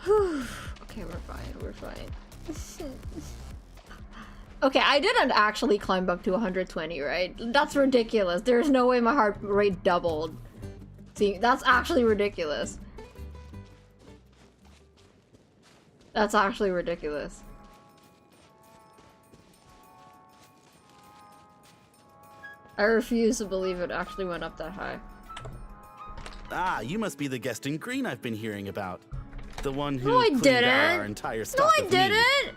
[SPEAKER 1] Okay, we're fine. Okay, I didn't actually climb up to 120, right? That's ridiculous. There's no way my heart rate doubled. See, that's actually ridiculous. That's actually ridiculous. I refuse to believe it actually went up that high.
[SPEAKER 18] Ah, you must be the guest in green I've been hearing about. The one who
[SPEAKER 1] No, I
[SPEAKER 18] cleaned
[SPEAKER 1] didn't.
[SPEAKER 18] out our entire stock
[SPEAKER 1] No, I
[SPEAKER 18] of mead.
[SPEAKER 1] didn't.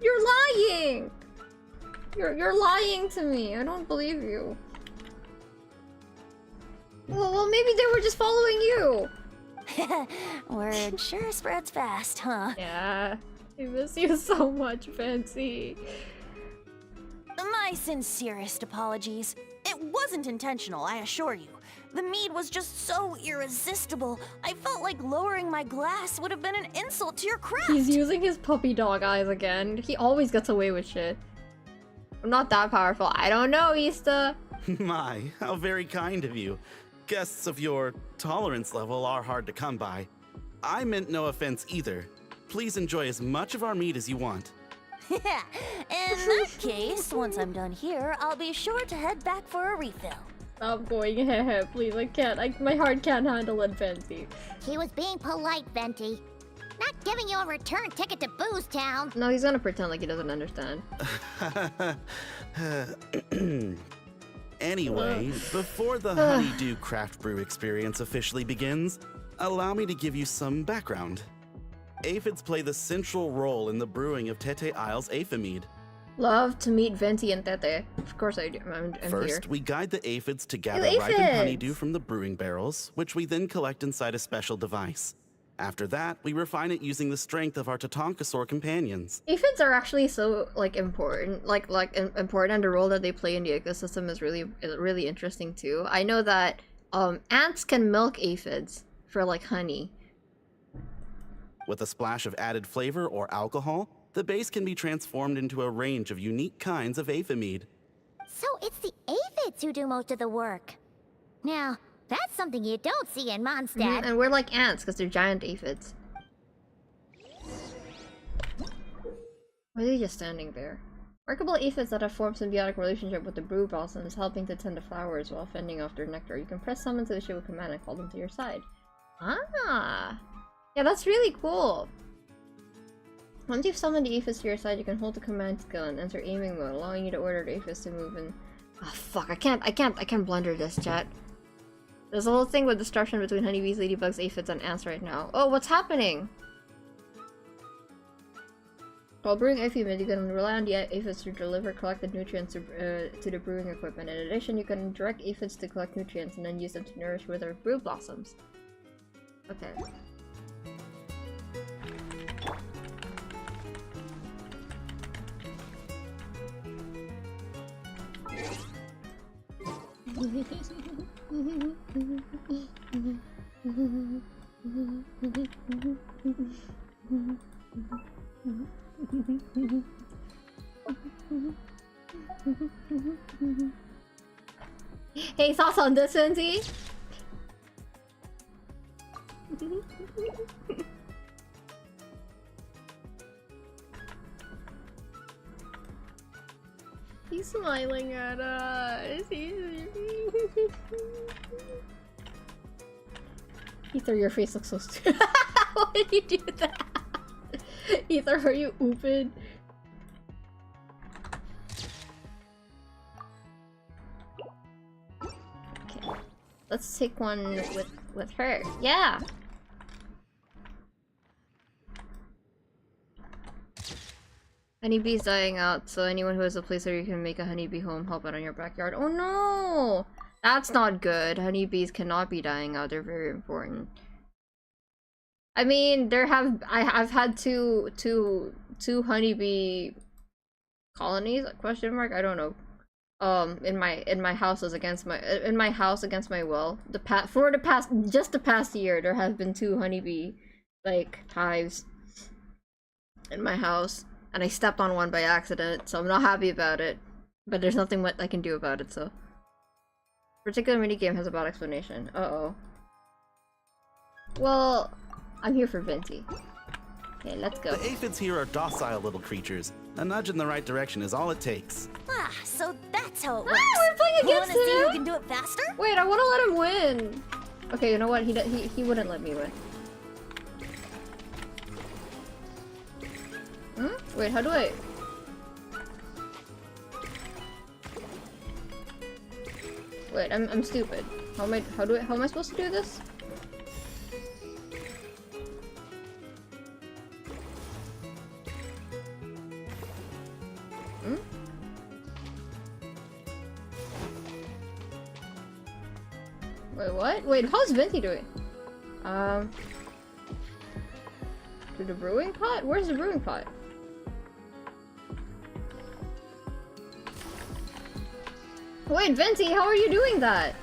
[SPEAKER 1] You're lying. You're lying to me. I don't believe you. Well, maybe they were just following you.
[SPEAKER 16] Word sure spreads fast, huh?
[SPEAKER 1] Yeah. I miss you so much, Fancy.
[SPEAKER 16] My sincerest apologies. It wasn't intentional, I assure you. The mead was just so irresistible. I felt like lowering my glass would have been an insult to your craft.
[SPEAKER 1] He's using his puppy dog eyes again. He always gets away with shit. I'm not that powerful. I don't know, Easter.
[SPEAKER 18] My, how very kind of you. Guests of your tolerance level are hard to come by. I meant no offense either. Please enjoy as much of our mead as you want.
[SPEAKER 16] In that case, once I'm done here, I'll be sure to head back for a refill.
[SPEAKER 1] Stop going, please. I can't. My heart can't handle it, Fancy.
[SPEAKER 3] He was being polite, Venti. Not giving you a return ticket to Booze Town.
[SPEAKER 1] No, he's gonna pretend like he doesn't understand.
[SPEAKER 18] Anyway, before the Honeydew Craft Brew experience officially begins, allow me to give you some background. Aphids play the central role in the brewing of Tete Isle's aphid.
[SPEAKER 1] Love to meet Venti and Tete. Of course I do. I'm
[SPEAKER 18] First,
[SPEAKER 1] here.
[SPEAKER 18] we guide the aphids to gather
[SPEAKER 1] Ew,
[SPEAKER 18] ripened
[SPEAKER 1] aphids!
[SPEAKER 18] honeydew from the brewing barrels, which we then collect inside a special device. After that, we refine it using the strength of our Tatankasaur companions.
[SPEAKER 1] Aphids are actually so important, important, and the role that they play in the ecosystem is really interesting too. I know that ants can milk aphids for like honey.
[SPEAKER 18] With a splash of added flavor or alcohol, the base can be transformed into a range of unique kinds of aphid.
[SPEAKER 3] So it's the aphids who do most of the work. Now, that's something you don't see in Mondstadt.
[SPEAKER 1] And we're like ants because they're giant aphids. Why are they just standing there? Remarkable aphids that have formed symbiotic relationship with the brew blossoms, helping to tend the flowers while fending off their nectar. You can press summon to the ship with command and call them to your side. Ah! Yeah, that's really cool! Once you've summoned the aphids to your side, you can hold the command skill and enter aiming mode, allowing you to order the aphids to move in. Oh fuck, I can't blunder this, chat. There's a whole thing with disruption between honeybees, ladybugs, aphids, and ants right now. Oh, what's happening? While brewing aphid, you can rely on the aphids to deliver collected nutrients to the brewing equipment. In addition, you can direct aphids to collect nutrients and then use them to nourish with their brew blossoms. Okay. Hey, thoughts on this, Cindy? He's smiling at us. Ether, your face looks so stupid. Why did you do that? Ether, are you open? Okay, let's take one with her. Yeah. Honeybee's dying out, so anyone who has a place where you can make a honeybee home, help out on your backyard. Oh no! That's not good. Honeybees cannot be dying out. They're very important. I mean, I've had two honeybee colonies, question mark, I don't know. In my house against my will. Just the past year there have been 2 honeybee hives in my house. And I stepped on one by accident, so I'm not happy about it. But there's nothing I can do about it, so. Particular minigame has a bad explanation. Uh-oh. Well, I'm here for Venti. Okay, let's go.
[SPEAKER 18] The aphids here are docile little creatures. A nudge in the right direction is all it takes.
[SPEAKER 16] Ah, so that's how it works.
[SPEAKER 1] We're playing against him!
[SPEAKER 16] Wanna see who can do it faster?
[SPEAKER 1] Wait, I wanna let him win! Okay, you know what? He wouldn't let me win. Hmm? Wait, how do I... Wait, I'm stupid. How am I supposed to do this? Hmm? Wait, what? Wait, how's Venti doing? To the brewing pot? Where's the brewing pot? Wait, Venti, how are you doing that?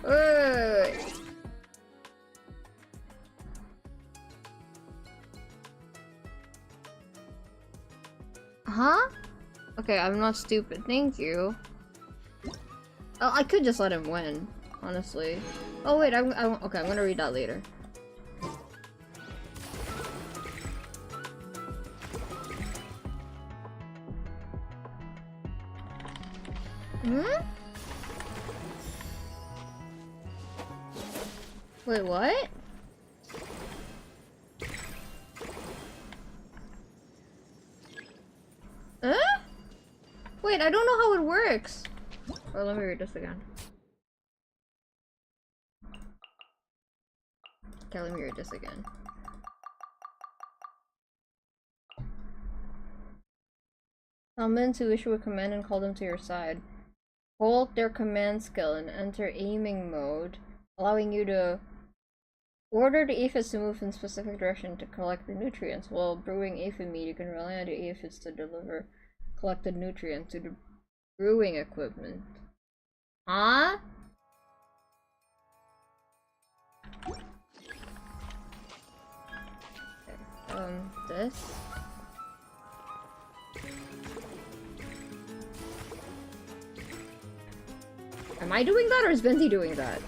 [SPEAKER 1] Wait. Huh? Okay, I'm not stupid. Thank you. Oh, I could just let him win, honestly. Oh wait, okay, I'm gonna read that later. Hmm? Wait, what? Wait, I don't know how it works. Oh, let me read this again. Okay, let me read this again. Summon to issue a command and call them to your side. Hold their command skill and enter aiming mode, allowing you to order the aphids to move in specific direction to collect the nutrients. While brewing aphid meat, you can rely on the aphids to deliver collected nutrients to the brewing equipment. Huh? Okay, this. Am I doing that or is Venti doing that?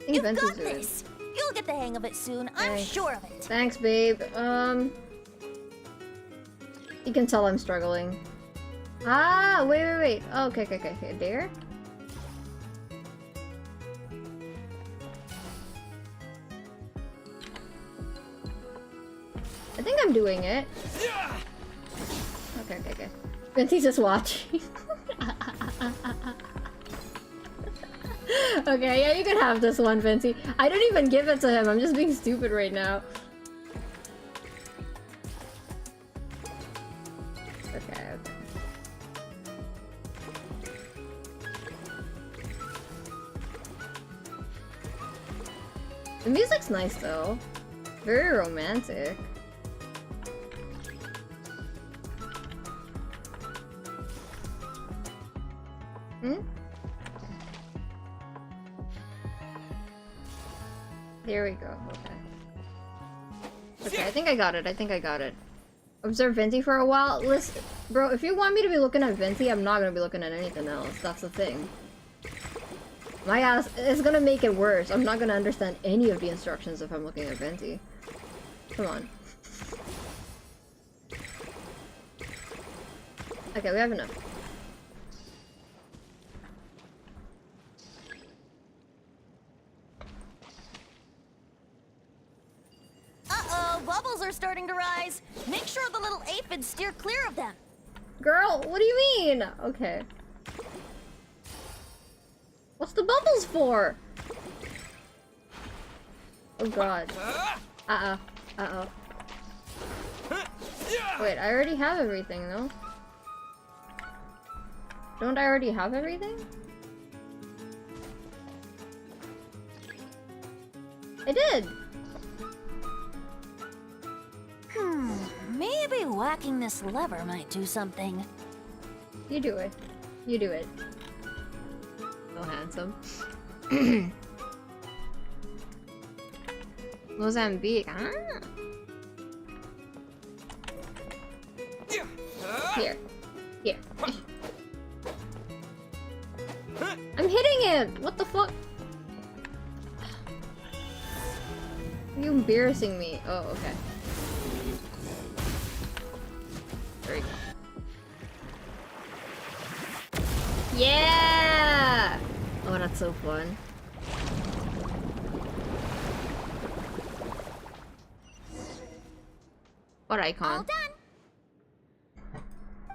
[SPEAKER 16] You've got this. You'll get the hang of it soon. I'm sure of it.
[SPEAKER 1] Thanks, babe. You can tell I'm struggling. Ah, wait. Oh, okay. There. I think I'm doing it. Okay. Venti's just watching. Okay, yeah, you can have this one, Venti. I didn't even give it to him. I'm just being stupid right now. Okay. The music's nice though. Very romantic. There we go. Okay, I think I got it. Observe Venti for a while. Listen, bro, if you want me to be looking at Venti, I'm not gonna be looking at anything else. That's the thing. My ass is gonna make it worse. I'm not gonna understand any of the instructions if I'm looking at Venti. Come on. Okay, we have enough.
[SPEAKER 16] Uh-oh, bubbles are starting to rise. Make sure the little aphids steer clear of them.
[SPEAKER 1] Girl, what do you mean? Okay. What's the bubbles for? Oh god. Uh-oh. Wait, I already have everything, though. Don't I already have everything? I did!
[SPEAKER 16] Maybe whacking this lever might do something.
[SPEAKER 1] You do it. You do it. So handsome. Mozambique. Ah. Here. I'm hitting it! What the fuck? Are you embarrassing me? Oh, okay. There we go. Yeah! Oh, that's so fun. What icon?
[SPEAKER 16] All done.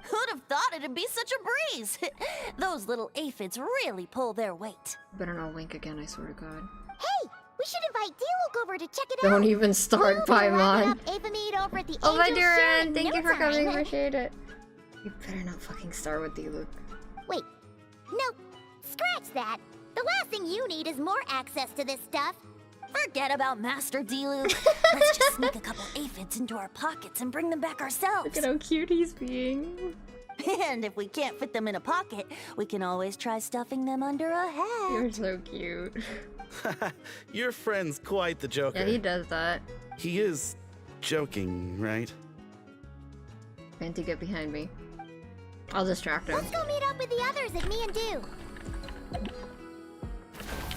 [SPEAKER 16] Who'd have thought it'd be such a breeze? Those little aphids really pull their weight.
[SPEAKER 1] Better not wink again, I swear to God.
[SPEAKER 3] Hey, we should invite Diluc over to check it out.
[SPEAKER 1] Don't even start, Paimon.
[SPEAKER 3] Oh,
[SPEAKER 1] my dear Anne, thank you for coming. Appreciate it. You better not fucking start with Diluc.
[SPEAKER 3] Wait, no, scratch that. The last thing you need is more access to this stuff.
[SPEAKER 16] Forget about Master Diluc. Let's just sneak a couple aphids into our pockets and bring them back ourselves.
[SPEAKER 1] Look at how cute he's being.
[SPEAKER 16] And if we can't fit them in a pocket, we can always try stuffing them under a hat.
[SPEAKER 1] You're so cute.
[SPEAKER 18] Your friend's quite the joker.
[SPEAKER 1] Yeah, he does that.
[SPEAKER 18] He is joking, right?
[SPEAKER 1] Venti, get behind me. I'll distract him.
[SPEAKER 3] Let's go meet up with the others at me and Do.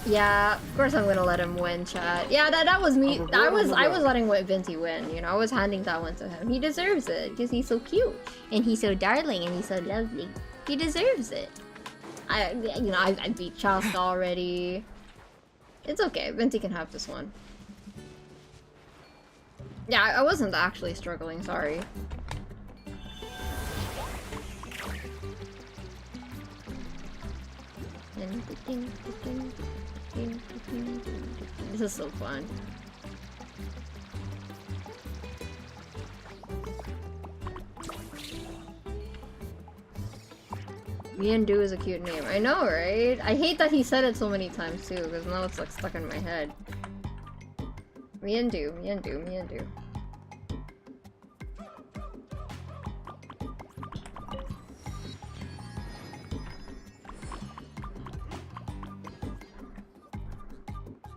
[SPEAKER 1] Yeah, of course I'm gonna let him win, chat. Yeah, that was me. I was letting Venti win. You know, I was handing that one to him. He deserves it because he's so cute and he's so darling and he's so lovely. He deserves it. I beat Chaska already. It's okay. Venti can have this one. Yeah, I wasn't actually struggling. Sorry. This is so fun. Miandu is a cute name. I know, right? I hate that he said it so many times too, because now it's like stuck in my head. Miandu, Miandu, Miandu.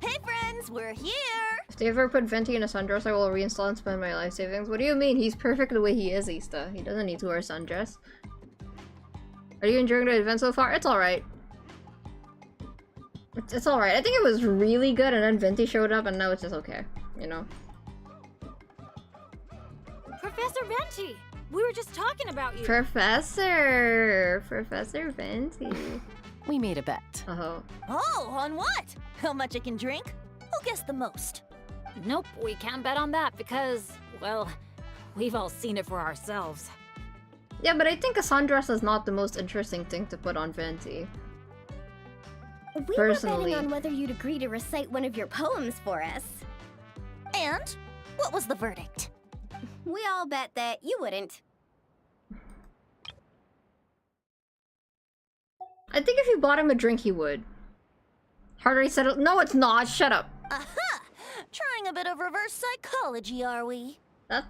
[SPEAKER 16] Hey friends, we're here!
[SPEAKER 1] If they ever put Venti in a sundress, I will reinstall and spend my life savings. What do you mean? He's perfect the way he is, Ista. He doesn't need to wear a sundress. Are you enjoying the event so far? It's alright. It's alright. I think it was really good and then Venti showed up and now it's just okay. You know?
[SPEAKER 15] Professor Venti! We were just talking about you!
[SPEAKER 1] Professor Venti.
[SPEAKER 5] We made a bet.
[SPEAKER 1] Oh.
[SPEAKER 16] Oh, on what? How much I can drink? Who guessed the most?
[SPEAKER 15] Nope, we can't bet on that because, well, we've all seen it for ourselves.
[SPEAKER 1] Yeah, but I think a sundress is not the most interesting thing to put on Venti.
[SPEAKER 3] We
[SPEAKER 1] Personally.
[SPEAKER 3] were betting on whether you'd agree to recite one of your poems for us.
[SPEAKER 16] And what was the verdict?
[SPEAKER 3] We all bet that you wouldn't.
[SPEAKER 1] I think if you bought him a drink, he would. Harder said it. No, it's not. Shut up.
[SPEAKER 16] Aha! Trying a bit of reverse psychology, are we?
[SPEAKER 1] That's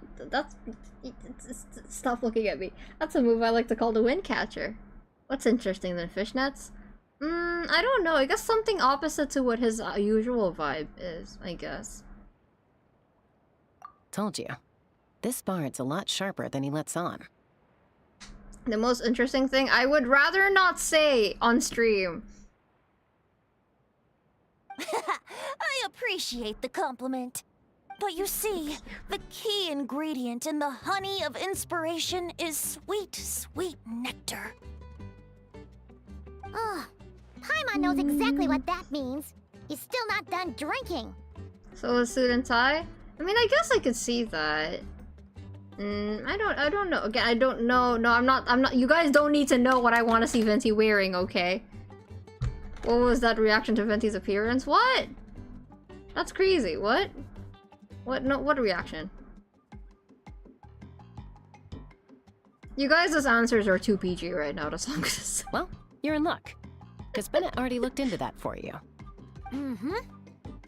[SPEAKER 1] stop looking at me. That's a move I like to call the wind catcher. What's interesting than fishnets? I don't know. I guess something opposite to what his usual vibe is, I guess.
[SPEAKER 5] Told you. This bard's a lot sharper than he lets on.
[SPEAKER 1] The most interesting thing I would rather not say on stream.
[SPEAKER 16] I appreciate the compliment. But you see, the key ingredient in the honey of inspiration is sweet, sweet nectar.
[SPEAKER 3] Oh, Paimon knows exactly what that means. He's still not done drinking.
[SPEAKER 1] So a suit and tie? I mean, I guess I could see that. I don't know. Again, I don't know. No, I'm not. You guys don't need to know what I want to see Venti wearing, okay? What was that reaction to Venti's appearance? What? That's crazy. What? What? No, what reaction? You guys' answers are too PG right now, that's all I'm gonna say.
[SPEAKER 5] Well, you're in luck. Because Bennett already looked into that for you.
[SPEAKER 15] Mm-hmm.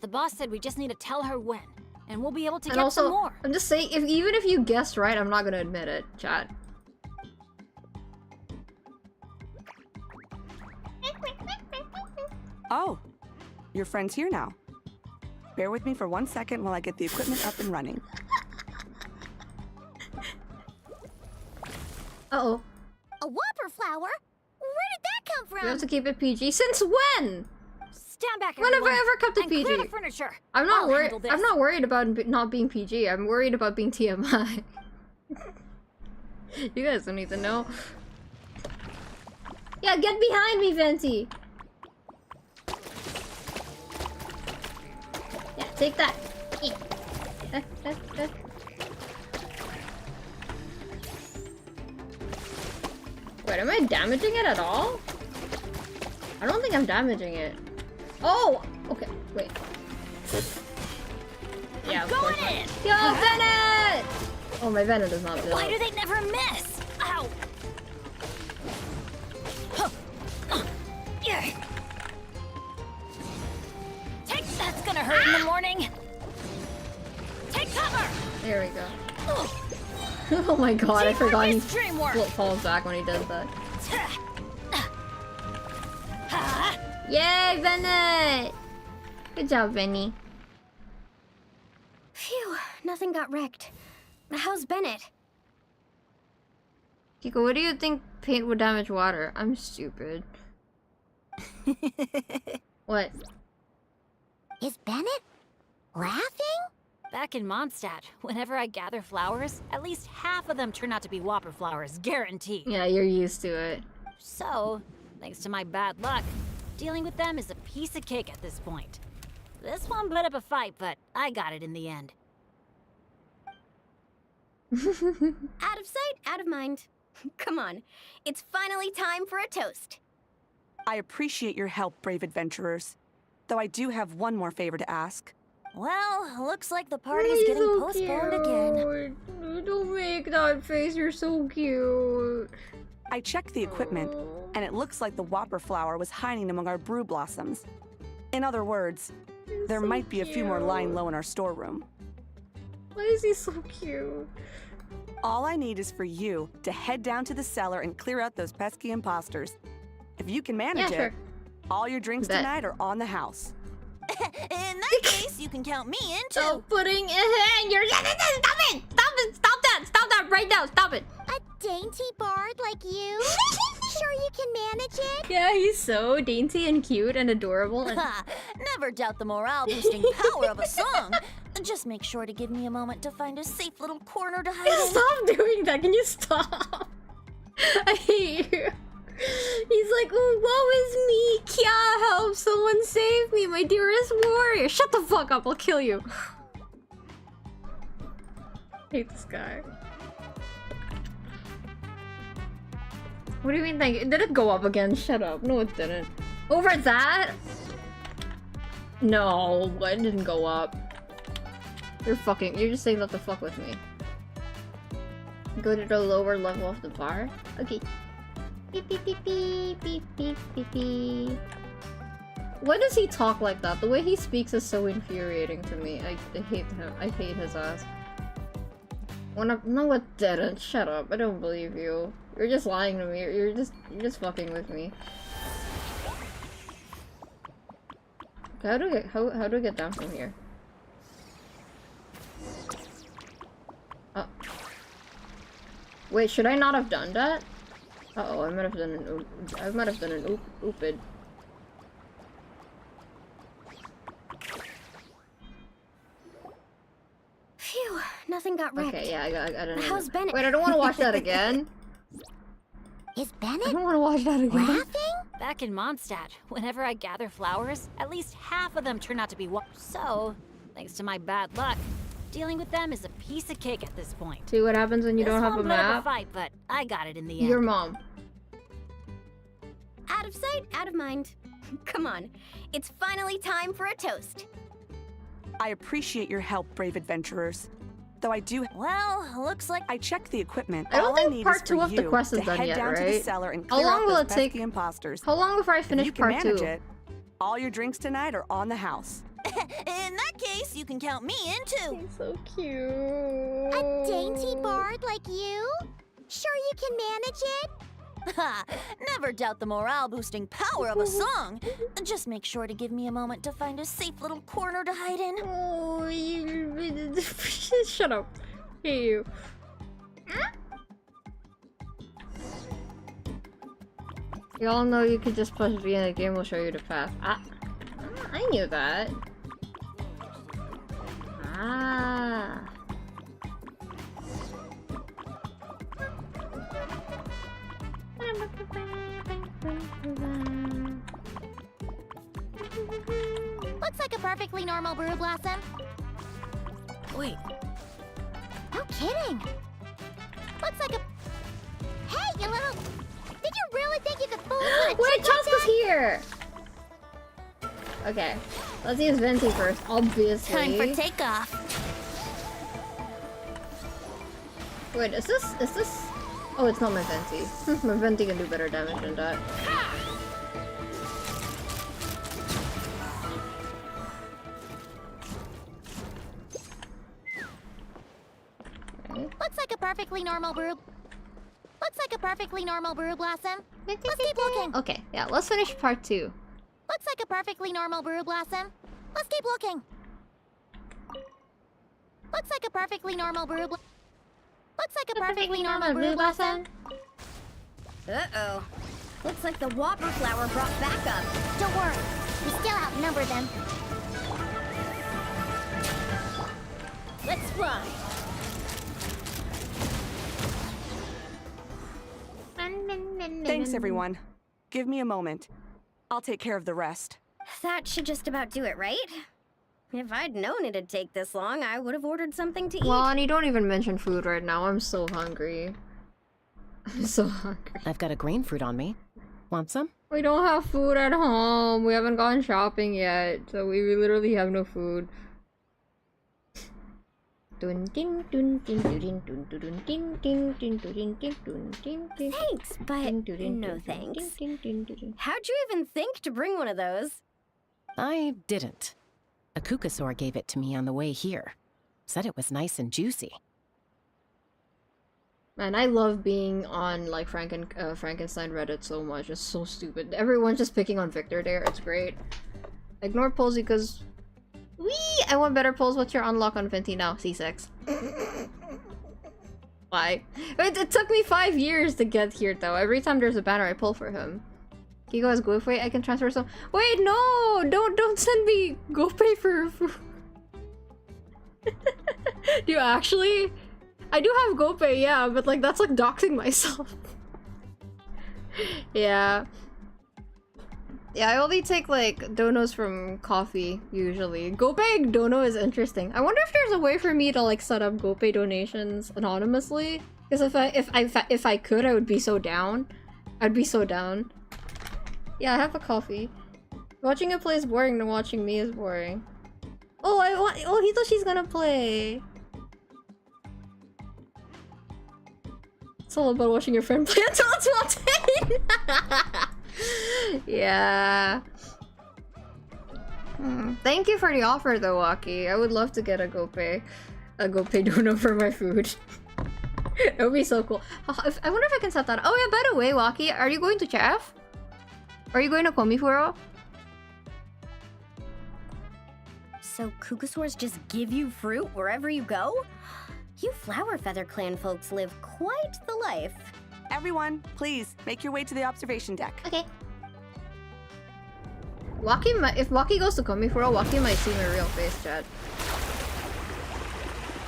[SPEAKER 15] The boss said we just need to tell her when. And we'll be able to
[SPEAKER 1] And
[SPEAKER 15] get
[SPEAKER 1] also,
[SPEAKER 15] some more.
[SPEAKER 1] I'm just saying, even if you guessed right, I'm not gonna admit it, chat.
[SPEAKER 12] Oh, your friend's here now. Bear with me for 1 second while I get the equipment up and running.
[SPEAKER 1] Uh-oh.
[SPEAKER 3] A whopper flower? Where did that come from?
[SPEAKER 1] You have to keep it PG. Since when?
[SPEAKER 15] Stand back,
[SPEAKER 1] When have
[SPEAKER 15] everyone,
[SPEAKER 1] I ever kept it
[SPEAKER 15] and
[SPEAKER 1] PG?
[SPEAKER 15] clear the furniture.
[SPEAKER 1] I'm not
[SPEAKER 15] I'll
[SPEAKER 1] worried.
[SPEAKER 15] handle this.
[SPEAKER 1] I'm not worried about not being PG. I'm worried about being TMI. You guys don't need to know. Yeah, get behind me, Venti. Yeah, take that. Wait, am I damaging it at all? I don't think I'm damaging it. Oh! Okay, wait. Yeah, of course not. Yo, Bennett! Oh, my Bennett is not built.
[SPEAKER 15] Why do they never miss? Ow! That's gonna hurt in the morning. Take cover. There we go.
[SPEAKER 1] Oh my god, I forgot he
[SPEAKER 15] Dreamwork.
[SPEAKER 1] falls back when he does that. Yay, Bennett! Good job, Benny.
[SPEAKER 3] Phew, nothing got wrecked. How's Bennett?
[SPEAKER 1] Kiko, what do you think paint would damage water? I'm stupid. What?
[SPEAKER 3] Is Bennett laughing?
[SPEAKER 15] Back in Mondstadt, whenever I gather flowers, at least half of them turn out to be whopper flowers, guaranteed.
[SPEAKER 1] Yeah, you're used to it.
[SPEAKER 15] So, thanks to my bad luck, dealing with them is a piece of cake at this point. This one put up a fight, but I got it in the end.
[SPEAKER 9] Out of sight, out of mind. Come on, it's finally time for a toast.
[SPEAKER 12] I appreciate your help, brave adventurers. Though I do have one more favor to ask.
[SPEAKER 16] Well, looks like the party's getting
[SPEAKER 1] so
[SPEAKER 16] postponed
[SPEAKER 1] cute.
[SPEAKER 16] again.
[SPEAKER 1] Don't make that face, you're so cute.
[SPEAKER 12] I checked the equipment, and it looks like the Whopper flower was hiding among our brew blossoms. In other words, there might be a few more lying low in our storeroom.
[SPEAKER 1] Why is he so cute?
[SPEAKER 12] All I need is for you to head down to the cellar and clear out those pesky imposters. If you can manage
[SPEAKER 1] Yeah, sure.
[SPEAKER 12] it, all your drinks
[SPEAKER 1] Bet.
[SPEAKER 12] tonight are on the house.
[SPEAKER 16] In that case, you can count me in too.
[SPEAKER 1] Oh, putting it in your... Stop it! Stop it! Stop that! Stop that right now! Stop it!
[SPEAKER 3] A dainty bard like you? Sure you can manage it?
[SPEAKER 1] Yeah, he's so dainty and cute and adorable. And...
[SPEAKER 16] Never doubt the morale-boosting power of a song. Just make sure to give me a moment to find a safe little corner to hide in.
[SPEAKER 1] Stop doing that! Can you stop? I hate you. He's like, oh, woe is me! Kya, help! Someone save me, my dearest warrior! Shut the fuck up! I'll kill you. Hate this guy. What do you mean? Did it go up again? Shut up! No, it didn't. Over that? No, it didn't go up. You're just saying that to fuck with me. Go to the lower level of the bar? Okay. Beep beep beep beep beep beep beep beep. Why does he talk like that? The way he speaks is so infuriating to me. I hate him. I hate his ass. No, it didn't. Shut up. I don't believe you. You're just lying to me. You're just fucking with me. Okay, how do I get down from here? Oh. Wait, should I not have done that? Uh-oh, I might have done an oopid.
[SPEAKER 9] Phew, nothing got wrecked.
[SPEAKER 1] Okay, yeah, I don't know.
[SPEAKER 9] How's Bennett?
[SPEAKER 1] Wait, I don't want to watch that again.
[SPEAKER 9] Is Bennett
[SPEAKER 1] I don't want to watch that again.
[SPEAKER 9] laughing?
[SPEAKER 15] Back in Mondstadt, whenever I gather flowers, at least half of them turn out to be So, thanks to my bad luck, dealing with them is a piece of cake at this point.
[SPEAKER 1] See what happens when you don't have a
[SPEAKER 15] This one put up
[SPEAKER 1] map?
[SPEAKER 15] fight, but I got it in the end.
[SPEAKER 1] Your mom.
[SPEAKER 9] Out of sight, out of mind. Come on, it's finally time for a toast.
[SPEAKER 12] I appreciate your help, brave adventurers. Though I do.
[SPEAKER 16] Well, looks like
[SPEAKER 12] I checked the equipment.
[SPEAKER 1] I don't
[SPEAKER 12] All
[SPEAKER 1] think
[SPEAKER 12] need
[SPEAKER 1] part
[SPEAKER 12] is
[SPEAKER 1] 2
[SPEAKER 12] for
[SPEAKER 1] of the
[SPEAKER 12] you
[SPEAKER 1] quest is
[SPEAKER 12] to
[SPEAKER 1] done
[SPEAKER 12] head
[SPEAKER 1] yet,
[SPEAKER 12] down to the
[SPEAKER 1] right?
[SPEAKER 12] cellar and
[SPEAKER 1] How
[SPEAKER 12] clear
[SPEAKER 1] long
[SPEAKER 12] out
[SPEAKER 1] will
[SPEAKER 12] those
[SPEAKER 1] it take?
[SPEAKER 12] pesky imposters.
[SPEAKER 1] How long before I
[SPEAKER 12] If
[SPEAKER 1] finish
[SPEAKER 12] you can
[SPEAKER 1] part
[SPEAKER 12] manage
[SPEAKER 1] 2?
[SPEAKER 12] it, all your drinks tonight are on the house.
[SPEAKER 16] in that case, you can count me in too.
[SPEAKER 1] He's so cute.
[SPEAKER 3] A dainty bard like you? Sure you can manage it?
[SPEAKER 16] Never doubt the morale-boosting power of a song. Just make sure to give me a moment to find a safe little corner to hide in.
[SPEAKER 1] Oh, you... Shut up. Hey, you. Y'all know you could just push B and the game will show you the path. I knew that. Ah.
[SPEAKER 3] Looks like a perfectly normal brew blossom.
[SPEAKER 15] Wait.
[SPEAKER 3] No kidding. Looks like a... Hey, you little... Did you really think you could fool us with a
[SPEAKER 1] Wait,
[SPEAKER 3] trick like
[SPEAKER 1] Chaska's
[SPEAKER 3] that?
[SPEAKER 1] here! Okay, let's use Venti first, obviously.
[SPEAKER 16] Time for takeoff.
[SPEAKER 1] Wait, is this... Oh, it's not my Venti. My Venti can do better damage than that.
[SPEAKER 3] Looks like a perfectly normal brew... Looks like a perfectly normal brew blossom. Let's keep looking.
[SPEAKER 1] Okay, yeah, let's finish part 2.
[SPEAKER 3] Looks like a perfectly normal brew blossom. Let's keep looking. Looks like a perfectly normal brew blossom. Looks like a perfectly normal brew blossom.
[SPEAKER 9] Uh-oh. Looks like the Whopper flower brought back up.
[SPEAKER 3] Don't worry, we still outnumber them.
[SPEAKER 9] Let's fly.
[SPEAKER 12] Thanks Thanks, everyone. Give me a moment. I'll take care of the rest.
[SPEAKER 9] That should just about do it, right? If I'd known it'd take this long, I would have ordered something to eat.
[SPEAKER 1] Well, and you don't even mention food right now. I'm so hungry. I'm so hungry.
[SPEAKER 5] I've got a grain fruit on me. Want some?
[SPEAKER 1] We don't have food at home. We haven't gone shopping yet, so we literally have no food. Thanks,
[SPEAKER 9] but no thanks. How'd you even think to bring one of those?
[SPEAKER 5] I didn't. A Kukasaur gave it to me on the way here. Said it was nice and juicy.
[SPEAKER 1] Man, I love being on like Frankenstein Reddit so much. It's so stupid. Everyone's just picking on Victor there. It's great. Ignore Posey because I want better polls. What's your unlock on Venti now? C6. Why? It took me 5 years to get here though. Every time there's a banner, I pull for him. Kiko has GoPay. I can transfer some. Wait, no! Don't send me GoPay for. Do you actually? I do have GoPay, yeah, but like that's like doxing myself. Yeah. Yeah, I only take like donos from coffee usually. GoPay dono is interesting. I wonder if there's a way for me to like set up GoPay donations anonymously. Because if I could, I would be so down. I'd be so down. Yeah, I have a coffee. Watching it play is boring, then watching me is boring. Oh, Hitoshi's gonna play. It's all about watching your friend play until it's well. Yeah. Thank you for the offer though, Waki. I would love to get a GoPay dono for my food. It would be so cool. I wonder if I can set that up. Oh yeah, by the way, Waki, are you going to Chef? Are you going to Komifuro?
[SPEAKER 9] So Kukasaurs just give you fruit wherever you go? You Flower Feather Clan folks live quite the life.
[SPEAKER 12] Everyone, please, make your way to the observation deck.
[SPEAKER 1] Okay. If Waki goes to Komifuro, Waki might see my real face, chat.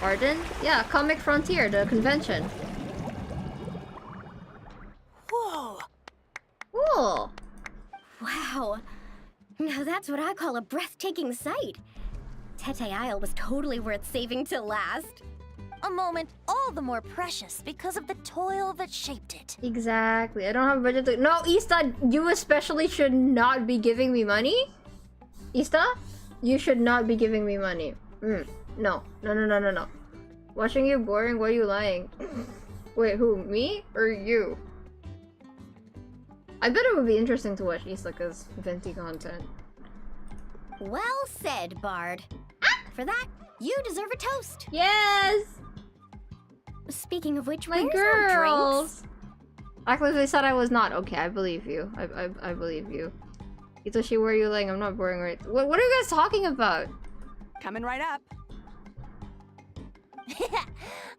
[SPEAKER 1] Pardon? Yeah, Comic Frontier, the convention.
[SPEAKER 9] Whoa!
[SPEAKER 1] Cool!
[SPEAKER 9] Wow. Now that's what I call a breathtaking sight. Tete Isle was totally worth saving till last.
[SPEAKER 16] A moment all the more precious because of the toil that shaped it.
[SPEAKER 1] Exactly. I don't have a budget to— No, Ista, you especially should not be giving me money. Ista, you should not be giving me money. No. Watching you boring? Why are you lying? Wait, who? Me or you? I bet it would be interesting to watch Ista because Venti content.
[SPEAKER 9] Well said, Bard. For that, you deserve a toast.
[SPEAKER 1] Yes!
[SPEAKER 9] Speaking of which,
[SPEAKER 1] my
[SPEAKER 9] where's
[SPEAKER 1] girls? Actually, they said I was not. Okay, I believe you. I believe you. Hitoshi, where are you laying? I'm not boring, right? What are you guys talking about?
[SPEAKER 12] Coming right up.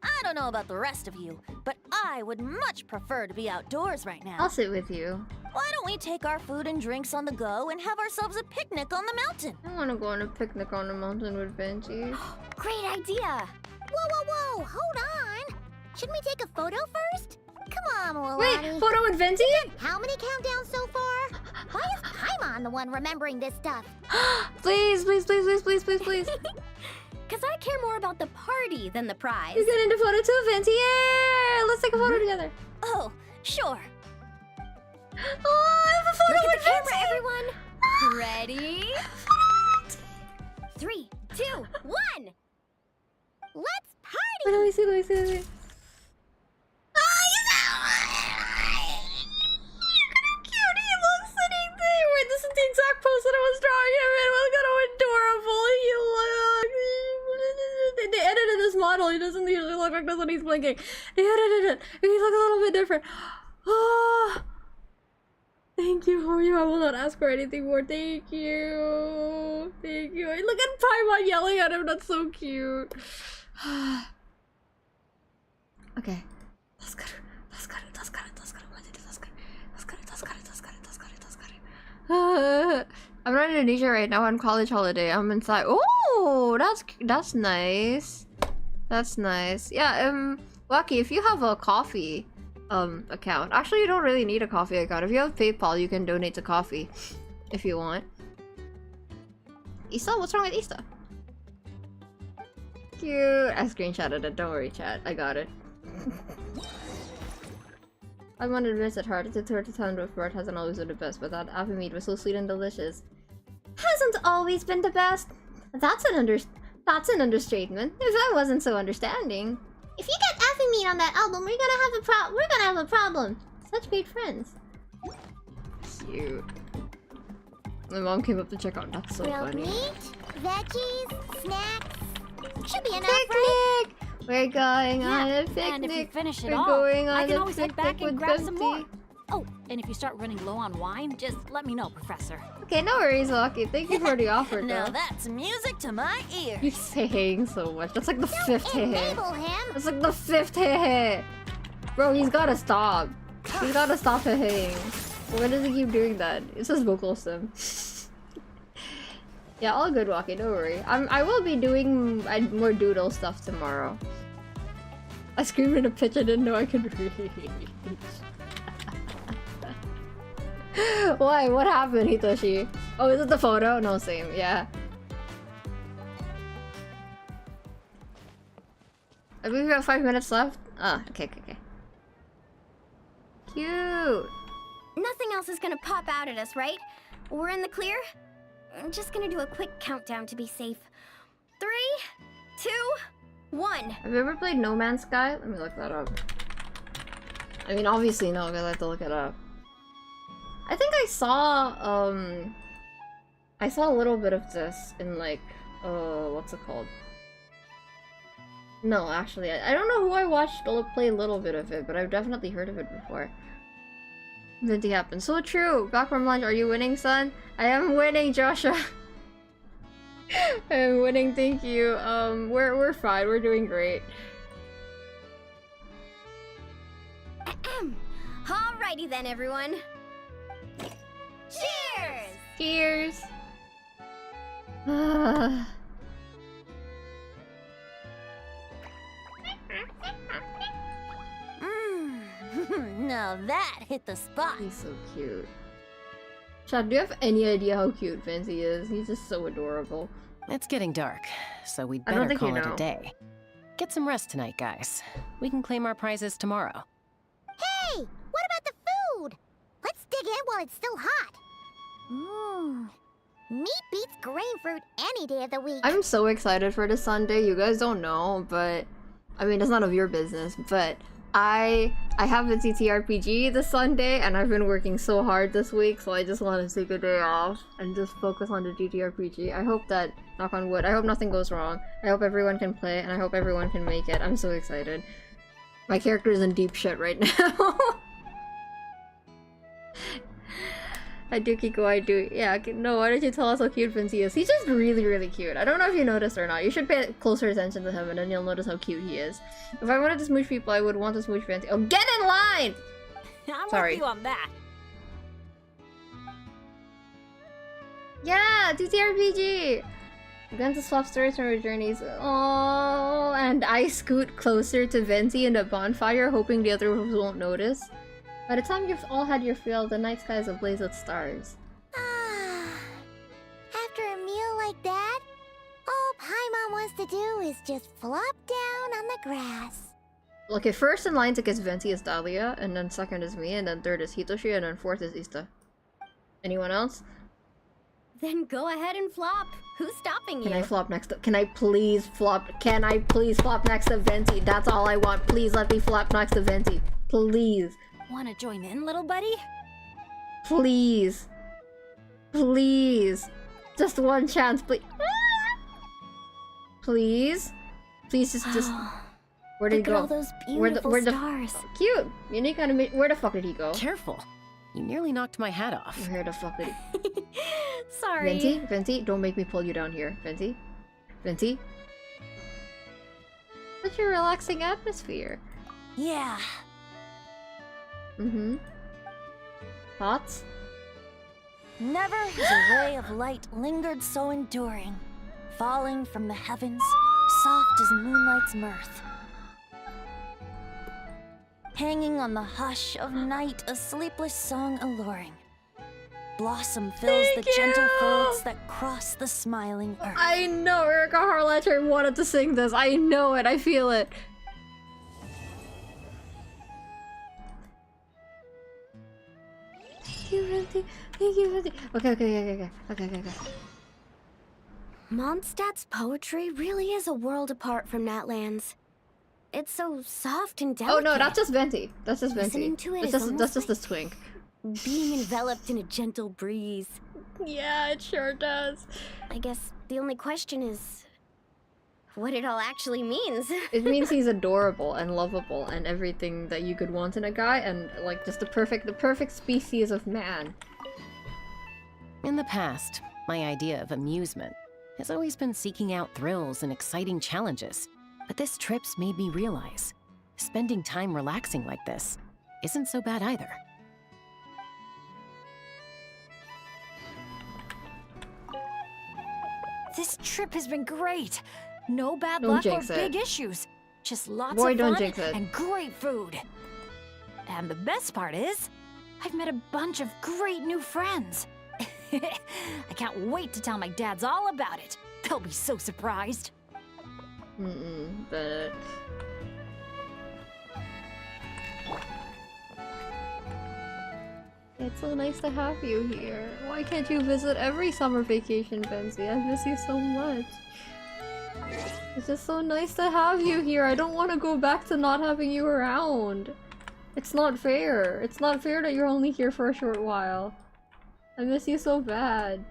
[SPEAKER 16] I don't know about the rest of you, but I would much prefer to be outdoors right now.
[SPEAKER 1] I'll sit with you.
[SPEAKER 16] Why don't we take our food and drinks on the go and have ourselves a picnic on the mountain?
[SPEAKER 1] I want to go on a picnic on the mountain with Venti.
[SPEAKER 9] Great idea! Whoa! Hold on! Shouldn't we take a photo first? Come on, Milani.
[SPEAKER 1] Wait, photo with Venti?
[SPEAKER 3] How many countdowns so far? Why is Paimon the one remembering this stuff?
[SPEAKER 1] Please.
[SPEAKER 9] Because I care more about the party than the prize.
[SPEAKER 1] You get into photo too, Venti? Yeah! Let's take a photo together.
[SPEAKER 16] Oh, sure.
[SPEAKER 1] Oh, I have a photo
[SPEAKER 9] Look
[SPEAKER 1] with
[SPEAKER 9] at the
[SPEAKER 1] Venti!
[SPEAKER 9] camera, everyone. Ready? 3, 2, 1. Let's party!
[SPEAKER 1] Let me see. Wait, this is the exact pose that I was drawing him in. It was kind of adorable. They edited this model. He doesn't usually look like this when he's blinking. They edited it. He looks a little bit different. Oh, thank you, Hoyo. I will not ask for anything more. Thank you. Look at Paimon yelling at him. That's so cute. Okay. Let's go. I'm not in Indonesia right now on college holiday. I'm inside. Oh, that's nice. That's nice. Yeah, Waki, if you have a coffee, account. Actually, you don't really need a coffee account. If you have PayPal, you can donate to coffee if you want. Issa? What's wrong with Issa? Cute. I screenshotted it. Don't worry, chat. I got it. I wanted to visit her. The 30 with bread hasn't always been the best, but that apple meat was so sweet and delicious. Hasn't always been the best. That's an understatement. If I wasn't so understanding. If you get apple meat on that album, we're gonna have a problem. Such great friends. Cute. My mom came up to check out. That's so funny.
[SPEAKER 3] Meat, veggies, snacks. Should be enough,
[SPEAKER 1] Picnic!
[SPEAKER 3] right?
[SPEAKER 1] We're going on a picnic.
[SPEAKER 15] And if you finish it
[SPEAKER 1] We're
[SPEAKER 15] all,
[SPEAKER 1] going on
[SPEAKER 15] I can
[SPEAKER 1] a
[SPEAKER 15] always head back
[SPEAKER 1] picnic
[SPEAKER 15] and
[SPEAKER 1] with
[SPEAKER 15] grab some
[SPEAKER 1] Venti.
[SPEAKER 15] more. Oh, and if you start running low on wine, just let me know, Professor.
[SPEAKER 1] Okay, no worries, Lucky. Thank you for the offer,
[SPEAKER 16] Now
[SPEAKER 1] though.
[SPEAKER 16] that's music to my ears.
[SPEAKER 1] You're saying so much. That's like the fifth hit.
[SPEAKER 3] Enable him.
[SPEAKER 1] That's like the fifth hit. Bro, he's gotta stop. He's gotta stop hitting. Why does he keep doing that? It's his vocal sim. Yeah, all good, Walkie. Don't worry. I will be doing more doodle stuff tomorrow. I screamed in a pitch I didn't know I could reach. Why? What happened, Hitoshi? Oh, is it the photo? No, same. Yeah. I believe we have 5 minutes left. Ah, okay. Cute.
[SPEAKER 3] Nothing else is gonna pop out at us, right? We're in the clear? I'm just gonna do a quick countdown to be safe. 3, 2, 1.
[SPEAKER 1] Have you ever played No Man's Sky? Let me look that up. I mean, obviously no, because I have to look it up. I think I saw a little bit of this in like, what's it called? No, actually, I don't know who I watched play a little bit of it, but I've definitely heard of it before. Venti happened. So true! Back from lunch, are you winning, son? I am winning, Joshua! I am winning, thank you. We're fine, we're doing great.
[SPEAKER 3] Alrighty then, everyone. Cheers!
[SPEAKER 1] Cheers!
[SPEAKER 16] Now that hit the spot.
[SPEAKER 1] He's so cute. Chad, do you have any idea how cute Venti is? He's just so adorable.
[SPEAKER 5] It's getting dark, so we'd
[SPEAKER 1] I don't
[SPEAKER 5] better
[SPEAKER 1] think you
[SPEAKER 5] call it
[SPEAKER 1] know.
[SPEAKER 5] a day. Get some rest tonight, guys. We can claim our prizes tomorrow.
[SPEAKER 3] Hey, what about the food? Let's dig in while it's still hot. Meat beats grain fruit any day of the week.
[SPEAKER 1] I'm so excited for this Sunday. You guys don't know, but I mean, it's none of your business, but I have a TTRPG this Sunday, and I've been working so hard this week, so I just want to take a day off and just focus on the TTRPG. I hope that, knock on wood, I hope nothing goes wrong. I hope everyone can play, and I hope everyone can make it. I'm so excited. My character is in deep shit right now. I do, Kiko, I do. Yeah, no, why don't you tell us how cute Venti is? He's just really, really cute. I don't know if you noticed or not. You should pay closer attention to him and then you'll notice how cute he is. If I wanted to smooch people, I would want to smooch Venti. Oh, get in line!
[SPEAKER 15] I'm
[SPEAKER 1] Sorry.
[SPEAKER 15] with you on that.
[SPEAKER 1] Yeah, TTRPG! We're going to swap stories from our journeys. Oh, and I scoot closer to Venti in the bonfire, hoping the other ones won't notice. By the time you've all had your fill, the night sky is ablaze with stars.
[SPEAKER 3] After a meal like that, all Paimon wants to do is just flop down on the grass.
[SPEAKER 1] Okay, first in line to kiss Venti is Dahlia, and then second is me, and then third is Hitoshi, and then fourth is Ista. Anyone else?
[SPEAKER 3] Then go ahead and flop. Who's stopping you?
[SPEAKER 1] Can I flop next to- Can I please flop next to Venti? That's all I want. Please let me flop next to Venti. Please.
[SPEAKER 15] Wanna join in, little buddy?
[SPEAKER 1] Please. Please. Just one chance, please. Please? Please just... Where did he
[SPEAKER 16] Look at
[SPEAKER 1] go?
[SPEAKER 16] all those beautiful stars.
[SPEAKER 1] Cute! Unique animation. Where the fuck did he go?
[SPEAKER 5] Careful. You nearly knocked my hat off.
[SPEAKER 1] Where the fuck did he...
[SPEAKER 3] Sorry.
[SPEAKER 1] Venti, don't make me pull you down here. Venti? Such a relaxing atmosphere.
[SPEAKER 16] Yeah.
[SPEAKER 1] Thoughts?
[SPEAKER 16] Never has a ray of light lingered so enduring, falling from the heavens, soft as moonlight's mirth. hanging on the hush of night, a sleepless song alluring. Blossom fills the gentle folds that cross the smiling earth.
[SPEAKER 1] I know Erica Harlacher wanted to sing this. I know it. I feel it. Thank you, Venti. Thank you, Venti. Okay.
[SPEAKER 3] Mondstadt's poetry really is a world apart from Natlan's. It's so soft and delicate.
[SPEAKER 1] Oh no, that's just Venti. That's just Venti.
[SPEAKER 3] Listening to it
[SPEAKER 1] That's just the twink.
[SPEAKER 3] Being enveloped in a gentle breeze.
[SPEAKER 1] Yeah, it sure does.
[SPEAKER 3] I guess the only question is what it all actually means.
[SPEAKER 1] It means he's adorable and lovable and everything that you could want in a guy, and like just the perfect species of man.
[SPEAKER 5] In the past, my idea of amusement has always been seeking out thrills and exciting challenges. But this trip's made me realize spending time relaxing like this isn't so bad either.
[SPEAKER 4] This trip has been great. No bad
[SPEAKER 1] Don't
[SPEAKER 4] luck or
[SPEAKER 1] jinx it.
[SPEAKER 4] big issues. Just lots
[SPEAKER 1] Boy,
[SPEAKER 4] of
[SPEAKER 1] don't
[SPEAKER 4] fun
[SPEAKER 1] jinx it.
[SPEAKER 4] and great food. And the best part is, I've met a bunch of great new friends. I can't wait to tell my dads all about it. They'll be so surprised.
[SPEAKER 1] But... It's so nice to have you here. Why can't you visit every summer vacation, Benzie? I miss you so much. It's just so nice to have you here. I don't want to go back to not having you around. It's not fair. It's not fair that you're only here for a short while. I miss you so bad.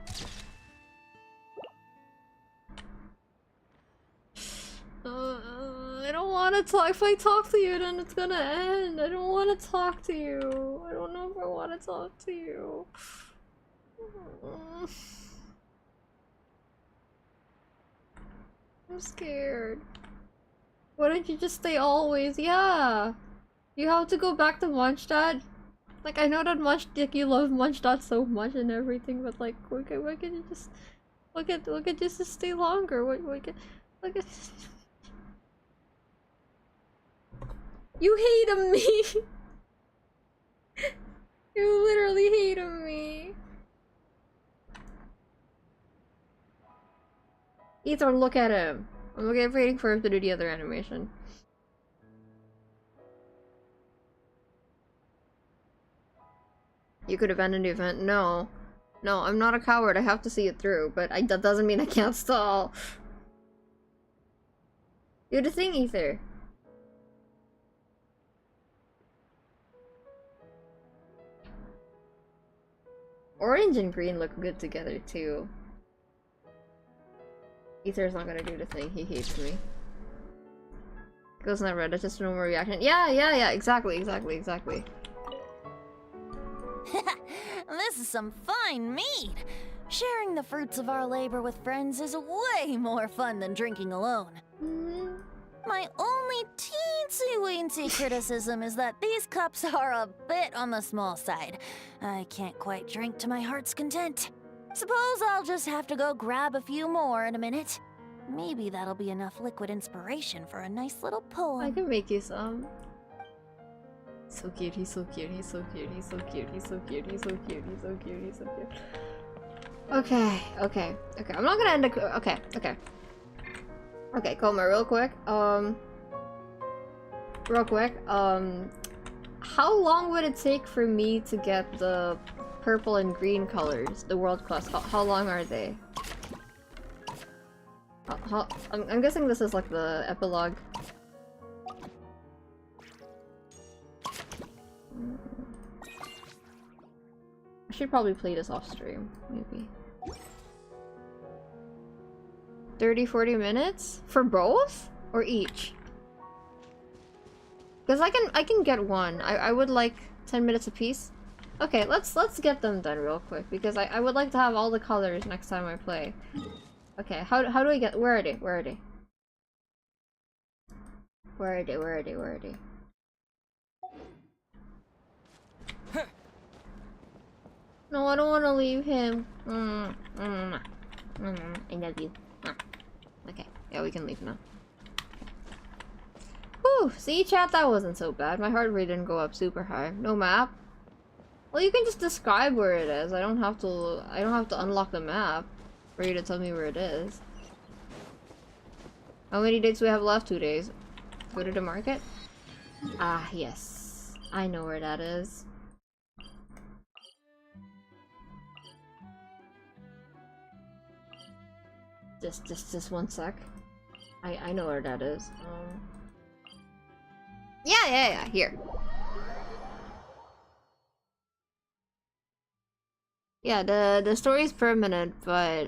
[SPEAKER 1] I don't want to talk. If I talk to you, then it's gonna end. I don't want to talk to you. I don't know if I want to talk to you. I'm scared. Why don't you just stay always? Yeah! You have to go back to Mondstadt. Like, I know that like, you love Mondstadt so much and everything, but like, why can't you just... Why can't you just stay longer? Why can't... You hate him, me! You literally hate him, me! Ethan, look at him. I'm waiting for him to do the other animation. You could abandon the event. No. No, I'm not a coward. I have to see it through, but that doesn't mean I can't stall. Do the thing, Ether. Orange and green look good together, too. Ether's not gonna do the thing. He hates me. Goes not red. That's just a normal reaction. Yeah. Exactly.
[SPEAKER 16] This is some fine mead. Sharing the fruits of our labor with friends is way more fun than drinking alone. My only teensy-weensy criticism is that these cups are a bit on the small side. I can't quite drink to my heart's content. Suppose I'll just have to go grab a few more in a minute. Maybe that'll be enough liquid inspiration for a nice little poem.
[SPEAKER 1] I can make you some. So cute, he's so cute, he's so cute, he's so cute, he's so cute, he's so cute, he's so cute, he's so cute. Okay. I'm not gonna end the... Okay, Coma, real quick. How long would it take for me to get the purple and green colors, the world class? How long are they? I'm guessing this is like the epilogue. I should probably play this off stream, maybe. 30-40 minutes? For both? Or each? Because I can get one. I would like 10 minutes apiece. Okay, let's get them done real quick, because I would like to have all the colors next time I play. Okay, how do I get... Where are they? No, I don't want to leave him. I love you. Okay, yeah, we can leave now. Whew, Whew, see chat, that wasn't so bad. My heart rate didn't go up super high. No map. Well, you can just describe where it is. I don't have to unlock the map for you to tell me where it is. How many days do we have left? 2 days. Go to the market? Ah, yes. I know where that is. Just 1 sec. I know where that is. Yeah, here. Yeah, the story's permanent, but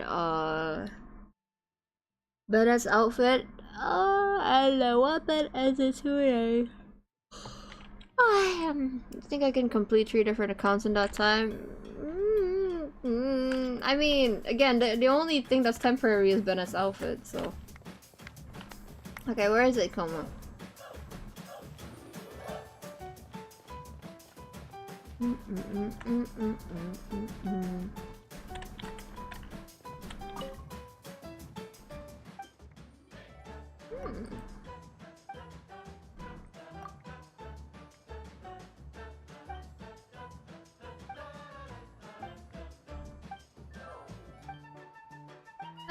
[SPEAKER 1] Bennett's outfit, and the weapon as a tutor. I think I can complete 3 different accounts in that time. I mean, again, the only thing that's temporary is Bennett's outfit, so. Okay, where is it, Coma?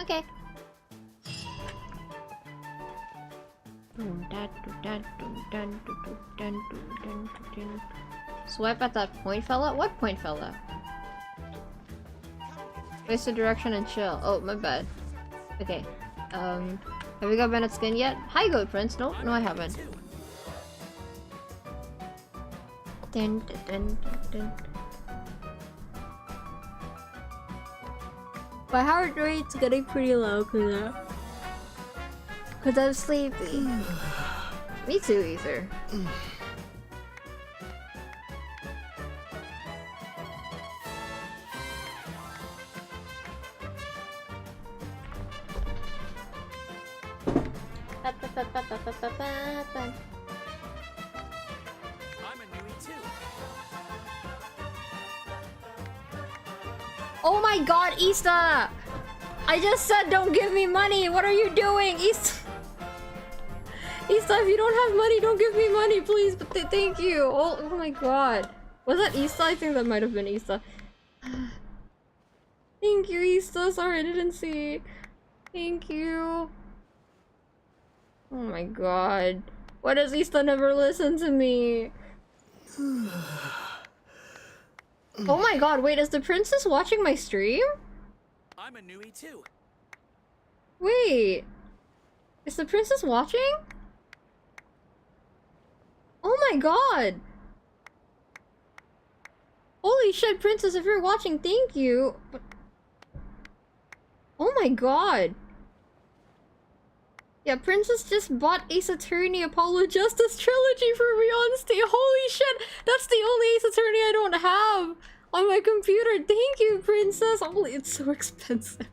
[SPEAKER 1] Okay. Swipe at that point fella? What point fella? Face the direction and chill. Oh, my bad. Okay. Have we got Bennett's skin yet? Hi, Goat Prince. No, I haven't. Dun, dun, dun, dun. My heart rate's getting pretty low cause I'm sleepy. Me too, Ether. Oh my god, Ista! I just said don't give me money! What are you doing, Ista? Ista, if you don't have money, don't give me money, please! But thank you! Oh my god. Was that Ista? I think that might have been Ista. Thank you, Ista. Sorry, I didn't see. Thank you. Oh my god. Why does Ista never listen to me? Oh my god, wait, is the princess watching my stream?
[SPEAKER 2] I'm a newie too.
[SPEAKER 1] Wait. Is the princess watching? Oh my god. Holy shit, princess, if you're watching, thank you. But... oh my god. Yeah, princess just bought Ace Attorney Apollo Justice Trilogy for me on Steam. Holy shit, that's the only Ace Attorney I don't have on my computer. Thank you, princess. Holy, it's so expensive.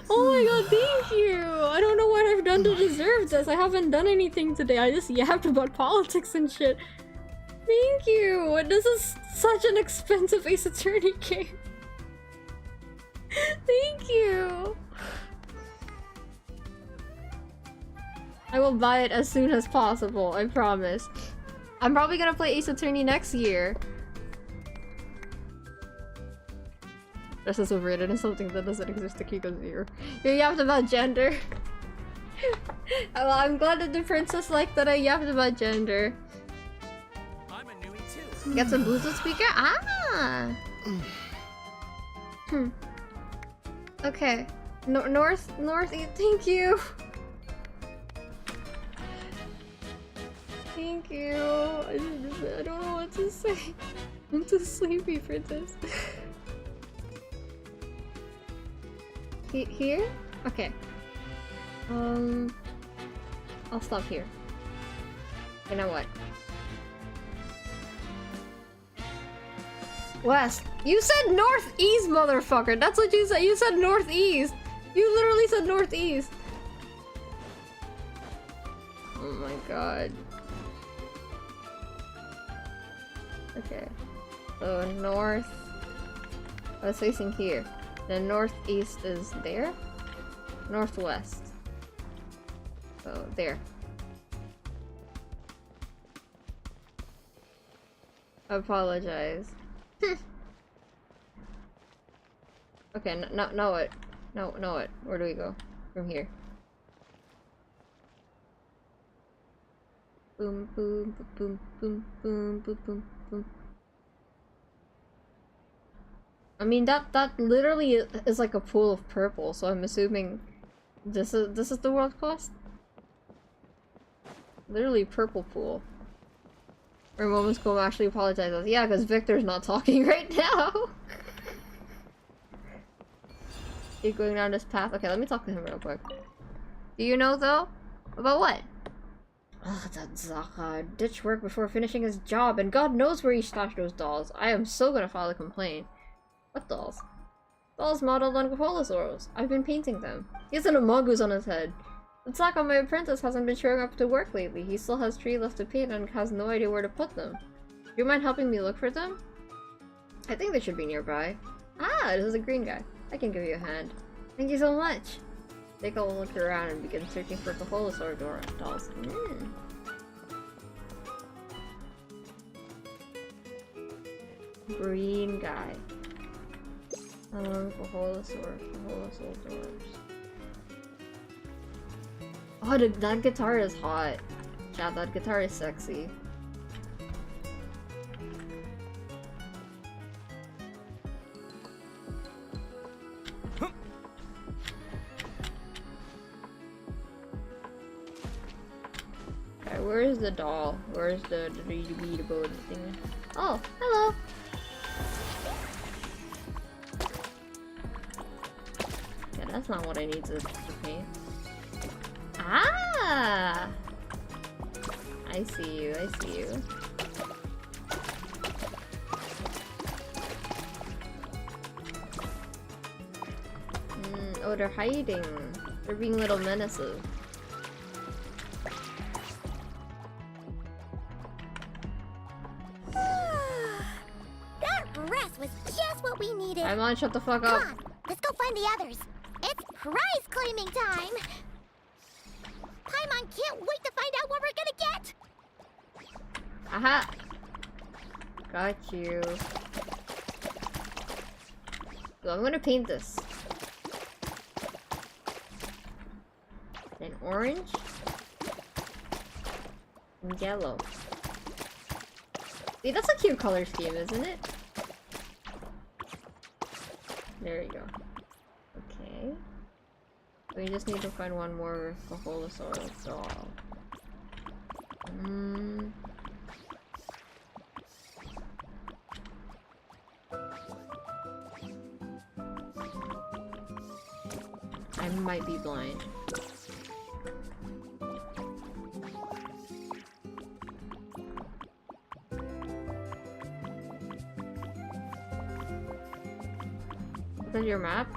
[SPEAKER 1] Oh my god, thank you. I don't know what I've done to deserve this. I haven't done anything today. I just yapped about politics and shit. Thank you. This is such an expensive Ace Attorney game. Thank you. I will buy it as soon as possible, I promise. I'm probably gonna play Ace Attorney next year. This is overrated and something that doesn't exist to Kiko's ear. You yapped about gender. Well, I'm glad that the princess liked that I yapped about gender.
[SPEAKER 2] I'm a newie too.
[SPEAKER 1] Get some Bluetooth speaker? Ah! Okay. Northeast, thank you! Thank you. I don't know what to say. I'm too sleepy for this. Here? Okay. I'll stop here. You know what? West. You said northeast, motherfucker. That's what you said. You said northeast. You literally said northeast. Oh my god. Okay. So north. I was facing here. The northeast is there. Northwest. So there. I apologize. Okay, now what? No, what? Where do we go? From here. Boom, boom, boom, boom, boom, boom, boom, boom. I mean, that literally is like a pool of purple, so I'm assuming this is the world quest? Literally purple pool. Where Moments Go actually apologizes. Yeah, because Victor's not talking right now. Keep going down this path. Okay, let me talk to him real quick. Do you know, though? About what? Oh, that Zaka. Ditch work before finishing his job, and God knows where he stashed those dolls. I am so gonna file a complaint. What dolls? Dolls modeled on Coholosaurus. I've been painting them. He has an Amogus on his head. The Zaka, my apprentice, hasn't been showing up to work lately. He still has 3 left to paint and has no idea where to put them. Do you mind helping me look for them? I think they should be nearby. Ah, this is a green guy. I can give you a hand. Thank you so much. Take a look around and begin searching for Coholosaur dolls. Green guy. Coholosaur doors. Oh, that guitar is hot. Yeah, that guitar is sexy. Okay, where is the doll? Where's the beatable thing? Oh, hello! Yeah, that's not what I need to paint. Ah! I see you, I see you. Oh, they're hiding. They're being little menaces.
[SPEAKER 3] That rest was just what we needed.
[SPEAKER 1] I'm on, shut the fuck up.
[SPEAKER 3] Come on, let's go find the others. It's prize claiming time. Paimon can't wait to find out what we're gonna get.
[SPEAKER 1] Aha! Got you. So I'm gonna paint this. Then orange. And yellow. See, that's a cute color scheme, isn't it? There you go. Okay. We just need to find one more Coholosaurus doll. I might be blind. Is that your map?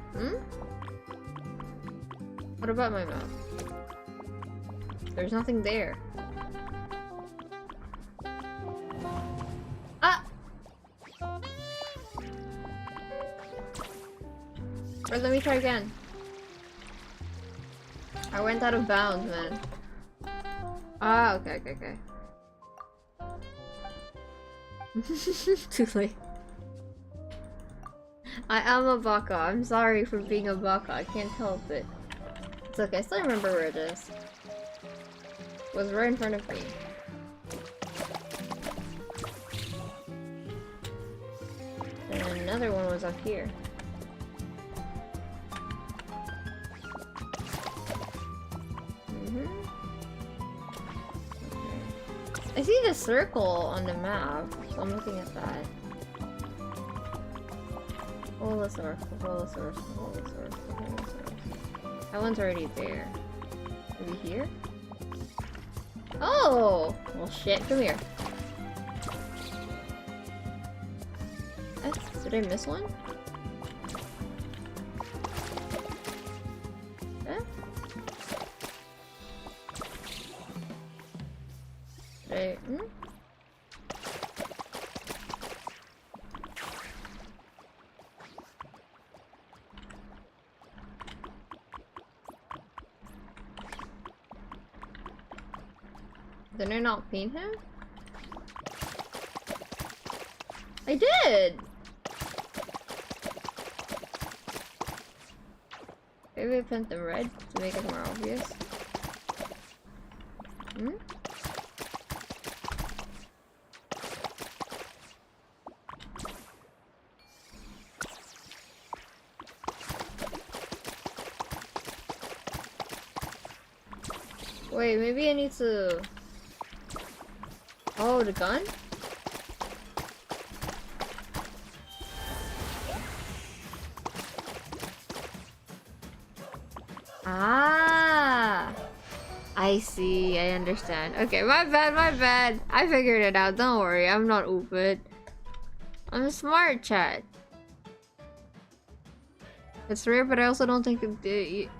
[SPEAKER 1] What about my map? There's nothing there. Ah! Or let me try again. I went out of bounds, man. Ah, okay. Too late. I am a baka. I'm sorry for being a baka. I can't help it. It's okay. I still remember where it is. It was right in front of me. And another one was up here. I see the circle on the map, so I'm looking at that. Coholosaurus. That one's already there. Maybe here? Oh! Well, shit. Come here. Did I miss one? Did I not paint him? I did! Maybe I paint them red to make it more obvious. Hmm? Wait, maybe I need to... Oh, the gun? Ah! I see, I understand. Okay, my bad, my bad. I figured it out, don't worry, I'm not stupid. I'm smart, chat. It's rare, but I also don't think you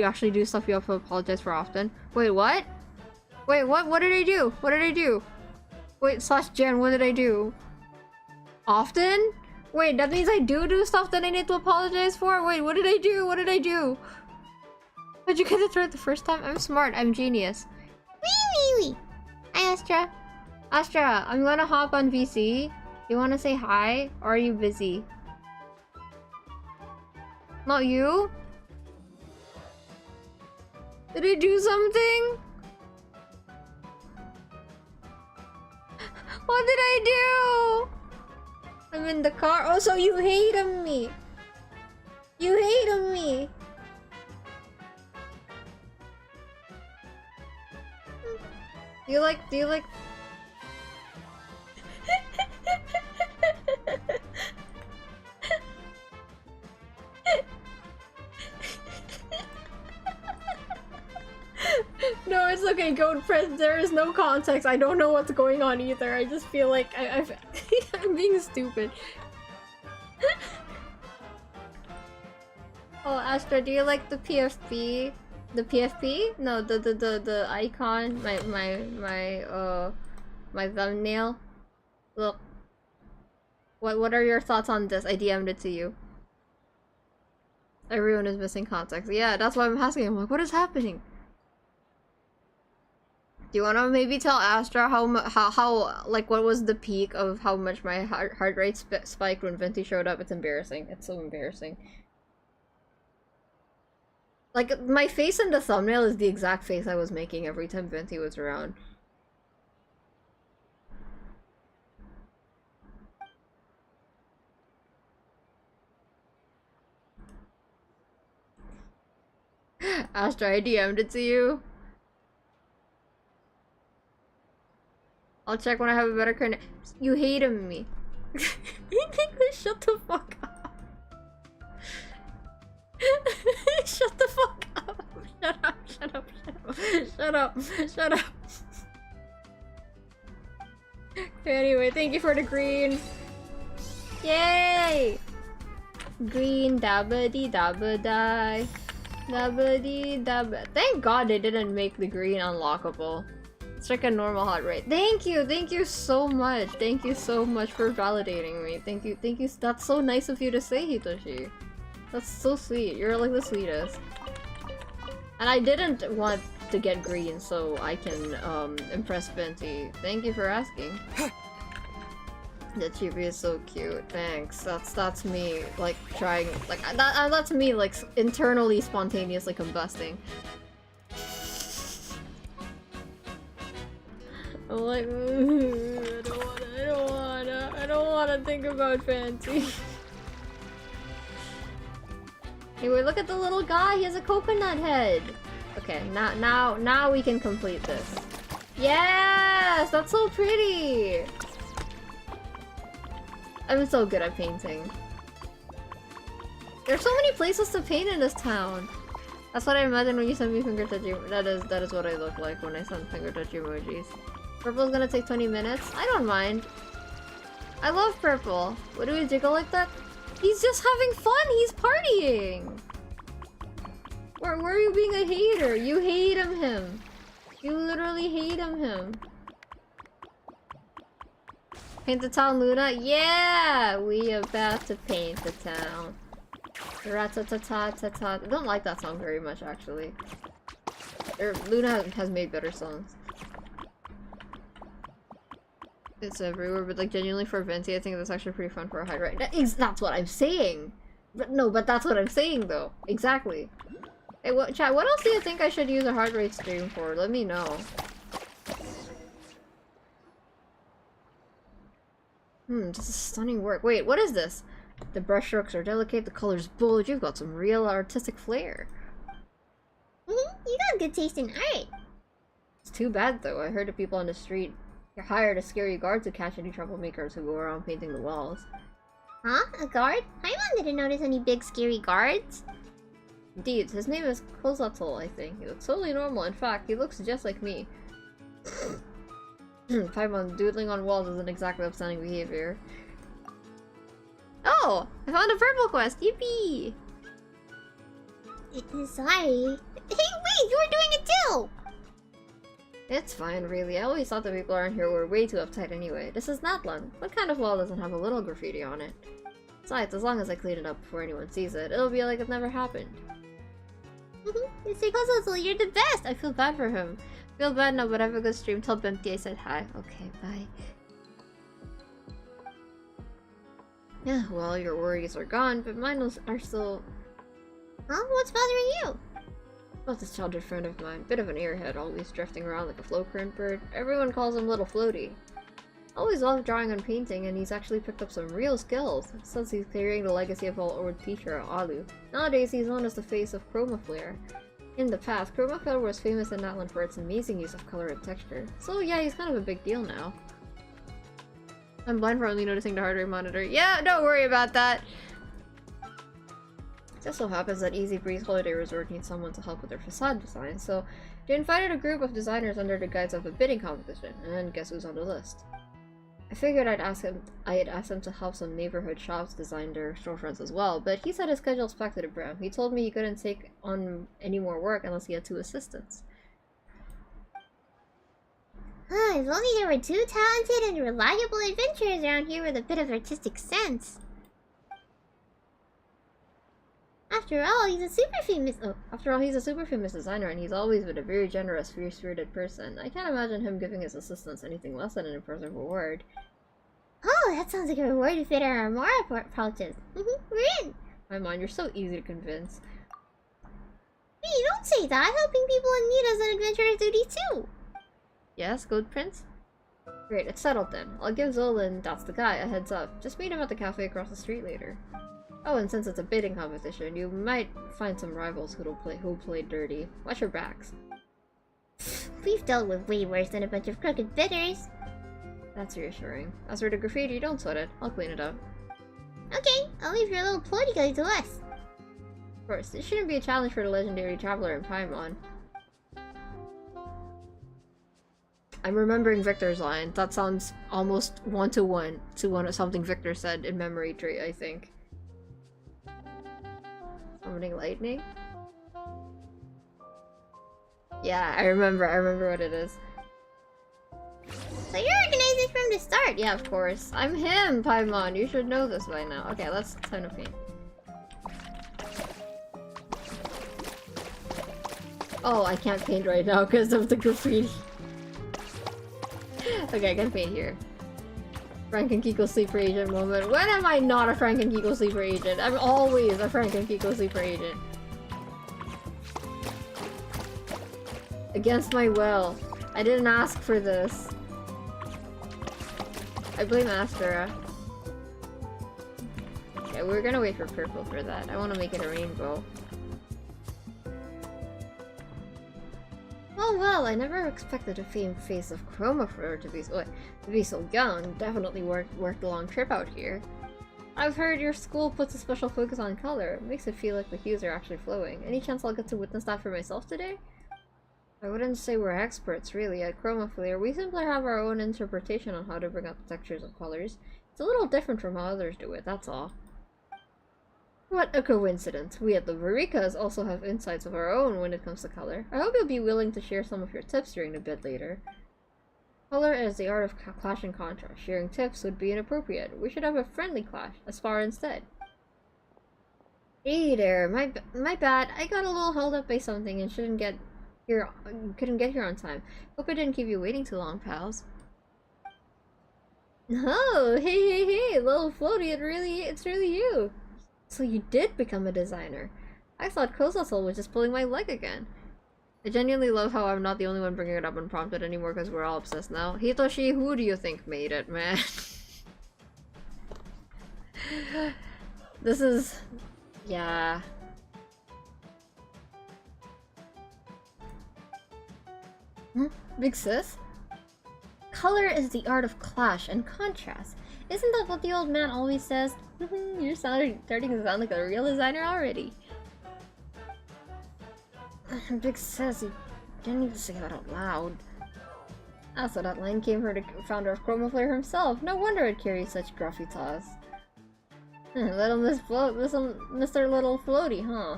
[SPEAKER 1] actually do stuff you have to apologize for often. Wait, what? Wait, what? What did I do? What did I do? Wait, /Jen, what did I do? Often? Wait, that means I do stuff that I need to apologize for? Wait, what did I do? What did I do? Did you get it right the first time? I'm smart. I'm genius. Wee. Hi, Astra. Astra, I'm gonna hop on VC. You wanna say hi? Or are you busy? Not you? Did I do something? What did I do? I'm in the car. Oh, so you hate on me. You hate on me. Do you like No, it's okay, Goat Friends. There is no context. I don't know what's going on either. I just feel like I'm being stupid. Oh, Astra, do you like the PFP? The PFP? No, the icon. My thumbnail. Look. What are your thoughts on this? I DM'd it to you. Everyone is missing context. Yeah, that's why I'm asking. I'm like, what is happening? Do you wanna maybe tell Astra how like what was the peak of how much my heart rate spiked when Venti showed up? It's embarrassing. It's so embarrassing. Like my face in the thumbnail is the exact face I was making every time Venti was around. Astra, I DM'd it to you. I'll check when I have a better connection. You hate me. Shut the fuck up. Shut the fuck up. Shut up, shut up, shut up. Shut up, shut up. Anyway, thank you for the green. Yay! Green dabba-dee dabba-die. Dabba-dee dabba. Thank God they didn't make the green unlockable. It's like a normal heart rate. Thank you so much. Thank you so much for validating me. Thank you. That's so nice of you to say, Hitoshi. That's so sweet. You're like the sweetest. And I didn't want to get green so I can impress Venti. Thank you for asking. The chibi is so cute. Thanks. That's me like trying like that's me like internally spontaneously combusting. I'm like, I don't wanna think about Fancy. Anyway, look at the little guy, he has a coconut head. Okay, now we can complete this. Yes! That's so pretty! I'm so good at painting. There's so many places to paint in this town. That's what I imagine when you send me finger touch emojis. That is what I look like when I send finger touch emojis. Purple's gonna take 20 minutes. I don't mind. I love purple. What do we jiggle like that? He's just having fun. He's partying. Where are you being a hater? You hate him. You literally hate him. Paint the town, Luna? Yeah! We about to paint the town. Rat-ta-ta-ta-ta-ta. I don't like that song very much, actually. Luna has made better songs. It's everywhere, but like genuinely for Venti, I think that's actually pretty fun for a hide ride. That's what I'm saying! But that's what I'm saying though. Exactly. Hey, chat, what else do you think I should use a hard rate stream for? Let me know. This is stunning work. Wait, what is this? The brushstrokes are delicate, the colors bold, you've got some real artistic flair.
[SPEAKER 3] You got good taste in art.
[SPEAKER 1] It's too bad though, I heard the people on the street hired a scary guard to catch any troublemakers who go around painting the walls.
[SPEAKER 3] Huh? A guard? Paimon didn't notice any big scary guards.
[SPEAKER 1] Indeed, his name is Kozatl, I think. He looks totally normal, in fact, he looks just like me. Paimon, doodling on walls isn't exactly upstanding behavior. Oh! I found a purple quest! Yippee!
[SPEAKER 3] Sorry. Hey, wait! You were doing it too!
[SPEAKER 1] It's fine, really. I always thought the people around here were way too uptight anyway. This is Natlan. What kind of wall doesn't have a little graffiti on it? Besides, as long as I clean it up before anyone sees it, it'll be like it never happened.
[SPEAKER 3] Mr. Kozatl, you're the best!
[SPEAKER 1] I feel bad for him. Feel bad now, but have a good stream. Tell Venti I said hi. Okay, bye. Yeah, well, your worries are gone, but mine are still...
[SPEAKER 3] Huh? What's bothering you?
[SPEAKER 1] Well, this childhood friend of mine, bit of an airhead, always drifting around like a flow current bird. Everyone calls him Little Floaty. Always loved drawing and painting, and he's actually picked up some real skills, since he's carrying the legacy of our old teacher, Alu. Nowadays, he's known as the face of Chroma Flare. In the past, Chroma Flare was famous in Natlan for its amazing use of color and texture, so yeah, he's kind of a big deal now. I'm blind for only noticing the heart rate monitor. Yeah, don't worry about that! It just so happens that Easy Breeze Holiday Resort needs someone to help with their facade design, so they invited a group of designers under the guise of a bidding competition, and guess who's on the list? I figured I'd ask him to help some neighborhood shops design their storefronts as well, but he said his schedule's packed to the brim. He told me he couldn't take on any more work unless he had 2 assistants.
[SPEAKER 3] If only there were 2 talented and reliable adventurers around here with a bit of artistic sense. After all, he's a super famous designer, and he's always been a very generous, free-spirited person. I can't imagine him giving his assistants anything less than an impressive reward. Oh, that sounds like a reward to fit our Mora pouches. We're in!
[SPEAKER 1] My mind, you're so easy to convince.
[SPEAKER 3] Hey, don't say that. Helping people in need is an adventurer's duty too.
[SPEAKER 1] Yes, Gold Prince? Great, it's settled then. I'll give Zolan, that's the guy, a heads up. Just meet him at the cafe across the street later. Oh, and since it's a bidding competition, you might find some rivals who play dirty. Watch your backs.
[SPEAKER 3] We've dealt with way worse than a bunch of crooked bidders.
[SPEAKER 1] That's reassuring. As for the graffiti, don't sweat it. I'll clean it up.
[SPEAKER 3] Okay, I'll leave your little plotty guy to us.
[SPEAKER 1] Of course, this shouldn't be a challenge for the legendary traveler in Paimon. I'm remembering Victor's line. That sounds almost one-to-one to something Victor said in Memory Tree, I think. Summoning lightning? Yeah, I remember what it is.
[SPEAKER 3] So you organized this from the start?
[SPEAKER 1] Yeah, of course. I'm him, Paimon. You should know this by now. Okay, let's turn to paint. Oh, I can't paint right now because of the graffiti. Okay, I can paint here. Frank and Kiko sleeper agent moment. When am I not a Frank and Kiko sleeper agent? I'm always a Frank and Kiko sleeper agent. Against my will. I didn't ask for this. I blame Astera. Okay, we're gonna wait for purple for that. I want to make it a rainbow. Oh well, I never expected the famed face of Chroma Flare to be so young. Definitely worked a long trip out here. I've heard your school puts a special focus on color. It makes it feel like the hues are actually flowing. Any chance I'll get to witness that for myself today? I wouldn't say we're experts, really, at Chroma Flare. We simply have our own interpretation on how to bring out the textures of colors. It's a little different from how others do it, that's all. What a coincidence. We at the Varikas also have insights of our own when it comes to color. I hope you'll be willing to share some of your tips during the bid later. Color is the art of clash and contrast. Sharing tips would be inappropriate. We should have a friendly clash, a spar instead. Hey there, my bad. I got a little held up by something and couldn't get here on time. Hope I didn't keep you waiting too long, pals. Oh, hey, little floaty, it's really you. So you did become a designer. I thought Kozasol was just pulling my leg again. I genuinely love how I'm not the only one bringing it up unprompted anymore because we're all obsessed now. Hitoshi, who do you think made it, man? This is... yeah. Big sis? Color is the art of clash and contrast. Isn't that what the old man always says? You're starting to sound like a real designer already. Big sis, you didn't need to say that out loud. Ah, so that line came from the founder of Chroma Flare himself. No wonder it carries such gravitas. Little Mr. Little Floaty, huh?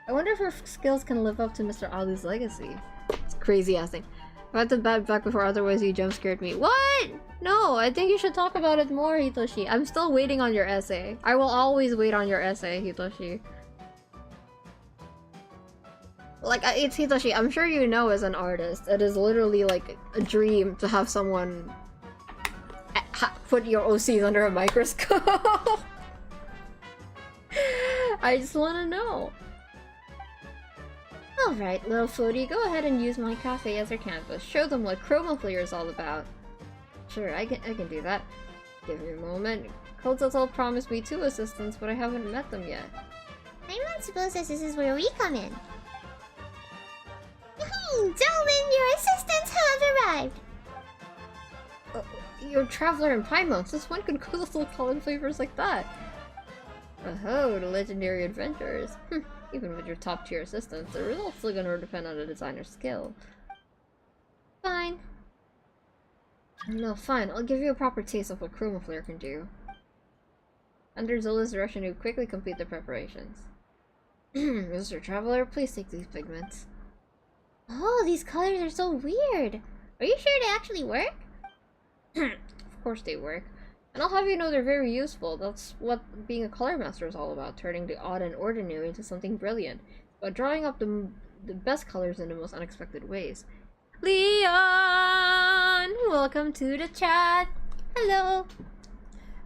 [SPEAKER 1] I wonder if her skills can live up to Mr. Ali's legacy. It's crazy ass thing. I had to bat back before, otherwise you jump scared me. What? No, I think you should talk about it more, Hitoshi. I'm still waiting on your essay. I will always wait on your essay, Hitoshi. Like, it's Hitoshi. I'm sure you know as an artist, it is literally like a dream to have someone put your OCs under a microscope. I just want to know. Alright, little floaty, go ahead and use my cafe as your campus. Show them what Chroma Flare is all about. Sure, I can do that. Give me a moment. Kozasol promised me 2 assistants, but I haven't met them yet.
[SPEAKER 3] I'm not supposed that this is where we come in. Gentlemen, your assistants have arrived!
[SPEAKER 1] You're a traveler in Paimon, since when could Kozasol call in flavors like that? Oh, the legendary adventures. Even with your top-tier assistants, the results are gonna depend on the designer's skill. Fine. No, fine. I'll give you a proper taste of what Chroma Flare can do. Under Zola's direction, you quickly complete the preparations. Mr. Traveler, please take these pigments.
[SPEAKER 3] Oh, these colors are so weird. Are you sure they actually work?
[SPEAKER 1] Of course they work. And I'll have you know they're very useful. That's what being a color master is all about, turning the odd and ordinary into something brilliant. But drawing up the best colors in the most unexpected ways. Leon! Welcome to the chat! Hello!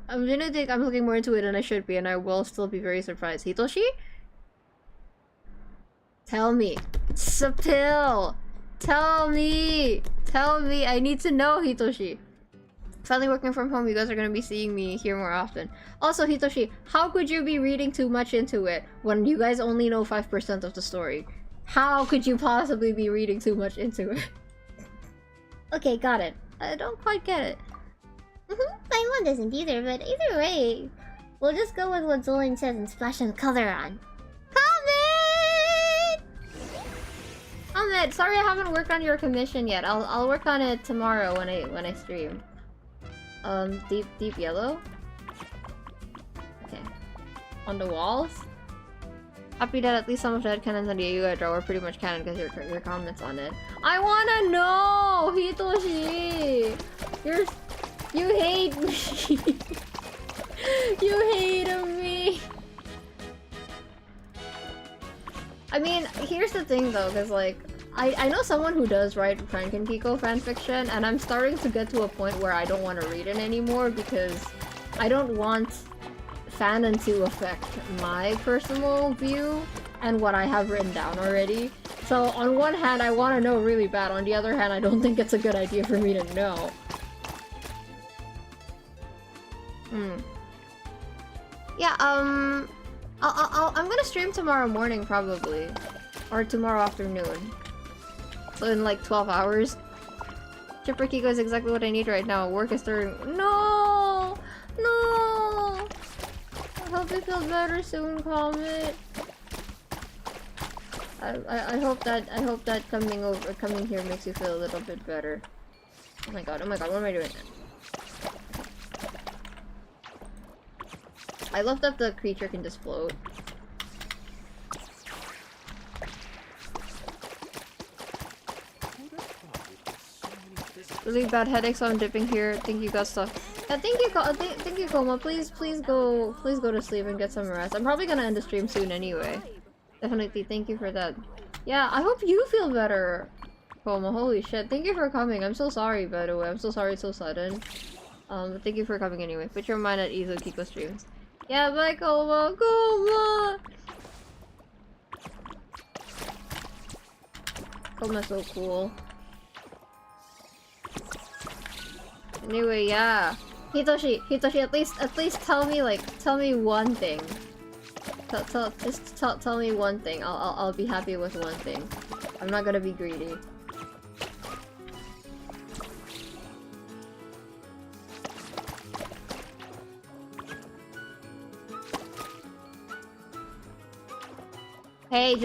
[SPEAKER 1] I'm looking more into it than I should be, and I will still be very surprised. Hitoshi? Tell me. Spill! Tell me! Tell me! I need to know, Hitoshi! Finally working from home, you guys are gonna be seeing me here more often. Also, Hitoshi, how could you be reading too much into it when you guys only know 5% of the story? How could you possibly be reading too much into it? Okay, got it. I don't quite get it.
[SPEAKER 3] My one doesn't either, but either way, we'll just go with what Zolan says and splash some color on.
[SPEAKER 1] Ahmed, sorry I haven't worked on your commission yet. I'll work on it tomorrow when I stream. Deep yellow. Okay. On the walls. Happy that at least some of the headcanons on the AU draw were pretty much canon because your comments on it. I wanna know, Hitoshi. You hate me. You hate me. I mean, here's the thing though, because like, I know someone who does write Franken-Kiko fanfiction, and I'm starting to get to a point where I don't want to read it anymore because I don't want fanon to affect my personal view and what I have written down already. So on one hand, I want to know really bad. On the other hand, I don't think it's a good idea for me to know. Yeah, I'm gonna stream tomorrow morning probably, or tomorrow afternoon. So in like 12 hours. Chipper Kiko is exactly what I need right now. Work is starting. No! No! I hope you feel better soon, Comet. I hope that coming here makes you feel a little bit better. Oh my god, what am I doing? I love that the creature can just float. Really bad headache, so I'm dipping here. Think you got stuff. Yeah, thank you, Koma. Please go to sleep and get some rest. I'm probably gonna end the stream soon anyway. Definitely, thank you for that. Yeah, I hope you feel better, Koma. Holy shit, thank you for coming. I'm so sorry, by the way. I'm so sorry it's so sudden. Thank you for coming anyway. Put your mind at ease with Kiko streams. Yeah, bye, Koma! Koma! Koma's so cool. Anyway, yeah. Hitoshi, at least tell me one thing. Just tell me one thing. I'll be happy with one thing. I'm not gonna be greedy. Hey,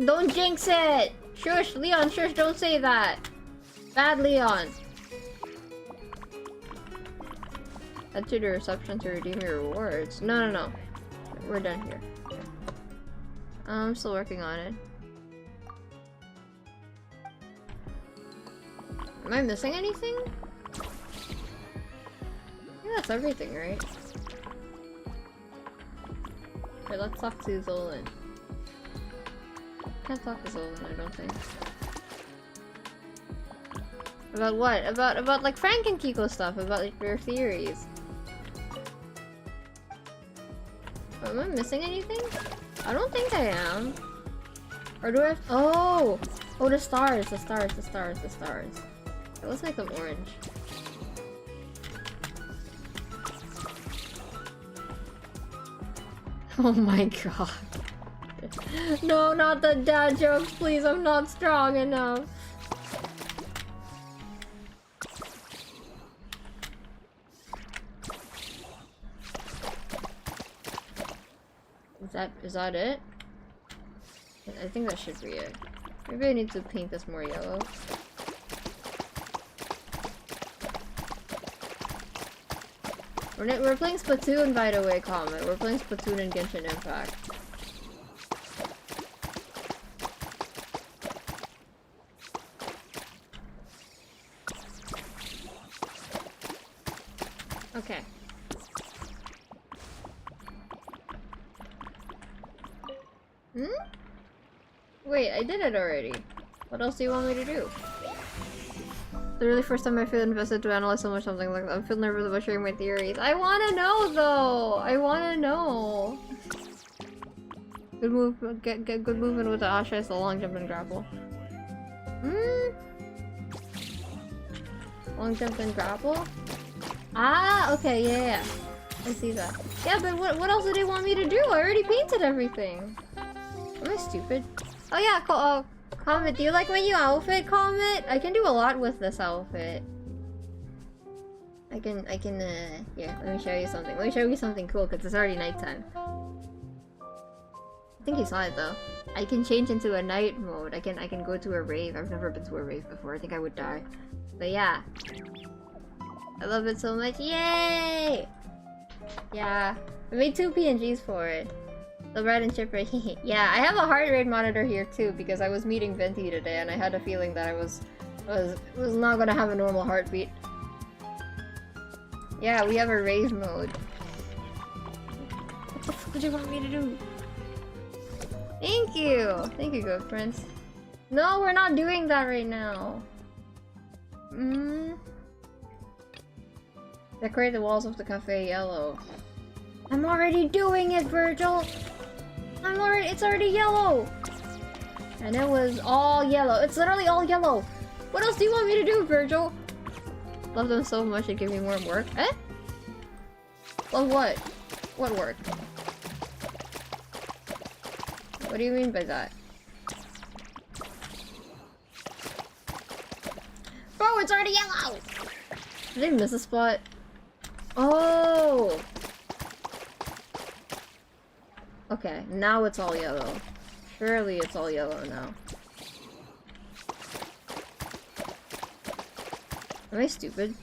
[SPEAKER 1] don't jinx it! Shush, Leon, shush, don't say that! Bad Leon! Head to the reception to redeem your rewards. No. We're done here. I'm still working on it. Am I missing anything? Yeah, that's everything, right? Okay, let's talk to Zolan. Can't talk to Zolan, I don't think. About what? About like Frank and Kiko stuff, about like their theories. Am I missing anything? I don't think I am. Or do I have— oh! Oh, the stars. Okay, let's make them orange. Oh my god. No, not the dad jokes, please. I'm not strong enough. Is that it? I think that should be it. Maybe I need to paint this more yellow. We're playing Splatoon, by the way, Comet. We're playing Splatoon and Genshin Impact. Okay. Wait, I did it already. What else do you want me to do? The really first time I feel invested to analyze so much something like that. I feel nervous about sharing my theories. I wanna know though! I wanna know! Good move, get good movement with the Asha is the long jump and grapple. Long jump and grapple? Ah, okay, yeah. I see that. Yeah, but what else do they want me to do? I already painted everything. Am I stupid? Oh yeah, Comet, do you like my new outfit, Comet? I can do a lot with this outfit. I can, yeah, let me show you something. Let me show you something cool, because it's already nighttime. I think you saw it, though. I can change into a night mode. I can go to a rave. I've never been to a rave before. I think I would die. But yeah. I love it so much. Yay! Yeah. I made 2 PNGs for it. The red and chipper. Yeah, I have a heart rate monitor here too because I was meeting Venti today and I had a feeling that I was not gonna have a normal heartbeat. Yeah, we have a rave mode. What the fuck did you want me to do? Thank you! Thank you, good prince. No, we're not doing that right now. Decorate the walls of the cafe yellow. I'm already doing it, Virgil! It's already yellow! And it was all yellow. It's literally all yellow! What else do you want me to do, Virgil? Love them so much, it give me more work. Eh? Well, what? What work? What do you mean by that? Bro, it's already yellow! Did I miss a spot? Oh! Okay, now it's all yellow. Surely it's all yellow now. Am I stupid?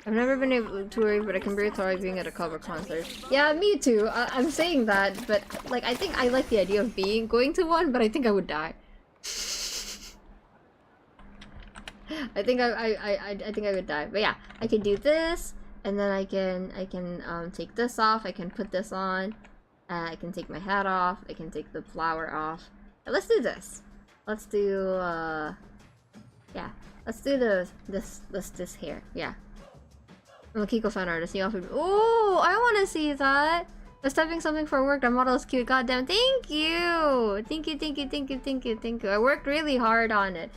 [SPEAKER 1] I've never been able to rave, but I can barely tolerate being at a cover concert. Yeah, me too. I'm saying that, but like I think I like the idea of going to one, but I think I would die. I think I think I would die. But yeah, I can do this, and then I can take this off. I can put this on. I can take my hat off. I can take the flower off. Let's do this. Let's do yeah. Let's do this hair. Yeah. I'm a Kiko fan artist. He offered. Oh, I want to see that. I was typing something for work. That model is cute. Goddamn. Thank you. Thank you. Thank you. Thank you. Thank you. Thank you. I worked really hard on it.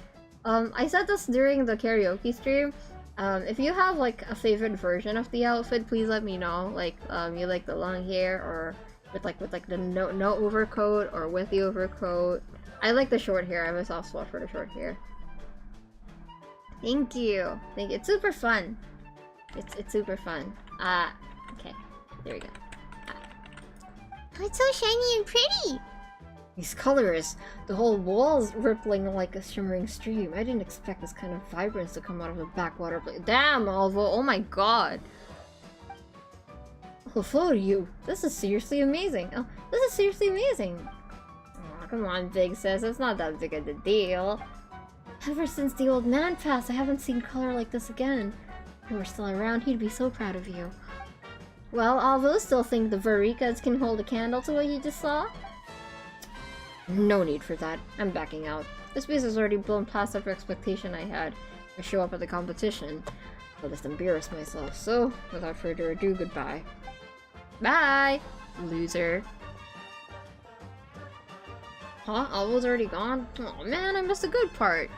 [SPEAKER 1] I said this during the karaoke stream. If you have like a favorite version of the outfit, please let me know. Like, you like the long hair or with like the no overcoat or with the overcoat. I like the short hair. I have a soft spot for the short hair. Thank you. Thank you. It's super fun. It's super fun. Okay. There we go.
[SPEAKER 3] Oh, it's so shiny and pretty.
[SPEAKER 1] These colors, the whole wall's rippling like a shimmering stream. I didn't expect this kind of vibrance to come out of a backwater place. Damn, Alvo! Oh my god! Oh, so you. This is seriously amazing. Oh, this is seriously amazing. Oh, come on, Big Sis. It's not that big of a deal. Ever since the old man passed, I haven't seen color like this again. If you were still around, he'd be so proud of you. Well, Alvo still think the Varikas can hold a candle to what you just saw? No need for that. I'm backing out. This piece has already blown past every expectation I had. I show up at the competition. I'll just embarrass myself. So, without further ado, goodbye. Bye! Loser. Huh? Alvo's already gone? Oh man, I missed a good part.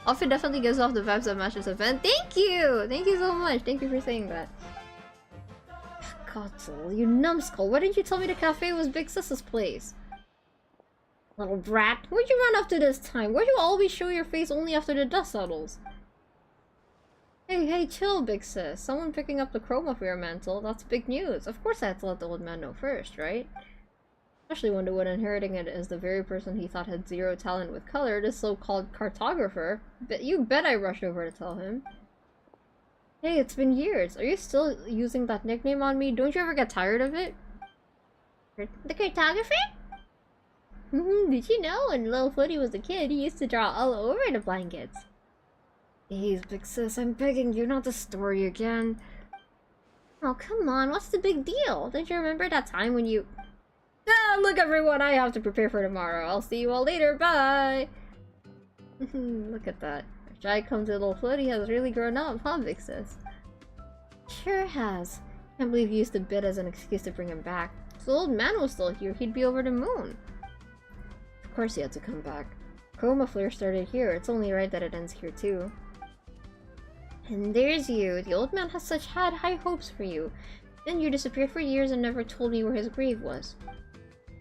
[SPEAKER 1] Outfit definitely gives off the vibes that match this event. Thank you! Thank you so much. Thank you for saying that. Kotzel, you numbskull. Why didn't you tell me the cafe was Big Sis's place? Little brat. Where'd you run after this time? Why'd you always show your face only after the dust settles? Hey, chill, Big Sis. Someone picking up the chroma for your mantle. That's big news. Of course I had to let the old man know first, right? Especially when the one inheriting it is the very person he thought had zero talent with color, this so-called cartographer. But you bet I rushed over to tell him. Hey, it's been years. Are you still using that nickname on me? Don't you ever get tired of it?
[SPEAKER 3] The cartographer?
[SPEAKER 1] Did you know when Little Footy was a kid, he used to draw all over the blankets? Please, Big Sis, I'm begging you, not the story again. Oh, come on, what's the big deal? Don't you remember that time when you... Ah, look everyone, I have to prepare for tomorrow. I'll see you all later, bye! Look at that. Our shy come to Little Footy has really grown up, huh, Big Sis? Sure has. Can't believe you used the bit as an excuse to bring him back. If the old man was still here, he'd be over the moon. Of course he had to come back. Chroma Flare started here. It's only right that it ends here too. And there's you. The old man has had high hopes for you. Then you disappeared for years and never told me where his grave was.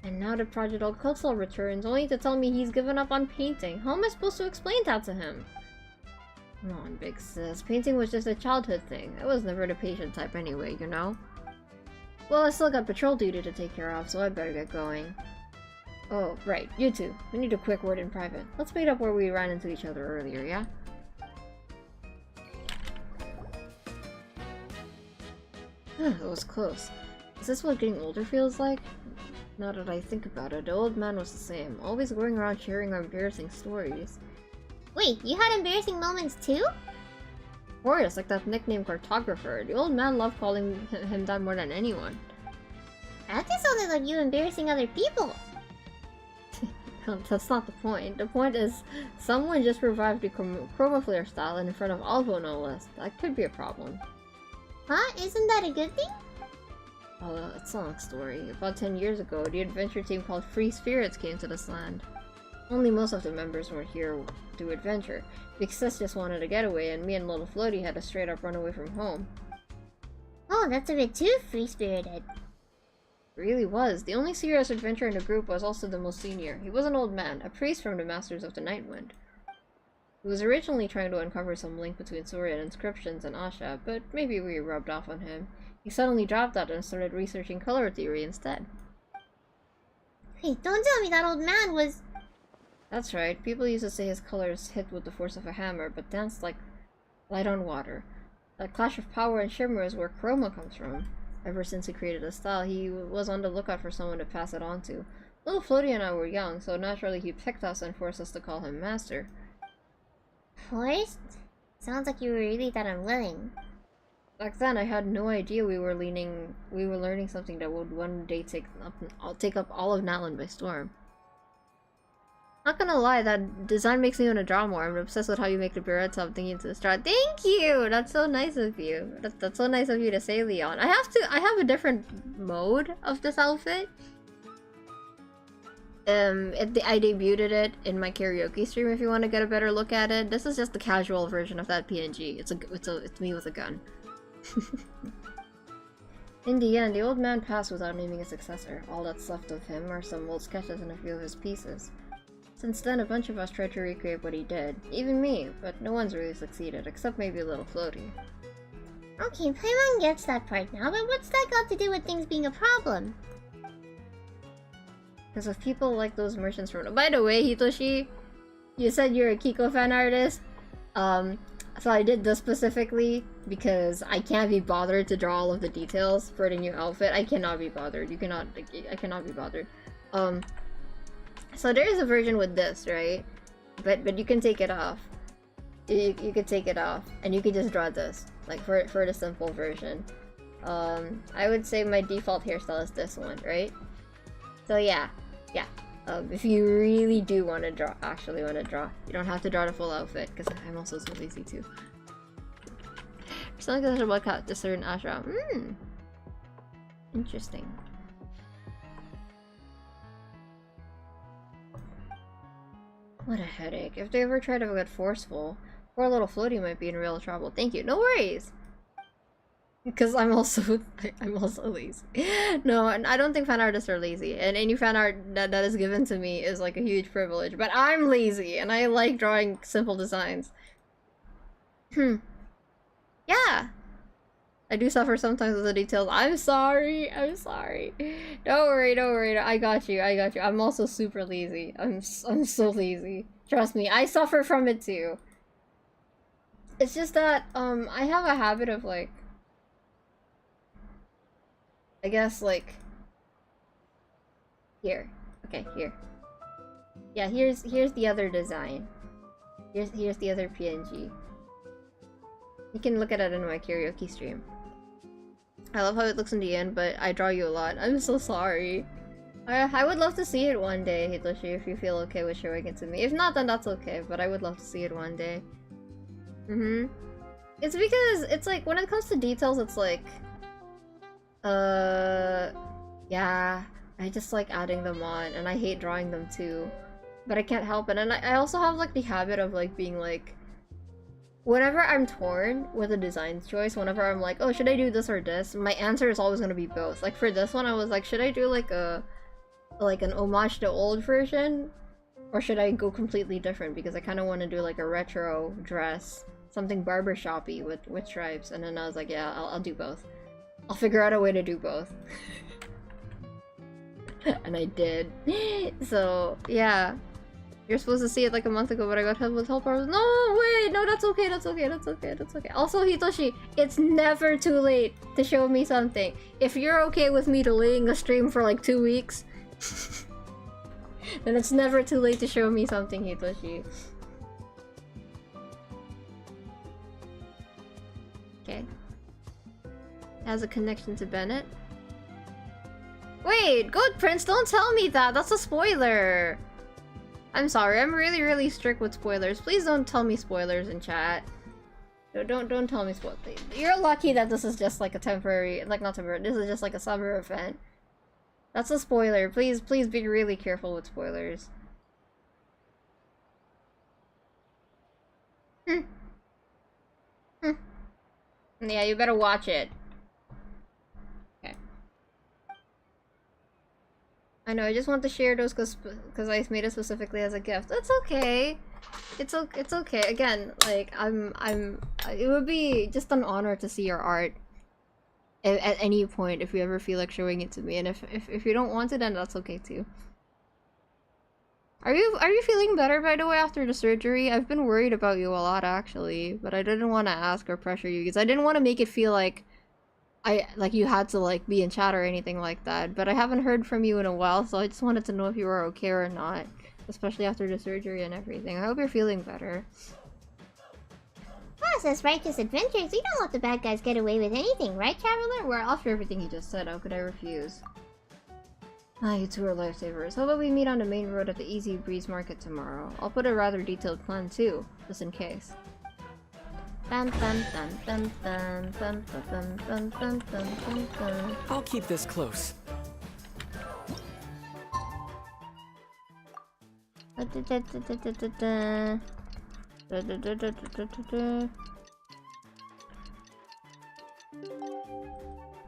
[SPEAKER 1] And now the prodigal Kotzel returns, only to tell me he's given up on painting. How am I supposed to explain that to him? Come on, Big Sis. Painting was just a childhood thing. I was never the patient type anyway, you know? Well, I still got patrol duty to take care of, so I better get going. Oh, right. You two. We need a quick word in private. Let's meet up where we ran into each other earlier, yeah? That was close. Is this what getting older feels like? Now that I think about it, the old man was the same. Always going around sharing our embarrassing stories.
[SPEAKER 3] Wait, you had embarrassing moments too?
[SPEAKER 1] Of course, like that nickname cartographer. The old man loved calling him that more than anyone.
[SPEAKER 3] That just sounded like you embarrassing other people.
[SPEAKER 1] That's not the point. The point is, someone just revived the Chroma Flare style in front of Alvo, no less. That could be a problem.
[SPEAKER 3] Huh? Isn't that a good thing?
[SPEAKER 1] Oh, it's a long story. About 10 years ago, the adventure team called Free Spirits came to this land. Only most of the members were here to adventure. Big Sis just wanted a getaway, and me and Little Floaty had to straight up run away from home.
[SPEAKER 3] Oh, that's a bit too free-spirited.
[SPEAKER 1] Really was. The only serious adventurer in the group was also the most senior. He was an old man, a priest from the Masters of the Nightwind. He was originally trying to uncover some link between Saurian inscriptions and Asha, but maybe we rubbed off on him. He suddenly dropped that and started researching color theory instead.
[SPEAKER 3] Hey, don't tell me that old man was...
[SPEAKER 1] That's right. People used to say his colors hit with the force of a hammer, but danced like light on water. That clash of power and shimmer is where chroma comes from. Ever since he created the style, he was on the lookout for someone to pass it on to. Little Floaty and I were young, so naturally he picked us and forced us to call him Master.
[SPEAKER 3] Forced? Sounds like you were really that unwilling.
[SPEAKER 1] Back then, I had no idea we were learning something that would one day take up all of Natlan by storm. Not gonna lie, that design makes me want to draw more. I'm obsessed with how you make the barrette something into the straw. Thank you! That's so nice of you. That's so nice of you to say, Leon. I have a different mode of this outfit. I debuted it in my karaoke stream if you want to get a better look at it. This is just the casual version of that PNG. It's me with a gun. In the end, the old man passed without naming a successor. All that's left of him are some old sketches and a few of his pieces. Since then, a bunch of us tried to recreate what he did. Even me, but no one's really succeeded, except maybe a little Floaty.
[SPEAKER 3] Okay, Paimon gets that part now, but what's that got to do with things being a problem?
[SPEAKER 1] Because of people like those merchants from... By the way, Hitoshi, you said you're a Kiko fan artist. So I did this specifically because I can't be bothered to draw all of the details for the new outfit. I cannot be bothered. I cannot be bothered. So there is a version with this, right? But you can take it off. You could take it off, and you could just draw this, like for the simple version. I would say my default hairstyle is this one, right? So yeah. If you really do want to draw, you don't have to draw the full outfit, because I'm also so lazy too. Something like about cut to certain ashram. Interesting. What a headache. If they ever try to get forceful, poor little Floaty might be in real trouble. Thank you. No worries! Because I'm also lazy. No, and I don't think fan artists are lazy. And any fan art that is given to me is like a huge privilege. But I'm lazy, and I like drawing simple designs. Yeah! I do suffer sometimes with the details. I'm sorry. Don't worry. I got you. I'm also super lazy. I'm so lazy. Trust me, I suffer from it too. It's just that, I have a habit of like... I guess like... Here. Okay, here. Yeah, here's the other design. Here's the other PNG. You can look at it in my karaoke stream. I love how it looks in the end, but I draw you a lot. I'm so sorry. I would love to see it one day, Hitoshi, if you feel okay with showing it to me. If not, then that's okay, but I would love to see it one day. It's because, it's like, when it comes to details, it's like... yeah, I just like adding them on, and I hate drawing them too. But I can't help it, and I also have like the habit of like being like... Whenever I'm torn with a design choice, whenever I'm like, oh, should I do this or this? My answer is always gonna be both. Like for this one, I was like, should I do like an homage to old version? Or should I go completely different? Because I kind of want to do like a retro dress. Something barbershop-y with stripes. And then I was like, yeah, I'll do both. I'll figure out a way to do both. And I did. So, yeah. You're supposed to see it like a month ago, but I got help with help. No, wait, no, that's okay. Also, Hitoshi, it's never too late to show me something. If you're okay with me delaying a stream for like 2 weeks, then it's never too late to show me something, Hitoshi. Okay. Has a connection to Bennett. Wait, good Prince, don't tell me that. That's a spoiler. I'm sorry, I'm really strict with spoilers. Please don't tell me spoilers in chat. No, don't tell me spoilers. You're lucky that this is just like a temporary, like not temporary, this is just like a summer event. That's a spoiler. Please be really careful with spoilers. Yeah, you better watch it. Okay. I know, I just want to share those because I made it specifically as a gift. That's okay. It's okay. Again, like it would be just an honor to see your art at any point if you ever feel like showing it to me. And if you don't want it, then that's okay too. Are you feeling better, by the way, after the surgery? I've been worried about you a lot actually, but I didn't want to ask or pressure you because I didn't want to make it feel like you had to like be in chat or anything like that. But I haven't heard from you in a while, so I just wanted to know if you were okay or not, especially after the surgery and everything. I hope you're feeling better.
[SPEAKER 3] Us as righteous adventurers, we don't let the bad guys get away with anything, right, Traveler?
[SPEAKER 1] Well, after everything you just said, how could I refuse? Ah, you two are lifesavers. How about we meet on the main road at the Easy Breeze Market tomorrow? I'll put a rather detailed plan too, just in case.
[SPEAKER 11] I'll keep this close.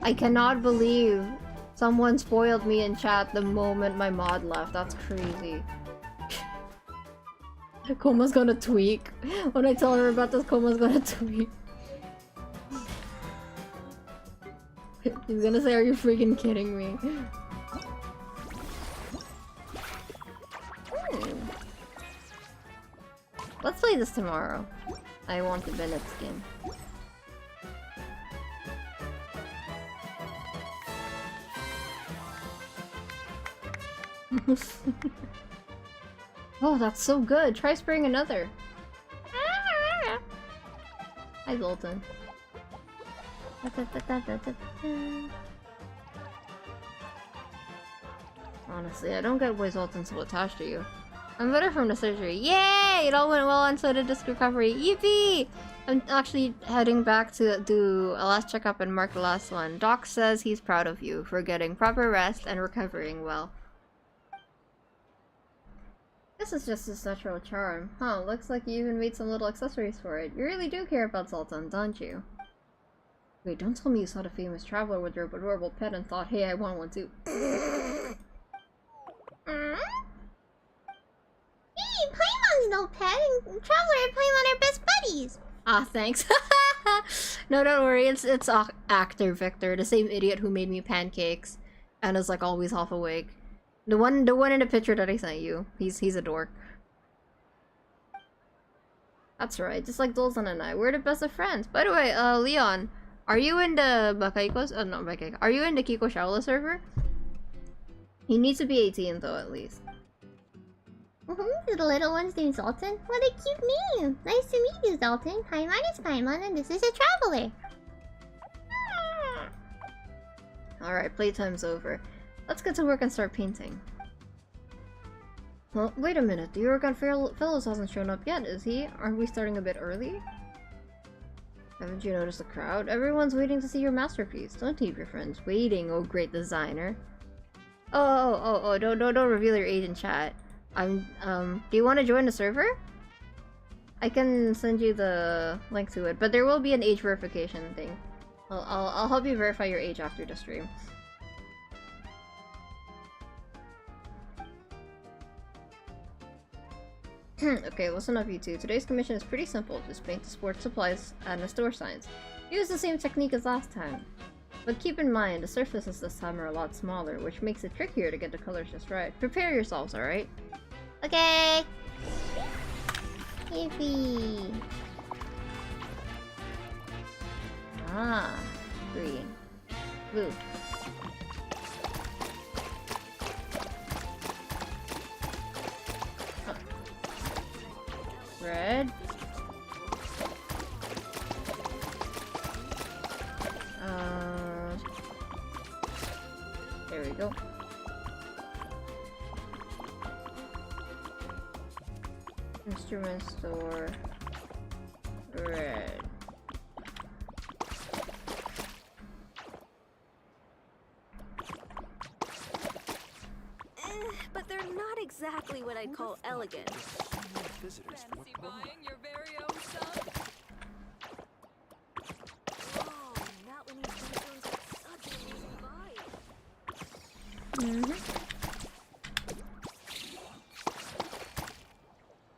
[SPEAKER 1] I cannot believe someone spoiled me in chat the moment my mod left. That's crazy. Koma's gonna tweak. When I tell her about this, Koma's gonna tweak. He's gonna say, are you freaking kidding me? Let's play this tomorrow. I want the Bennett skin. Oh, that's so good. Try spraying another. Hi, Zoltan. Honestly, I don't get why Zoltan's so attached to you. I'm better from the surgery. Yay! It all went well and so did disc recovery. Yippee! I'm actually heading back to do a last checkup and mark the last one. Doc says he's proud of you for getting proper rest and recovering well. This is just his natural charm. Huh, looks like you even made some little accessories for it. You really do care about Zoltan, don't you? Wait, don't tell me you saw the famous traveler with your adorable pet and thought, hey, I want one too.
[SPEAKER 3] Hey, Paimon's no pet, and Traveler and Paimon are best buddies.
[SPEAKER 1] Ah, thanks. No, don't worry. It's actor Victor, the same idiot who made me pancakes and is like always half awake. The one in the picture that I sent you. He's a dork. That's right. Just like Dolzan and I, we're the best of friends. By the way, Leon, are you in the Bakaikos? No, Bakaiko. Are you in the Kiko Shaola server? He needs to be 18 though, at least.
[SPEAKER 3] The little one's named Zoltan. What a cute name! Nice to meet you, Zoltan. Paimon is Paimon, and this is a traveler.
[SPEAKER 1] Alright, playtime's over. Let's get to work and start painting. Well, wait a minute. The Oregon Fellows hasn't shown up yet, is he? Aren't we starting a bit early? Haven't you noticed the crowd? Everyone's waiting to see your masterpiece. Don't keep your friends waiting, oh great designer. Oh, don't reveal your age in chat. Do you want to join the server? I can send you the link to it, but there will be an age verification thing. I'll help you verify your age after the stream. Okay, listen up you two. Today's commission is pretty simple. Just paint the sports supplies and the store signs. Use the same technique as last time. But keep in mind, the surfaces this time are a lot smaller, which makes it trickier to get the colors just right. Prepare yourselves, alright?
[SPEAKER 3] Okay. Yippee.
[SPEAKER 1] Ah, green. Blue. Huh. Red. There we go. Instrument store. Red.
[SPEAKER 19] But they're not exactly what I'd call elegant.
[SPEAKER 20] Visitors from abroad. Your very own son?
[SPEAKER 19] Whoa, not when he's been such an amazing vibe.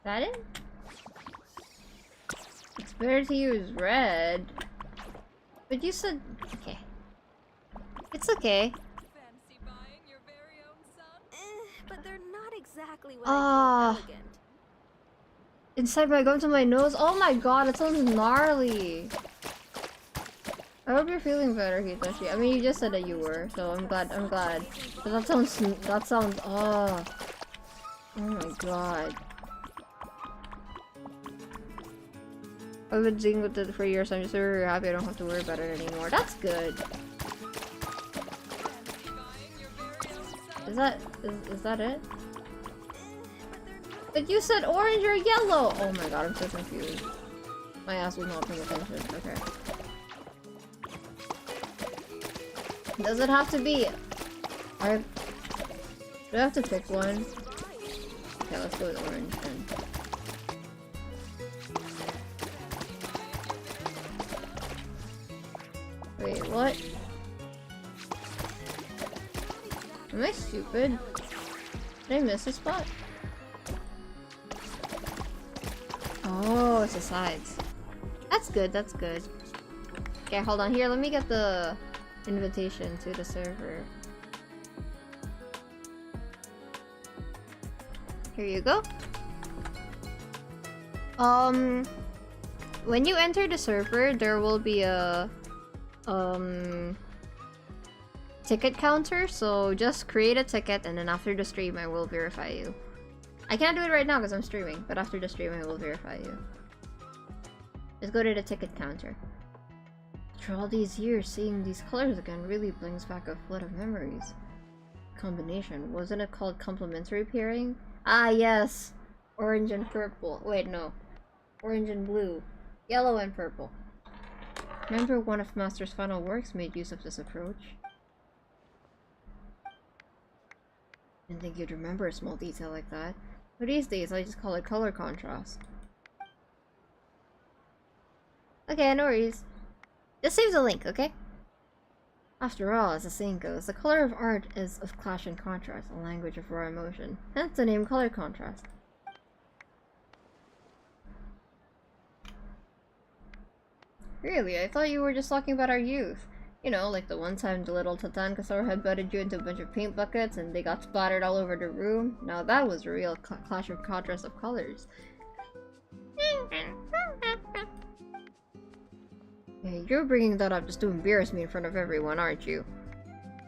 [SPEAKER 1] That it? It's better to use red. But you said... okay. It's okay.
[SPEAKER 20] Fancy buying your very own son?
[SPEAKER 19] But they're not exactly what I call elegant.
[SPEAKER 1] Inside my gum to my nose? Oh my god, it sounds gnarly. I hope you're feeling better, Hitoshi. I mean, you just said that you were, so I'm glad. But that sounds, oh my god. I've been dealing with it for years, so I'm just very happy I don't have to worry about it anymore. That's good. Is Is that it? But you said orange or yellow! Oh my god, I'm so confused. My ass was not paying attention. Okay. Does it have to be? Do I have to pick one? Okay, let's go with orange then. Wait, what? Am I stupid? Did I miss a spot? Oh, it's the sides. That's good, that's good. Okay, hold on. Here, let me get the invitation to the server. Here you go. When you enter the server, there will be a ticket counter, so just create a ticket and then after the stream I will verify you. I can't do it right now because I'm streaming, but after the stream I will verify you. Let's go to the ticket counter. After all these years, seeing these colors again really brings back a flood of memories. Combination, wasn't it called complementary pairing? Ah yes! Orange and purple. Wait, no. Orange and blue. Yellow and purple. Remember one of Master's final works made use of this approach? Didn't think you'd remember a small detail like that. But these days, I just call it color contrast. Okay, no worries. Just save the link, okay? After all, as the saying goes, the color of art is of clash and contrast, a language of raw emotion. Hence the name color contrast. Really? I thought you were just talking about our youth. You know, like the one time the little Tatankasaur had butted you into a bunch of paint buckets and they got splattered all over the room. Now that was a real clash of contrast of colors. Hey, you're bringing that up just to embarrass me in front of everyone, aren't you?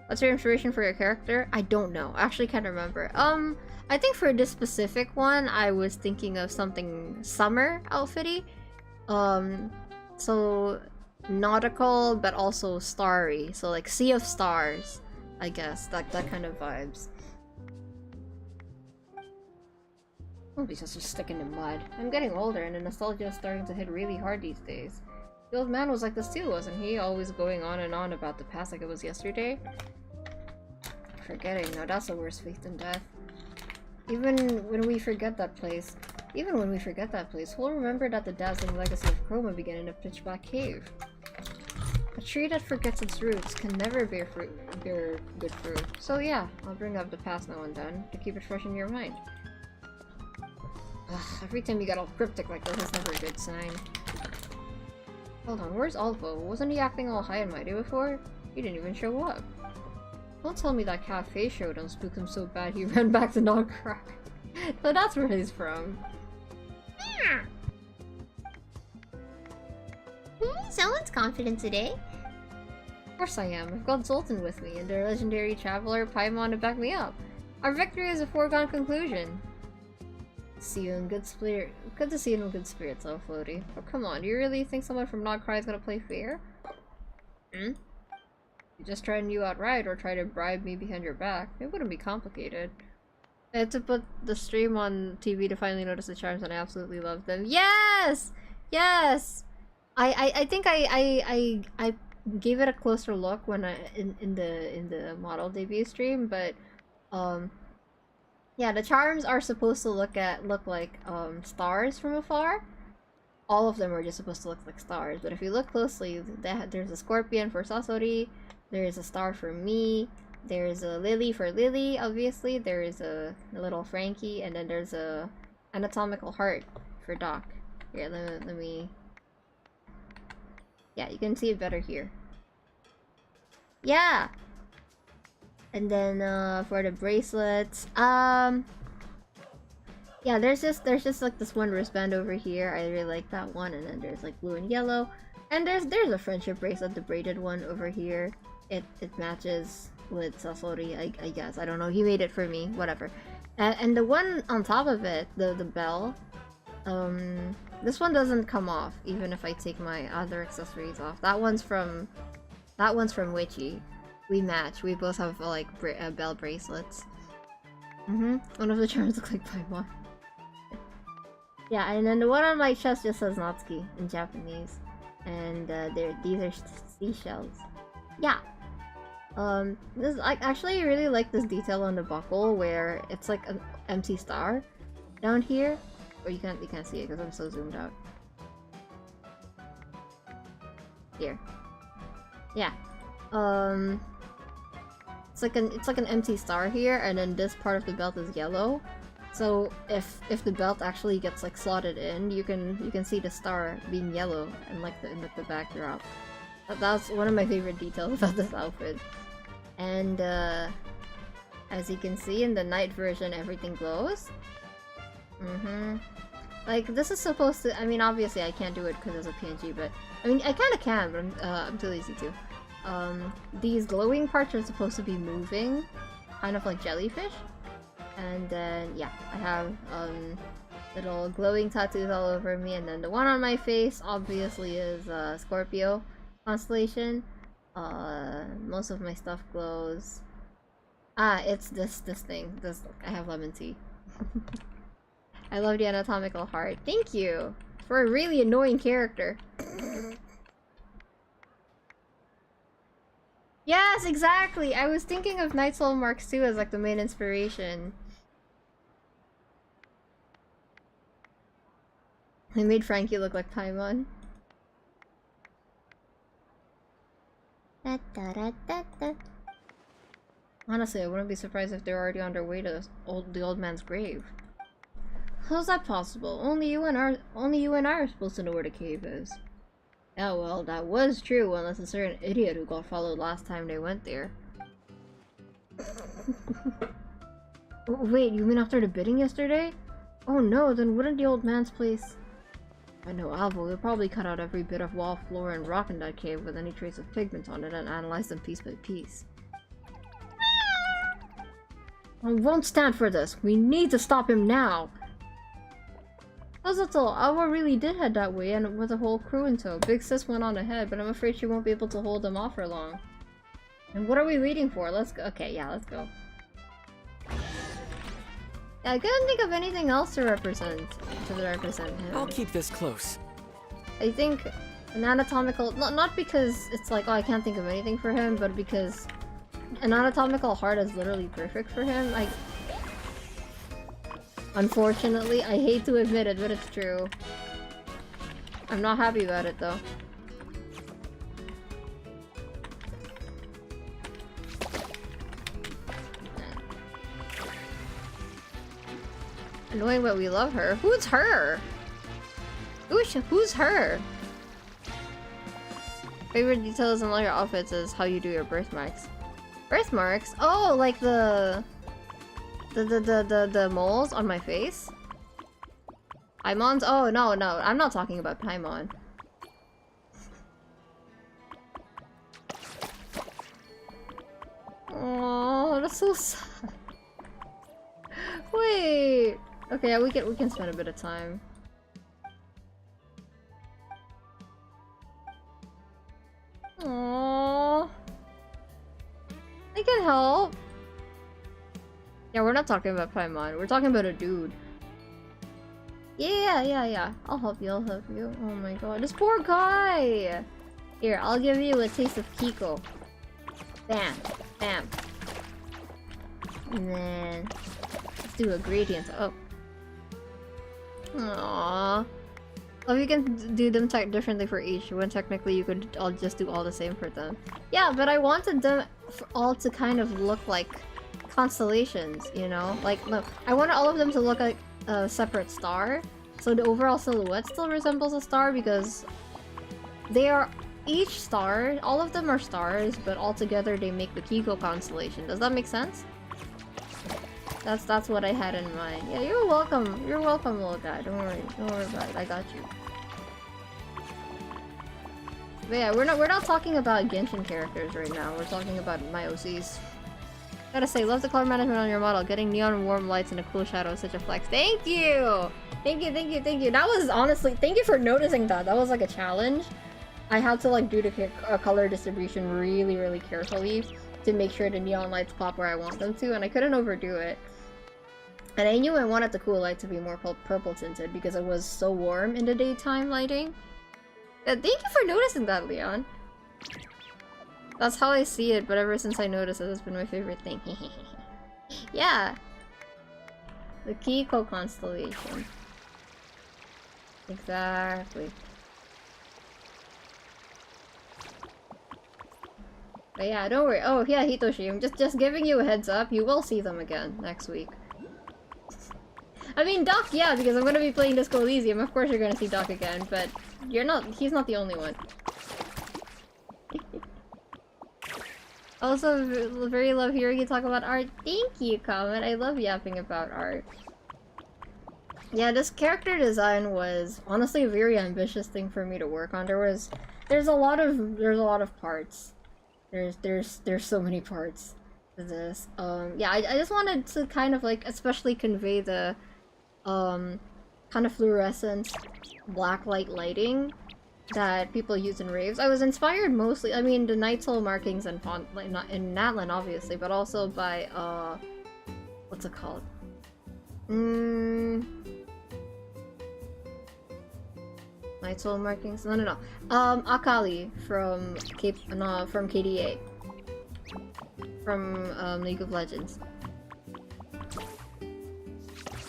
[SPEAKER 1] What's your inspiration for your character? I don't know. I actually can't remember. I think for this specific one, I was thinking of something summer outfitty. So nautical, but also starry. So like Sea of Stars, I guess. That kind of vibes. Don't be such a stick in the mud. I'm getting older and the nostalgia is starting to hit really hard these days. The old man was like this too, wasn't he? Always going on and on about the past like it was yesterday. Forgetting, now that's the worst fate than death. Even when we forget that place, we'll remember that the dazzling legacy of Chroma began in a pitch-black cave. A tree that forgets its roots can never bear good fruit. So yeah, I'll bring up the past now and then to keep it fresh in your mind. Ugh, every time you get all cryptic like this is never a good sign. Hold on, where's Alvo? Wasn't he acting all high and mighty before? He didn't even show up. Don't tell me that cafe show done spooked him so bad he ran back to Nogcrack. So that's where he's from.
[SPEAKER 3] Someone's confident today.
[SPEAKER 1] Of course I am. I've got Zoltan with me, and the legendary traveler Paimon to back me up. Our victory is a foregone conclusion. See you in good spirit. Good to see you in good spirits, oh Floaty. Oh come on, do you really think someone from Nogcry is gonna play fair? Hmm? You just try and you outright, or try to bribe me behind your back. It wouldn't be complicated. I had to put the stream on TV to finally notice the charms, and I absolutely love them. Yes! Yes! I think I gave it a closer look when in the model debut stream, but yeah, the charms are supposed to look like stars from afar. All of them are just supposed to look like stars, but if you look closely, there's a scorpion for Sasori, there's a star for me, there's a lily for Lily, obviously, there's a little Frankie, and then there's a anatomical heart for Doc. Here, let me... Yeah, you can see it better here. Yeah! And then for the bracelets, yeah, there's just like this one wristband over here. I really like that one, and then there's like blue and yellow, and there's a friendship bracelet, the braided one over here. It matches with Sasori, I guess. I don't know. He made it for me. Whatever. And the one on top of it, the bell, this one doesn't come off even if I take my other accessories off. That one's from Witchy. We match. We both have like bell bracelets. One of the charms looks like Paimon. Yeah, and then the one on my chest just says Natsuki in Japanese. And these are seashells. Yeah. I actually really like this detail on the buckle where it's like an empty star down here. Or you can't see it because I'm so zoomed out. Here. Yeah. It's like an empty star here, and then this part of the belt is yellow. So if the belt actually gets like slotted in, you can see the star being yellow and like the backdrop. That's one of my favorite details about this outfit. And as you can see in the night version, everything glows. Like this is supposed to. I mean, obviously I can't do it because it's a PNG, but I mean I kind of can, but I'm too lazy to. These glowing parts are supposed to be moving, kind of like jellyfish. And then, yeah, I have little glowing tattoos all over me, and then the one on my face obviously is Scorpio constellation. Most of my stuff glows. It's this thing. I have lemon tea. I love the anatomical heart. Thank you for a really annoying character. Yes, exactly! I was thinking of Night Soul Mark II as like the main inspiration. They made Frankie look like Paimon. Honestly, I wouldn't be surprised if they're already on their way to the old man's grave. How's that possible? Only you and I are supposed to know where the cave is. Yeah, well, that was true, unless a certain idiot who got followed last time they went there. Oh, wait, you mean after the bidding yesterday? Oh no, then wouldn't the old man's place... I know Alvo will probably cut out every bit of wall, floor, and rock in that cave with any trace of pigment on it and analyze them piece by piece. I won't stand for this. We need to stop him now. Puzzle, Alvo really did head that way and with a whole crew in tow. Big Sis went on ahead, but I'm afraid she won't be able to hold them off for long. And what are we waiting for? Let's go. Okay, yeah, let's go. Yeah, I couldn't think of anything else to represent him.
[SPEAKER 11] I'll keep this close.
[SPEAKER 1] I think an anatomical, not because it's like, oh, I can't think of anything for him, but because an anatomical heart is literally perfect for him. Unfortunately, I hate to admit it, but it's true. I'm not happy about it though. Annoying, but we love her. Who's her? Who's her? Favorite details in all your outfits is how you do your birthmarks. Birthmarks? Oh, like the moles on my face? Paimon's? Oh, no, I'm not talking about Paimon. Oh, that's so sad. Wait. Okay, yeah, we can spend a bit of time. Aww. I can help. Yeah, we're not talking about Paimon. We're talking about a dude. Yeah. I'll help you. Oh my god, this poor guy. Here, I'll give you a taste of Kiko. Bam. And then let's do a gradient. Oh. Aww. Well, you can do them differently for each, when technically you could all just do all the same for them. Yeah, but I wanted them all to kind of look like constellations, you know? Like, look, I wanted all of them to look like a separate star, so the overall silhouette still resembles a star because they are each star, all of them are stars, but all together they make the Kiko constellation. Does that make sense? That's what I had in mind. Yeah, you're welcome. You're welcome, little guy. Don't worry about it. I got you. But yeah, we're not talking about Genshin characters right now. We're talking about my OCs. Gotta say, love the color management on your model. Getting neon warm lights and a cool shadow is such a flex. Thank you! Thank you. That was honestly, thank you for noticing that. That was like a challenge. I had to like do the color distribution really carefully to make sure the neon lights pop where I want them to, and I couldn't overdo it. And I knew I wanted the cool light to be more purple tinted because it was so warm in the daytime lighting. Thank you for noticing that, Leon. That's how I see it, but ever since I noticed it, it's been my favorite thing. Yeah. The Kiko constellation. Exactly. But yeah, don't worry. Oh yeah, Hitoshi, I'm just giving you a heads up. You will see them again next week. I mean, Doc, yeah, because I'm gonna be playing Disco Elysium. Of course you're gonna see Doc again, but he's not the only one. Also, very love hearing you talk about art. Thank you, Comment. I love yapping about art. Yeah, this character design was honestly a very ambitious thing for me to work on. There's a lot of parts. There's so many parts to this. Yeah, I just wanted to kind of like especially convey the kind of fluorescent black lighting that people use in raves. I was inspired mostly, I mean, the Night Soul markings and font, like not in Natlan obviously, but also by what's it called? Night Soul markings? No. Akali from KDA. From League of Legends.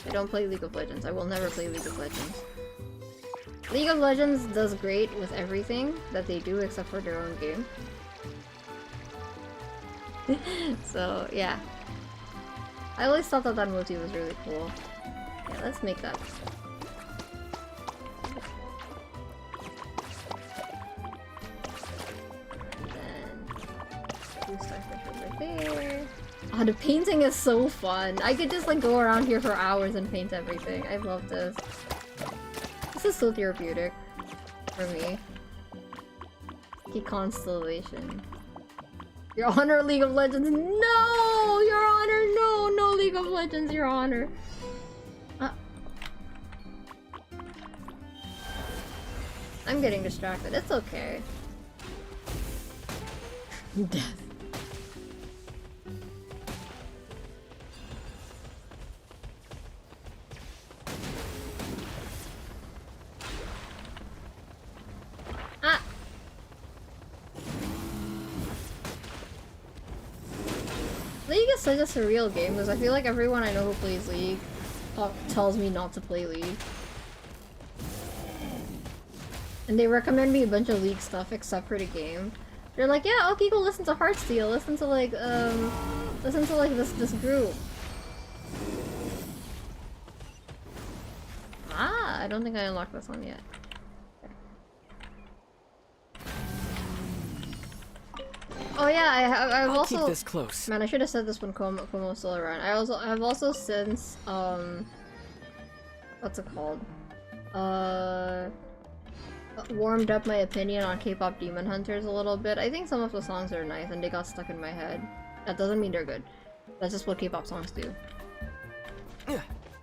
[SPEAKER 1] I don't play League of Legends. I will never play League of Legends. League of Legends does great with everything that they do except for their own game. So, yeah. I always thought that that motif was really cool. Yeah, let's make that. There. Oh, the painting is so fun. I could just like go around here for hours and paint everything. I love this. This is so therapeutic for me. Key constellation. Your Honor, League of Legends. No! Your Honor, no! No League of Legends, Your Honor. I'm getting distracted. It's okay. Death. League is such a surreal game because I feel like everyone I know who plays League tells me not to play League. And they recommend me a bunch of League stuff except for the game. They're like, yeah, okay, go listen to Heartsteel, listen to like this group. Ah, I don't think I unlocked this one yet. Oh yeah, I've also
[SPEAKER 11] keep this close.
[SPEAKER 1] Man, I should have said this when Como was still around. I've also since what's it called? Warmed up my opinion on K-pop Demon Hunters a little bit. I think some of the songs are nice and they got stuck in my head. That doesn't mean they're good. That's just what K-pop songs do.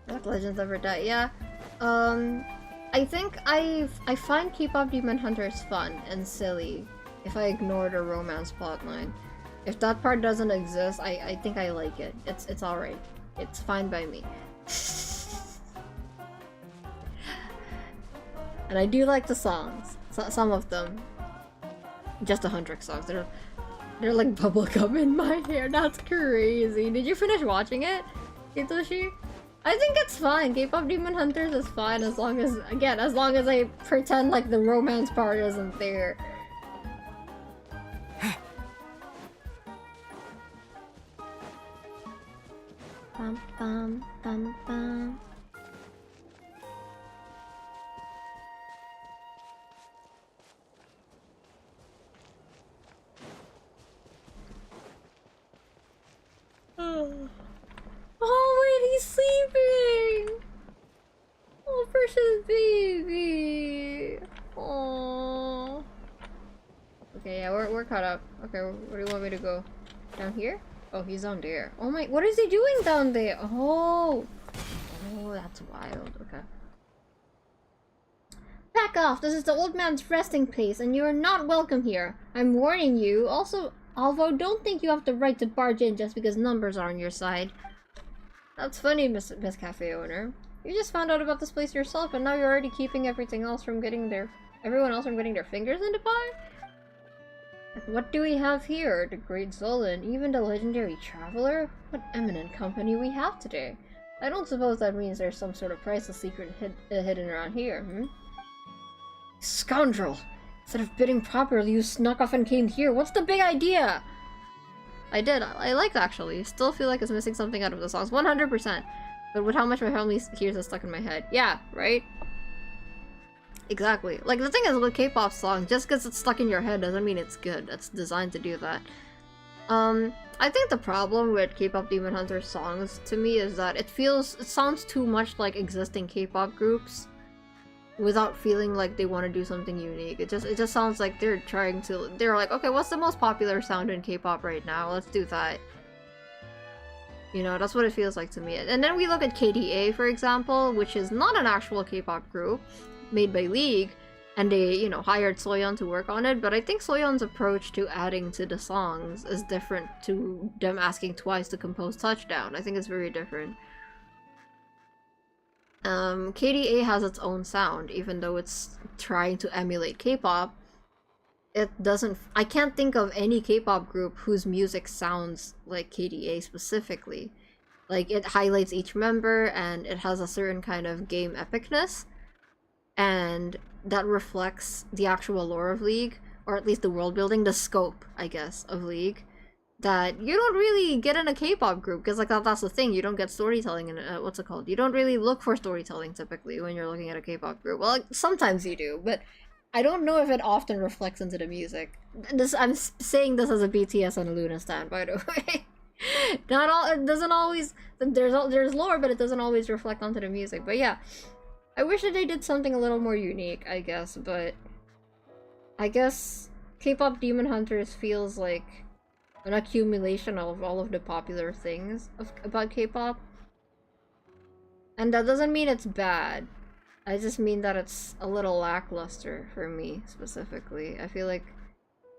[SPEAKER 1] Black Legends Never Die. Yeah. I think I find K-pop Demon Hunters fun and silly if I ignore the romance plotline. If that part doesn't exist, I think I like it. It's alright. It's fine by me. And I do like the songs. Some of them. Just the Huntrix songs. They're like bubblegum in my hair. That's crazy. Did you finish watching it, Hitoshi? I think it's fine. K-pop Demon Hunters is fine as long as, again, as long as I pretend like the romance part isn't there. Bum bum bum bum. Oh wait, he's sleeping! Oh, precious baby! Oh. Okay, yeah, we're caught up. Okay, where do you want me to go? Down here? Oh, he's down there. Oh my, what is he doing down there? Oh! Oh, that's wild. Okay. Back off! This is the old man's resting place, and you are not welcome here. I'm warning you. Also, Alvo, don't think you have the right to barge in just because numbers are on your side. That's funny, Miss Cafe owner. You just found out about this place yourself, and now you're already keeping everything else from getting everyone else from getting their fingers into pie? What do we have here? The Great Zolan, even the legendary Traveler? What eminent company we have today. I don't suppose that means there's some sort of priceless secret hidden around here, hmm? Scoundrel! Instead of bidding properly, you snuck off and came here. What's the big idea? I did. I like it, actually. Still feel like it's missing something out of the songs. 100%. But with how much my family hears it stuck in my head. Yeah, right? Exactly. Like, the thing is with K-pop songs, just because it's stuck in your head doesn't mean it's good. It's designed to do that. I think the problem with K-pop Demon Hunter songs, to me, is that it sounds too much like existing K-pop groups without feeling like they want to do something unique. It just sounds like they're like, okay, what's the most popular sound in K-pop right now? Let's do that. You know, that's what it feels like to me. And then we look at KDA, for example, which is not an actual K-pop group made by League, and they, you know, hired Soyeon to work on it, but I think Soyeon's approach to adding to the songs is different to them asking Twice to compose Touchdown. I think it's very different. KDA has its own sound, even though it's trying to emulate K-pop. It doesn't. I can't think of any K-pop group whose music sounds like KDA specifically. Like, it highlights each member, and it has a certain kind of game epicness, and that reflects the actual lore of League, or at least the world building, the scope, I guess, of League, that you don't really get in a K-pop group, because like that's the thing, you don't get storytelling in what's it called? You don't really look for storytelling typically when you're looking at a K-pop group. Well, like, sometimes you do, but I don't know if it often reflects into the music. I'm saying this as a BTS and a Luna stan, by the way. Not all, it doesn't always, there's lore, but it doesn't always reflect onto the music. But yeah, I wish that they did something a little more unique, I guess, but I guess K-pop Demon Hunters feels like an accumulation of all of the popular things about K-pop. And that doesn't mean it's bad. I just mean that it's a little lackluster for me, specifically. I feel like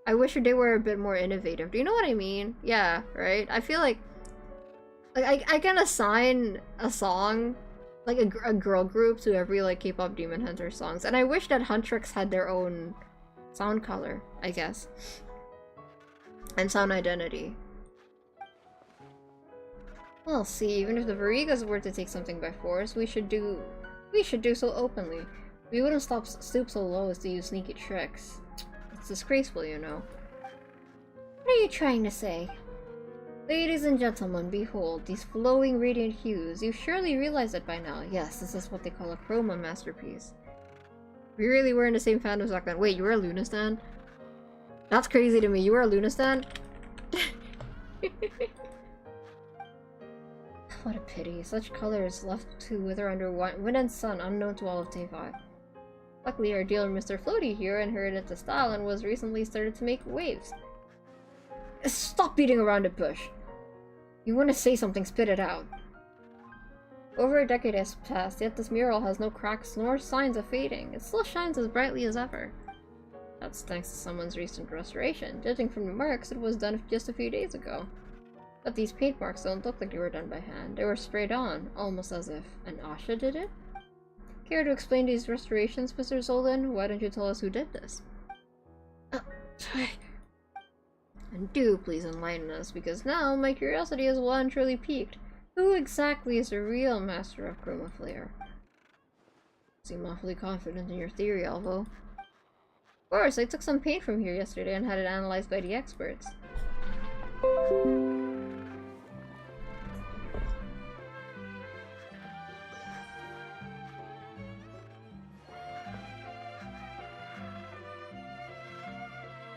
[SPEAKER 1] I wish they were a bit more innovative. Do you know what I mean? Yeah, right? I feel like I can assign a song, like a girl group, to every like K-pop Demon Hunter songs, and I wish that Huntrix had their own sound color, I guess, and sound identity. Well, see, even if the Varigas were to take something by force, we should do so openly. We wouldn't stoop so low as to use sneaky tricks. It's disgraceful, you know. What are you trying to say? Ladies and gentlemen, behold, these flowing radiant hues. You surely realize it by now. Yes, this is what they call a chroma masterpiece. We really were in the same fandoms back then. Wait, you were a Luna stan? That's crazy to me. You were a Luna stan? What a pity. Such colors left to wither under wind and sun, unknown to all of Tevai. Luckily, our dealer Mr. Floaty here inherited the style and was recently started to make waves. Stop beating around the bush. You want to say something, spit it out. Over a decade has passed, yet this mural has no cracks nor signs of fading. It still shines as brightly as ever. That's thanks to someone's recent restoration. Judging from the marks, it was done just a few days ago. But these paint marks don't look like they were done by hand. They were sprayed on, almost as if an Asha did it? Care to explain these restorations, Mr. Zolan? Why don't you tell us who did this? And do please enlighten us, because now my curiosity is well and truly piqued. Who exactly is the real master of Chroma Flare? Seem awfully confident in your theory, Alvo. Of course, I took some paint from here yesterday and had it analyzed by the experts.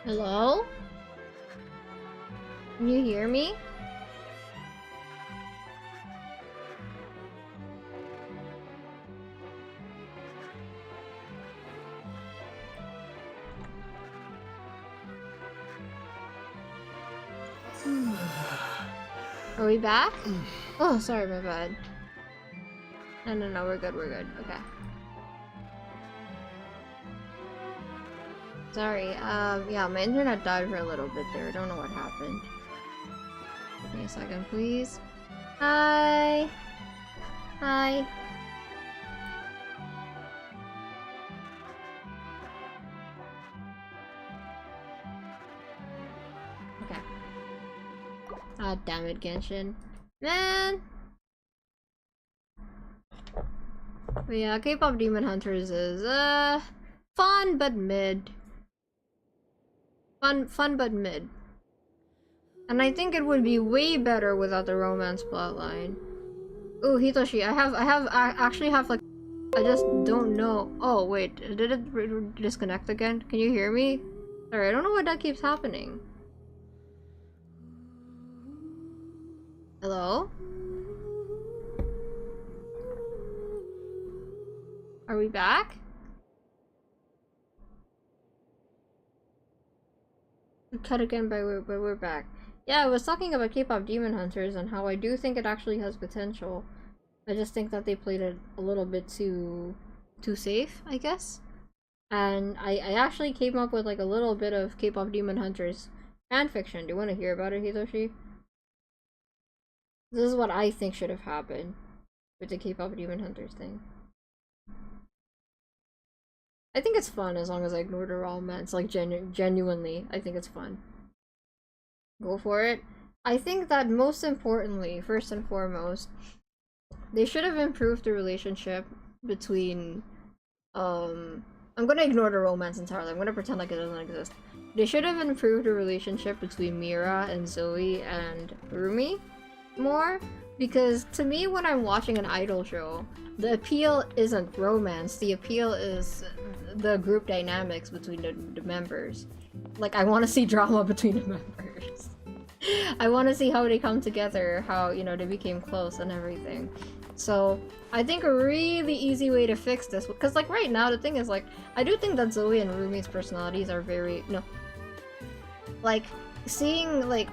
[SPEAKER 1] Hello? Can you hear me? Are we back? Oh, sorry, my bad. No, we're good, okay. Sorry, yeah, my internet died for a little bit there. I don't know what happened. Give me a second, please. Hi! Hi. Okay. Ah, damn it, Genshin. Man! But yeah, K-pop Demon Hunters is, fun but mid. Fun but mid. And I think it would be way better without the romance plotline. Ooh, Hitoshi, I actually have like, I just don't know. Oh wait, did it disconnect again? Can you hear me? Sorry, I don't know why that keeps happening. Hello? Are we back? Cut again, but we're back. Yeah, I was talking about K-pop Demon Hunters and how I do think it actually has potential. I just think that they played it a little bit too safe, I guess. And I actually came up with like a little bit of K-pop Demon Hunters fanfiction. Do you want to hear about it, Hitoshi? This is what I think should have happened with the K-pop Demon Hunters thing. I think it's fun as long as I ignore the romance. Like, genuinely, I think it's fun. Go for it. I think that most importantly, first and foremost, they should have improved the relationship between, I'm gonna ignore the romance entirely. I'm gonna pretend like it doesn't exist. They should have improved the relationship between Mira and Zoe and Rumi more. Because to me, when I'm watching an idol show, the appeal isn't romance. The appeal is the group dynamics between the members. Like, I want to see drama between the members. I want to see how they come together, how, you know, they became close and everything. So, I think a really easy way to fix this, because, like, right now, the thing is, like, I do think that Zoe and Rumi's personalities are very, no. Like, seeing, like,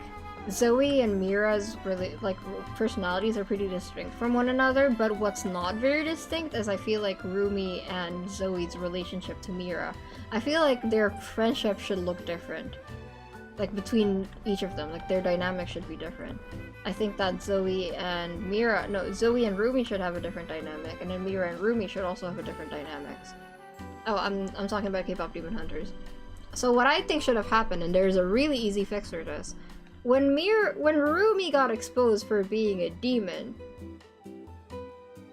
[SPEAKER 1] Zoe and Mira's really like personalities are pretty distinct from one another, but what's not very distinct is I feel like Rumi and Zoe's relationship to Mira. I feel like their friendship should look different. Like between each of them, like their dynamic should be different. I think that Zoe and Rumi should have a different dynamic, and then Mira and Rumi should also have a different dynamics. Oh, I'm talking about K-pop Demon Hunters. So what I think should have happened, and there's a really easy fix for this. When Rumi got exposed for being a demon...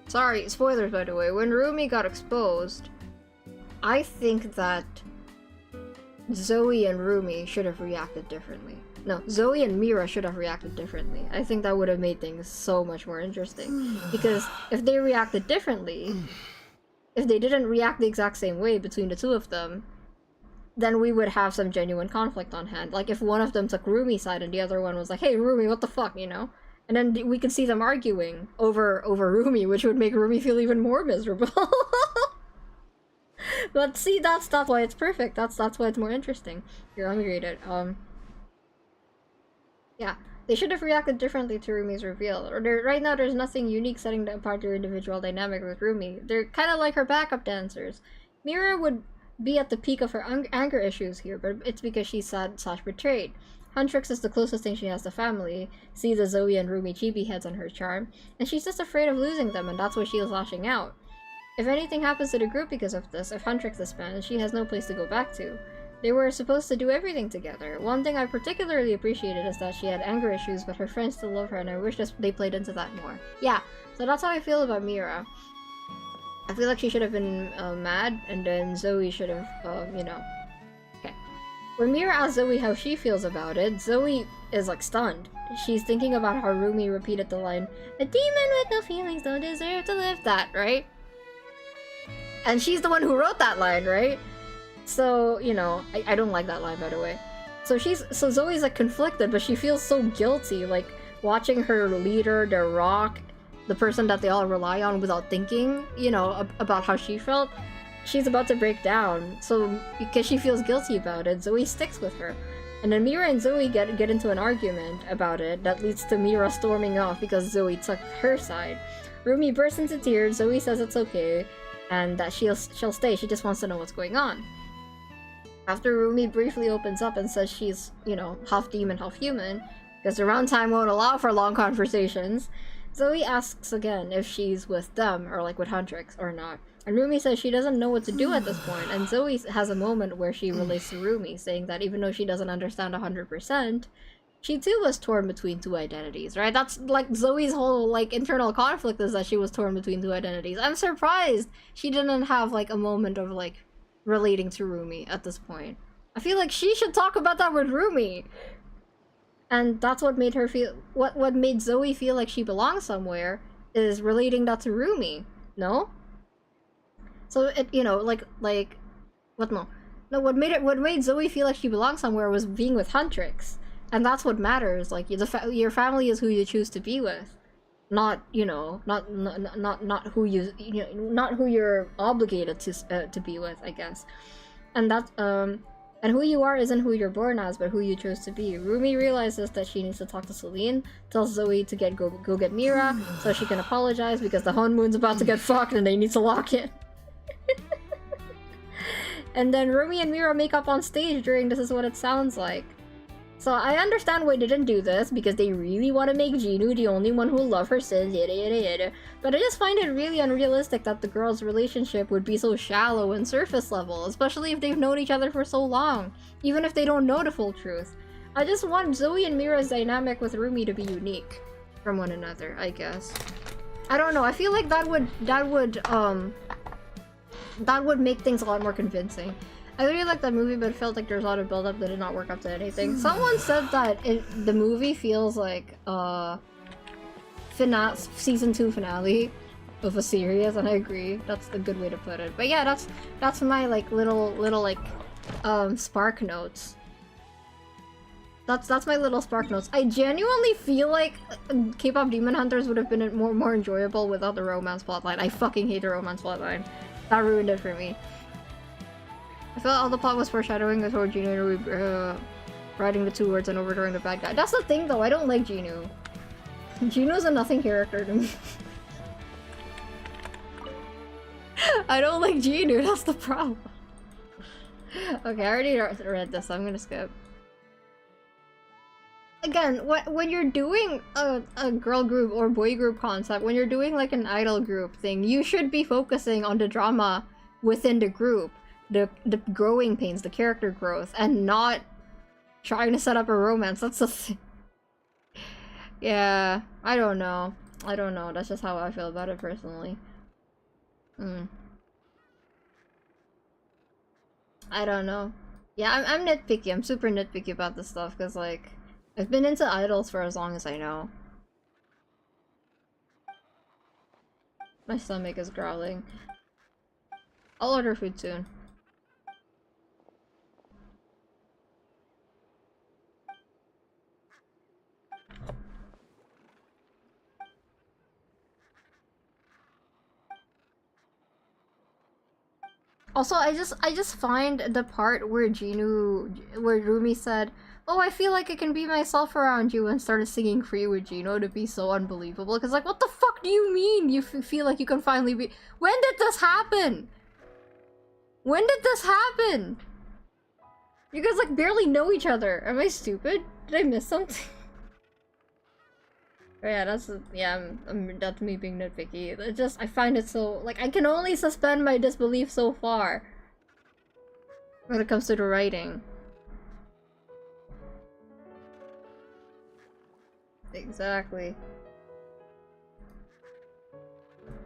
[SPEAKER 1] Sorry, spoilers by the way. When Rumi got exposed, I think that Zoe and Rumi should have reacted differently. No, Zoe and Mira should have reacted differently. I think that would have made things so much more interesting. Because if they reacted differently, if they didn't react the exact same way between the two of them, then we would have some genuine conflict on hand. Like, if one of them took Rumi's side and the other one was like, hey, Rumi, what the fuck, you know? And then we could see them arguing over Rumi, which would make Rumi feel even more miserable. But see, that's why it's perfect. That's why it's more interesting. Here, let me read it. Yeah. They should have reacted differently to Rumi's reveal. Right now, there's nothing unique setting apart their individual dynamic with Rumi. They're kind of like her backup dancers. Mira would be at the peak of her anger issues here, but it's because she's sad/betrayed. Huntrix is the closest thing she has to family. See the Zoe and Rumi chibi heads on her charm, and she's just afraid of losing them, and that's why she is lashing out. If anything happens to the group because of this, if Huntrix disbands, she has no place to go back to. They were supposed to do everything together. One thing I particularly appreciated is that she had anger issues, but her friends still love her, and I wish they played into that more. Yeah, so that's how I feel about Mira. I feel like she should have been mad, and then Zoe should have, you know. Okay. When Mira asks Zoe how she feels about it, Zoe is like stunned. She's thinking about how Rumi repeated the line, "A demon with no feelings don't deserve to live," that, right? And she's the one who wrote that line, right? So, you know, I don't like that line, by the way. So Zoe's like conflicted, but she feels so guilty, like watching her leader, their rock, the person that they all rely on without thinking, you know, about how she felt. She's about to break down. So, because she feels guilty about it, Zoe sticks with her. And then Mira and Zoe get into an argument about it that leads to Mira storming off because Zoe took her side. Rumi bursts into tears, Zoe says it's okay, and that she'll stay, she just wants to know what's going on. After Rumi briefly opens up and says she's, you know, half demon, half human, because the runtime won't allow for long conversations, Zoe asks again if she's with them, or like with Huntrix, or not. And Rumi says she doesn't know what to do at this point, and Zoe has a moment where she relates to Rumi, saying that even though she doesn't understand 100%, she too was torn between two identities, right? That's like Zoe's whole like internal conflict, is that she was torn between two identities. I'm surprised she didn't have like a moment of like relating to Rumi at this point. I feel like she should talk about that with Rumi. And that's what made her feel, what made Zoe feel like she belongs somewhere, is relating that to Rumi. No? So it, you know, like what what made Zoe feel like she belonged somewhere was being with Huntrix. And that's what matters. Like your family is who you choose to be with, not, you know, not who not who you're obligated to be with, I guess. And that's and who you are isn't who you're born as, but who you chose to be. Rumi realizes that she needs to talk to Celine, tells Zoe to go get Mira so she can apologize because the honeymoon's about to get fucked and they need to lock in. And then Rumi and Mira make up on stage during This Is What It Sounds Like. So I understand why they didn't do this, because they really want to make Jinu the only one who'll love her sins, yada yada yada. But I just find it really unrealistic that the girls' relationship would be so shallow and surface level, especially if they've known each other for so long, even if they don't know the full truth. I just want Zoe and Mira's dynamic with Rumi to be unique from one another, I guess. I don't know, I feel like that would make things a lot more convincing. I really like that movie, but it felt like there's a lot of build-up that did not work up to anything. Someone said that the movie feels like season 2 finale of a series, and I agree. That's a good way to put it. But yeah, that's my like little like spark notes. That's my little spark notes. I genuinely feel like K-pop Demon Hunters would have been more enjoyable without the romance plotline. I fucking hate the romance plotline. That ruined it for me. I felt all the plot was foreshadowing toward Jinu writing the 2 words and overthrowing the bad guy. That's the thing though, I don't like Jinu. Jinu's a nothing character to me. I don't like Jinu, that's the problem. Okay, I already read this, so I'm gonna skip. Again, when you're doing a girl group or boy group concept, when you're doing like an idol group thing, you should be focusing on the drama within the group. The growing pains, the character growth, and not trying to set up a romance. That's the thing. Yeah, I don't know. That's just how I feel about it personally. I don't know. Yeah, I'm nitpicky. I'm super nitpicky about this stuff because, like, I've been into idols for as long as I know. My stomach is growling. I'll order food soon. Also, I just find the part where where Rumi said, "Oh, I feel like I can be myself around you," and started singing "Free" with Gino to be so unbelievable. Cause like, what the fuck do you mean? You feel like you can finally be? When did this happen? When did this happen? You guys like barely know each other. Am I stupid? Did I miss something? Oh yeah, that's me being nitpicky. It just, I find it so, like, I can only suspend my disbelief so far when it comes to the writing. Exactly.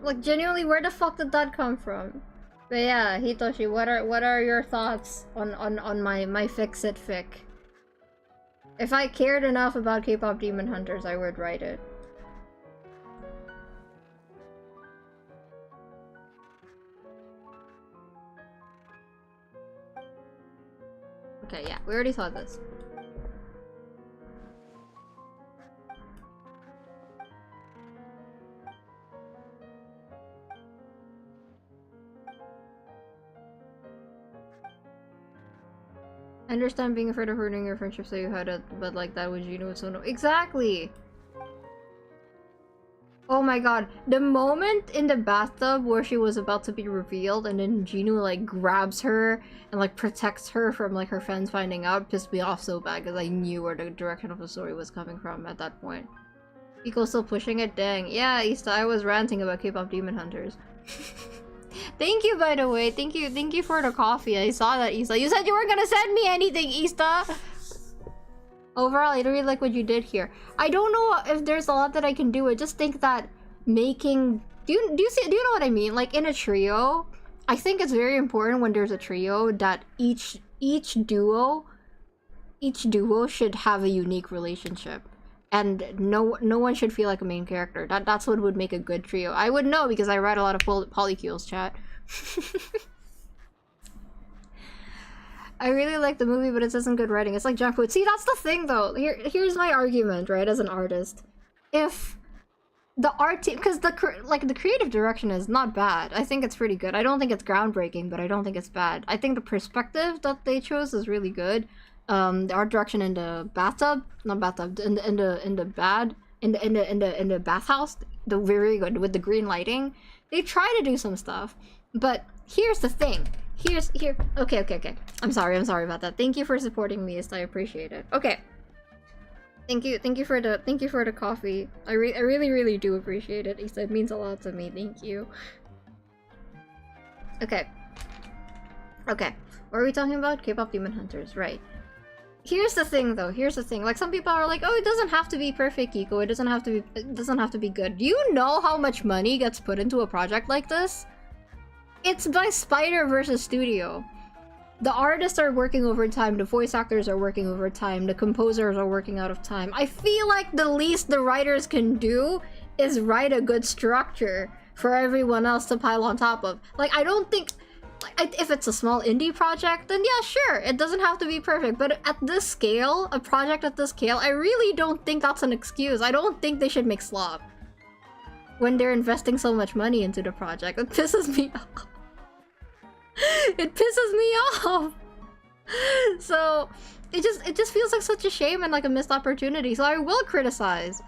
[SPEAKER 1] Like, genuinely, where the fuck did that come from? But yeah, Hitoshi, what are your thoughts on my fix-it fic? If I cared enough about K-pop Demon Hunters, I would write it. Okay, yeah, we already saw this. I understand being afraid of hurting your friendship, so you had it, but like that was Gino, so no. Exactly! Oh my god, the moment in the bathtub where she was about to be revealed and then Gino like grabs her and like protects her from like her friends finding out pissed me off so bad because I knew where the direction of the story was coming from at that point. Pico still pushing it? Dang. Yeah, Ista, I was ranting about K-pop Demon Hunters. Thank you, by the way. Thank you for the coffee. I saw that, Ista. You said you weren't gonna send me anything, Ista! Overall, I really like what you did here. I don't know if there's a lot that I can do. I just think that making... Do you know what I mean? Like, in a trio, I think it's very important when there's a trio that each duo should have a unique relationship. And no one should feel like a main character. That's what would make a good trio. I would know because I write a lot of polycules, chat. I really like the movie, but it isn't good writing. It's like junk food. See, that's the thing, though. Here's my argument, right? As an artist, if the art team, because the creative direction is not bad. I think it's pretty good. I don't think it's groundbreaking, but I don't think it's bad. I think the perspective that they chose is really good. The art direction in the bathtub, not bathtub, in the bathhouse, the very good with the green lighting. They try to do some stuff, but here's the thing. Okay. I'm sorry about that. Thank you for supporting me, I appreciate it. Okay. Thank you for the coffee. I really do appreciate it. It means a lot to me. Thank you. Okay. What are we talking about? K-pop Demon Hunters, right? Here's the thing, though. Like, some people are like, "Oh, it doesn't have to be perfect, Kiko. It doesn't have to be good." Do you know how much money gets put into a project like this? It's by Spider versus Studio. The artists are working overtime, the voice actors are working overtime, the composers are working out of time. I feel like the least the writers can do is write a good structure for everyone else to pile on top of. Like, I don't think... if it's a small indie project, then yeah, sure, it doesn't have to be perfect. But at this scale, a project at this scale, I really don't think that's an excuse. I don't think they should make slop when they're investing so much money into the project. It pisses me off. It pisses me off. So it just feels like such a shame and like a missed opportunity. So I will criticize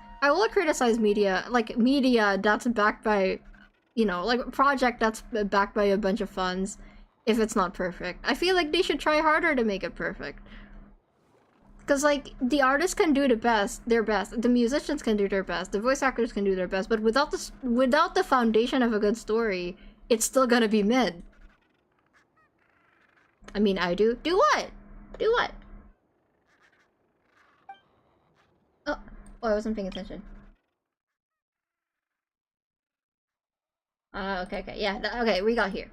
[SPEAKER 1] media, like media that's backed by, you know, like a project that's backed by a bunch of funds, if it's not perfect. I feel like they should try harder to make it perfect. Because, like, the artists can do their best. The musicians can do their best. The voice actors can do their best. But without the foundation of a good story, it's still gonna be mid. I mean, I do. Do what? Oh, I wasn't paying attention. Okay, yeah, okay, we got here.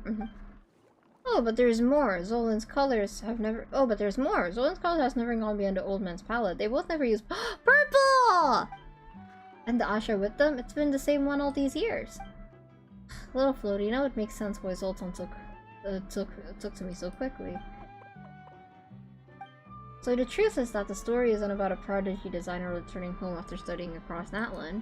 [SPEAKER 1] Oh, but there's more. Zolan's colors have never... Oh, but there's more. Zolan's colors has never gone beyond the old man's palette. They both never use... Purple! And the Asha with them? It's been the same one all these years. Little Floaty, you know it makes sense why Zoltan took to me so quickly. So the truth is that the story isn't about a prodigy designer returning home after studying across Natlan,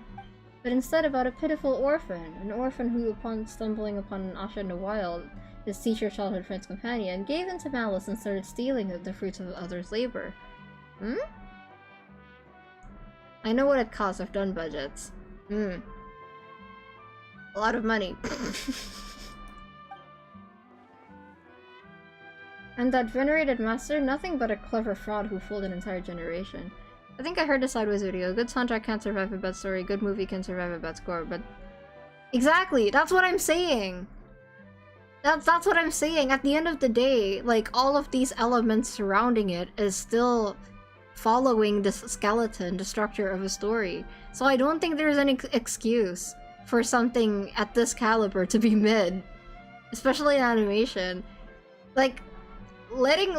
[SPEAKER 1] but instead about a pitiful orphan. An orphan who, upon stumbling upon Asha in the wild, his teacher, childhood friend's companion, gave into malice and started stealing the fruits of others' labor. I know what it costs. I've done budgets. A lot of money. And that venerated master, nothing but a clever fraud who fooled an entire generation. I think I heard the Sideways video. Good soundtrack can't survive a bad story. Good movie can survive a bad score, but... Exactly! That's what I'm saying! That's what I'm saying. At the end of the day, like, all of these elements surrounding it is still following the skeleton, the structure of a story. So I don't think there's any excuse for something at this caliber to be mid. Especially in animation. Like, letting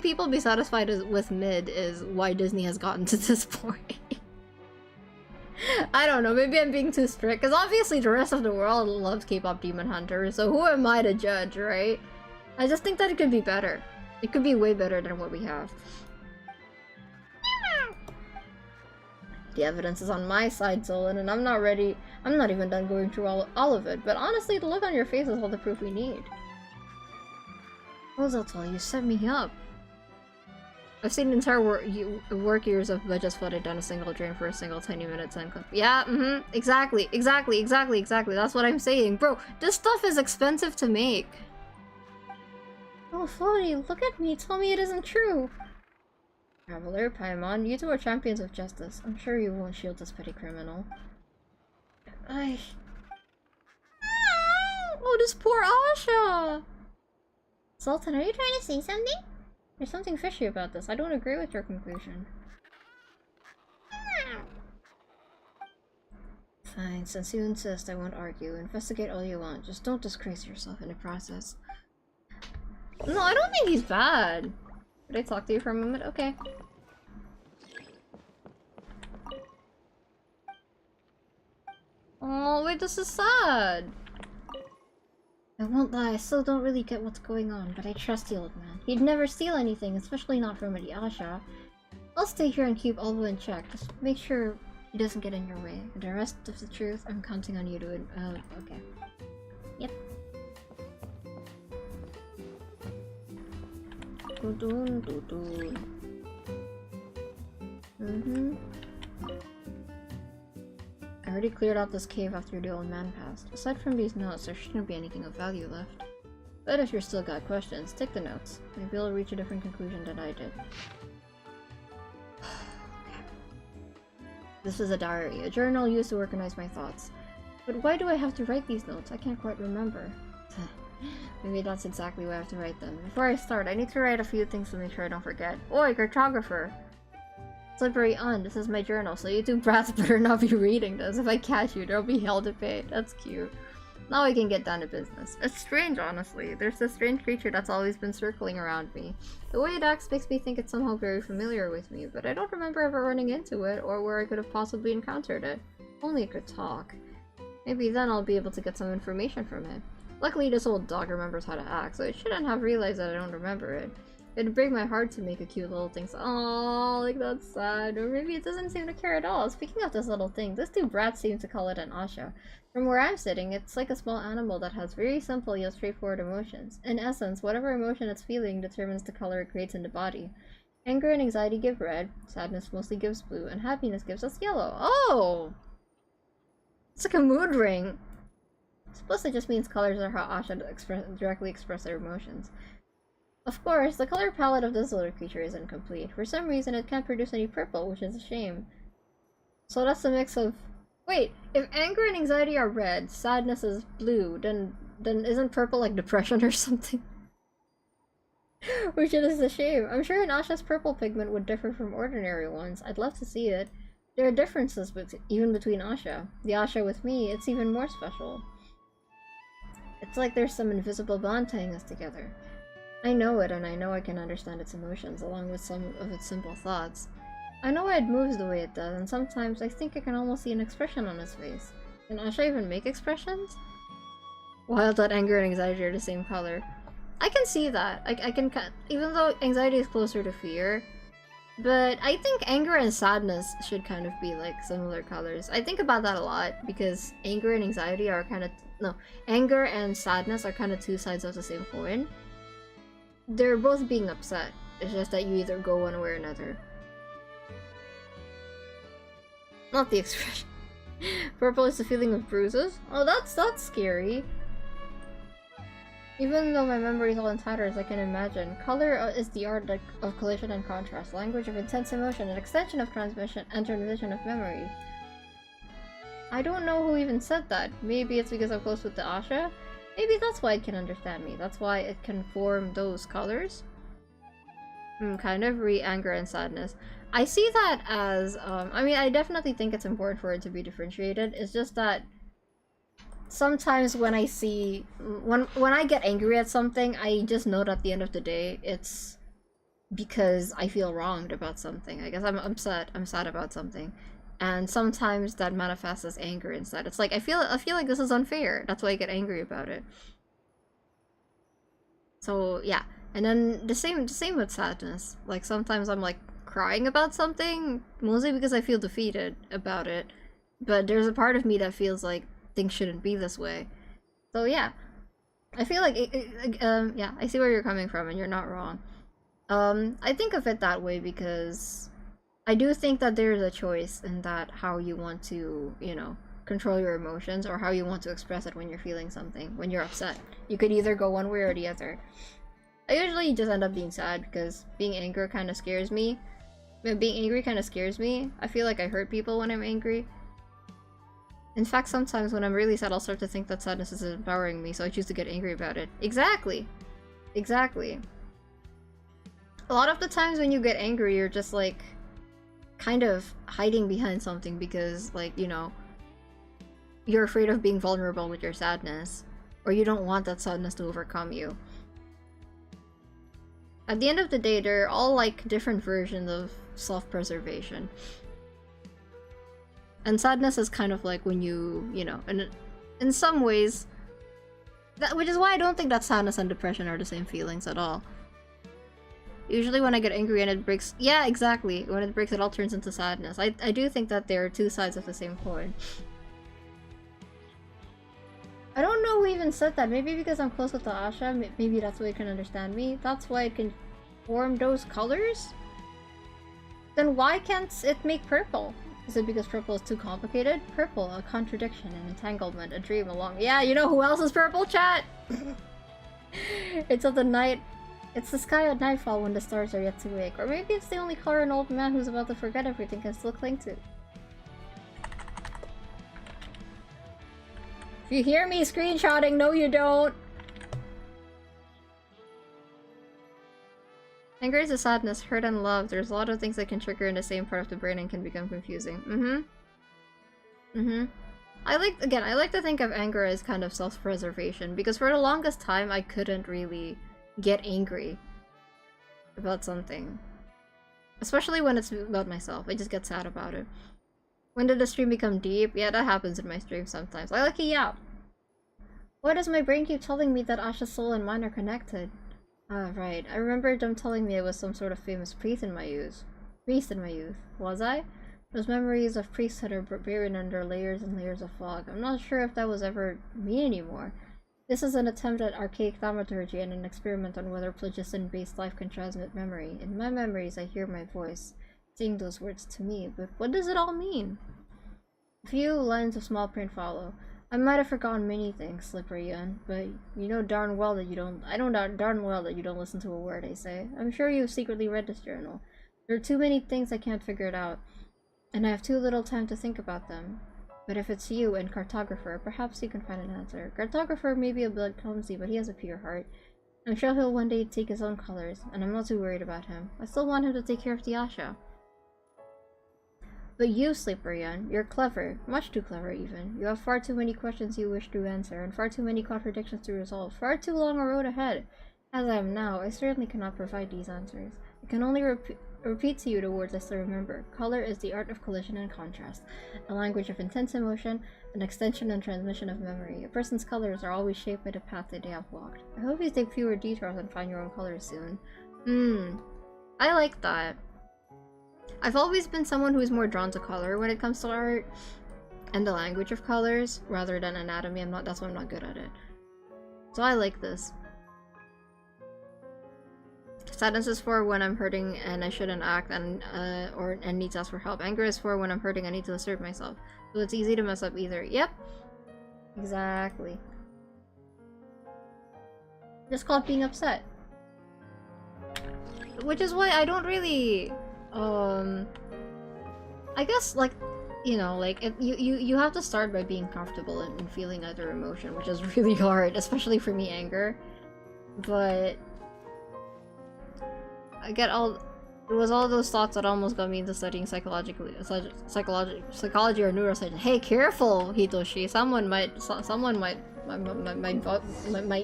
[SPEAKER 1] people be satisfied with mid is why Disney has gotten to this point. I don't know, maybe I'm being too strict, because obviously the rest of the world loves K-pop Demon Hunters, so who am I to judge, right? I just think that it could be better. It could be way better than what we have. The evidence is on my side, Zolan, and I'm not ready. I'm not even done going through all of it, but honestly, the look on your face is all the proof we need. Ozatal, you set me up. I've seen entire work years of budgets flooded down a single drain for a single tiny minute time clip. Yeah, exactly. That's what I'm saying. Bro, this stuff is expensive to make. Oh, Floaty, look at me. Tell me it isn't true. Traveler, Paimon, you two are champions of justice. I'm sure you won't shield this petty criminal. Oh, this poor Asha! Sultan, are you trying to say something? There's something fishy about this. I don't agree with your conclusion. Fine, since you insist, I won't argue. Investigate all you want. Just don't disgrace yourself in the process. No, I don't think he's bad. Could I talk to you for a moment? Okay. Oh, wait, this is sad. I won't lie, I still don't really get what's going on, but I trust the old man. He'd never steal anything, especially not from Asha. I'll stay here and keep Alba in check. Just make sure he doesn't get in your way. And the rest of the truth, I'm counting on you to okay. Yep. I already cleared out this cave after the old man passed. Aside from these notes, there shouldn't be anything of value left. But if you're still got questions, take the notes. Maybe you'll reach a different conclusion than I did. This is a diary, a journal used to organize my thoughts. But why do I have to write these notes? I can't quite remember. Maybe that's exactly why I have to write them. Before I start, I need to write a few things to make sure I don't forget. Oi, cartographer! Slippery on, this is my journal, so you two brats better not be reading this. If I catch you, there'll be hell to pay. That's cute. Now I can get down to business. It's strange, honestly. There's this strange creature that's always been circling around me. The way it acts makes me think it's somehow very familiar with me, but I don't remember ever running into it or where I could have possibly encountered it. Only it could talk. Maybe then I'll be able to get some information from it. Luckily, this old dog remembers how to act, so it shouldn't have realized that I don't remember it. It'd break my heart to make a cute little thing so oh, like that's sad. Or maybe it doesn't seem to care at all. Speaking of this little thing, this two brats seem to call it an Asha. From where I'm sitting, it's like a small animal that has very simple yet straightforward emotions. In essence, whatever emotion it's feeling determines the color it creates in the body. Anger and anxiety give red, sadness mostly gives blue, and happiness gives us yellow. Oh! It's like a mood ring! I suppose it just means colors are how Asha directly express their emotions. Of course, the color palette of this little creature is incomplete. For some reason, it can't produce any purple, which is a shame. So that's a mix of... Wait, if anger and anxiety are red, sadness is blue, then isn't purple like depression or something? Which is a shame. I'm sure an Asha's purple pigment would differ from ordinary ones. I'd love to see it. There are differences even between Asha. The Asha with me, it's even more special. It's like there's some invisible bond tying us together. I know it, and I know I can understand its emotions, along with some of its simple thoughts. I know why it moves the way it does, and sometimes I think I can almost see an expression on its face. Can Asha even make expressions? Wild that anger and anxiety are the same color. I can see that. I can even though anxiety is closer to fear, but I think anger and sadness should kind of be like similar colors. I think about that a lot because anger and anxiety are anger and sadness are kind of two sides of the same coin. They're both being upset. It's just that you either go one way or another. Not the expression. Purple is the feeling of bruises? Oh, that's scary. Even though my memory is all in tatters, I can imagine. Color is the art of collision and contrast, language of intense emotion, an extension of transmission and transition of memory. I don't know who even said that. Maybe it's because I'm close with the Asha? Maybe that's why it can understand me. That's why it can form those colors. Kind of anger and sadness. I see that as, I mean, I definitely think it's important for it to be differentiated. It's just that sometimes when I see, when I get angry at something, I just know that at the end of the day, it's because I feel wronged about something. I guess I'm upset, I'm sad about something. And sometimes that manifests as anger instead. It's like I feel like this is unfair. That's why I get angry about it. So yeah, and then the same with sadness. Like sometimes I'm like crying about something, mostly because I feel defeated about it. But there's a part of me that feels like things shouldn't be this way. So yeah, I feel like yeah, I see where you're coming from, and you're not wrong. I think of it that way because I do think that there's a choice in that how you want to, you know, control your emotions or how you want to express it when you're feeling something, when you're upset. You could either go one way or the other. I usually just end up being sad because being angry kind of scares me. Being angry kind of scares me. I feel like I hurt people when I'm angry. In fact, sometimes when I'm really sad, I'll start to think that sadness is empowering me, so I choose to get angry about it. Exactly! Exactly. A lot of the times when you get angry, you're just like kind of hiding behind something because, like, you know, you're afraid of being vulnerable with your sadness, or you don't want that sadness to overcome you. At the end of the day, they're all like different versions of self-preservation. And sadness is kind of like when you know, in some ways, which is why I don't think that sadness and depression are the same feelings at all. Usually when I get angry and it breaks, yeah, exactly, when it breaks it all turns into sadness. I do think that they're two sides of the same coin. I don't know who even said that. Maybe because I'm close with the Asha, maybe that's why it can understand me. That's why it can form those colors? Then why can't it make purple? Is it because purple is too complicated? Purple, a contradiction, an entanglement, a dream along— yeah, you know who else is purple, chat? It's of the night— it's the sky at nightfall when the stars are yet to wake. Or maybe it's the only color an old man who's about to forget everything can still cling to. If you hear me screenshotting, no you don't! Anger is a sadness, hurt and love. There's a lot of things that can trigger in the same part of the brain and can become confusing. I like to think of anger as kind of self-preservation, because for the longest time I couldn't really get angry about something. Especially when it's about myself. I just get sad about it. When did the stream become deep? Yeah, that happens in my stream sometimes. I like a yap. Why does my brain keep telling me that Asha's soul and mine are connected? Ah, right. I remember them telling me I was some sort of famous priest in my youth. Was I? Those memories of priesthood are buried under layers and layers of fog. I'm not sure if that was ever me anymore. This is an attempt at archaic thaumaturgy and an experiment on whether phlogiston-based life can transmit memory. In my memories, I hear my voice saying those words to me, but what does it all mean? A few lines of small print follow. I might have forgotten many things, Slippery Yun, but you know darn well that you don't— I know darn well that you don't listen to a word I say. I'm sure you've secretly read this journal. There are too many things I can't figure it out, and I have too little time to think about them. But if it's you and Cartographer, perhaps you can find an answer. Cartographer may be a bit clumsy, but he has a pure heart. I'm sure he'll one day take his own colors, and I'm not too worried about him. I still want him to take care of the Asha. But you, Sliperian, you're clever. Much too clever, even. You have far too many questions you wish to answer, and far too many contradictions to resolve. Far too long a road ahead. As I am now, I certainly cannot provide these answers. I can only repeat to you the words I still remember. Color is the art of collision and contrast, a language of intense emotion, an extension and transmission of memory. A person's colors are always shaped by the path that they have walked. I hope you take fewer detours and find your own colors soon. I like that. I've always been someone who is more drawn to color when it comes to art and the language of colors rather than anatomy. That's why I'm not good at it. So I like this. Sadness is for when I'm hurting and I shouldn't act and need to ask for help. Anger is for when I'm hurting, I need to assert myself. So it's easy to mess up either. Yep. Exactly. Just called being upset. Which is why I don't really I guess, like, you know, like, you have to start by being comfortable in feeling either emotion, which is really hard, especially for me, anger. But I get it was all those thoughts that almost got me into studying psychology or neuroscience. Hey, careful, Hitoshi. Someone might,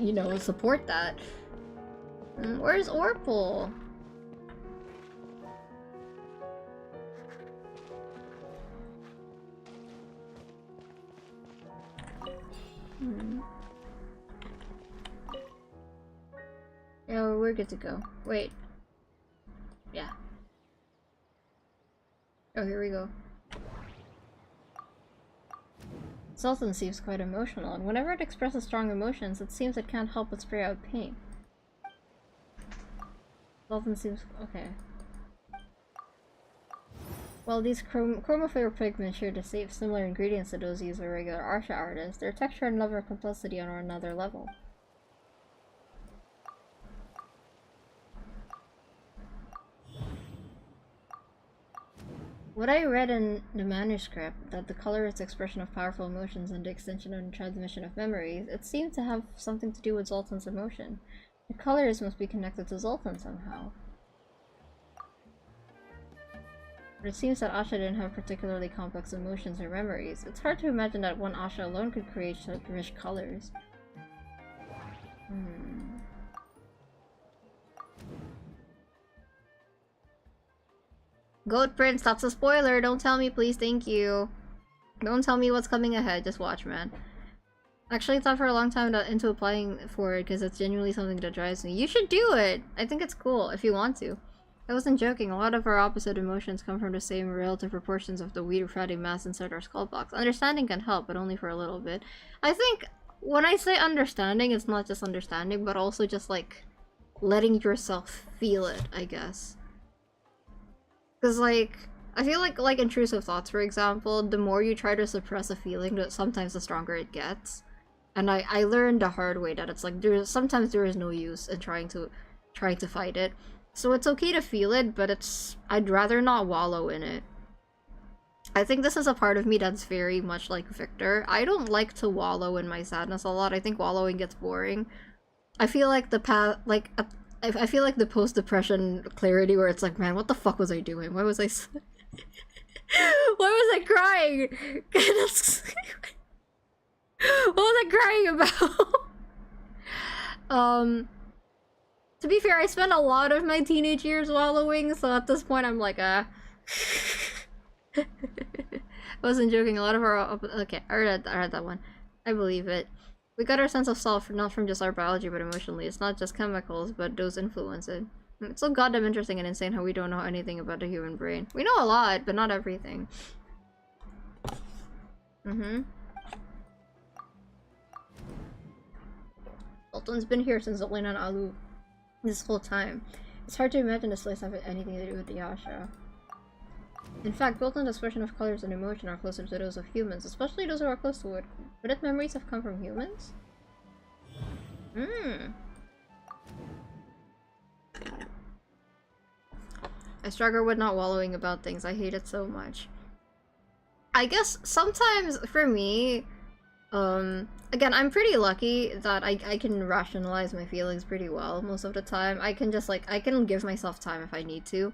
[SPEAKER 1] you know, support that. Where's Orpal? Yeah, we're good to go. Wait. Yeah. Oh, here we go. Sultan seems quite emotional, and whenever it expresses strong emotions, it seems it can't help but spray out pain. Sultan seems... okay. While these chromophore pigments share the same similar ingredients to those used by regular Arsha artists, their texture and level of complexity are on another level. What I read in the manuscript, that the color is the expression of powerful emotions and the extension and transmission of memories, it seemed to have something to do with Zoltan's emotion. The colors must be connected to Zoltan somehow. But it seems that Asha didn't have particularly complex emotions or memories. It's hard to imagine that one Asha alone could create such rich colors. Goat Prince, that's a spoiler. Don't tell me, please. Thank you. Don't tell me what's coming ahead. Just watch, man. Actually, I thought for a long time into applying for it because it's genuinely something that drives me. You should do it! I think it's cool, if you want to. I wasn't joking. A lot of our opposite emotions come from the same relative proportions of the weird fatty mass inside our skull box. Understanding can help, but only for a little bit. I think when I say understanding, it's not just understanding, but also just like letting yourself feel it, I guess. Because like, I feel like intrusive thoughts, for example, the more you try to suppress a feeling, sometimes the stronger it gets. And I learned the hard way that it's like sometimes there is no use in trying to fight it. So it's okay to feel it, but I'd rather not wallow in it. I think this is a part of me that's very much like Victor. I don't like to wallow in my sadness a lot. I think wallowing gets boring. I feel like I feel like the post-depression clarity where it's like, man, what the fuck was I doing? Why was I why was I crying? What was I crying about? To be fair, I spent a lot of my teenage years wallowing, so at this point I'm like, I wasn't joking. A lot of our... Okay, I read that one. I believe it. We got our sense of self not from just our biology, but emotionally. It's not just chemicals, but those influence it. It's so goddamn interesting and insane how we don't know anything about the human brain. We know a lot, but not everything. Sultan's been here since Zolin and Alu this whole time. It's hard to imagine this place having anything to do with the Asha. In fact, Sultan's expression of colors and emotion are closer to those of humans, especially those who are close to it. But if memories have come from humans? I struggle with not wallowing about things. I hate it so much. I guess sometimes for me, again, I'm pretty lucky that I can rationalize my feelings pretty well most of the time. I can just like, I can give myself time if I need to.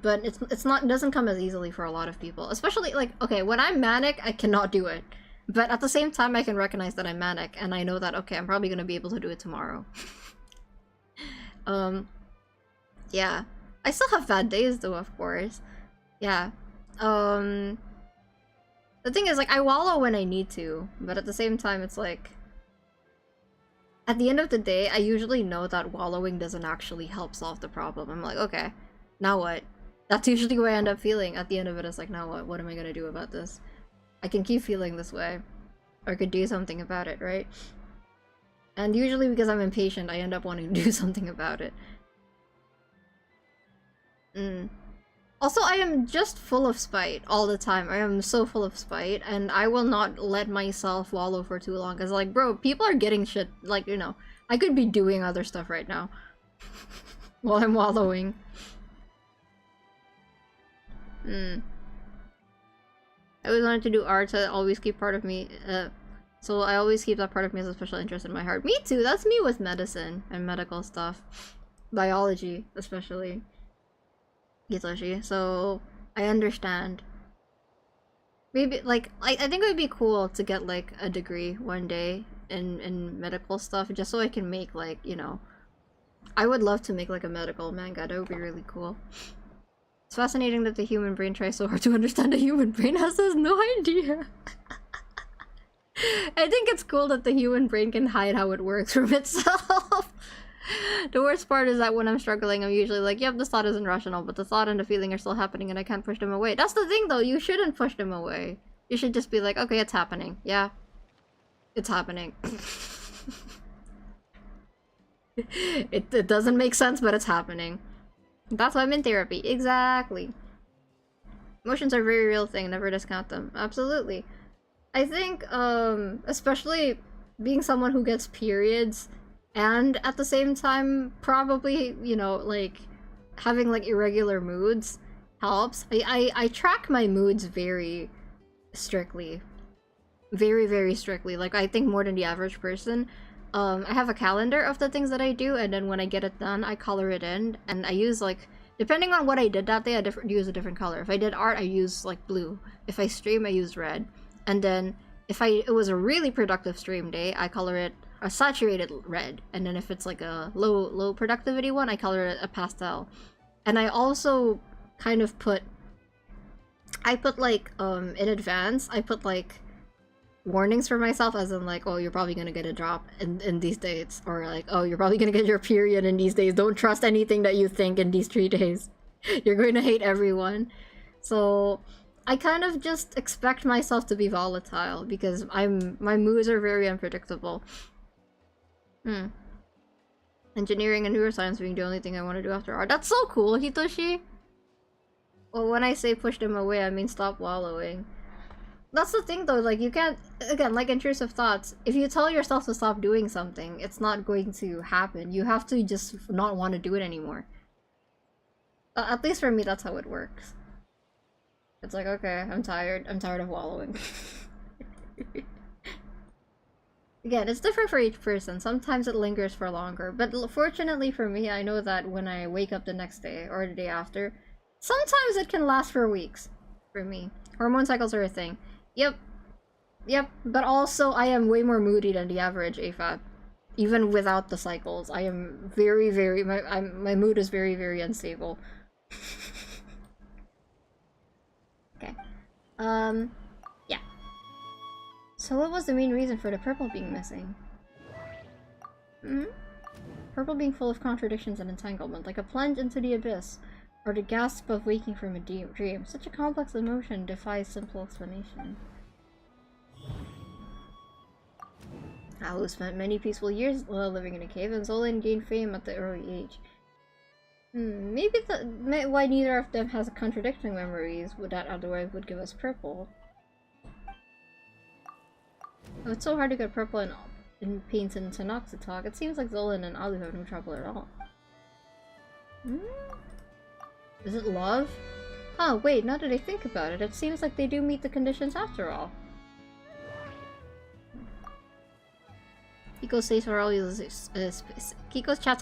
[SPEAKER 1] But it doesn't come as easily for a lot of people. Especially like, okay, when I'm manic, I cannot do it. But at the same time, I can recognize that I'm manic, and I know that, okay, I'm probably gonna be able to do it tomorrow. Yeah. I still have bad days though, of course. Yeah. The thing is, like, I wallow when I need to, but at the same time, it's like... At the end of the day, I usually know that wallowing doesn't actually help solve the problem. I'm like, okay, now what? That's usually where I end up feeling. At the end of it, it's like, now what? What am I gonna do about this? I can keep feeling this way. Or I could do something about it, right? And usually because I'm impatient, I end up wanting to do something about it. Also, I am just full of spite all the time. I am so full of spite, and I will not let myself wallow for too long. Cause like, bro, people are getting shit, like, you know, I could be doing other stuff right now. While I'm wallowing. I always wanted to do art, so I always keep part of me, so I always keep that part of me as a special interest in my heart. Me too, that's me with medicine and medical stuff. Biology, especially. Hitoshi, so I understand. Maybe, like, I think it would be cool to get, like, a degree one day in medical stuff, just so I can make, like, you know... I would love to make, like, a medical manga. That would be really cool. It's fascinating that the human brain tries so hard to understand the human brain has no idea. I think it's cool that the human brain can hide how it works from itself. The worst part is that when I'm struggling, I'm usually like, yep, this thought isn't rational, but the thought and the feeling are still happening and I can't push them away. That's the thing, though. You shouldn't push them away. You should just be like, okay, it's happening. Yeah. It's happening. It doesn't make sense, but it's happening. That's why I'm in therapy. Exactly. Emotions are a very real thing. Never discount them. Absolutely. I think, especially being someone who gets periods, and at the same time, probably, you know, like, having like irregular moods helps. I track my moods very strictly. Very, very strictly. Like, I think more than the average person. I have a calendar of the things that I do, and then when I get it done, I color it in, and I use, like, depending on what I did that day, I use a different color. If I did art, I use, like, blue. If I stream, I use red. And then, if it was a really productive stream day, I color it a saturated red. And then if it's, like, a low productivity one, I color it a pastel. And I also kind of put, like, in advance, I put, like, warnings for myself, as in like, oh, you're probably gonna get a drop in these dates, or like, oh, you're probably gonna get your period in these days. Don't trust anything that you think in these 3 days. You're going to hate everyone. So I kind of just expect myself to be volatile because my moods are very unpredictable. Engineering and neuroscience being the only thing I want to do after art. That's so cool, Hitoshi. Well, when I say push them away, I mean stop wallowing. That's the thing though, like, you can't, again, like intrusive thoughts, if you tell yourself to stop doing something, it's not going to happen. You have to just not want to do it anymore. At least for me, that's how it works. It's like, okay, I'm tired of wallowing. Again, it's different for each person. Sometimes it lingers for longer, but fortunately for me, I know that when I wake up the next day or the day after, sometimes it can last for weeks for me. Hormone cycles are a thing. Yep, but also I am way more moody than the average AFAB. Even without the cycles, I am very, very, my mood is very, very unstable. Okay. Yeah. So what was the main reason for the purple being missing? Purple being full of contradictions and entanglement, like a plunge into the abyss, or the gasp of waking from a dream. Such a complex emotion defies simple explanation. Alu spent many peaceful years living in a cave, and Zolan gained fame at the early age. Maybe why neither of them has contradicting memories that otherwise would give us purple. Oh, it's so hard to get purple in paints and Tanoxatalk. It seems like Zolan and Alu have no trouble at all. Is it love? Oh, wait, now that I think about it, it seems like they do meet the conditions after all. Kiko's chats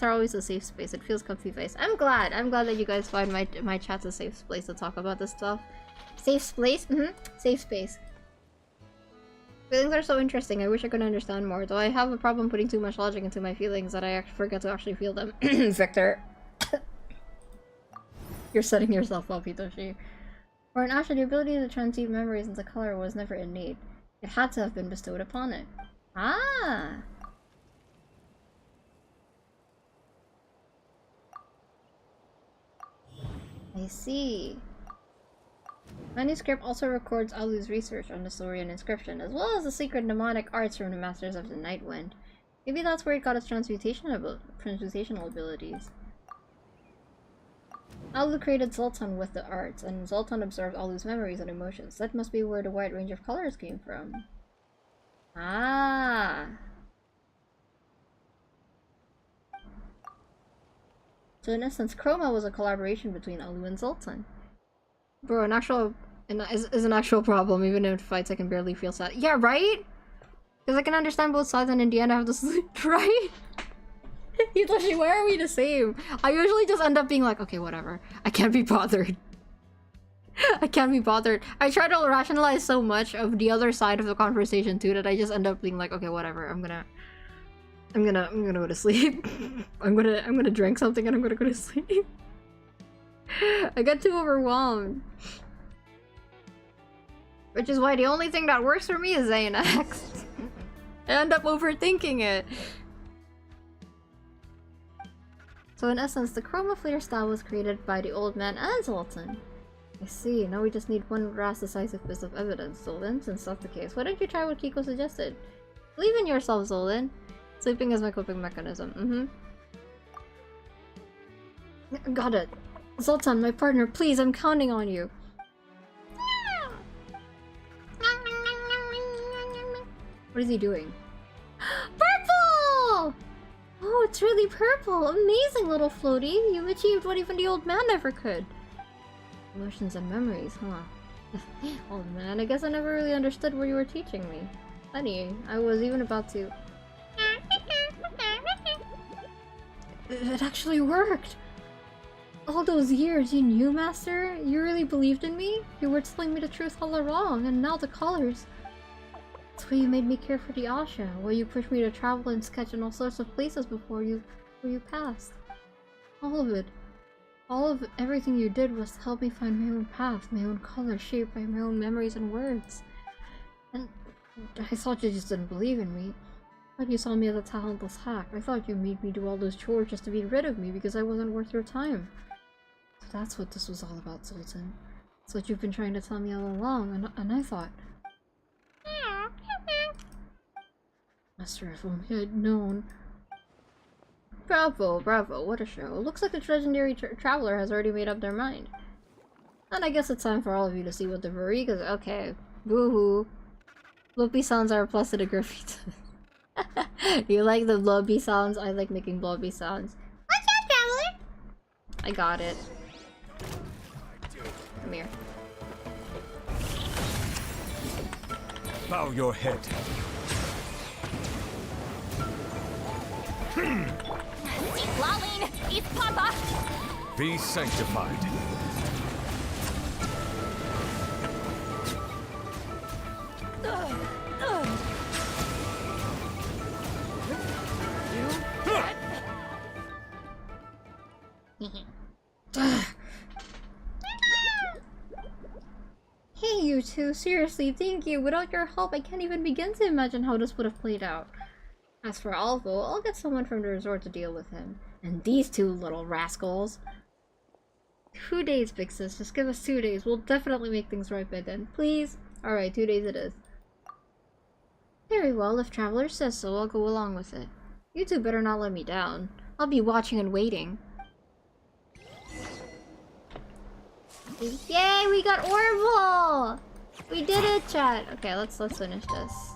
[SPEAKER 1] are always a safe space. It feels comfy place. I'm glad that you guys find my chat's a safe place to talk about this stuff. Safe space? Safe space. Feelings are so interesting. I wish I could understand more, though I have a problem putting too much logic into my feelings that I forget to actually feel them. Victor. You're setting yourself up, Hitoshi. For an Asha, the ability to transceive memories into color was never innate. It had to have been bestowed upon it. Ah! I see. Manuscript also records Alu's research on the Saurian inscription, as well as the secret mnemonic arts from the Masters of the Night Wind. Maybe that's where it got its transmutational abilities. Alu created Zoltan with the arts, and Zoltan absorbed Alu's memories and emotions. That must be where the wide range of colors came from. Ah! So in essence, Chroma was a collaboration between Alu and Zoltan. Bro, is an actual problem, even in fights I can barely feel sad. Yeah, right? Because I can understand both sides and in the end I have to sleep, right? Hitoshi, why are we the same? I usually just end up being like, okay, whatever. I can't be bothered. I can't be bothered. I try to rationalize so much of the other side of the conversation too that I just end up being like, okay, whatever. I'm gonna go to sleep. I'm gonna drink something and I'm gonna go to sleep. I get too overwhelmed. Which is why the only thing that works for me is Xanax. I end up overthinking it. So in essence, the Chroma Flare style was created by the old man and Zoltan. I see, now we just need one last decisive piece of evidence, Zolan. Since that's the case, why don't you try what Kiko suggested? Believe in yourself, Zolan. Sleeping is my coping mechanism. Got it. Zoltan, my partner, please, I'm counting on you. What is he doing? Purple! Oh, that's really purple! Amazing, little floaty! You've achieved what even the old man never could! Emotions and memories, huh? Old man, I guess I never really understood what you were teaching me. Funny, I was even about to... It actually worked! All those years, you knew, Master? You really believed in me? You were telling me the truth all along, and now the colors. That's why you made me care for the Asha, why you pushed me to travel and sketch in all sorts of places before you passed. All of it. All of everything you did was to help me find my own path, my own color shaped by my own memories and words. And I thought you just didn't believe in me. I thought you saw me as a talentless hack. I thought you made me do all those chores just to be rid of me because I wasn't worth your time. So that's what this was all about, Sultan. It's what you've been trying to tell me all along, and I thought... Master, if only I'd known. Bravo, bravo, what a show. Looks like the legendary traveler has already made up their mind. And I guess it's time for all of you to see what the Varigas— okay, woohoo. Bloopy sounds are a plus to the graffiti. You like the blobby sounds? I like making blobby sounds. What's up, traveler? I got it. Come here.
[SPEAKER 10] Bow your head.
[SPEAKER 3] Lolling! Eat Papa!
[SPEAKER 10] Be sanctified.
[SPEAKER 1] Hey, you two, seriously, thank you. Without your help, I can't even begin to imagine how this would have played out. As for Alvo, I'll get someone from the resort to deal with him. And these two little rascals. 2 days, Big Sis. Just give us 2 days. We'll definitely make things right by then. Please? Alright, 2 days it is. Very well, if Traveler says so, I'll go along with it. You two better not let me down. I'll be watching and waiting. Yay, we got Orville! We did it, chat! Okay, let's finish this.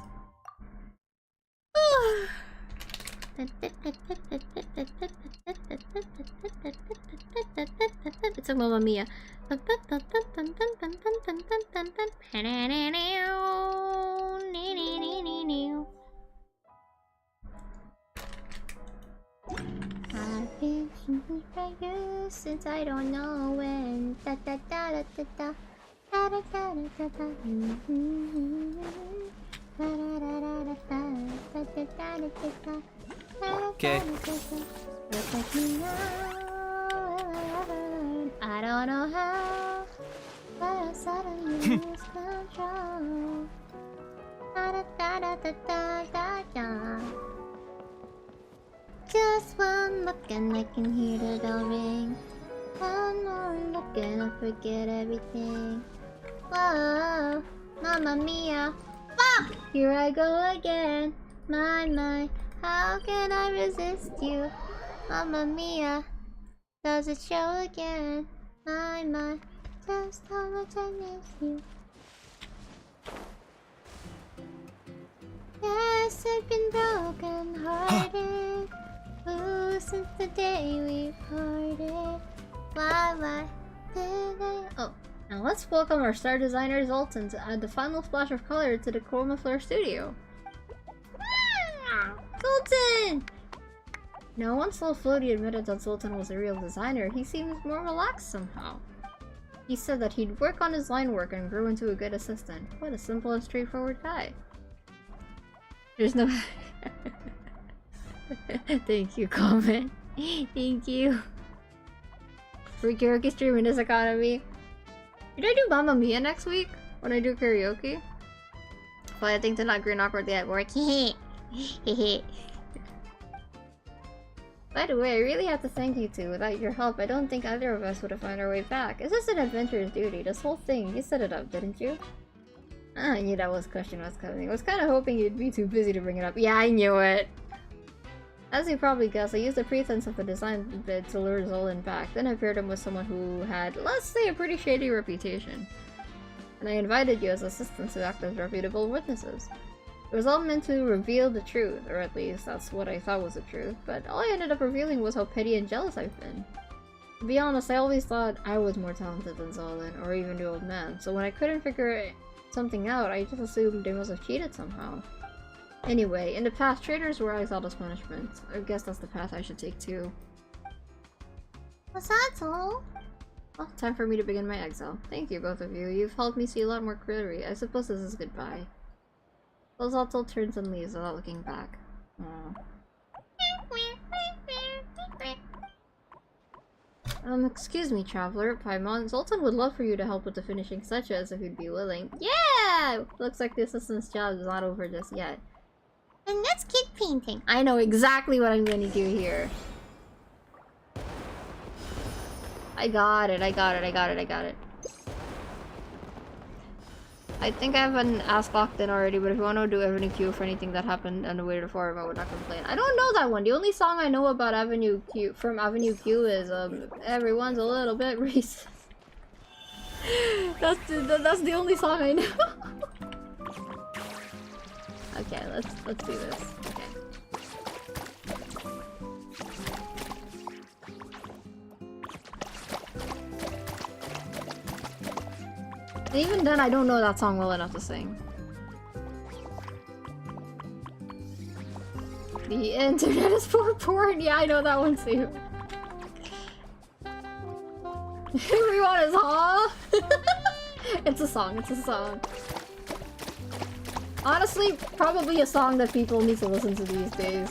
[SPEAKER 1] It's a Mamma Mia. I've been thinking for you since I don't know when. Da da da da da da. Da da da da da da.
[SPEAKER 11] Okay.
[SPEAKER 1] I don't know how, but I suddenly lose control. Da da da da da da da. Just one look and I can hear the bell ring. One more look and I forget everything. Whoa, Mamma Mia. Ah! Here I go again. My, how can I resist you? Mamma Mia, does it show again? My, just how much I miss you. Yes, I've been broken hearted. Ooh, since the day we parted. Why did I? Oh, now let's welcome our star designer Zoltan to add the final splash of color to the Chroma Flare studio. Zoltan! Now, once Slow Floaty admitted that Zoltan was a real designer, he seems more relaxed somehow. He said that he'd work on his line work and grew into a good assistant. What a simple and straightforward guy. There's no... Thank you, comment. Thank you. For karaoke stream in this economy. Did I do Mamma Mia next week? When I do karaoke? But I think they're not green awkwardly at work. Hehe. By the way, I really have to thank you two. Without your help, I don't think either of us would have found our way back. It's just an adventurer's duty. This whole thing, you set it up, didn't you? I knew that question was coming. I was kind of hoping you'd be too busy to bring it up. Yeah, I knew it! As you probably guessed, I used the pretense of the design bid to lure Zolan back. Then I paired him with someone who had, let's say, a pretty shady reputation. And I invited you as assistants to act as reputable witnesses. It was all meant to reveal the truth, or at least that's what I thought was the truth, but all I ended up revealing was how petty and jealous I've been. To be honest, I always thought I was more talented than Zolan, or even the old man, so when I couldn't figure something out, I just assumed they must have cheated somehow. Anyway, in the past, traitors were exiled as punishment. I guess that's the path I should take too.
[SPEAKER 3] Was that all?
[SPEAKER 1] Well, time for me to begin my exile. Thank you, both of you. You've helped me see a lot more clearly. I suppose this is goodbye. Lozato turns and leaves without looking back. Aww. Excuse me, traveler. Paimon, Zoltan would love for you to help with the finishing touches if you'd be willing. Yeah! Looks like the assistant's job is not over just yet.
[SPEAKER 3] And let's keep painting.
[SPEAKER 1] I know exactly what I'm gonna do here. I got it. I think I haven't asked locked in already, but if you want to do Avenue Q for anything that happened on the way to the forum, I would not complain. I don't know that one. The only song I know about Avenue Q is everyone's a little bit racist. That's the only song I know. Okay, let's do this. Okay. And even then, I don't know that song well enough to sing. The internet is for porn. Yeah, I know that one too. Everyone is huh? It's a song. Honestly, probably a song that people need to listen to these days.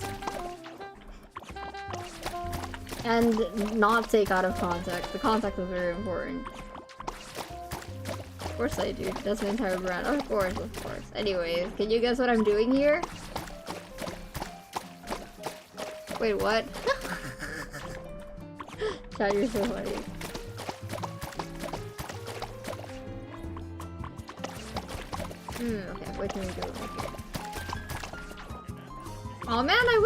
[SPEAKER 1] And not take out of context. The context is very important. Of course I do. That's my entire brand. Of course. Anyways, can you guess what I'm doing here? Wait, what? Chat, you're so funny. Okay, what can we do? Oh man, I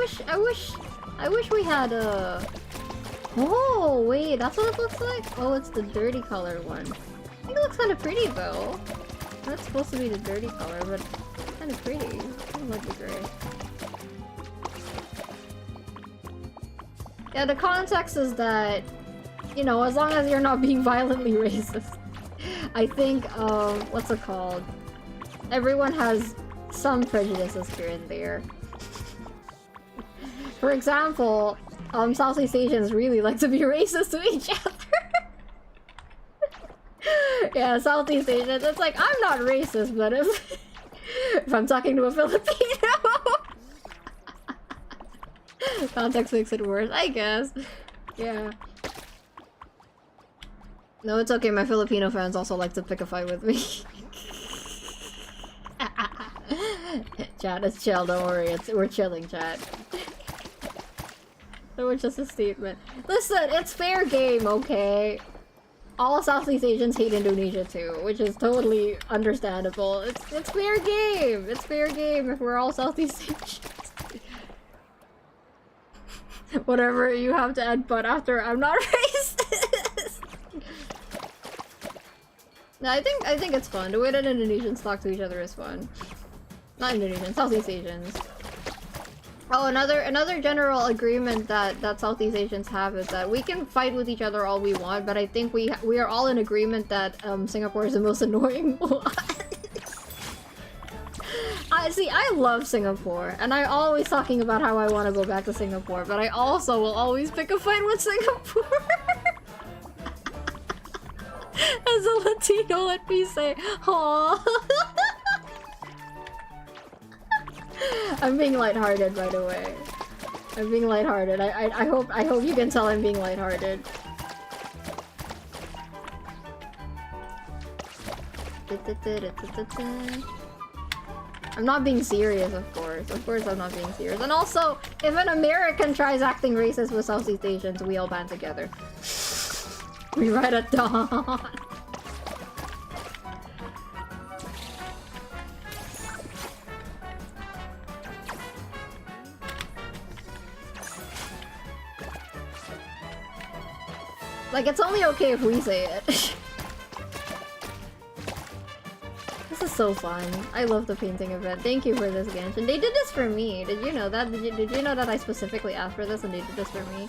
[SPEAKER 1] wish we had a... Oh, wait, that's what it looks like? Oh, it's the dirty color one. I think it looks kind of pretty though. That's supposed to be the dirty color, but it's kind of pretty. It might be gray. Yeah, the context is that, you know, as long as you're not being violently racist, I think, what's it called? Everyone has some prejudices here and there. For example, Southeast Asians really like to be racist to each other. Yeah, Southeast Asians, it's like, I'm not racist, but if I'm talking to a Filipino, context makes it worse, I guess. Yeah. No, it's okay, my Filipino fans also like to pick a fight with me. Chat, it's chill, don't worry, we're chilling, chat. That was just a statement. Listen, it's fair game, okay? All Southeast Asians hate Indonesia too, which is totally understandable. It's fair game! It's fair game if we're all Southeast Asians. Whatever you have to add but after, I'm not racist! No, I think it's fun. The way that Indonesians talk to each other is fun. Not Indonesians, Southeast Asians. Oh, another general agreement that Southeast Asians have is that we can fight with each other all we want, but I think we are all in agreement that Singapore is the most annoying one. I love Singapore, and I'm always talking about how I want to go back to Singapore, but I also will always pick a fight with Singapore. As a Latino, let me say, aww. I'm being lighthearted, by the way. I'm being lighthearted. I hope you can tell I'm being lighthearted. I'm not being serious, of course. Of course I'm not being serious. And also, if an American tries acting racist with Southeast Asians, we all band together. We ride at dawn. Like, it's only okay if we say it. This is so fun. I love the painting event. Thank you for this, Genshin. They did this for me. Did you know that? Did you know that I specifically asked for this and they did this for me?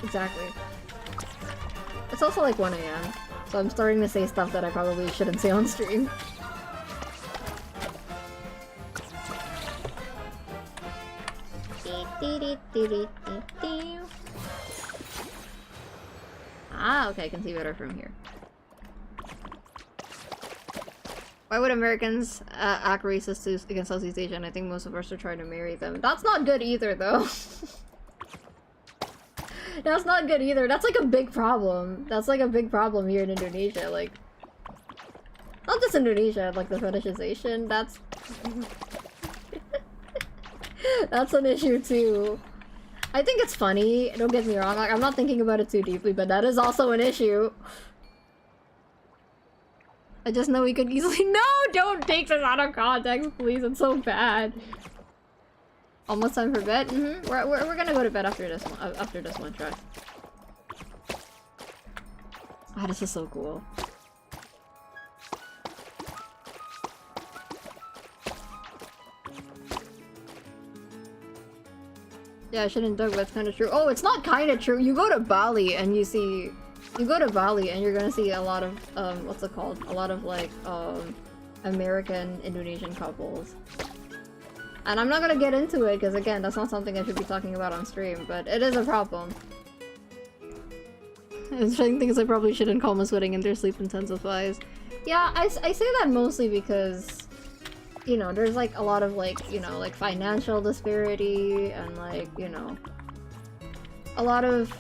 [SPEAKER 1] Exactly. It's also like 1 AM, so I'm starting to say stuff that I probably shouldn't say on stream. Ah, okay, I can see better from here. Why would Americans act racist against Southeast Asian? I think most of us are trying to marry them. That's not good either, though. That's not good either. That's like a big problem. That's like a big problem here in Indonesia. Like, not just Indonesia, like the fetishization. That's that's an issue too. I think it's funny. Don't get me wrong. Like, I'm not thinking about it too deeply, but that is also an issue. I just know we could easily— No! Don't take this out of context, please. It's so bad. Almost time for bed? Mm-hmm. We're gonna go to bed after this one try. Ah, this is so cool. Yeah, I shouldn't dug, but it's kind of true. Oh, it's not kind of true. You go to Bali and you see— you go to Bali and you're gonna see a lot of, what's it called? A lot of, like, American-Indonesian couples. And I'm not gonna get into it, because again, that's not something I should be talking about on stream, but it is a problem. It's things I probably shouldn't call my sweating and their sleep intensifies. Yeah, I say that mostly because, you know, there's like a lot of like, you know, like financial disparity and like, you know, a lot of—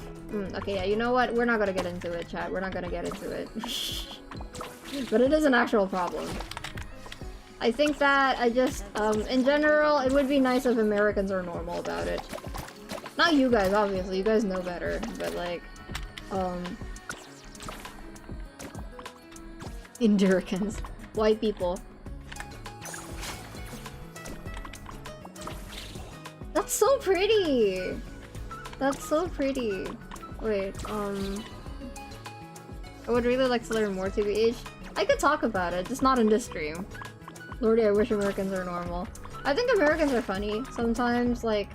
[SPEAKER 1] okay, yeah, you know what? We're not gonna get into it, chat. We're not gonna get into it. But it is an actual problem. I think that I just, in general, it would be nice if Americans are normal about it. Not you guys, obviously. You guys know better. But like, Induricans. White people. That's so pretty! That's so pretty. Wait, I would really like to learn more TBH. I could talk about it, just not in this stream. Lordy, I wish Americans are normal. I think Americans are funny sometimes. Like,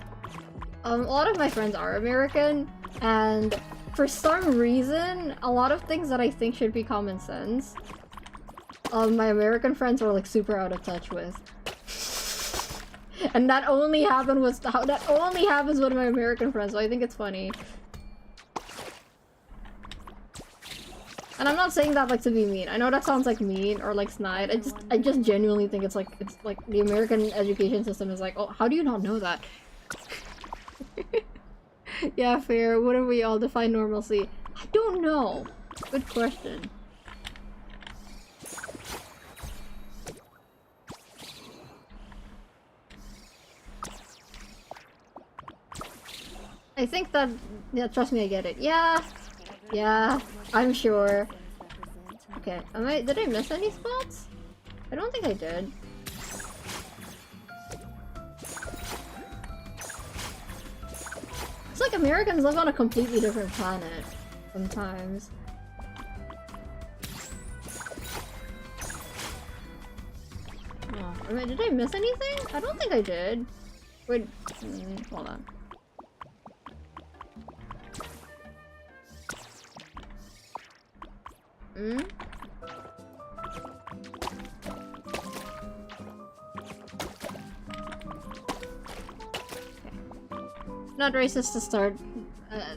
[SPEAKER 1] a lot of my friends are American, and for some reason, a lot of things that I think should be common sense, my American friends are like super out of touch with. And that only happened with— that only happens with my American friends, so I think it's funny. And I'm not saying that like to be mean. I know that sounds like mean or like snide. I just genuinely think it's like the American education system is like, oh, how do you not know that? Yeah, fair. What do we all define normalcy? I don't know. Good question. I think that— yeah, trust me, I get it. Yeah. Yeah, I'm sure. Okay, did I miss any spots? I don't think I did. It's like Americans live on a completely different planet sometimes. Oh, did I miss anything? I don't think I did. Wait, hold on. Not racist to start.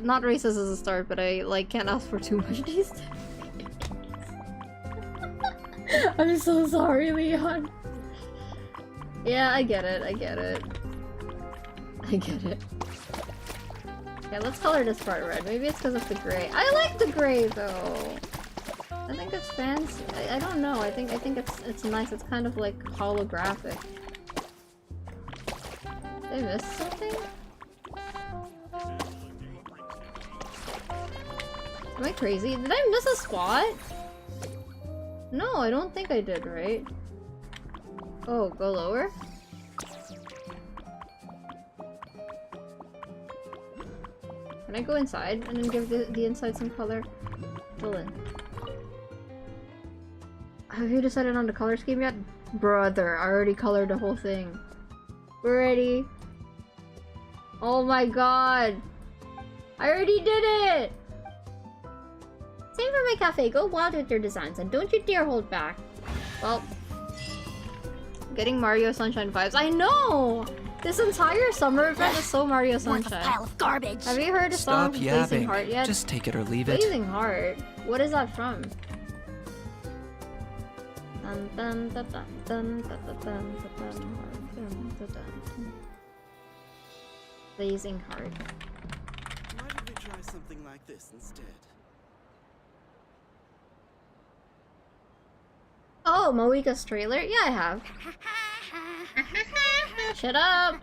[SPEAKER 1] Not racist as a start, but I like can't ask for too much these days. I'm so sorry, Leon. Yeah, I get it. I get it. I get it. Okay, let's color this part red. Maybe it's because of the gray. I like the gray though. I think it's fancy. I don't know. I think it's nice. It's kind of like holographic. Did I miss something? Am I crazy? Did I miss a spot? No, I don't think I did, right? Oh, go lower? Can I go inside and then give the inside some color? Fill in. Have you decided on the color scheme yet? Brother, I already colored the whole thing. We're ready. Oh my god! I already did it! Same for my cafe. Go wild with your designs and don't you dare hold back. Well, getting Mario Sunshine vibes. I know! This entire summer event is so Mario Sunshine.
[SPEAKER 9] Pile of garbage.
[SPEAKER 1] Have you heard the song
[SPEAKER 11] Stop
[SPEAKER 1] Blazing
[SPEAKER 11] yapping.
[SPEAKER 1] Heart yet?
[SPEAKER 11] Just take it or leave it.
[SPEAKER 1] Blazing Heart? What is that from? Dun, dun, dun, dun, dun, dun, dun, dun, dun, dun, dun, dun. Blazing Heart.
[SPEAKER 18] Why don't we try something like this instead?
[SPEAKER 1] Oh, Moika's trailer? Yeah, I have. Shut up!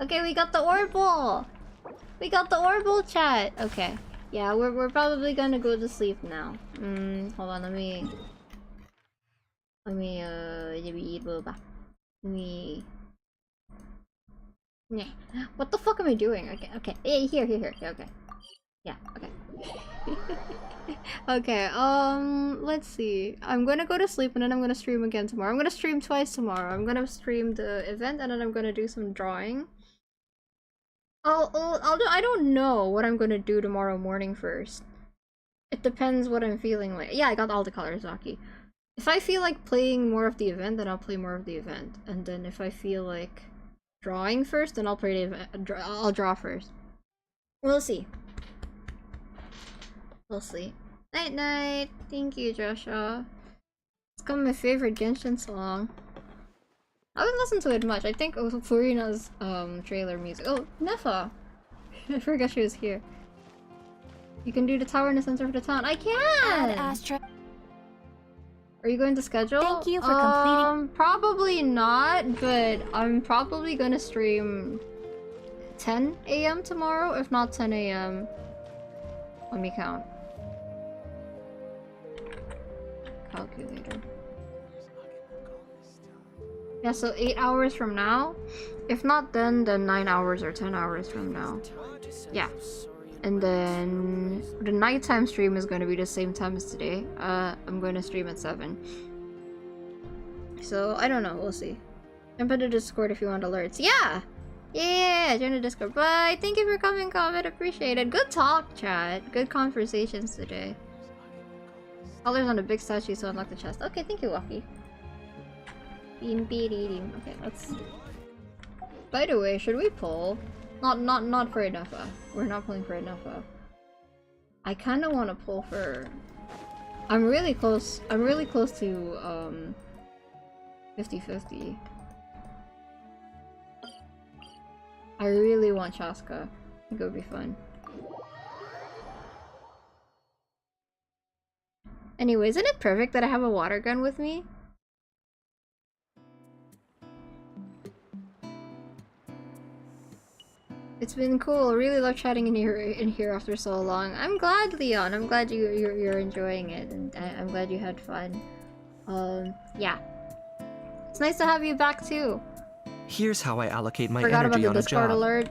[SPEAKER 1] Okay, we got the Orbital! We got the Orbital chat! Okay. Yeah, we're probably gonna go to sleep now. Hold on, let me Yeah. What the fuck am I doing? Okay. Hey, here. Okay. Yeah, okay. Okay, let's see. I'm gonna go to sleep and then I'm gonna stream again tomorrow. I'm gonna stream twice tomorrow. I'm gonna stream the event and then I'm gonna do some drawing. I don't know what I'm gonna do tomorrow morning first. It depends what I'm feeling like. Yeah, I got all the colors, Zaki. If I feel like playing more of the event, then I'll play more of the event. And then if I feel like drawing first, then I'll play the event. I'll draw first. We'll see. We'll see. Night night. Thank you, Joshua. It's got my favorite Genshin song. I haven't listened to it much. I think it was Furina's trailer music. Oh, Nefa! I forgot she was here. You can do the tower in the center of the town. I can! Are you going to schedule?
[SPEAKER 9] Thank you for completing.
[SPEAKER 1] Probably not, but I'm probably gonna stream 10 AM tomorrow, if not 10 AM. Let me count. Calculator. Yeah, so 8 hours from now. If not then 9 hours or 10 hours from now. Yeah. And then the nighttime stream is going to be the same time as today. I'm going to stream at 7. So, I don't know. We'll see. Jump into Discord if you want alerts. Yeah! Yeah! Join the Discord. Bye! Thank you for coming, comment. Appreciate it. Good talk, chat. Good conversations today. Colors on the big statue so unlock the chest. Okay, thank you, Waki. Okay, let's... By the way, should we pull? Not for Inefa. We're not pulling for Inefa. I kind of want to pull for... I'm really close to 50-50. I really want Chaska. I think it would be fun. Anyway, isn't it perfect that I have a water gun with me? It's been cool. Really love chatting in here after so long. I'm glad, Leon. I'm glad you're enjoying it, and I'm glad you had fun. Yeah. It's nice to have you back too.
[SPEAKER 11] Here's how I allocate my
[SPEAKER 1] Forgot
[SPEAKER 11] energy
[SPEAKER 1] about the
[SPEAKER 11] on a
[SPEAKER 1] Discord
[SPEAKER 11] job.
[SPEAKER 1] alert.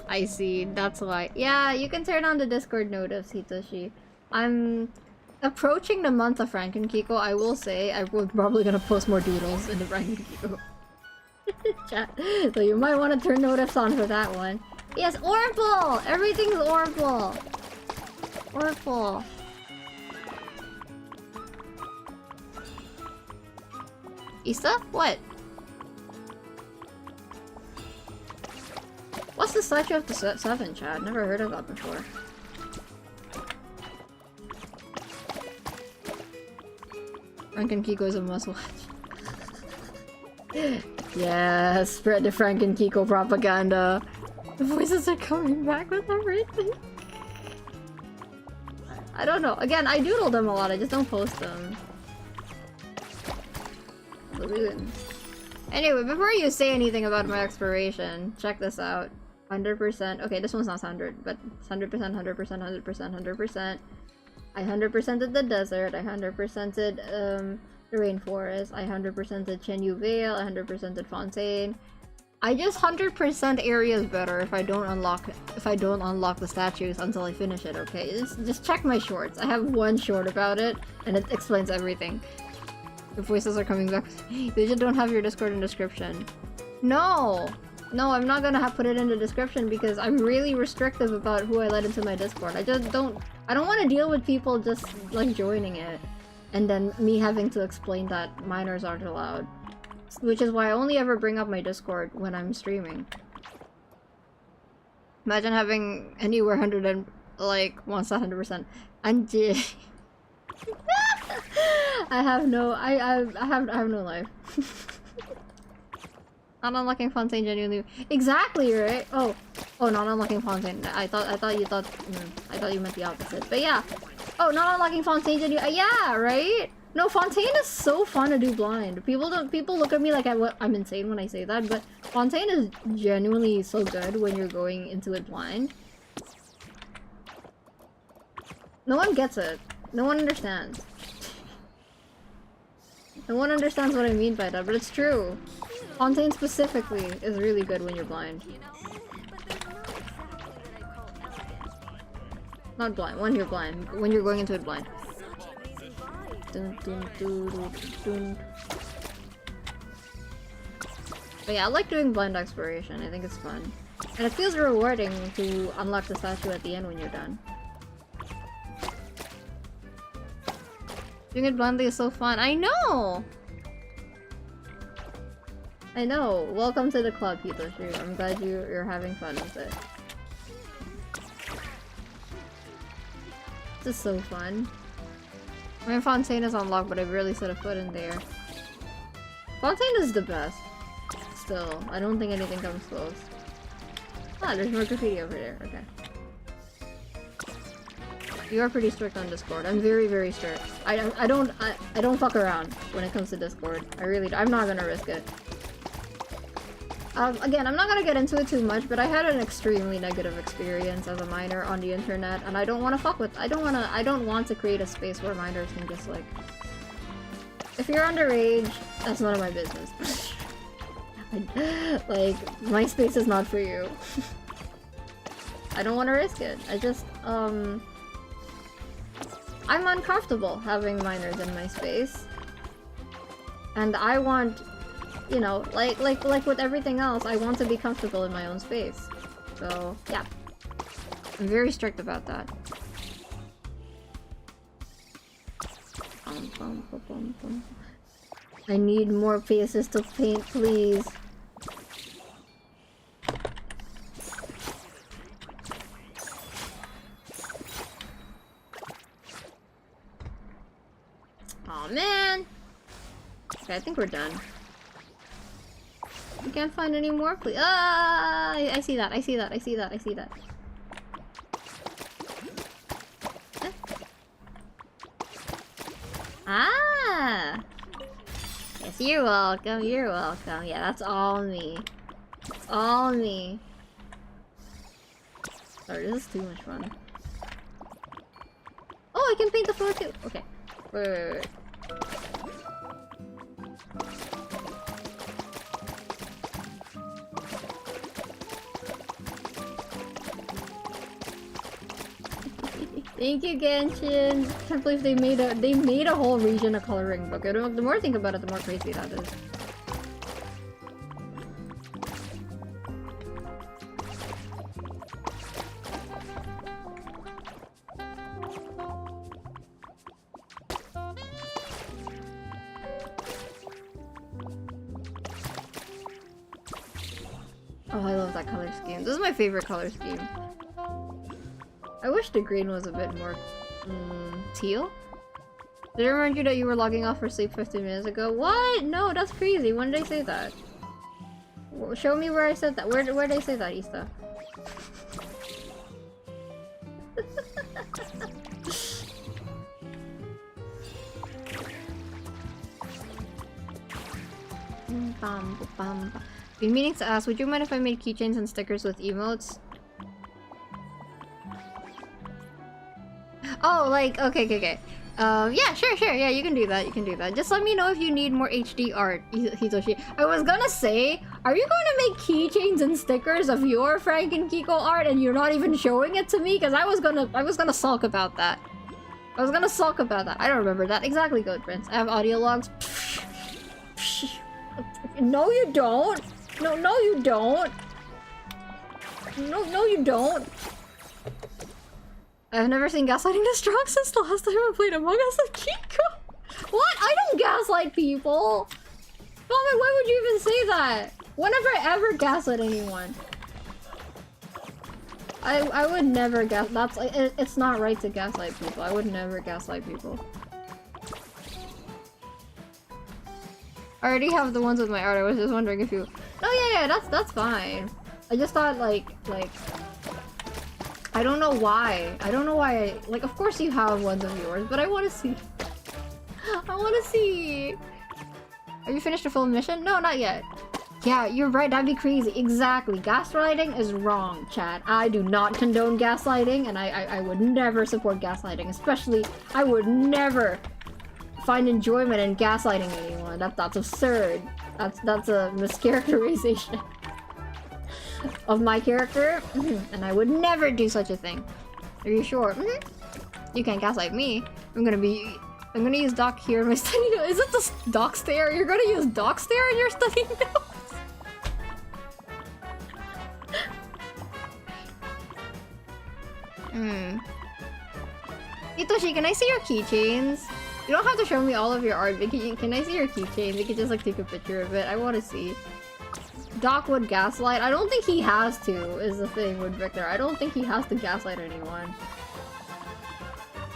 [SPEAKER 1] I see. That's why. Yeah, you can turn on the Discord notice, Hitoshi. I'm approaching the month of Frankenkiko. I will say I'm probably gonna post more doodles in the Frankenkiko chat, so you might want to turn notice on for that one. Yes, Orbital! Everything's Orbital! Orbital. Issa? What? What's the statue of the seven, Chad? Never heard of that before. Frankenkiko's a must watch. Yes, spread the Frankenkiko propaganda. The voices are coming back with everything. I don't know. Again, I doodle them a lot. I just don't post them. Anyway, before you say anything about my exploration, check this out. 100%. Okay, this one's not 100, but it's 100%, 100%, 100%, 100%. I 100%ed the desert. I 100%ed the rainforest. I 100%ed Chenyu Vale. I 100%ed Fontaine. I just 100% areas better if I don't unlock the statues until I finish it, okay? Just check my shorts. I have one short about it, and it explains everything. The voices are coming back. They just don't have your Discord in description. No! No, I'm not gonna put it in the description because I'm really restrictive about who I let into my Discord. I don't want to deal with people just, like, joining it. And then me having to explain that minors aren't allowed. Which is why I only ever bring up my Discord when I'm streaming. Imagine having anywhere 100 and, like, once 100%. Anji. I have no life. Not unlocking Fontaine genuinely. Exactly, right? Oh, not unlocking Fontaine. I thought you meant the opposite. But yeah. Oh, not unlocking Fontaine genuinely. Yeah, right? No, Fontaine is so fun to do blind. People look at me like I'm insane when I say that, but Fontaine is genuinely so good when you're going into it blind. No one gets it. No one understands. No one understands what I mean by that, but it's true. Fontaine specifically is really good when you're blind. Not blind, when you're blind. When you're going into it blind. Dun, dun, dun, dun, dun. But yeah, I like doing blind exploration. I think it's fun. And it feels rewarding to unlock the statue at the end when you're done. Doing it blindly is so fun. I know! I know. Welcome to the club, Hitoshi. I'm glad you're having fun with it. This is so fun. I mean, Fontaine is unlocked, but I barely set a foot in there. Fontaine is the best. Still, I don't think anything comes close. Ah, there's more graffiti over there. Okay. You are pretty strict on Discord. I'm very, very strict. I don't fuck around when it comes to Discord. I'm not gonna risk it. Again, I'm not gonna get into it too much, but I had an extremely negative experience as a minor on the internet, and I don't want to fuck with. I don't want to create a space where minors can just, like, if you're underage, that's none of my business. Like, my space is not for you. I don't want to risk it. I'm uncomfortable having minors in my space, and I want, you know, like with everything else, I want to be comfortable in my own space. So yeah, I'm very strict about that. I need more faces to paint, please. Aw, man! Okay, I think we're done. We can't find any more, please. Ah! I see that, I see that, I see that, I see that. Ah! Yes, you're welcome, you're welcome. Yeah, that's all me. It's all me. Sorry, this is too much fun. Oh, I can paint the floor too! Okay. Wait. Thank you, Genshin. Can't believe they made a whole region a coloring book. The more I think about it, the more crazy that is. Oh, I love that color scheme. This is my favorite color scheme. I wish the green was a bit more teal. Did it remind you that you were logging off for sleep 15 minutes ago? What? No, that's crazy. When did I say that? Show me where I said that. Where did I say that, Ista? Been meaning to ask, would you mind if I made keychains and stickers with emotes? Oh, like, okay. Yeah, sure, yeah, you can do that. Just let me know if you need more HD art, Hitoshi. I was gonna say, are you going to make keychains and stickers of your Frank and Kiko art and you're not even showing it to me? Because I was gonna sulk about that. I don't remember that. Exactly, Goat Prince. I have audio logs. Pfft. No, you don't. No, no, you don't. No, no, you don't. I've never seen gaslighting this strong since the last time I played Among Us with Kiko. What? I don't gaslight people. Comment, why would you even say that? When have I ever gaslit anyone? I would never that's it's not right to gaslight people. I would never gaslight people. I already have the ones with my art. I was just wondering if you. Oh yeah, that's fine. I just thought like I don't know why. I don't know why. Like, of course you have ones of yours, but I want to see. I want to see. Have you finished a full mission? No, not yet. Yeah, you're right. That'd be crazy. Exactly. Gaslighting is wrong, chat. I do not condone gaslighting, and I would never support gaslighting. Especially, I would never find enjoyment in gaslighting anyone. That's absurd. That's a mischaracterization of my character, and I would never do such a thing. Are you sure? You can't gaslight me. I'm gonna use Doc here in my study notes. Is it the Doc stare? You're gonna use Doc stare in your study notes? Hitoshi, can I see your keychains? You don't have to show me all of your art, but can I see your keychains? You can just like take a picture of it. I want to see. Doc would gaslight? I don't think he has to, is the thing with Victor. I don't think he has to gaslight anyone.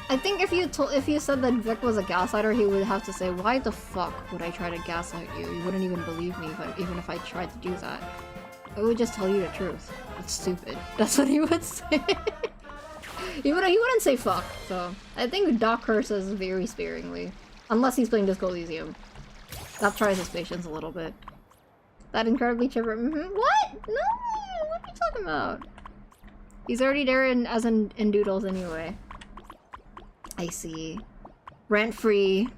[SPEAKER 1] I think if you said that Vic was a gaslighter, he would have to say, why the fuck would I try to gaslight you? You wouldn't even believe me even if I tried to do that. I would just tell you the truth. That's stupid. That's what he would say. he wouldn't say fuck, so I think Doc curses very sparingly. Unless he's playing Disco Elysium. That tries his patience a little bit. That incredibly chipper. What? No! What are you talking about? He's already there in Doodles anyway. I see. Rent-free.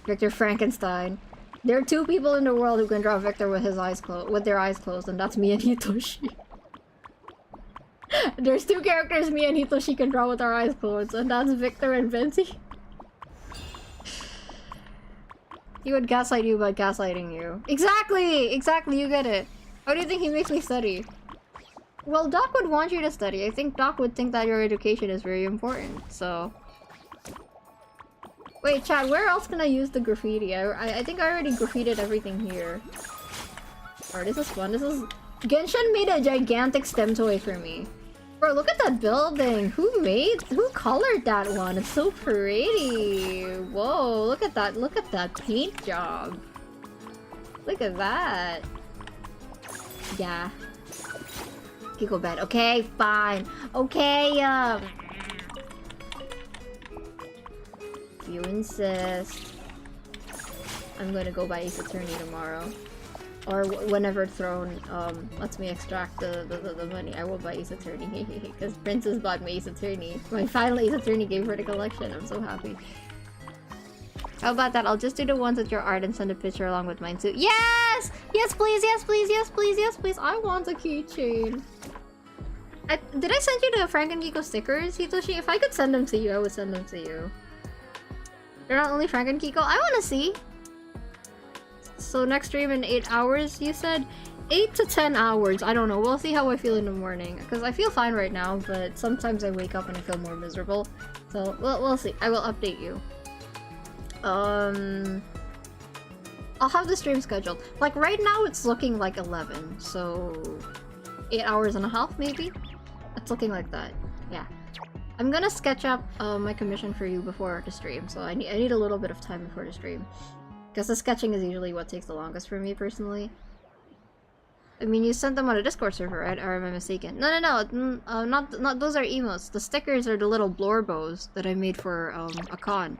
[SPEAKER 1] Victor Frankenstein. There are two people in the world who can draw Victor with their eyes closed, and that's me and Hitoshi. There's two characters me and Hitoshi can draw with our eyes closed, and that's Victor and Venti. He would gaslight you by gaslighting you. Exactly! Exactly, you get it. How do you think he makes me study? Well, Doc would want you to study. I think Doc would think that your education is very important, so... Wait, Chad, where else can I use the graffiti? I think I already graffitied everything here. Oh, this is fun. This is... Genshin made a gigantic STEM toy for me. Bro, look at that building! Who colored that one? It's so pretty! Whoa, look at that paint job! Look at that! Yeah. Kiko bed. Okay, fine. Okay, you insist. I'm gonna go buy Ace Attorney tomorrow. Or whenever Throne lets me extract the money, I will buy Ace Attorney. Because Princess bought me Ace Attorney. My final Ace Attorney gave her the collection. I'm so happy. How about that? I'll just do the ones with your art and send a picture along with mine too. Yes! Yes, please! Yes, please! Yes, please! Yes, please! I want a keychain. Did I send you the Frank and Kiko stickers, Hitoshi? If I could send them to you, I would send them to you. They're not only Frank and Kiko. I want to see. So next stream in 8 hours, you said? 8 to 10 hours. I don't know. We'll see how I feel in the morning. Because I feel fine right now, but sometimes I wake up and I feel more miserable. So we'll see. I will update you. I'll have the stream scheduled. Like right now, it's looking like 11. So 8 hours and a half, maybe? It's looking like that. Yeah. I'm gonna sketch up my commission for you before the stream. So I need a little bit of time before the stream. Because the sketching is usually what takes the longest for me, personally. I mean, you sent them on a Discord server, right? Or am I mistaken? No, not those are emotes. The stickers are the little blorbos that I made for, a con.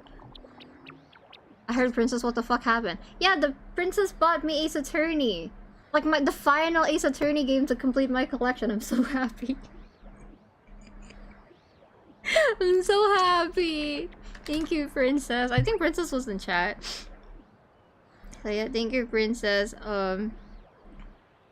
[SPEAKER 1] I heard Princess, what the fuck happened? Yeah, the Princess bought me Ace Attorney! Like, the final Ace Attorney game to complete my collection. I'm so happy. I'm so happy! Thank you, Princess. I think Princess was in chat. So yeah, thank you, Princess.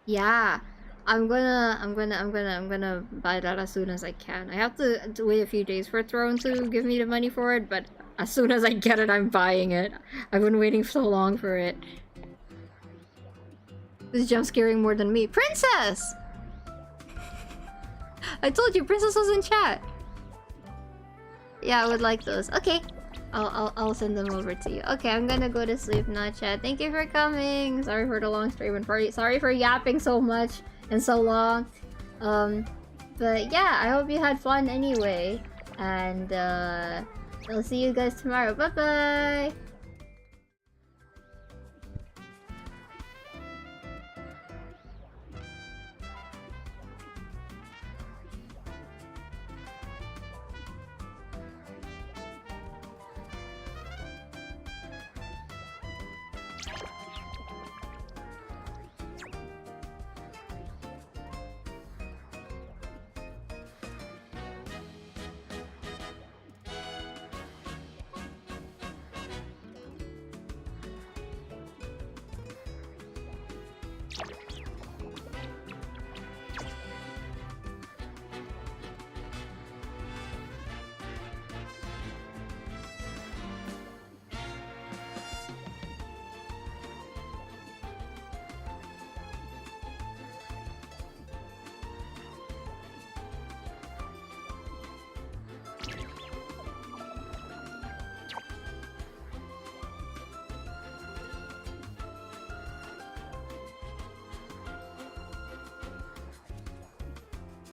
[SPEAKER 1] Yeah, I'm gonna buy that as soon as I can. I have to wait a few days for Throne to give me the money for it, but as soon as I get it, I'm buying it. I've been waiting so long for it. Who's jump scaring more than me? Princess! I told you, Princess was in chat. Yeah, I would like those. Okay. I'll send them over to you. Okay, I'm gonna go to sleep now, chat. Thank you for coming. Sorry for the long stream and sorry for yapping so much and so long. But yeah, I hope you had fun anyway. And I'll see you guys tomorrow. Bye bye!